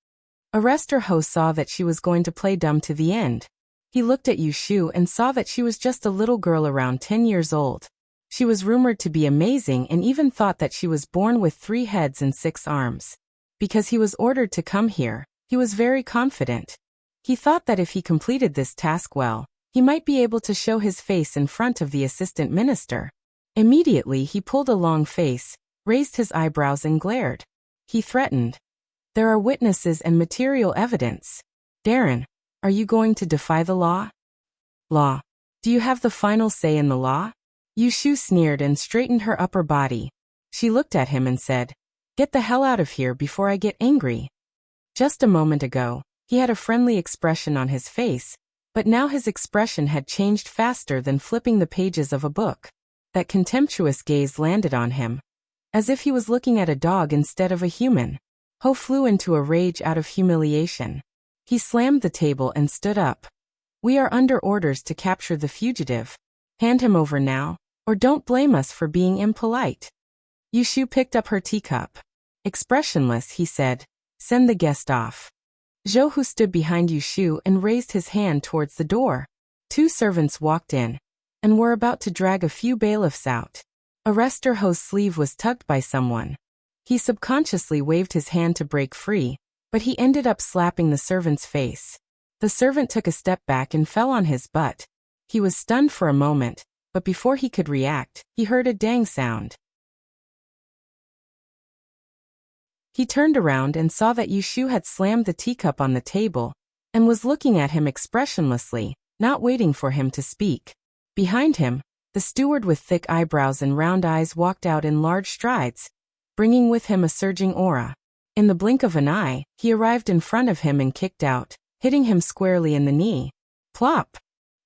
Arrestor Ho saw that she was going to play dumb to the end. He looked at Yu Shu and saw that she was just a little girl around 10 years old. She was rumored to be amazing and even thought that she was born with 3 heads and 6 arms. Because he was ordered to come here, he was very confident. He thought that if he completed this task well, he might be able to show his face in front of the assistant minister. Immediately he pulled a long face, raised his eyebrows and glared. He threatened. There are witnesses and material evidence. Darren, are you going to defy the law? Law. Do you have the final say in the law? Yu Shu sneered and straightened her upper body. She looked at him and said, "Get the hell out of here before I get angry." Just a moment ago, he had a friendly expression on his face, but now his expression had changed faster than flipping the pages of a book. That contemptuous gaze landed on him, as if he was looking at a dog instead of a human. Ho flew into a rage out of humiliation. He slammed the table and stood up. "We are under orders to capture the fugitive. Hand him over now, or don't blame us for being impolite." Yu Shu picked up her teacup. Expressionless, he said, "Send the guest off." Zhou Hu stood behind Yu Shu and raised his hand towards the door. 2 servants walked in, and were about to drag a few bailiffs out. Arrestor Ho's sleeve was tugged by someone. He subconsciously waved his hand to break free, but he ended up slapping the servant's face. The servant took a step back and fell on his butt. He was stunned for a moment, but before he could react, he heard a dang sound. He turned around and saw that Yu Shu had slammed the teacup on the table, and was looking at him expressionlessly, not waiting for him to speak. Behind him, the steward with thick eyebrows and round eyes walked out in large strides, bringing with him a surging aura. In the blink of an eye, he arrived in front of him and kicked out, hitting him squarely in the knee. Plop!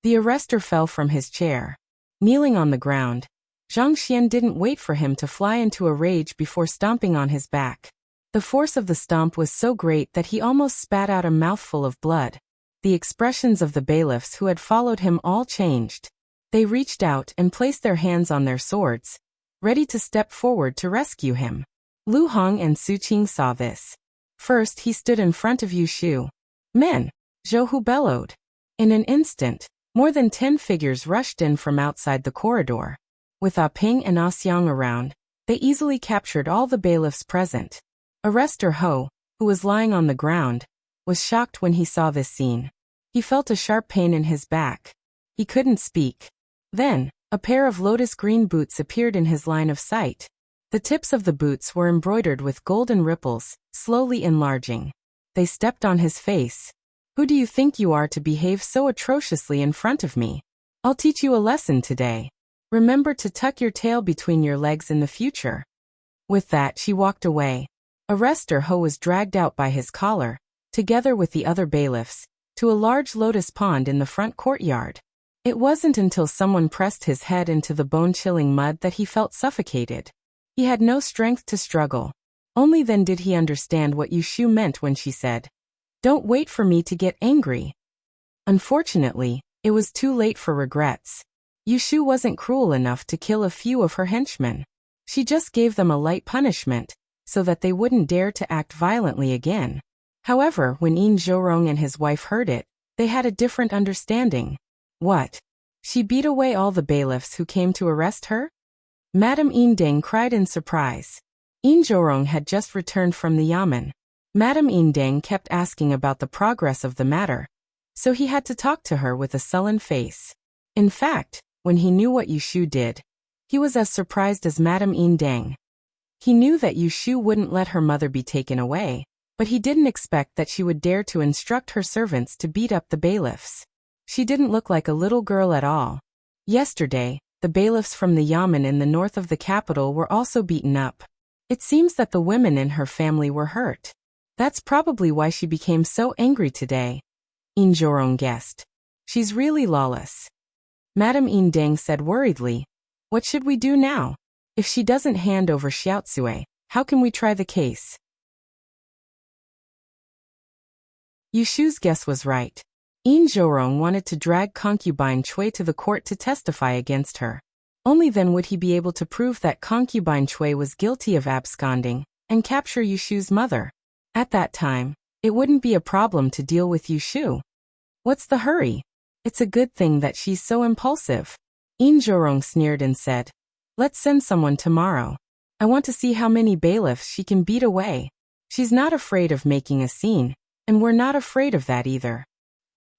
The arrestor fell from his chair. Kneeling on the ground, Zhang Xian didn't wait for him to fly into a rage before stomping on his back. The force of the stomp was so great that he almost spat out a mouthful of blood. The expressions of the bailiffs who had followed him all changed. They reached out and placed their hands on their swords, ready to step forward to rescue him. Lu Hong and Su Qing saw this. First he stood in front of Yushu. Men! Zhou bellowed. In an instant, more than 10 figures rushed in from outside the corridor. With Ah Ping and Ah Xiang around, they easily captured all the bailiffs present. Arrestor Ho, who was lying on the ground, was shocked when he saw this scene. He felt a sharp pain in his back. He couldn't speak. Then, a pair of lotus green boots appeared in his line of sight. The tips of the boots were embroidered with golden ripples, slowly enlarging. They stepped on his face. Who do you think you are to behave so atrociously in front of me? I'll teach you a lesson today. Remember to tuck your tail between your legs in the future. With that, she walked away. Arrestor Ho was dragged out by his collar, together with the other bailiffs, to a large lotus pond in the front courtyard. It wasn't until someone pressed his head into the bone-chilling mud that he felt suffocated. He had no strength to struggle. Only then did he understand what Yushu meant when she said, "Don't wait for me to get angry." Unfortunately, it was too late for regrets. Yushu wasn't cruel enough to kill a few of her henchmen. She just gave them a light punishment, so that they wouldn't dare to act violently again. However, when Yin Zhorong and his wife heard it, they had a different understanding. What? She beat away all the bailiffs who came to arrest her? Madame Yin Deng cried in surprise. Yin Zhorong had just returned from the yamen. Madame Yin Deng kept asking about the progress of the matter, so he had to talk to her with a sullen face. In fact, when he knew what Yushu did, he was as surprised as Madame Yin Deng. He knew that Yushu wouldn't let her mother be taken away, but he didn't expect that she would dare to instruct her servants to beat up the bailiffs. She didn't look like a little girl at all. Yesterday, the bailiffs from the yamen in the north of the capital were also beaten up. It seems that the women in her family were hurt. That's probably why she became so angry today. Yin Zhorong guessed. She's really lawless. Madame Yin Deng said worriedly, "What should we do now? If she doesn't hand over Xiaotsue, how can we try the case?" Yushu's guess was right. Yin Zhorong wanted to drag concubine Cui to the court to testify against her. Only then would he be able to prove that concubine Cui was guilty of absconding and capture Yushu's mother. At that time, it wouldn't be a problem to deal with Yushu. What's the hurry? It's a good thing that she's so impulsive. Yin Zhorong sneered and said, "Let's send someone tomorrow. I want to see how many bailiffs she can beat away. She's not afraid of making a scene, and we're not afraid of that either."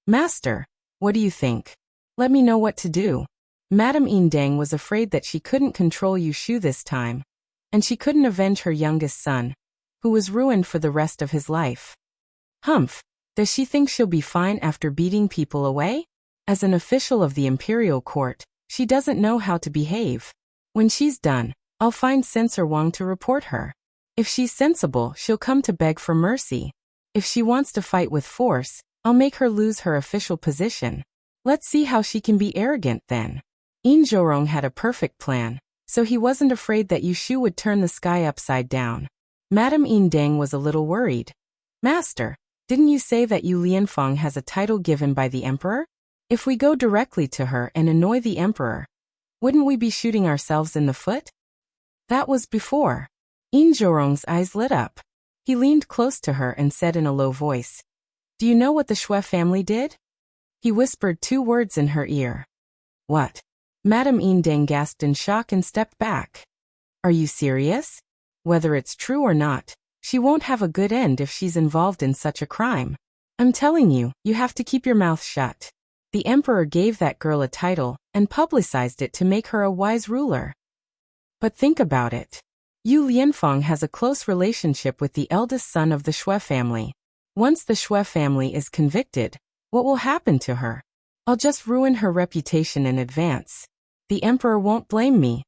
"Master, what do you think? Let me know what to do." Madame Yin Deng was afraid that she couldn't control Yushu this time, and she couldn't avenge her youngest son, who was ruined for the rest of his life. Humph, does she think she'll be fine after beating people away? As an official of the imperial court, she doesn't know how to behave. When she's done, I'll find Censor Wang to report her. If she's sensible, she'll come to beg for mercy. If she wants to fight with force, I'll make her lose her official position. Let's see how she can be arrogant then. Yin Zhorong had a perfect plan, so he wasn't afraid that Yushu would turn the sky upside down. Madame Yin Deng was a little worried. "Master, didn't you say that Yu Lianfeng has a title given by the emperor? If we go directly to her and annoy the emperor, wouldn't we be shooting ourselves in the foot?" That was before. Yin Zhorong's eyes lit up. He leaned close to her and said in a low voice, "Do you know what the Shui family did?" He whispered 2 words in her ear. "What?" Madame Yin Deng gasped in shock and stepped back. "Are you serious? Whether it's true or not, she won't have a good end if she's involved in such a crime. I'm telling you, you have to keep your mouth shut. The emperor gave that girl a title and publicized it to make her a wise ruler. But think about it. Yu Lianfeng has a close relationship with the eldest son of the Shui family. Once the Shui family is convicted, what will happen to her? I'll just ruin her reputation in advance. The emperor won't blame me."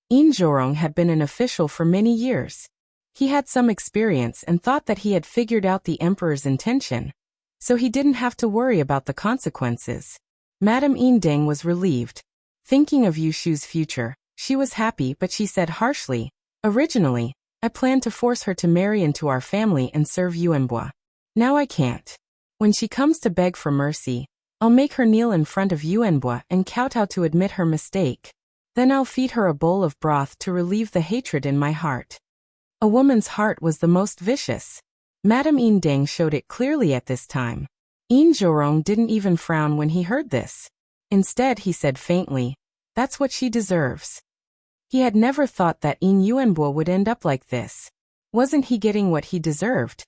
Yin Zhorong had been an official for many years. He had some experience and thought that he had figured out the emperor's intention, so he didn't have to worry about the consequences. Madame Yin Deng was relieved. Thinking of Yushu's future, she was happy, but she said harshly, "Originally, I planned to force her to marry into our family and serve Yuanbua. Now I can't. When she comes to beg for mercy, I'll make her kneel in front of Yuanbua and kowtow to admit her mistake. Then I'll feed her a bowl of broth to relieve the hatred in my heart." A woman's heart was the most vicious. Madame Yin Deng showed it clearly at this time. Yin Zhorong didn't even frown when he heard this. Instead, he said faintly, "That's what she deserves." He had never thought that Yin Yuanbo would end up like this. Wasn't he getting what he deserved?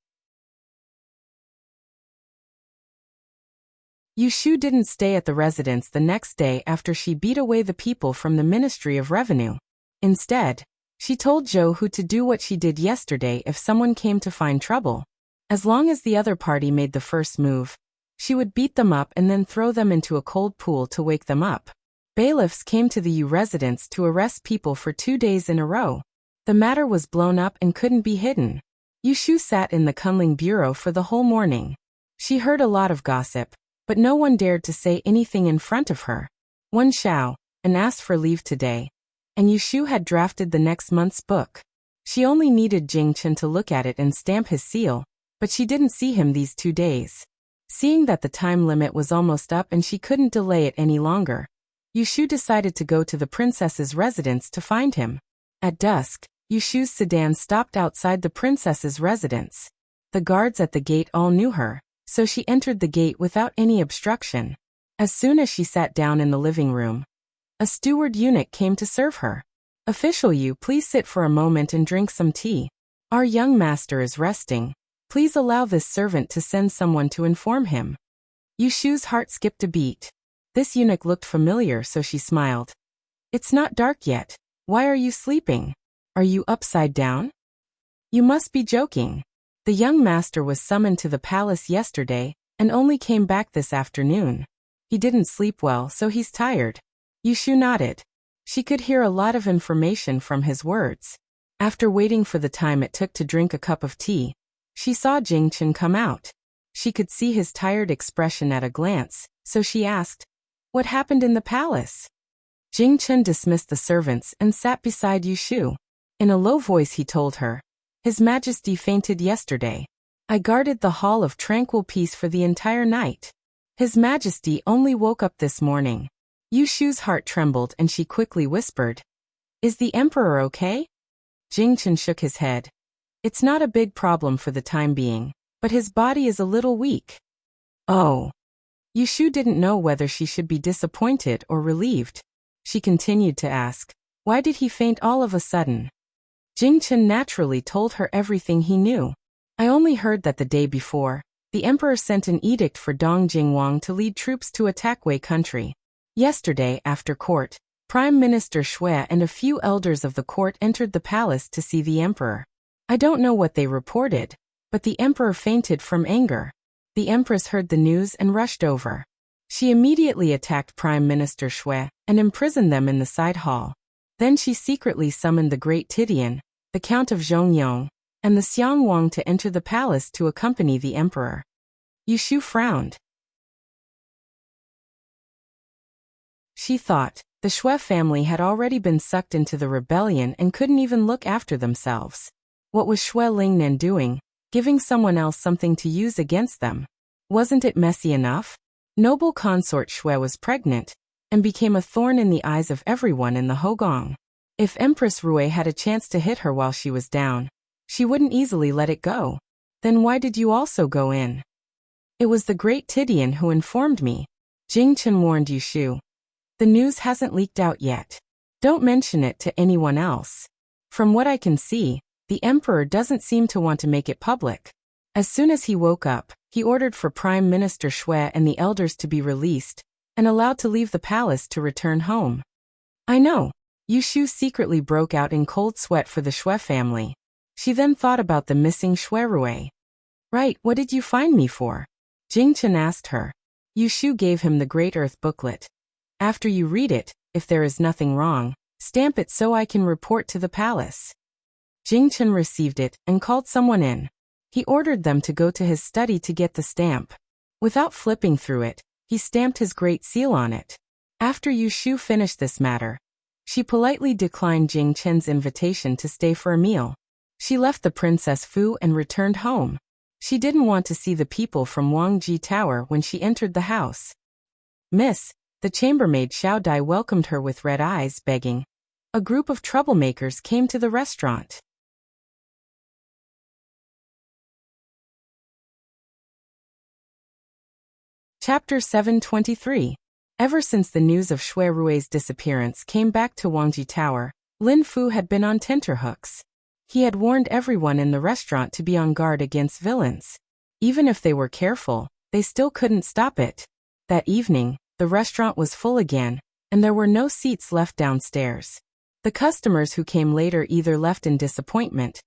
Yu Shu didn't stay at the residence the next day after she beat away the people from the Ministry of Revenue. Instead, she told Zhou Hu to do what she did yesterday if someone came to find trouble. As long as the other party made the first move, she would beat them up and then throw them into a cold pool to wake them up. Bailiffs came to the Yu residence to arrest people for 2 days in a row. The matter was blown up and couldn't be hidden. Yu Shu sat in the Kunling bureau for the whole morning. She heard a lot of gossip, but no one dared to say anything in front of her. Wen Xiao and asked for leave today, and Yu Shu had drafted the next month's book. She only needed Jing Chen to look at it and stamp his seal, but she didn't see him these 2 days. Seeing that the time limit was almost up and she couldn't delay it any longer, Yu Shu decided to go to the princess's residence to find him. At dusk, Yu Shu's sedan stopped outside the princess's residence. The guards at the gate all knew her, so she entered the gate without any obstruction. As soon as she sat down in the living room, a steward eunuch came to serve her. "Official Yu, please sit for a moment and drink some tea. Our young master is resting. Please allow this servant to send someone to inform him." Yu Shu's heart skipped a beat. This eunuch looked familiar, so she smiled. "It's not dark yet. Why are you sleeping? Are you upside down? You must be joking. The young master was summoned to the palace yesterday and only came back this afternoon. He didn't sleep well, so he's tired." Yu Shu nodded. She could hear a lot of information from his words. After waiting for the time it took to drink a cup of tea, she saw Jing Chen come out. She could see his tired expression at a glance, so she asked, "What happened in the palace?" Jing Chen dismissed the servants and sat beside Yu Shu. In a low voice he told her, "His Majesty fainted yesterday. I guarded the Hall of Tranquil Peace for the entire night. His Majesty only woke up this morning." Yu Shu's heart trembled and she quickly whispered, "Is the Emperor okay?" Jing Chen shook his head. "It's not a big problem for the time being, but his body is a little weak." "Oh." Yu Shu didn't know whether she should be disappointed or relieved. She continued to ask, "Why did he faint all of a sudden?" Jing Chen naturally told her everything he knew. "I only heard that the day before, the emperor sent an edict for Dong Jingwang to lead troops to attack Wei country. Yesterday, after court, Prime Minister Shui and a few elders of the court entered the palace to see the emperor. I don't know what they reported, but the emperor fainted from anger. The empress heard the news and rushed over. She immediately attacked Prime Minister Shui and imprisoned them in the side hall. Then she secretly summoned the great Tidian, the Count of Zhongyong, and the Xiang Wang to enter the palace to accompany the emperor." Yu Shu frowned. She thought the Shui family had already been sucked into the rebellion and couldn't even look after themselves. What was Shui Lingnan doing, giving someone else something to use against them? Wasn't it messy enough? Noble consort Shui was pregnant and became a thorn in the eyes of everyone in the Hogong. If Empress Rui had a chance to hit her while she was down, she wouldn't easily let it go. Then why did you also go in? It was the great Tidian who informed me. Jing Chen warned Yu Shu. The news hasn't leaked out yet. Don't mention it to anyone else. From what I can see, the emperor doesn't seem to want to make it public. As soon as he woke up, he ordered for Prime Minister Shui and the elders to be released and allowed to leave the palace to return home. I know. Yu Shu secretly broke out in cold sweat for the Shui family. She then thought about the missing Shui Rui. Right, what did you find me for? Jing Chen asked her. Yu Shu gave him the Great Earth booklet. After you read it, if there is nothing wrong, stamp it so I can report to the palace. Jing Chen received it and called someone in. He ordered them to go to his study to get the stamp. Without flipping through it, he stamped his great seal on it. After Yu Shu finished this matter, she politely declined Jing Chen's invitation to stay for a meal. She left the Princess Fu and returned home. She didn't want to see the people from Wangji Tower when she entered the house. "Miss," the chambermaid Xiao Dai welcomed her with red eyes, begging. A group of troublemakers came to the restaurant. Chapter 723. Ever since the news of Shui Rui's disappearance came back to Wangji Tower, Lin Fu had been on tenterhooks. He had warned everyone in the restaurant to be on guard against villains. Even if they were careful, they still couldn't stop it. That evening, the restaurant was full again, and there were no seats left downstairs. The customers who came later either left in disappointment,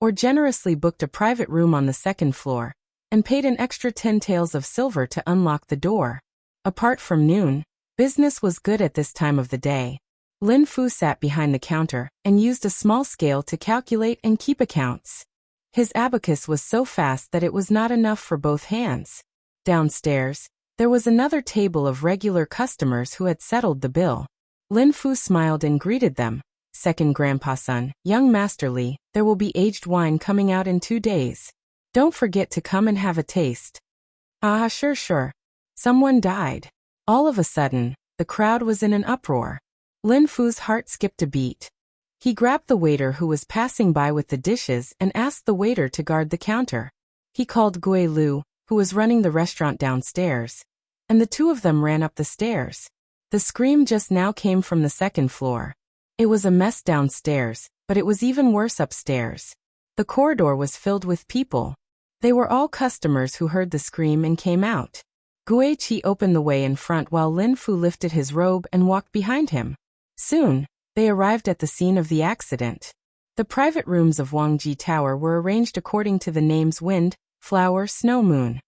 or generously booked a private room on the second floor, and paid an extra 10 taels of silver to unlock the door. Apart from noon, business was good at this time of the day. Lin Fu sat behind the counter and used a small scale to calculate and keep accounts. His abacus was so fast that it was not enough for both hands. Downstairs, there was another table of regular customers who had settled the bill. Lin Fu smiled and greeted them. "Second Grandpa Son, young Master Li, there will be aged wine coming out in 2 days. Don't forget to come and have a taste." "Ah, sure. Someone died." All of a sudden, the crowd was in an uproar. Lin Fu's heart skipped a beat. He grabbed the waiter who was passing by with the dishes and asked the waiter to guard the counter. He called Gui Lu, who was running the restaurant downstairs, and the two of them ran up the stairs. The scream just now came from the second floor. It was a mess downstairs, but it was even worse upstairs. The corridor was filled with people. They were all customers who heard the scream and came out. Gui Qi opened the way in front while Lin Fu lifted his robe and walked behind him. Soon, they arrived at the scene of the accident. The private rooms of Wangji Tower were arranged according to the names Wind, Flower, Snow, Moon.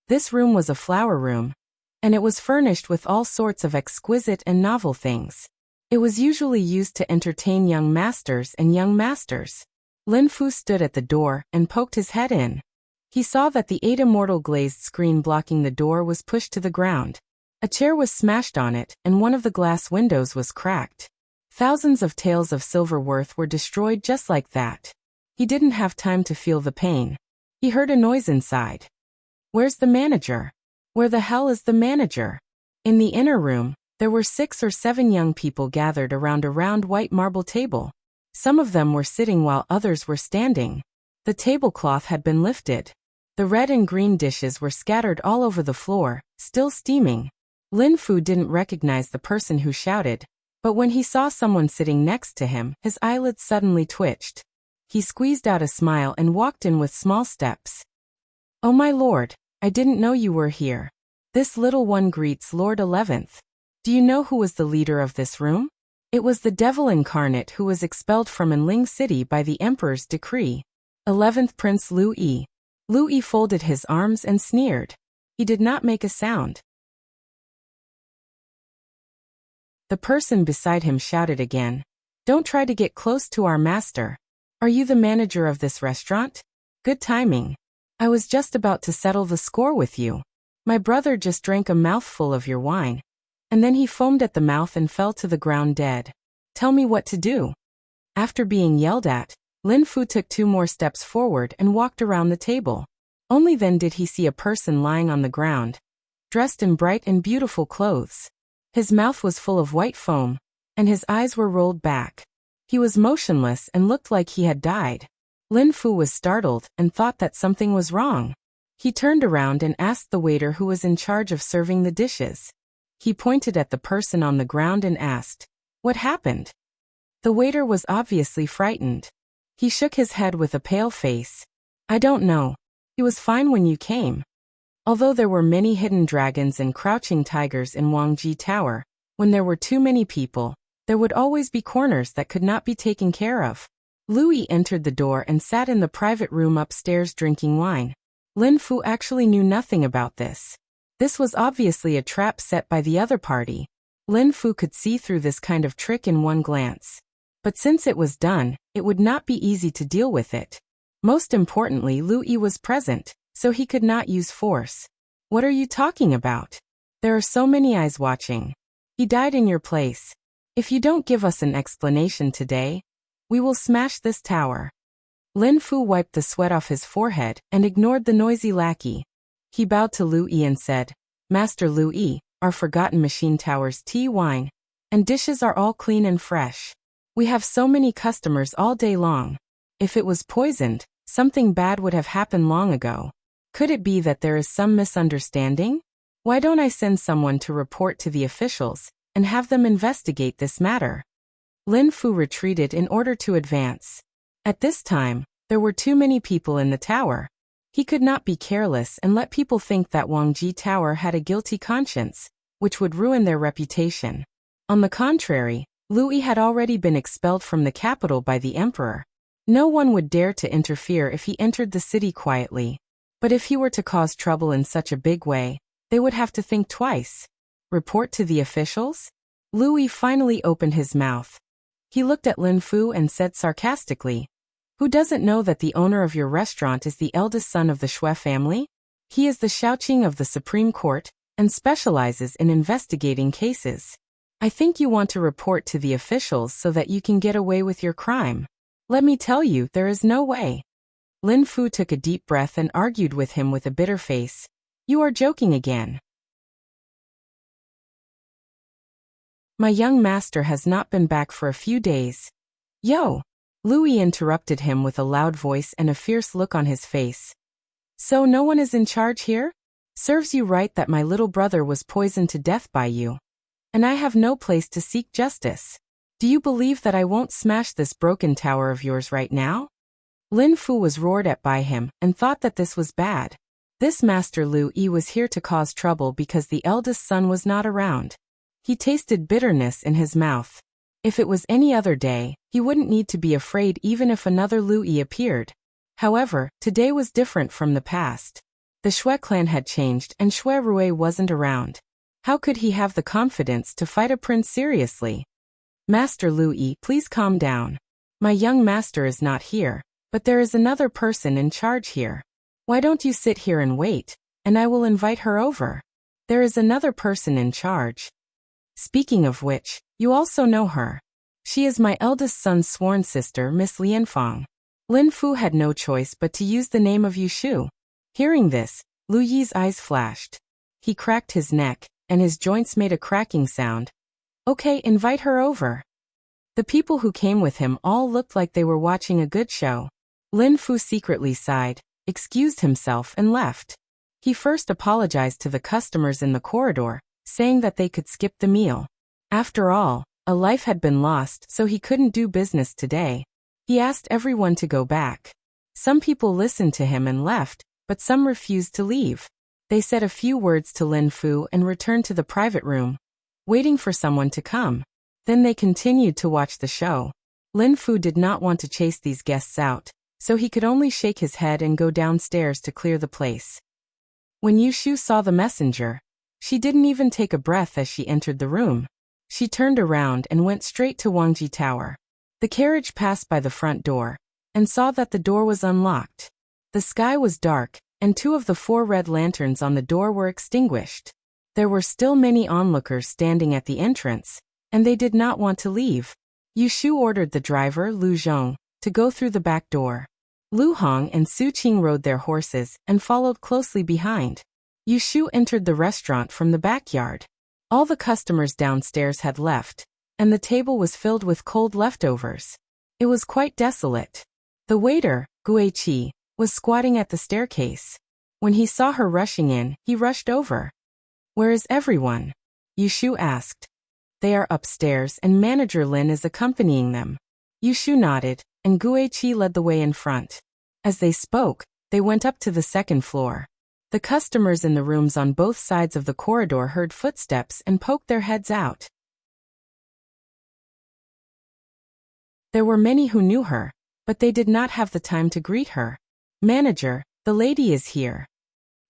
This room was a flower room, and it was furnished with all sorts of exquisite and novel things. It was usually used to entertain young masters and young masters. Lin Fu stood at the door and poked his head in. He saw that the 8 immortal glazed screen blocking the door was pushed to the ground. A chair was smashed on it, and one of the glass windows was cracked. Thousands of taels of silver worth were destroyed just like that. He didn't have time to feel the pain. He heard a noise inside. "Where's the manager? Where the hell is the manager?" In the inner room, there were 6 or 7 young people gathered around a round white marble table. Some of them were sitting while others were standing. The tablecloth had been lifted. The red and green dishes were scattered all over the floor, still steaming. Lin Fu didn't recognize the person who shouted, but when he saw someone sitting next to him, his eyelids suddenly twitched. He squeezed out a smile and walked in with small steps. "Oh my lord, I didn't know you were here." This little one greets Lord 11th. Do you know who was the leader of this room? It was the devil incarnate who was expelled from Enling City by the emperor's decree. 11th Prince Lu Yi. Lu Yi folded his arms and sneered. He did not make a sound. The person beside him shouted again. "Don't try to get close to our master. Are you the manager of this restaurant? Good timing. I was just about to settle the score with you. My brother just drank a mouthful of your wine, and then he foamed at the mouth and fell to the ground dead. Tell me what to do." After being yelled at, Lin Fu took 2 more steps forward and walked around the table. Only then did he see a person lying on the ground, dressed in bright and beautiful clothes. His mouth was full of white foam, and his eyes were rolled back. He was motionless and looked like he had died. Lin Fu was startled and thought that something was wrong. He turned around and asked the waiter who was in charge of serving the dishes. He pointed at the person on the ground and asked, "What happened?" The waiter was obviously frightened. He shook his head with a pale face. "I don't know. He was fine when you came." Although there were many hidden dragons and crouching tigers in Wangji Tower, when there were too many people, there would always be corners that could not be taken care of. Lu Yi entered the door and sat in the private room upstairs drinking wine. Lin Fu actually knew nothing about this. This was obviously a trap set by the other party. Lin Fu could see through this kind of trick in one glance. But since it was done, it would not be easy to deal with it. Most importantly, Lu Yi was present, so he could not use force. "What are you talking about? There are so many eyes watching. He died in your place. If you don't give us an explanation today, we will smash this tower." Lin Fu wiped the sweat off his forehead and ignored the noisy lackey. He bowed to Lu Yi and said, "Master Lu Yi, our forgotten machine tower's tea, wine, and dishes are all clean and fresh. We have so many customers all day long. If it was poisoned, something bad would have happened long ago. Could it be that there is some misunderstanding?" Why don't I send someone to report to the officials and have them investigate this matter? Lin Fu retreated in order to advance. At this time, there were too many people in the tower. He could not be careless and let people think that Wangji Tower had a guilty conscience, which would ruin their reputation. On the contrary, Louis had already been expelled from the capital by the emperor. No one would dare to interfere if he entered the city quietly. But if he were to cause trouble in such a big way, they would have to think twice. Report to the officials? Louis finally opened his mouth. He looked at Lin Fu and said sarcastically, "Who doesn't know that the owner of your restaurant is the eldest son of the Shui family? He is the Shaoqing of the Supreme Court and specializes in investigating cases. I think you want to report to the officials so that you can get away with your crime. Let me tell you, there is no way." Lin Fu took a deep breath and argued with him with a bitter face. "You are joking again. My young master has not been back for a few days." "Yo!" Louis interrupted him with a loud voice and a fierce look on his face. "So no one is in charge here? Serves you right that my little brother was poisoned to death by you. And I have no place to seek justice. Do you believe that I won't smash this broken tower of yours right now?" Lin Fu was roared at by him and thought that this was bad. This Master Lu Yi was here to cause trouble because the eldest son was not around. He tasted bitterness in his mouth. If it was any other day, he wouldn't need to be afraid even if another Lu Yi appeared. However, today was different from the past. The Shui clan had changed and Shui Rui wasn't around. How could he have the confidence to fight a prince seriously? "Master Lu Yi, please calm down. My young master is not here, but there is another person in charge here. Why don't you sit here and wait, and I will invite her over. There is another person in charge. Speaking of which, you also know her. She is my eldest son's sworn sister, Miss Lianfang." Lin Fu had no choice but to use the name of Yushu. Hearing this, Lu Yi's eyes flashed. He cracked his neck, and his joints made a cracking sound. "Okay, invite her over." The people who came with him all looked like they were watching a good show. Lin Fu secretly sighed, excused himself and left. He first apologized to the customers in the corridor, saying that they could skip the meal. After all, a life had been lost, so he couldn't do business today. He asked everyone to go back. Some people listened to him and left, but some refused to leave. They said a few words to Lin Fu and returned to the private room, waiting for someone to come. Then they continued to watch the show. Lin Fu did not want to chase these guests out, so he could only shake his head and go downstairs to clear the place. When Yushu saw the messenger, she didn't even take a breath as she entered the room. She turned around and went straight to Wangji Tower. The carriage passed by the front door, and saw that the door was unlocked. The sky was dark, and 2 of the 4 red lanterns on the door were extinguished. There were still many onlookers standing at the entrance, and they did not want to leave. Yushu ordered the driver, Lu Zhong, to go through the back door. Lu Hong and Su Qing rode their horses and followed closely behind. Yushu entered the restaurant from the backyard. All the customers downstairs had left, and the table was filled with cold leftovers. It was quite desolate. The waiter, Guiqi, was squatting at the staircase. When he saw her rushing in, he rushed over. "Where is everyone?" Yushu asked. "They are upstairs and Manager Lin is accompanying them." Yushu nodded, and Guiqi led the way in front. As they spoke, they went up to the second floor. The customers in the rooms on both sides of the corridor heard footsteps and poked their heads out. There were many who knew her, but they did not have the time to greet her. "Manager, the lady is here."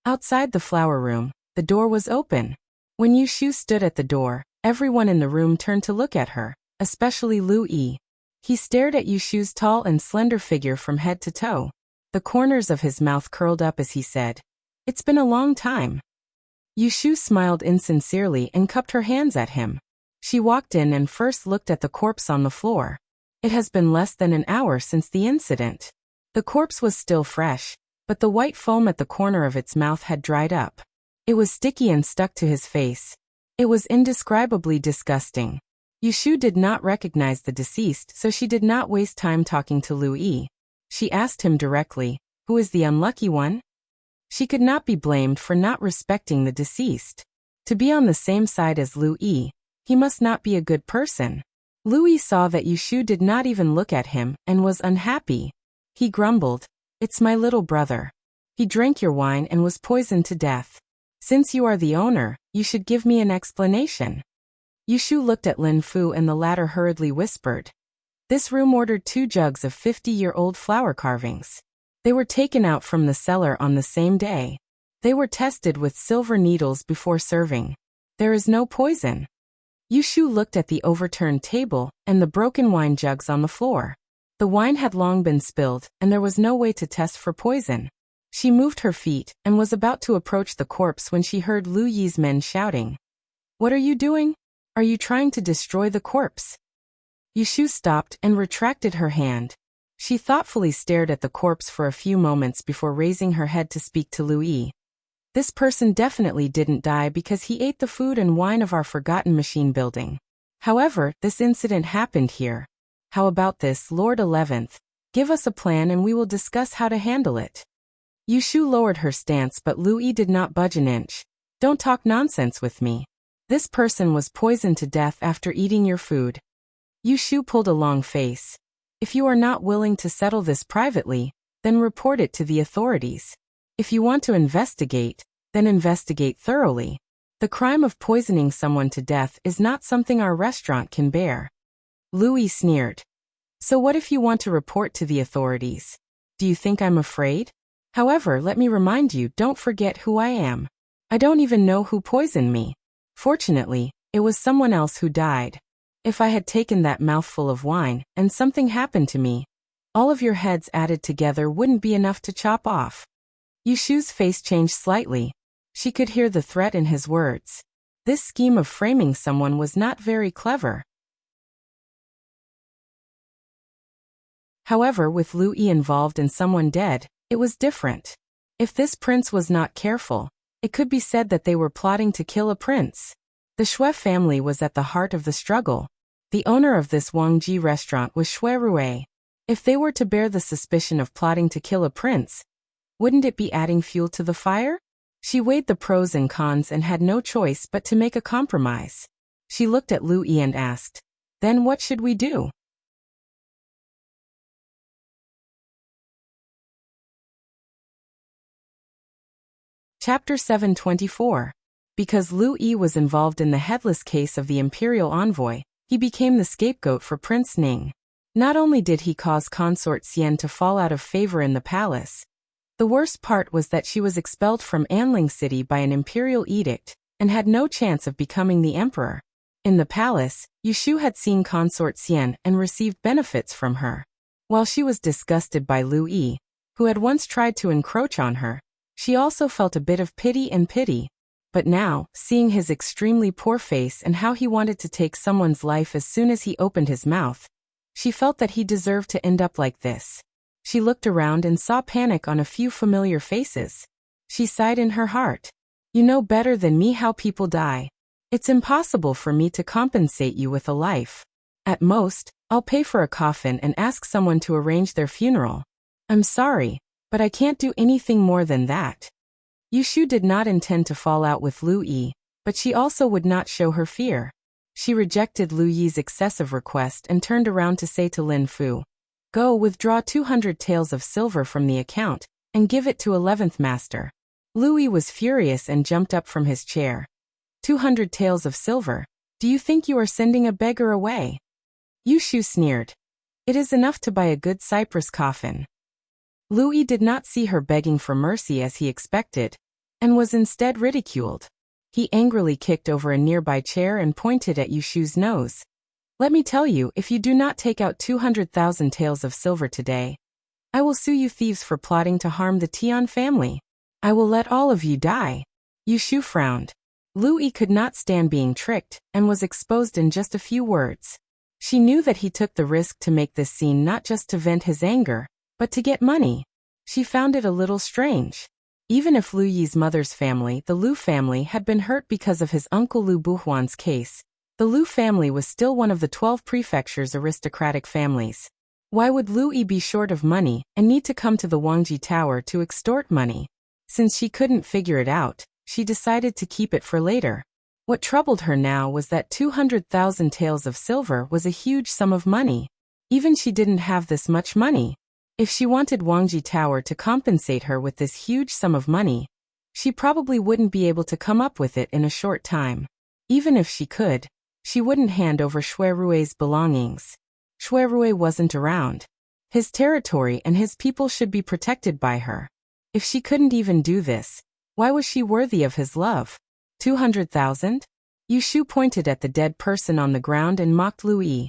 Outside the flower room, the door was open. When Yushu stood at the door, everyone in the room turned to look at her, especially Lu Yi. He stared at Yushu's tall and slender figure from head to toe. The corners of his mouth curled up as he said, "It's been a long time." Yushu smiled insincerely and cupped her hands at him. She walked in and first looked at the corpse on the floor. It has been less than an hour since the incident. The corpse was still fresh, but the white foam at the corner of its mouth had dried up. It was sticky and stuck to his face. It was indescribably disgusting. Yushu did not recognize the deceased, so she did not waste time talking to Lu Yi. She asked him directly, "Who is the unlucky one?" She could not be blamed for not respecting the deceased. To be on the same side as Lu Yi, he must not be a good person. Lu Yi saw that Yushu did not even look at him and was unhappy. He grumbled, "It's my little brother. He drank your wine and was poisoned to death. Since you are the owner, you should give me an explanation." Yushu looked at Lin Fu and the latter hurriedly whispered, "This room ordered 2 jugs of 50-year-old flower carvings. They were taken out from the cellar on the same day. They were tested with silver needles before serving. There is no poison." Yushu looked at the overturned table and the broken wine jugs on the floor. The wine had long been spilled, and there was no way to test for poison. She moved her feet and was about to approach the corpse when she heard Lu Yi's men shouting, "What are you doing? Are you trying to destroy the corpse?" Yushu stopped and retracted her hand. She thoughtfully stared at the corpse for a few moments before raising her head to speak to Lu Yi. "This person definitely didn't die because he ate the food and wine of our forgotten machine building. However, this incident happened here. How about this, Lord 11th? Give us a plan and we will discuss how to handle it." Yushu lowered her stance, but Lu Yi did not budge an inch. "Don't talk nonsense with me. This person was poisoned to death after eating your food." Yushu pulled a long face. "If you are not willing to settle this privately, then report it to the authorities. If you want to investigate, then investigate thoroughly. The crime of poisoning someone to death is not something our restaurant can bear." Lu Yi sneered. "So what if you want to report to the authorities? Do you think I'm afraid? However, let me remind you, don't forget who I am. I don't even know who poisoned me. Fortunately, it was someone else who died. If I had taken that mouthful of wine and something happened to me, all of your heads added together wouldn't be enough to chop off." Yushu's face changed slightly. She could hear the threat in his words. This scheme of framing someone was not very clever. However, with Lu Yi involved and someone dead, it was different. If this prince was not careful, it could be said that they were plotting to kill a prince. The Xue family was at the heart of the struggle. The owner of this Wangji restaurant was Xue Rui. If they were to bear the suspicion of plotting to kill a prince, wouldn't it be adding fuel to the fire? She weighed the pros and cons and had no choice but to make a compromise. She looked at Lu Yi and asked, "Then what should we do?" Chapter 724. Because Lu Yi was involved in the headless case of the imperial envoy, he became the scapegoat for Prince Ning. Not only did he cause Consort Xian to fall out of favor in the palace, the worst part was that she was expelled from Anling City by an imperial edict, and had no chance of becoming the emperor. In the palace, Yushu had seen Consort Xian and received benefits from her. While she was disgusted by Lu Yi, who had once tried to encroach on her, she also felt a bit of pity. But now, seeing his extremely poor face and how he wanted to take someone's life as soon as he opened his mouth, she felt that he deserved to end up like this. She looked around and saw panic on a few familiar faces. She sighed in her heart. "You know better than me how people die. It's impossible for me to compensate you with a life. At most, I'll pay for a coffin and ask someone to arrange their funeral. I'm sorry, but I can't do anything more than that." Yushu did not intend to fall out with Lu Yi, but she also would not show her fear. She rejected Lu Yi's excessive request and turned around to say to Lin Fu, "Go withdraw 200 taels of silver from the account, and give it to 11th Master." Lu Yi was furious and jumped up from his chair. 200 taels of silver? Do you think you are sending a beggar away?" Yushu sneered. "It is enough to buy a good cypress coffin." Lu Yi did not see her begging for mercy as he expected, and was instead ridiculed. He angrily kicked over a nearby chair and pointed at Yushu's nose. "Let me tell you, if you do not take out 200,000 taels of silver today, I will sue you thieves for plotting to harm the Tian family. I will let all of you die." Yushu frowned. Lu Yi could not stand being tricked, and was exposed in just a few words. She knew that he took the risk to make this scene not just to vent his anger, but to get money. She found it a little strange. Even if Lu Yi's mother's family, the Lu family, had been hurt because of his uncle Lu Buhuan's case, the Lu family was still one of the 12 prefecture's aristocratic families. Why would Lu Yi be short of money and need to come to the Wangji Tower to extort money? Since she couldn't figure it out, she decided to keep it for later. What troubled her now was that 200,000 taels of silver was a huge sum of money. Even she didn't have this much money. If she wanted Wangji Tower to compensate her with this huge sum of money, she probably wouldn't be able to come up with it in a short time. Even if she could, she wouldn't hand over Shuirue's belongings. Shuirue wasn't around. His territory and his people should be protected by her. If she couldn't even do this, why was she worthy of his love? 200,000? Yushu pointed at the dead person on the ground and mocked Lu Yi.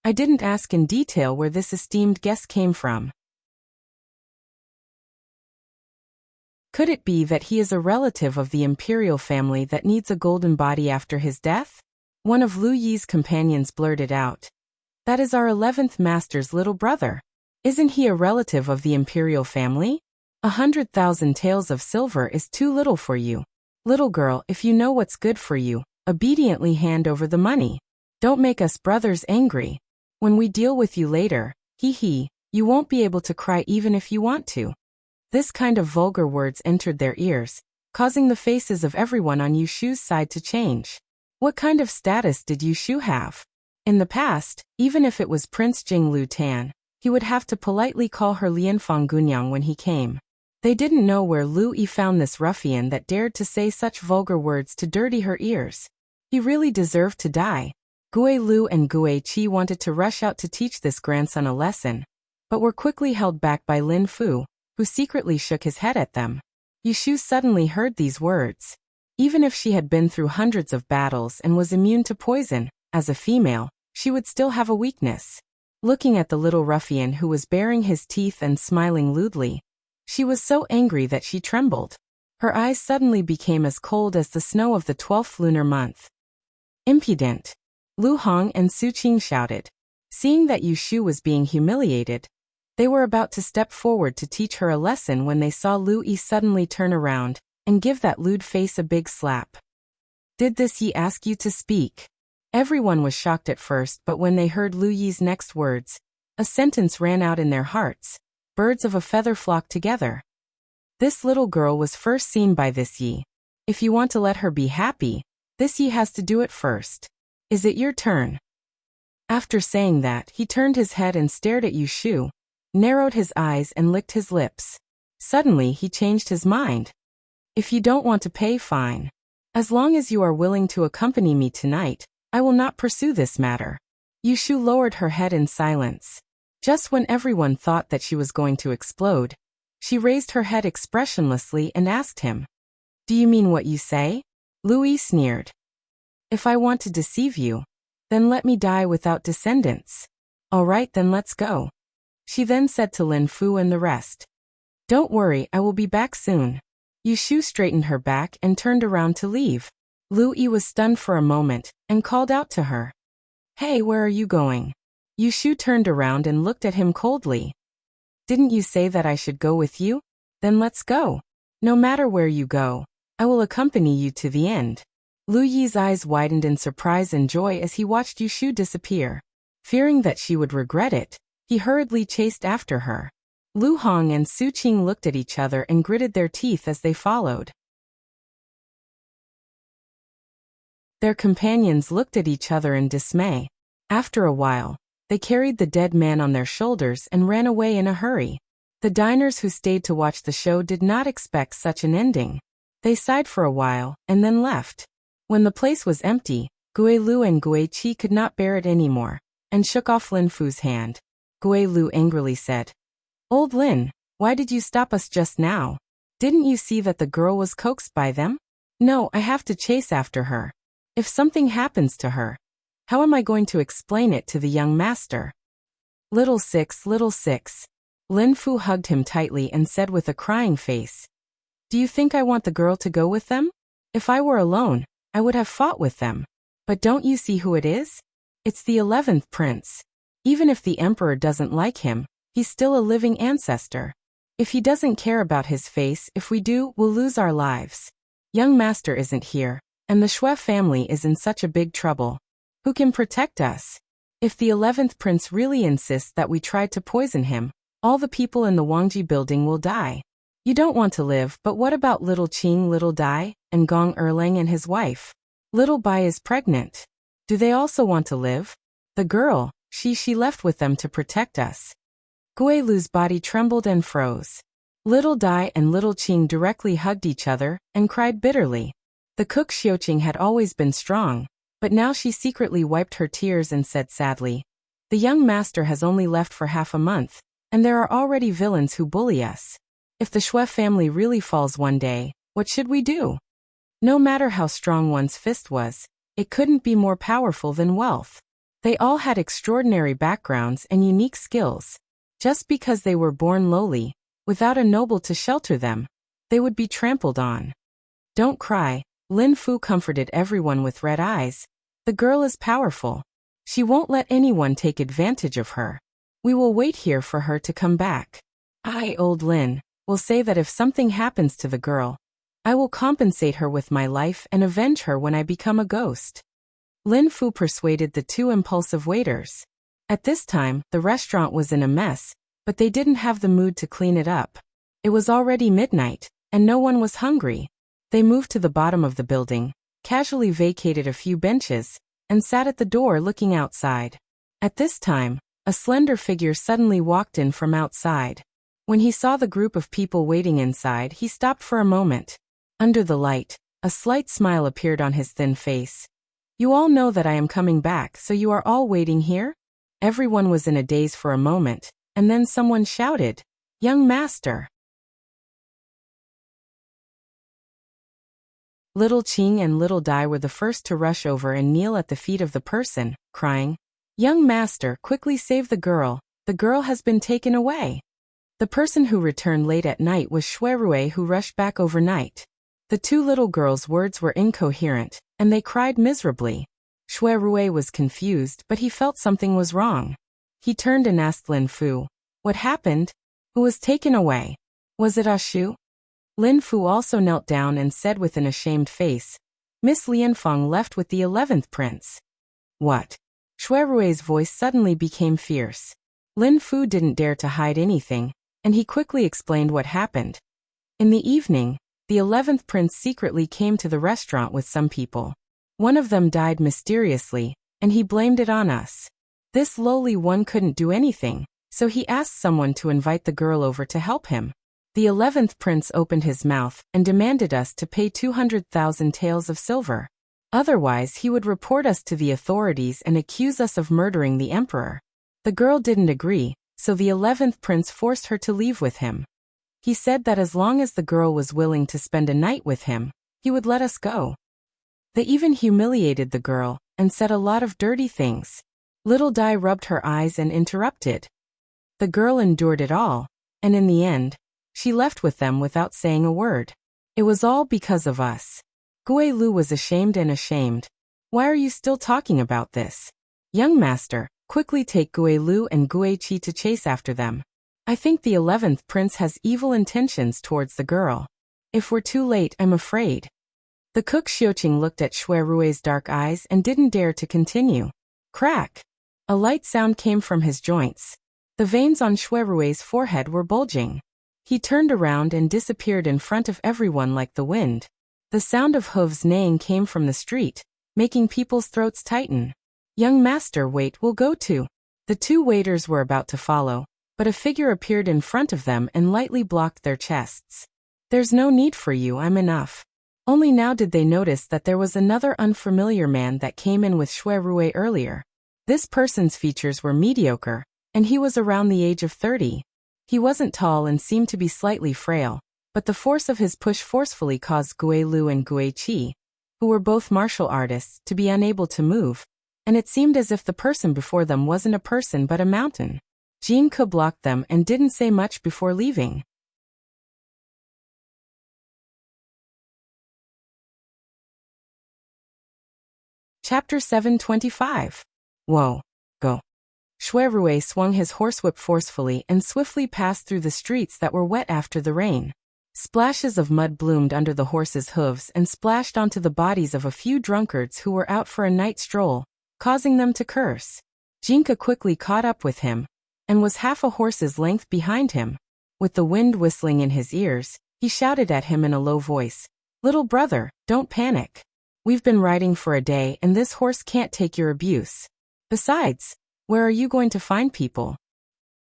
I didn't ask in detail where this esteemed guest came from. Could it be that he is a relative of the imperial family that needs a golden body after his death? One of Lu Yi's companions blurted out. That is our 11th master's little brother. Isn't he a relative of the imperial family? 100,000 taels of silver is too little for you. Little girl, if you know what's good for you, obediently hand over the money. Don't make us brothers angry. When we deal with you later, you won't be able to cry even if you want to. This kind of vulgar words entered their ears, causing the faces of everyone on Yushu's side to change. What kind of status did Yushu have? In the past, even if it was Prince Jing Lu Tan, he would have to politely call her Lianfang Gunyang when he came. They didn't know where Lu Yi found this ruffian that dared to say such vulgar words to dirty her ears. He really deserved to die. Gue Lu and Gue Qi wanted to rush out to teach this grandson a lesson, but were quickly held back by Lin Fu, who secretly shook his head at them. Yushu suddenly heard these words. Even if she had been through hundreds of battles and was immune to poison, as a female, she would still have a weakness. Looking at the little ruffian who was baring his teeth and smiling lewdly, she was so angry that she trembled. Her eyes suddenly became as cold as the snow of the 12th lunar month. Impudent! Lu Hong and Su Qing shouted. Seeing that Yushu was being humiliated, they were about to step forward to teach her a lesson when they saw Lu Yi suddenly turn around and give that lewd face a big slap. Did this Yi ask you to speak? Everyone was shocked at first, but when they heard Lu Yi's next words, a sentence ran out in their hearts. Birds of a feather flock together. This little girl was first seen by this Yi. If you want to let her be happy, this Yi has to do it first. Is it your turn? After saying that, he turned his head and stared at Yushu, narrowed his eyes and licked his lips. Suddenly he changed his mind. If you don't want to pay, fine. As long as you are willing to accompany me tonight, I will not pursue this matter. Yushu lowered her head in silence. Just when everyone thought that she was going to explode, she raised her head expressionlessly and asked him, Do you mean what you say? Lu Yi sneered. If I want to deceive you, then let me die without descendants. All right, then let's go. She then said to Lin Fu and the rest. Don't worry, I will be back soon. Yushu straightened her back and turned around to leave. Lu Yi was stunned for a moment and called out to her. Hey, where are you going? Yushu turned around and looked at him coldly. Didn't you say that I should go with you? Then let's go. No matter where you go, I will accompany you to the end. Lu Yi's eyes widened in surprise and joy as he watched Yushu disappear. Fearing that she would regret it, he hurriedly chased after her. Lu Hong and Su Qing looked at each other and gritted their teeth as they followed. Their companions looked at each other in dismay. After a while, they carried the dead man on their shoulders and ran away in a hurry. The diners who stayed to watch the show did not expect such an ending. They sighed for a while and then left. When the place was empty, Gue Lu and Gue Qi could not bear it anymore, and shook off Lin Fu's hand. Gue Lu angrily said, Old Lin, why did you stop us just now? Didn't you see that the girl was coaxed by them? No, I have to chase after her. If something happens to her, how am I going to explain it to the young master? Little six. Lin Fu hugged him tightly and said with a crying face, Do you think I want the girl to go with them? If I were alone, I would have fought with them. But don't you see who it is? It's the 11th prince. Even if the emperor doesn't like him, he's still a living ancestor. If he doesn't care about his face, if we do, we'll lose our lives. Young master isn't here, and the Shui family is in such a big trouble. Who can protect us? If the 11th prince really insists that we tried to poison him, all the people in the Wangji building will die. You don't want to live, but what about little Qing, little Dai, and Gong Erlang and his wife? Little Bai is pregnant. Do they also want to live? The girl, she left with them to protect us. Gui Lu's body trembled and froze. Little Dai and little Qing directly hugged each other and cried bitterly. The cook Xiuqing had always been strong, but now she secretly wiped her tears and said sadly, "The young master has only left for half a month, and there are already villains who bully us. If the Shui family really falls one day, what should we do?" No matter how strong one's fist was, it couldn't be more powerful than wealth. They all had extraordinary backgrounds and unique skills. Just because they were born lowly, without a noble to shelter them, they would be trampled on. "Don't cry," Lin Fu comforted everyone with red eyes. "The girl is powerful. She won't let anyone take advantage of her. We will wait here for her to come back. I, old Lin, will say that if something happens to the girl, I will compensate her with my life and avenge her when I become a ghost." Lin Fu persuaded the two impulsive waiters. At this time, the restaurant was in a mess, but they didn't have the mood to clean it up. It was already midnight, and no one was hungry. They moved to the bottom of the building, casually vacated a few benches, and sat at the door looking outside. At this time, a slender figure suddenly walked in from outside. When he saw the group of people waiting inside, he stopped for a moment. Under the light, a slight smile appeared on his thin face. "You all know that I am coming back, so you are all waiting here?" Everyone was in a daze for a moment, and then someone shouted, "Young master!" Little Qing and little Dai were the first to rush over and kneel at the feet of the person, crying, "Young master, quickly save the girl has been taken away." The person who returned late at night was Shui Rui, who rushed back overnight. The two little girls' words were incoherent, and they cried miserably. Shui Rui was confused, but he felt something was wrong. He turned and asked Lin Fu, "What happened? Who was taken away? Was it Ashu?" Lin Fu also knelt down and said with an ashamed face, "Miss Lianfeng left with the 11th prince." "What?" Shui Rui's voice suddenly became fierce. Lin Fu didn't dare to hide anything, and he quickly explained what happened. In the evening, the 11th prince secretly came to the restaurant with some people. One of them died mysteriously, and he blamed it on us. This lowly one couldn't do anything, so he asked someone to invite the girl over to help him. The 11th prince opened his mouth and demanded us to pay 200,000 taels of silver. Otherwise, he would report us to the authorities and accuse us of murdering the emperor. The girl didn't agree, so the 11th prince forced her to leave with him. He said that as long as the girl was willing to spend a night with him, he would let us go. They even humiliated the girl and said a lot of dirty things. Little Dai rubbed her eyes and interrupted. The girl endured it all, and in the end, she left with them without saying a word. It was all because of us. Gui Lu was ashamed and ashamed. "Why are you still talking about this? Young master, quickly take Gui Lu and Gui Qi to chase after them. I think the 11th prince has evil intentions towards the girl. If we're too late, I'm afraid." The cook Xiuqing looked at Shui Rui's dark eyes and didn't dare to continue. Crack! A light sound came from his joints. The veins on Shui Rui's forehead were bulging. He turned around and disappeared in front of everyone like the wind. The sound of hooves neighing came from the street, making people's throats tighten. "Young master, wait, we'll go too." The two waiters were about to follow, but a figure appeared in front of them and lightly blocked their chests. "There's no need for you, I'm enough." Only now did they notice that there was another unfamiliar man that came in with Shui Rui earlier. This person's features were mediocre, and he was around the age of 30. He wasn't tall and seemed to be slightly frail, but the force of his push forcefully caused Gui Lu and Gui Qi, who were both martial artists, to be unable to move, and it seemed as if the person before them wasn't a person but a mountain. Jin Ke blocked them and didn't say much before leaving. Chapter 725. Whoa. Go. Shui Rui swung his horsewhip forcefully and swiftly passed through the streets that were wet after the rain. Splashes of mud bloomed under the horses' hooves and splashed onto the bodies of a few drunkards who were out for a night stroll, causing them to curse. Jinka quickly caught up with him, and was half a horse's length behind him. With the wind whistling in his ears, he shouted at him in a low voice, "Little brother, don't panic. We've been riding for a day and this horse can't take your abuse. Besides, where are you going to find people?"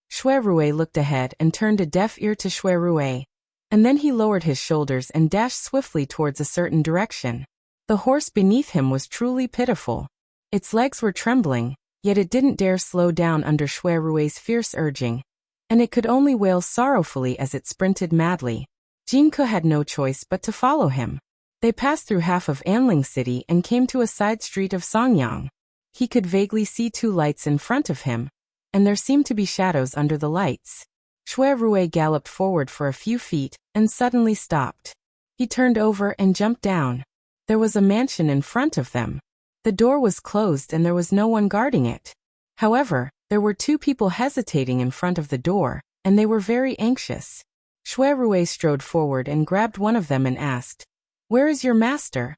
Shui Rui looked ahead and turned a deaf ear to Shui Rui. And then he lowered his shoulders and dashed swiftly towards a certain direction. The horse beneath him was truly pitiful. Its legs were trembling, yet it didn't dare slow down under Shui Rui's fierce urging, and it could only wail sorrowfully as it sprinted madly. Jingke had no choice but to follow him. They passed through half of Anling City and came to a side street of Songyang. He could vaguely see two lights in front of him, and there seemed to be shadows under the lights. Shui Rui galloped forward for a few feet and suddenly stopped. He turned over and jumped down. There was a mansion in front of them. The door was closed and there was no one guarding it. However, there were two people hesitating in front of the door, and they were very anxious. Shui Rui strode forward and grabbed one of them and asked, "Where is your master?"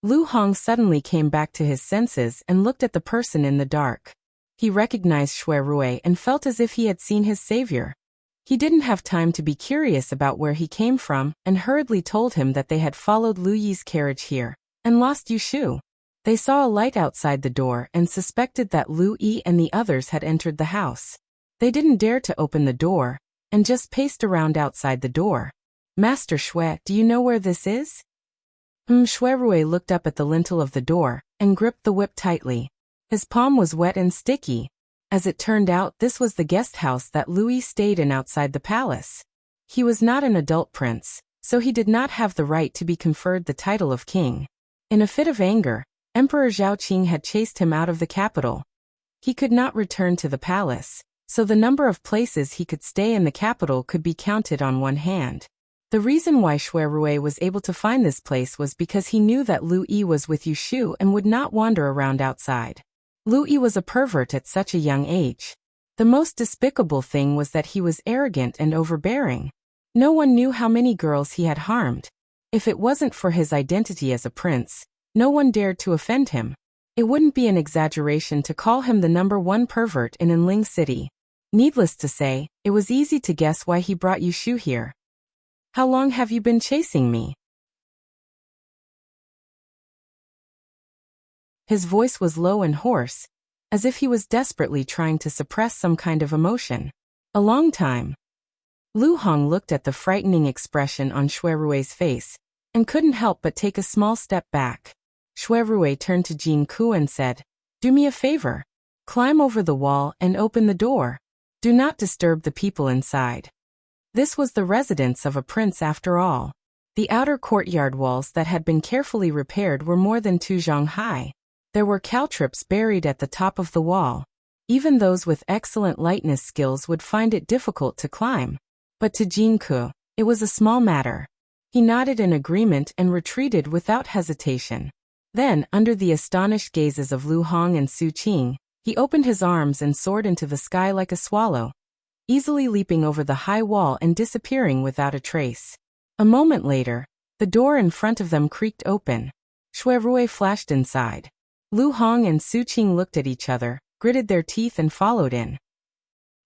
Lu Hong suddenly came back to his senses and looked at the person in the dark. He recognized Shui Rui and felt as if he had seen his savior. He didn't have time to be curious about where he came from and hurriedly told him that they had followed Lu Yi's carriage here and lost Yushu. They saw a light outside the door and suspected that Lu Yi and the others had entered the house. They didn't dare to open the door and just paced around outside the door. "Master Shui, do you know where this is?" Shui Rui looked up at the lintel of the door and gripped the whip tightly. His palm was wet and sticky. As it turned out, this was the guest house that Lu Yi stayed in outside the palace. He was not an adult prince, so he did not have the right to be conferred the title of king. In a fit of anger, Emperor Zhaoqing had chased him out of the capital. He could not return to the palace, so the number of places he could stay in the capital could be counted on one hand. The reason why Shui Rui was able to find this place was because he knew that Lu Yi was with Yushu and would not wander around outside. Lu Yi was a pervert at such a young age. The most despicable thing was that he was arrogant and overbearing. No one knew how many girls he had harmed. If it wasn't for his identity as a prince, no one dared to offend him. It wouldn't be an exaggeration to call him the #1 pervert in Anling City. Needless to say, it was easy to guess why he brought Yushu here. "How long have you been chasing me?" His voice was low and hoarse, as if he was desperately trying to suppress some kind of emotion. "A long time." Lu Hong looked at the frightening expression on Shui Rui's face and couldn't help but take a small step back. Shui Rui turned to Jin Ku and said, "Do me a favor. Climb over the wall and open the door. Do not disturb the people inside." This was the residence of a prince after all. The outer courtyard walls that had been carefully repaired were more than 2 zhang high. There were caltrops buried at the top of the wall. Even those with excellent lightness skills would find it difficult to climb. But to Jin Ku, it was a small matter. He nodded in agreement and retreated without hesitation. Then, under the astonished gazes of Lu Hong and Su Qing, he opened his arms and soared into the sky like a swallow, easily leaping over the high wall and disappearing without a trace. A moment later, the door in front of them creaked open. Shui Rui flashed inside. Lu Hong and Su Qing looked at each other, gritted their teeth and followed in.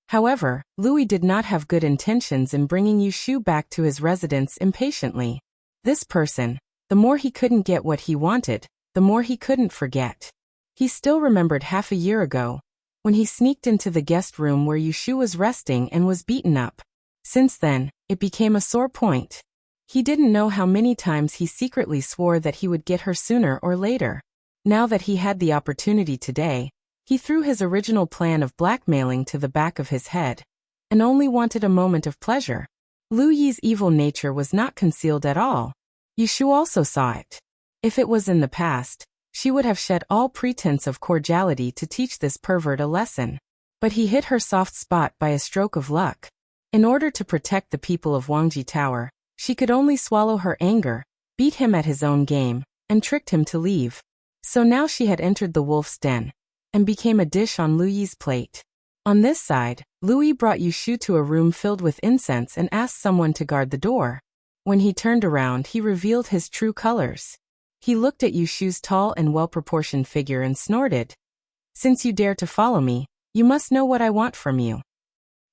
However, Louis did not have good intentions in bringing Yushu back to his residence impatiently. This person, the more he couldn't get what he wanted, the more he couldn't forget. He still remembered half a year ago, when he sneaked into the guest room where Yushu was resting and was beaten up. Since then, it became a sore point. He didn't know how many times he secretly swore that he would get her sooner or later. Now that he had the opportunity today, he threw his original plan of blackmailing to the back of his head, and only wanted a moment of pleasure. Lu Yi's evil nature was not concealed at all. Yushu also saw it. If it was in the past, she would have shed all pretense of cordiality to teach this pervert a lesson. But he hit her soft spot by a stroke of luck. In order to protect the people of Wangji Tower, she could only swallow her anger, beat him at his own game, and tricked him to leave. So now she had entered the wolf's den, and became a dish on Lu Yi's plate. On this side, Lu Yi brought Yushu to a room filled with incense and asked someone to guard the door. When he turned around, he revealed his true colors. He looked at Yushu's tall and well-proportioned figure and snorted. "Since you dare to follow me, you must know what I want from you.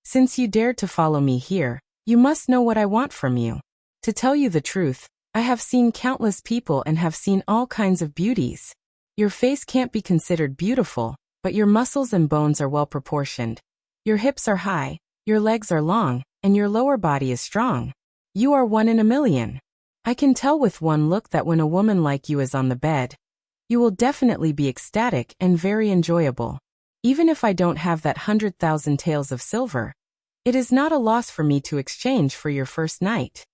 Since you dared to follow me here, You must know what I want from you. To tell you the truth, I have seen countless people and have seen all kinds of beauties. Your face can't be considered beautiful, but your muscles and bones are well proportioned. Your hips are high, your legs are long, and your lower body is strong. You are one in a million. I can tell with one look that when a woman like you is on the bed, you will definitely be ecstatic and very enjoyable. Even if I don't have that 100,000 taels of silver, it is not a loss for me to exchange for your first night.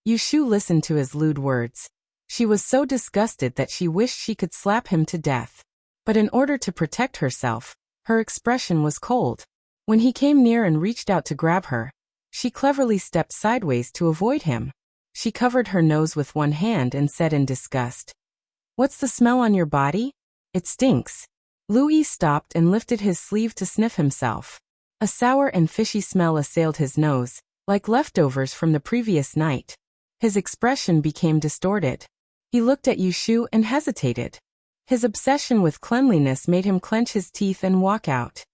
Yushu listened to his lewd words. She was so disgusted that she wished she could slap him to death. But in order to protect herself, her expression was cold. When he came near and reached out to grab her, she cleverly stepped sideways to avoid him. She covered her nose with one hand and said in disgust, "What's the smell on your body? It stinks." Louis stopped and lifted his sleeve to sniff himself. A sour and fishy smell assailed his nose, like leftovers from the previous night. His expression became distorted. He looked at Yushu and hesitated. His obsession with cleanliness made him clench his teeth and walk out.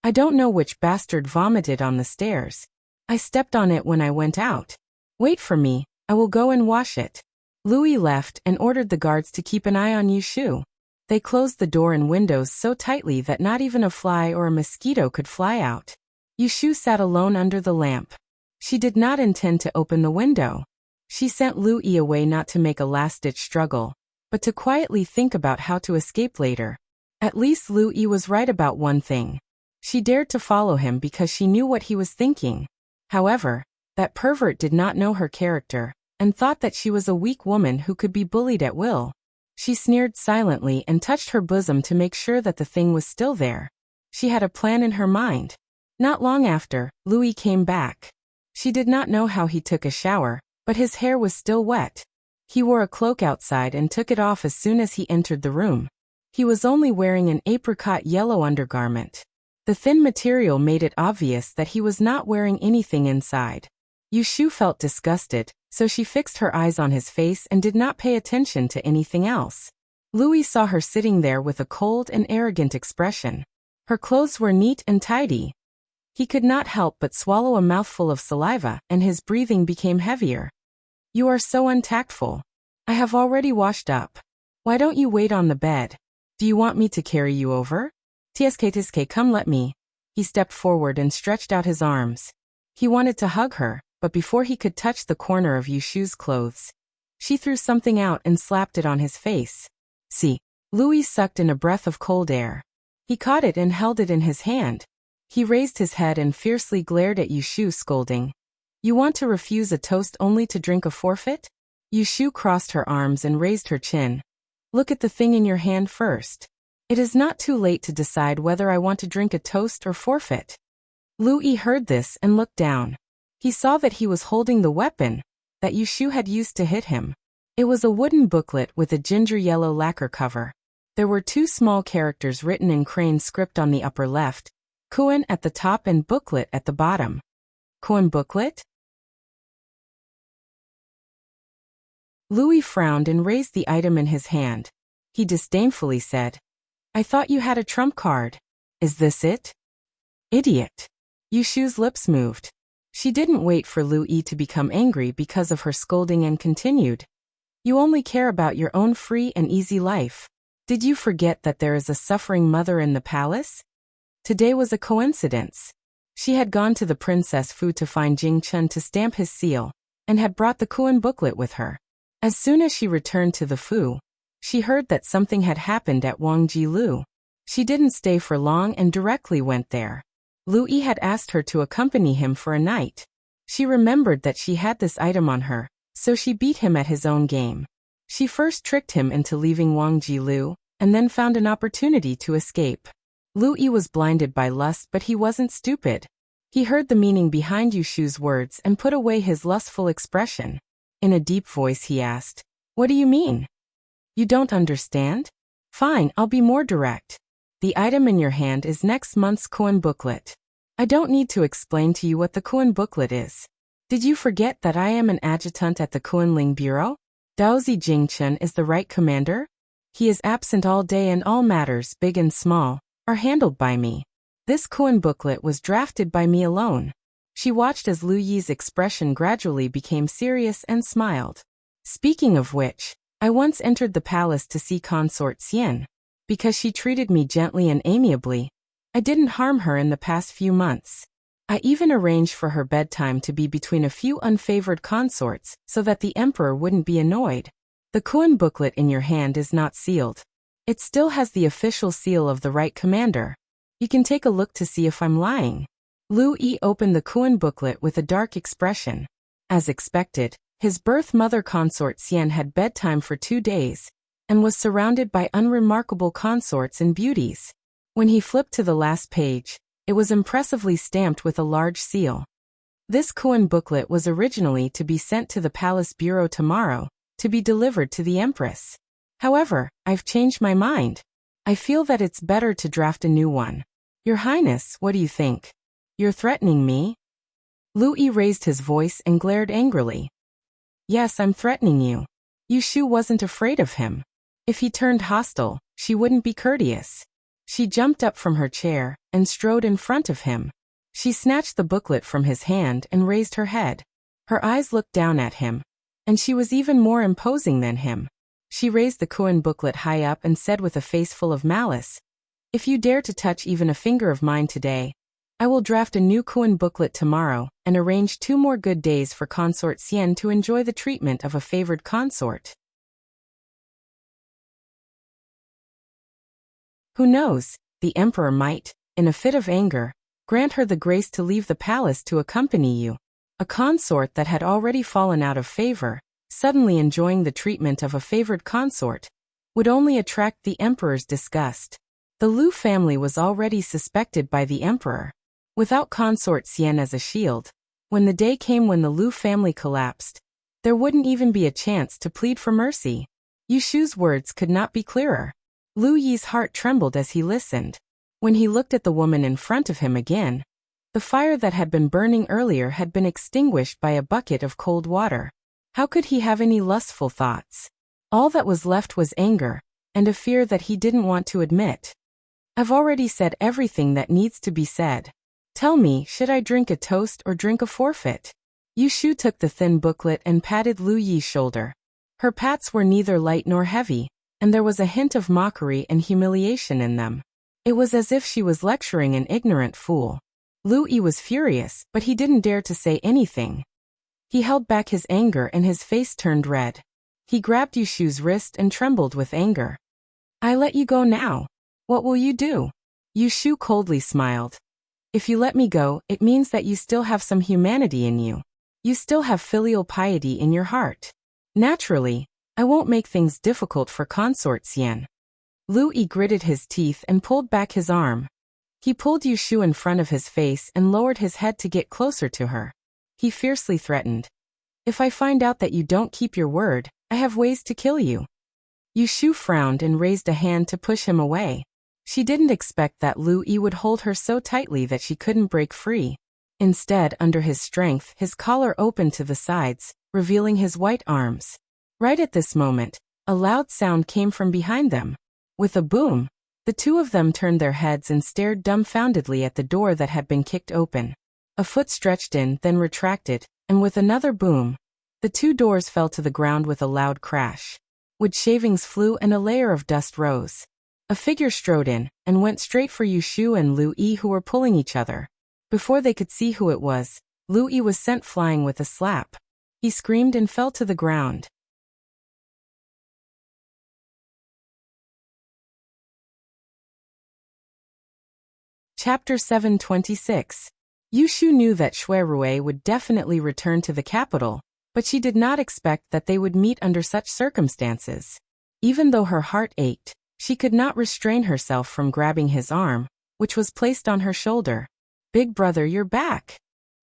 "I don't know which bastard vomited on the stairs. I stepped on it when I went out. Wait for me, I will go and wash it." Louis left and ordered the guards to keep an eye on Yushu. They closed the door and windows so tightly that not even a fly or a mosquito could fly out. Yushu sat alone under the lamp. She did not intend to open the window. She sent Louis away not to make a last-ditch struggle, but to quietly think about how to escape later. At least Louis was right about one thing. She dared to follow him because she knew what he was thinking. However, that pervert did not know her character, and thought that she was a weak woman who could be bullied at will. She sneered silently and touched her bosom to make sure that the thing was still there. She had a plan in her mind. Not long after, Louis came back. She did not know how he took a shower, but his hair was still wet. He wore a cloak outside and took it off as soon as he entered the room. He was only wearing an apricot yellow undergarment. The thin material made it obvious that he was not wearing anything inside. Yushu felt disgusted, so she fixed her eyes on his face and did not pay attention to anything else. Louis saw her sitting there with a cold and arrogant expression. Her clothes were neat and tidy. He could not help but swallow a mouthful of saliva, and his breathing became heavier. "You are so untactful. I have already washed up. Why don't you wait on the bed? Do you want me to carry you over? Tsk, come let me." He stepped forward and stretched out his arms. He wanted to hug her, but before he could touch the corner of Yushu's clothes, she threw something out and slapped it on his face. "See." Louis sucked in a breath of cold air. He caught it and held it in his hand. He raised his head and fiercely glared at Yushu, scolding, "You want to refuse a toast only to drink a forfeit?" Yushu crossed her arms and raised her chin. "Look at the thing in your hand first. It is not too late to decide whether I want to drink a toast or forfeit." Louis heard this and looked down. He saw that he was holding the weapon that Yushu had used to hit him. It was a wooden booklet with a ginger yellow lacquer cover. There were two small characters written in crayon script on the upper left, Koan at the top and booklet at the bottom. Koan booklet? Louis frowned and raised the item in his hand. He disdainfully said, "I thought you had a trump card. Is this it?" "Idiot." Yushu's lips moved. She didn't wait for Louis to become angry because of her scolding and continued, "You only care about your own free and easy life. Did you forget that there is a suffering mother in the palace?" Today was a coincidence. She had gone to the Princess Fu to find Jing Chun to stamp his seal, and had brought the Koan booklet with her. As soon as she returned to the Fu, she heard that something had happened at Wang Jilu. She didn't stay for long and directly went there. Louis had asked her to accompany him for a night. She remembered that she had this item on her, so she beat him at his own game. She first tricked him into leaving Wang Jilu, and then found an opportunity to escape. Louis was blinded by lust, but he wasn't stupid. He heard the meaning behind Yushu's words and put away his lustful expression. In a deep voice he asked, "What do you mean? You don't understand? Fine, I'll be more direct. The item in your hand is next month's Koan booklet. I don't need to explain to you what the Koan booklet is. Did you forget that I am an adjutant at the Koanling Bureau? Daozi Jingchen is the right commander. He is absent all day and all matters, big and small, are handled by me. This koan booklet was drafted by me alone. She watched as Lu Yi's expression gradually became serious and smiled. Speaking of which, I once entered the palace to see Consort Xian. Because she treated me gently and amiably, I didn't harm her in the past few months. I even arranged for her bedtime to be between a few unfavored consorts so that the emperor wouldn't be annoyed. The koan booklet in your hand is not sealed. It still has the official seal of the right commander. You can take a look to see if I'm lying. Lu Yi opened the koan booklet with a dark expression. As expected, his birth mother Consort Xian had bedtime for 2 days and was surrounded by unremarkable consorts and beauties. When he flipped to the last page, it was impressively stamped with a large seal. This koan booklet was originally to be sent to the palace bureau tomorrow, to be delivered to the empress. However, I've changed my mind. I feel that it's better to draft a new one. Your Highness, what do you think? You're threatening me? Lu Yi raised his voice and glared angrily. Yes, I'm threatening you. Yu Shu wasn't afraid of him. If he turned hostile, she wouldn't be courteous. She jumped up from her chair and strode in front of him. She snatched the booklet from his hand and raised her head. Her eyes looked down at him, and she was even more imposing than him. She raised the koan booklet high up and said with a face full of malice, "If you dare to touch even a finger of mine today, I will draft a new koan booklet tomorrow and arrange 2 more good days for Consort Xian to enjoy the treatment of a favored consort." Who knows, the emperor might, in a fit of anger, grant her the grace to leave the palace to accompany you. A consort that had already fallen out of favor, suddenly enjoying the treatment of a favored consort, would only attract the emperor's disgust. The Lu family was already suspected by the emperor. Without Consort Xian as a shield, when the day came when the Lu family collapsed, there wouldn't even be a chance to plead for mercy. Yu Shu's words could not be clearer. Lu Yi's heart trembled as he listened. When he looked at the woman in front of him again, the fire that had been burning earlier had been extinguished by a bucket of cold water. How could he have any lustful thoughts? All that was left was anger, and a fear that he didn't want to admit. I've already said everything that needs to be said. Tell me, should I drink a toast or drink a forfeit? Yu Shu took the thin booklet and patted Lu Yi's shoulder. Her pats were neither light nor heavy, and there was a hint of mockery and humiliation in them. It was as if she was lecturing an ignorant fool. Lu Yi was furious, but he didn't dare to say anything. He held back his anger and his face turned red. He grabbed Yu Shu's wrist and trembled with anger. I let you go now. What will you do? Yu Shu coldly smiled. If you let me go, it means that you still have some humanity in you. You still have filial piety in your heart. Naturally, I won't make things difficult for Consort Xian. Lu Yi gritted his teeth and pulled back his arm. He pulled Yu Shu in front of his face and lowered his head to get closer to her. He fiercely threatened. If I find out that you don't keep your word, I have ways to kill you. Yu Shu frowned and raised a hand to push him away. She didn't expect that Lu Yi would hold her so tightly that she couldn't break free. Instead, under his strength, his collar opened to the sides, revealing his white arms. Right at this moment, a loud sound came from behind them. With a boom, the two of them turned their heads and stared dumbfoundedly at the door that had been kicked open. A foot stretched in, then retracted, and with another boom, the 2 doors fell to the ground with a loud crash. Wood shavings flew and a layer of dust rose. A figure strode in and went straight for Yu Shu and Lu Yi, who were pulling each other. Before they could see who it was, Lu Yi was sent flying with a slap. He screamed and fell to the ground. Chapter 726. Yu Shu knew that Shui Rui would definitely return to the capital, but she did not expect that they would meet under such circumstances. Even though her heart ached, she could not restrain herself from grabbing his arm, which was placed on her shoulder. Big brother, you're back.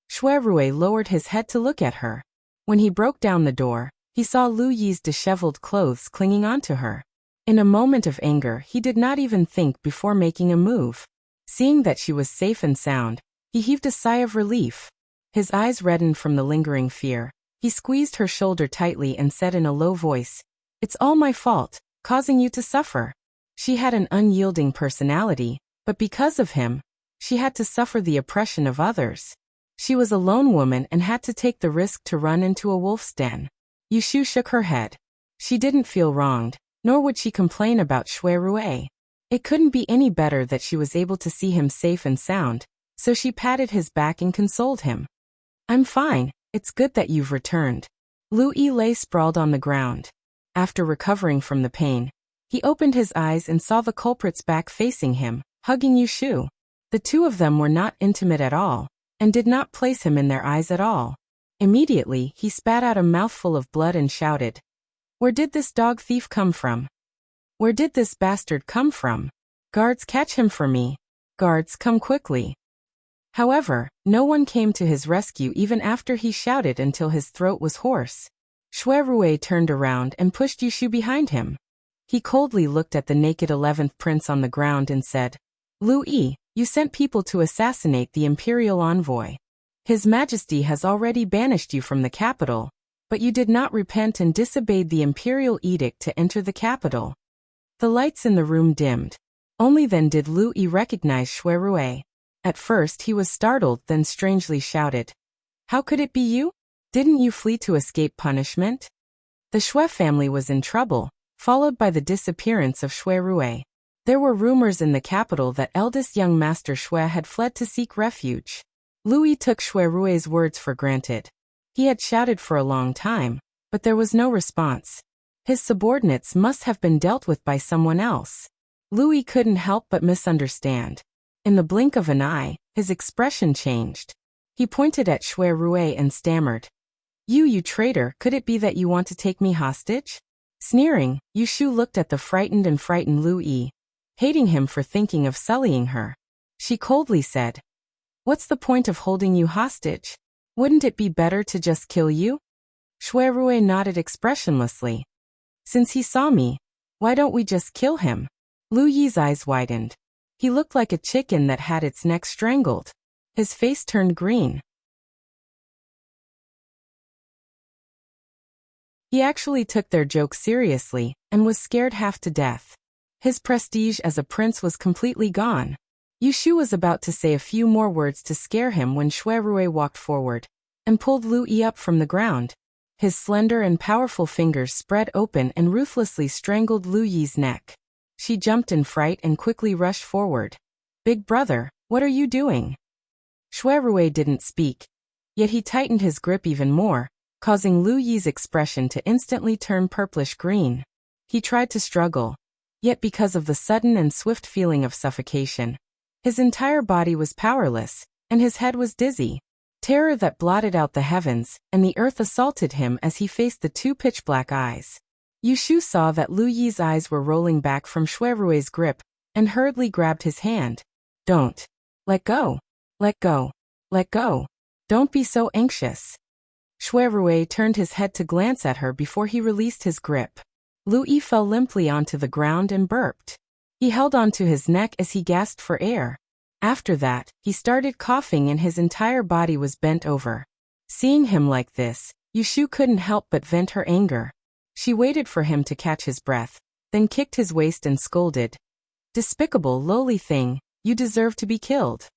Shui Rui lowered his head to look at her. When he broke down the door, he saw Lu Yi's disheveled clothes clinging onto her. In a moment of anger, he did not even think before making a move. Seeing that she was safe and sound, he heaved a sigh of relief. His eyes reddened from the lingering fear. He squeezed her shoulder tightly and said in a low voice, "It's all my fault, causing you to suffer." She had an unyielding personality, but because of him, She had to suffer the oppression of others. She was a lone woman and had to take the risk to run into a wolf's den. Yushu shook her head. She didn't feel wronged, nor would she complain about Shui Rui. It couldn't be any better that she was able to see him safe and sound, so she patted his back and consoled him. I'm fine, it's good that you've returned. Lu Yi lay sprawled on the ground. After recovering from the pain, he opened his eyes and saw the culprit's back facing him, hugging Yushu. The two of them were not intimate at all, and did not place him in their eyes at all. Immediately, he spat out a mouthful of blood and shouted, "Where did this dog thief come from? Where did this bastard come from? Guards, catch him for me. Guards, come quickly." However, no one came to his rescue even after he shouted until his throat was hoarse. Shui Rui turned around and pushed Yushu behind him. He coldly looked at the naked 11th prince on the ground and said, "Lu Yi, you sent people to assassinate the imperial envoy. His Majesty has already banished you from the capital, but you did not repent and disobeyed the imperial edict to enter the capital." The lights in the room dimmed. Only then did Lu Yi recognize Shui Rui. At first he was startled, then strangely shouted, "How could it be you? Didn't you flee to escape punishment?" The Shui family was in trouble, followed by the disappearance of Shui Rui. There were rumors in the capital that eldest young Master Shui had fled to seek refuge. Lu Yi took Shui Rui's words for granted. He had shouted for a long time, but there was no response. His subordinates must have been dealt with by someone else. Lu Yi couldn't help but misunderstand. In the blink of an eye, his expression changed. He pointed at Shui Rui and stammered, You traitor, could it be that you want to take me hostage?" Sneering, Yushu looked at the frightened Lu Yi, hating him for thinking of sullying her. She coldly said, "What's the point of holding you hostage? Wouldn't it be better to just kill you?" Shui Rui nodded expressionlessly. "Since he saw me, why don't we just kill him?" Lu Yi's eyes widened. He looked like a chicken that had its neck strangled. His face turned green. He actually took their joke seriously, and was scared half to death. His prestige as a prince was completely gone. Yushu was about to say a few more words to scare him when Shui Rui walked forward, and pulled Lu Yi up from the ground. His slender and powerful fingers spread open and ruthlessly strangled Lu Yi's neck. She jumped in fright and quickly rushed forward. "Big brother, what are you doing?" Shui Rui didn't speak, yet he tightened his grip even more, causing Lu Yi's expression to instantly turn purplish green. He tried to struggle, yet because of the sudden and swift feeling of suffocation, his entire body was powerless, and his head was dizzy. Terror that blotted out the heavens, and the earth assaulted him as he faced the two pitch-black eyes. Yushu saw that Lu Yi's eyes were rolling back from Shui Rui's grip, and hurriedly grabbed his hand. "Don't. Let go. Let go. Let go. Don't be so anxious." Shui Rui turned his head to glance at her before he released his grip. Lu Yi fell limply onto the ground and burped. He held onto his neck as he gasped for air. After that, he started coughing and his entire body was bent over. Seeing him like this, Yushu couldn't help but vent her anger. She waited for him to catch his breath, then kicked his waist and scolded, "Despicable, lowly thing, you deserve to be killed."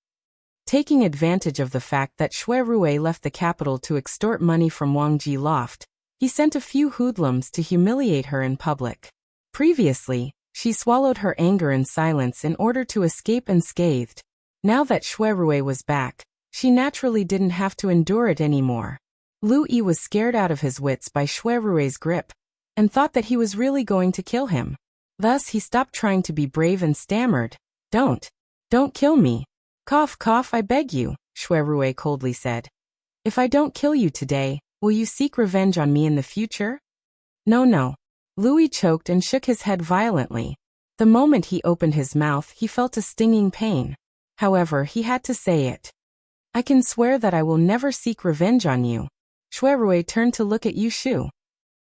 Taking advantage of the fact that Shui Rui left the capital to extort money from Wang Ji Loft, he sent a few hoodlums to humiliate her in public. Previously, she swallowed her anger in silence in order to escape unscathed. Now that Shui Rui was back, she naturally didn't have to endure it anymore. Lu Yi was scared out of his wits by Shui Rui's grip, and thought that he was really going to kill him. Thus he stopped trying to be brave and stammered, Don't kill me. Cough, cough, I beg you," Shui Rui coldly said. "If I don't kill you today, will you seek revenge on me in the future?" No. Lu Yi choked and shook his head violently. The moment he opened his mouth, he felt a stinging pain. However, he had to say it. "I can swear that I will never seek revenge on you." Shui Rui turned to look at Yushu.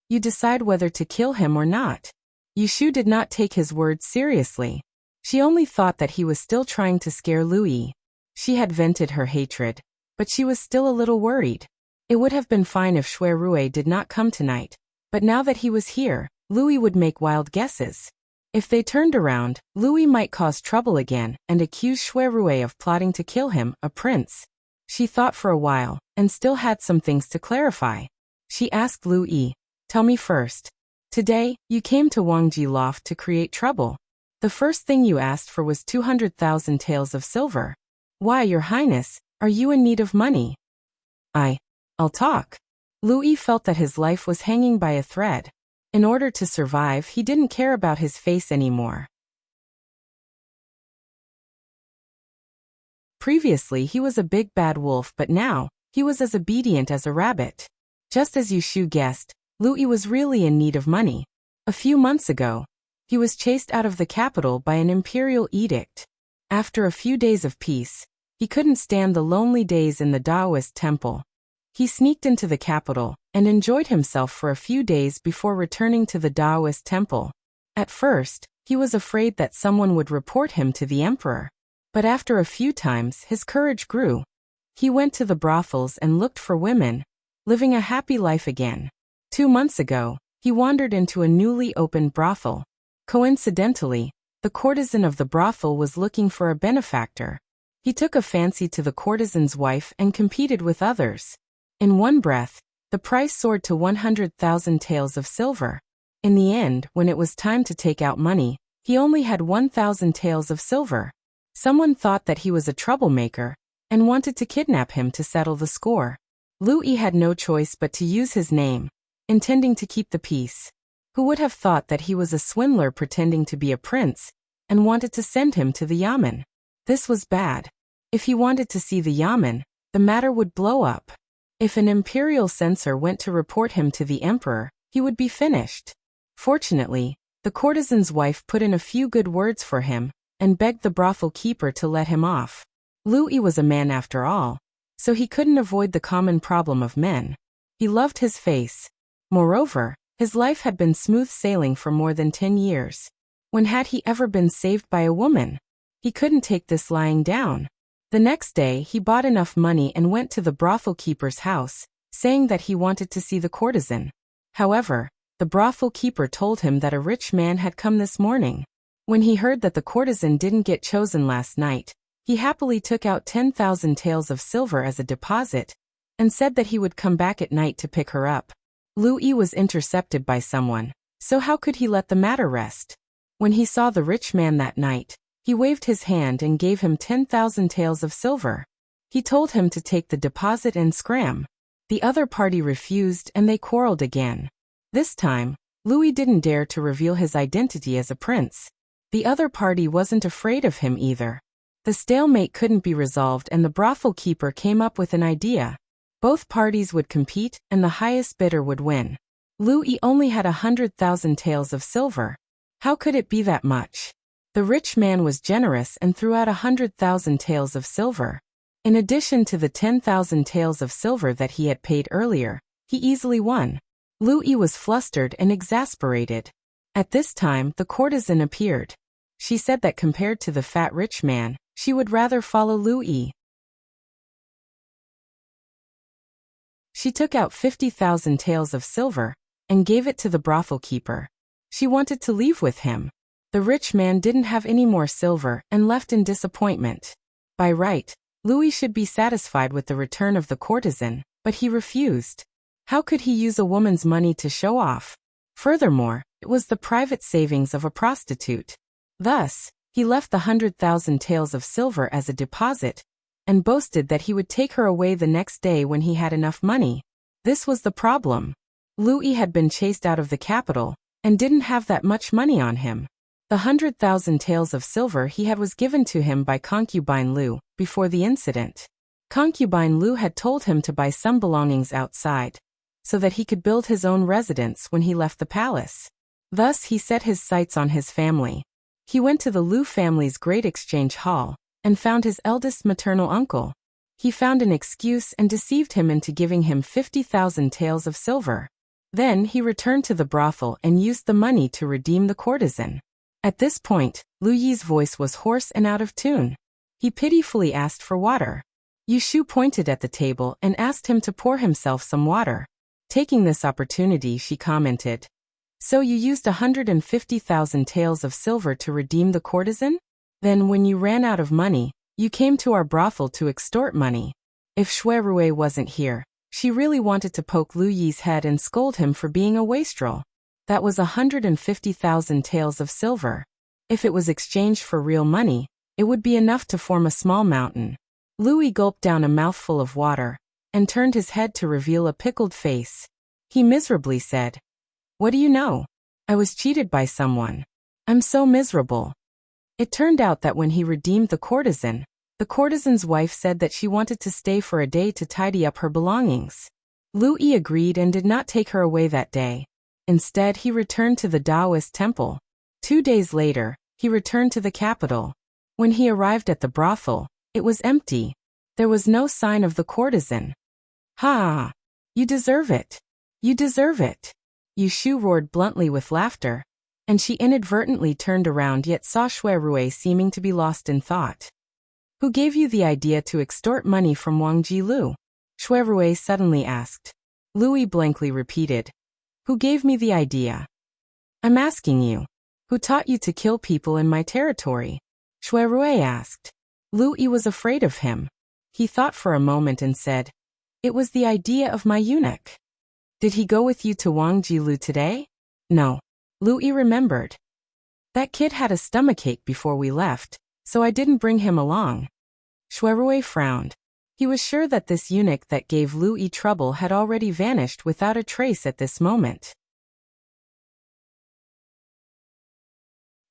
"You decide whether to kill him or not." Yushu did not take his words seriously. She only thought that he was still trying to scare Lu Yi. She had vented her hatred, but she was still a little worried. It would have been fine if Shui Rui did not come tonight, but now that he was here, Lu Yi would make wild guesses. If they turned around, Louis might cause trouble again and accuse Shuirue of plotting to kill him, a prince. She thought for a while, and still had some things to clarify. She asked Louis, "Tell me first. Today, you came to Wangji Loft to create trouble. The first thing you asked for was 200,000 taels of silver. Why, Your Highness, are you in need of money?" I'll talk. Louis felt that his life was hanging by a thread. In order to survive, he didn't care about his face anymore. Previously, he was a big bad wolf, but now, he was as obedient as a rabbit. Just as Yushu guessed, Louis was really in need of money. A few months ago, he was chased out of the capital by an imperial edict. After a few days of peace, he couldn't stand the lonely days in the Taoist temple. He sneaked into the capital and enjoyed himself for a few days before returning to the Taoist temple. At first, he was afraid that someone would report him to the emperor. But after a few times, his courage grew. He went to the brothels and looked for women, living a happy life again. 2 months ago, he wandered into a newly opened brothel. Coincidentally, the courtesan of the brothel was looking for a benefactor. He took a fancy to the courtesan's wife and competed with others. In one breath, the price soared to 100,000 taels of silver. In the end, when it was time to take out money, he only had 1,000 taels of silver. Someone thought that he was a troublemaker and wanted to kidnap him to settle the score. Louis had no choice but to use his name, intending to keep the peace. Who would have thought that he was a swindler pretending to be a prince and wanted to send him to the yamen? This was bad. If he wanted to see the yamen, the matter would blow up. If an imperial censor went to report him to the emperor, he would be finished. Fortunately, the courtesan's wife put in a few good words for him and begged the brothel keeper to let him off. Louis was a man after all, so he couldn't avoid the common problem of men. He loved his face. Moreover, his life had been smooth sailing for more than 10 years. When had he ever been saved by a woman? He couldn't take this lying down. The next day, he bought enough money and went to the brothel keeper's house, saying that he wanted to see the courtesan. However, the brothel keeper told him that a rich man had come this morning. When he heard that the courtesan didn't get chosen last night, he happily took out 10,000 taels of silver as a deposit and said that he would come back at night to pick her up. Louis was intercepted by someone, so how could he let the matter rest? When he saw the rich man that night, he waved his hand and gave him 10,000 taels of silver. He told him to take the deposit and scram. The other party refused and they quarreled again. This time, Louis didn't dare to reveal his identity as a prince. The other party wasn't afraid of him either. The stalemate couldn't be resolved and the brothel keeper came up with an idea. Both parties would compete and the highest bidder would win. Louis only had 100,000 taels of silver. How could it be that much? The rich man was generous and threw out 100,000 taels of silver. In addition to the 10,000 taels of silver that he had paid earlier, he easily won. Louis was flustered and exasperated. At this time, the courtesan appeared. She said that compared to the fat rich man, she would rather follow Louis. She took out 50,000 taels of silver and gave it to the brothel keeper. She wanted to leave with him. The rich man didn't have any more silver and left in disappointment. By right, Louis should be satisfied with the return of the courtesan, but he refused. How could he use a woman's money to show off? Furthermore, it was the private savings of a prostitute. Thus, he left the 100,000 taels of silver as a deposit and boasted that he would take her away the next day when he had enough money. This was the problem. Louis had been chased out of the capital and didn't have that much money on him. The 100,000 taels of silver he had was given to him by concubine Lu before the incident. Concubine Lu had told him to buy some belongings outside, so that he could build his own residence when he left the palace. Thus he set his sights on his family. He went to the Lu family's great exchange hall and found his eldest maternal uncle. He found an excuse and deceived him into giving him 50,000 taels of silver. Then he returned to the brothel and used the money to redeem the courtesan. At this point, Lu Yi's voice was hoarse and out of tune. He pitifully asked for water. Yushu pointed at the table and asked him to pour himself some water. Taking this opportunity, she commented, So you used 150,000 taels of silver to redeem the courtesan? Then when you ran out of money, you came to our brothel to extort money. If Shui Rui wasn't here, she really wanted to poke Lu Yi's head and scold him for being a wastrel. That was 150,000 taels of silver. If it was exchanged for real money, it would be enough to form a small mountain. Lu Yi gulped down a mouthful of water and turned his head to reveal a pickled face. He miserably said, "What do you know? I was cheated by someone. I'm so miserable." It turned out that when he redeemed the courtesan's wife said that she wanted to stay for a day to tidy up her belongings. Lu Yi agreed and did not take her away that day. Instead, he returned to the Taoist temple. 2 days later, he returned to the capital. When he arrived at the brothel, it was empty. There was no sign of the courtesan. "Ha! You deserve it. You deserve it." Yu Shu roared bluntly with laughter, and she inadvertently turned around yet saw Shui Rui seeming to be lost in thought. "Who gave you the idea to extort money from Wang Jilu?" Shui Rui suddenly asked. Lu Yi blankly repeated, "Who gave me the idea?" "I'm asking you. Who taught you to kill people in my territory?" Shui Rui asked. Lu Yi was afraid of him. He thought for a moment and said, "It was the idea of my eunuch." "Did he go with you to Wang Jilu today?" "No." Lu Yi remembered. "That kid had a stomachache before we left, so I didn't bring him along." Shui Rui frowned. He was sure that this eunuch that gave Lu Yi trouble had already vanished without a trace at this moment.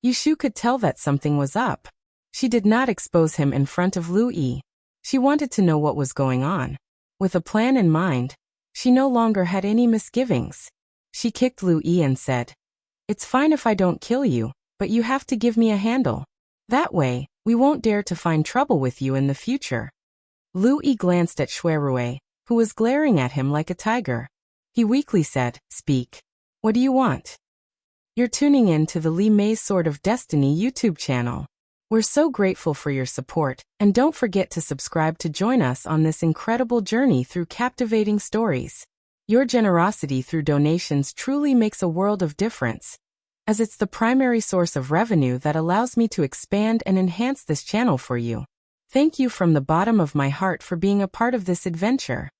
Yu Shu could tell that something was up. She did not expose him in front of Lu Yi. She wanted to know what was going on. With a plan in mind, she no longer had any misgivings. She kicked Lu Yi and said, "It's fine if I don't kill you, but you have to give me a handle. That way, we won't dare to find trouble with you in the future." Lu Yi glanced at Shui Rui, who was glaring at him like a tiger. He weakly said, "Speak. What do you want?" "You're tuning in to the Li Mei's Sword of Destiny YouTube channel. We're so grateful for your support, and don't forget to subscribe to join us on this incredible journey through captivating stories. Your generosity through donations truly makes a world of difference, as it's the primary source of revenue that allows me to expand and enhance this channel for you. Thank you from the bottom of my heart for being a part of this adventure.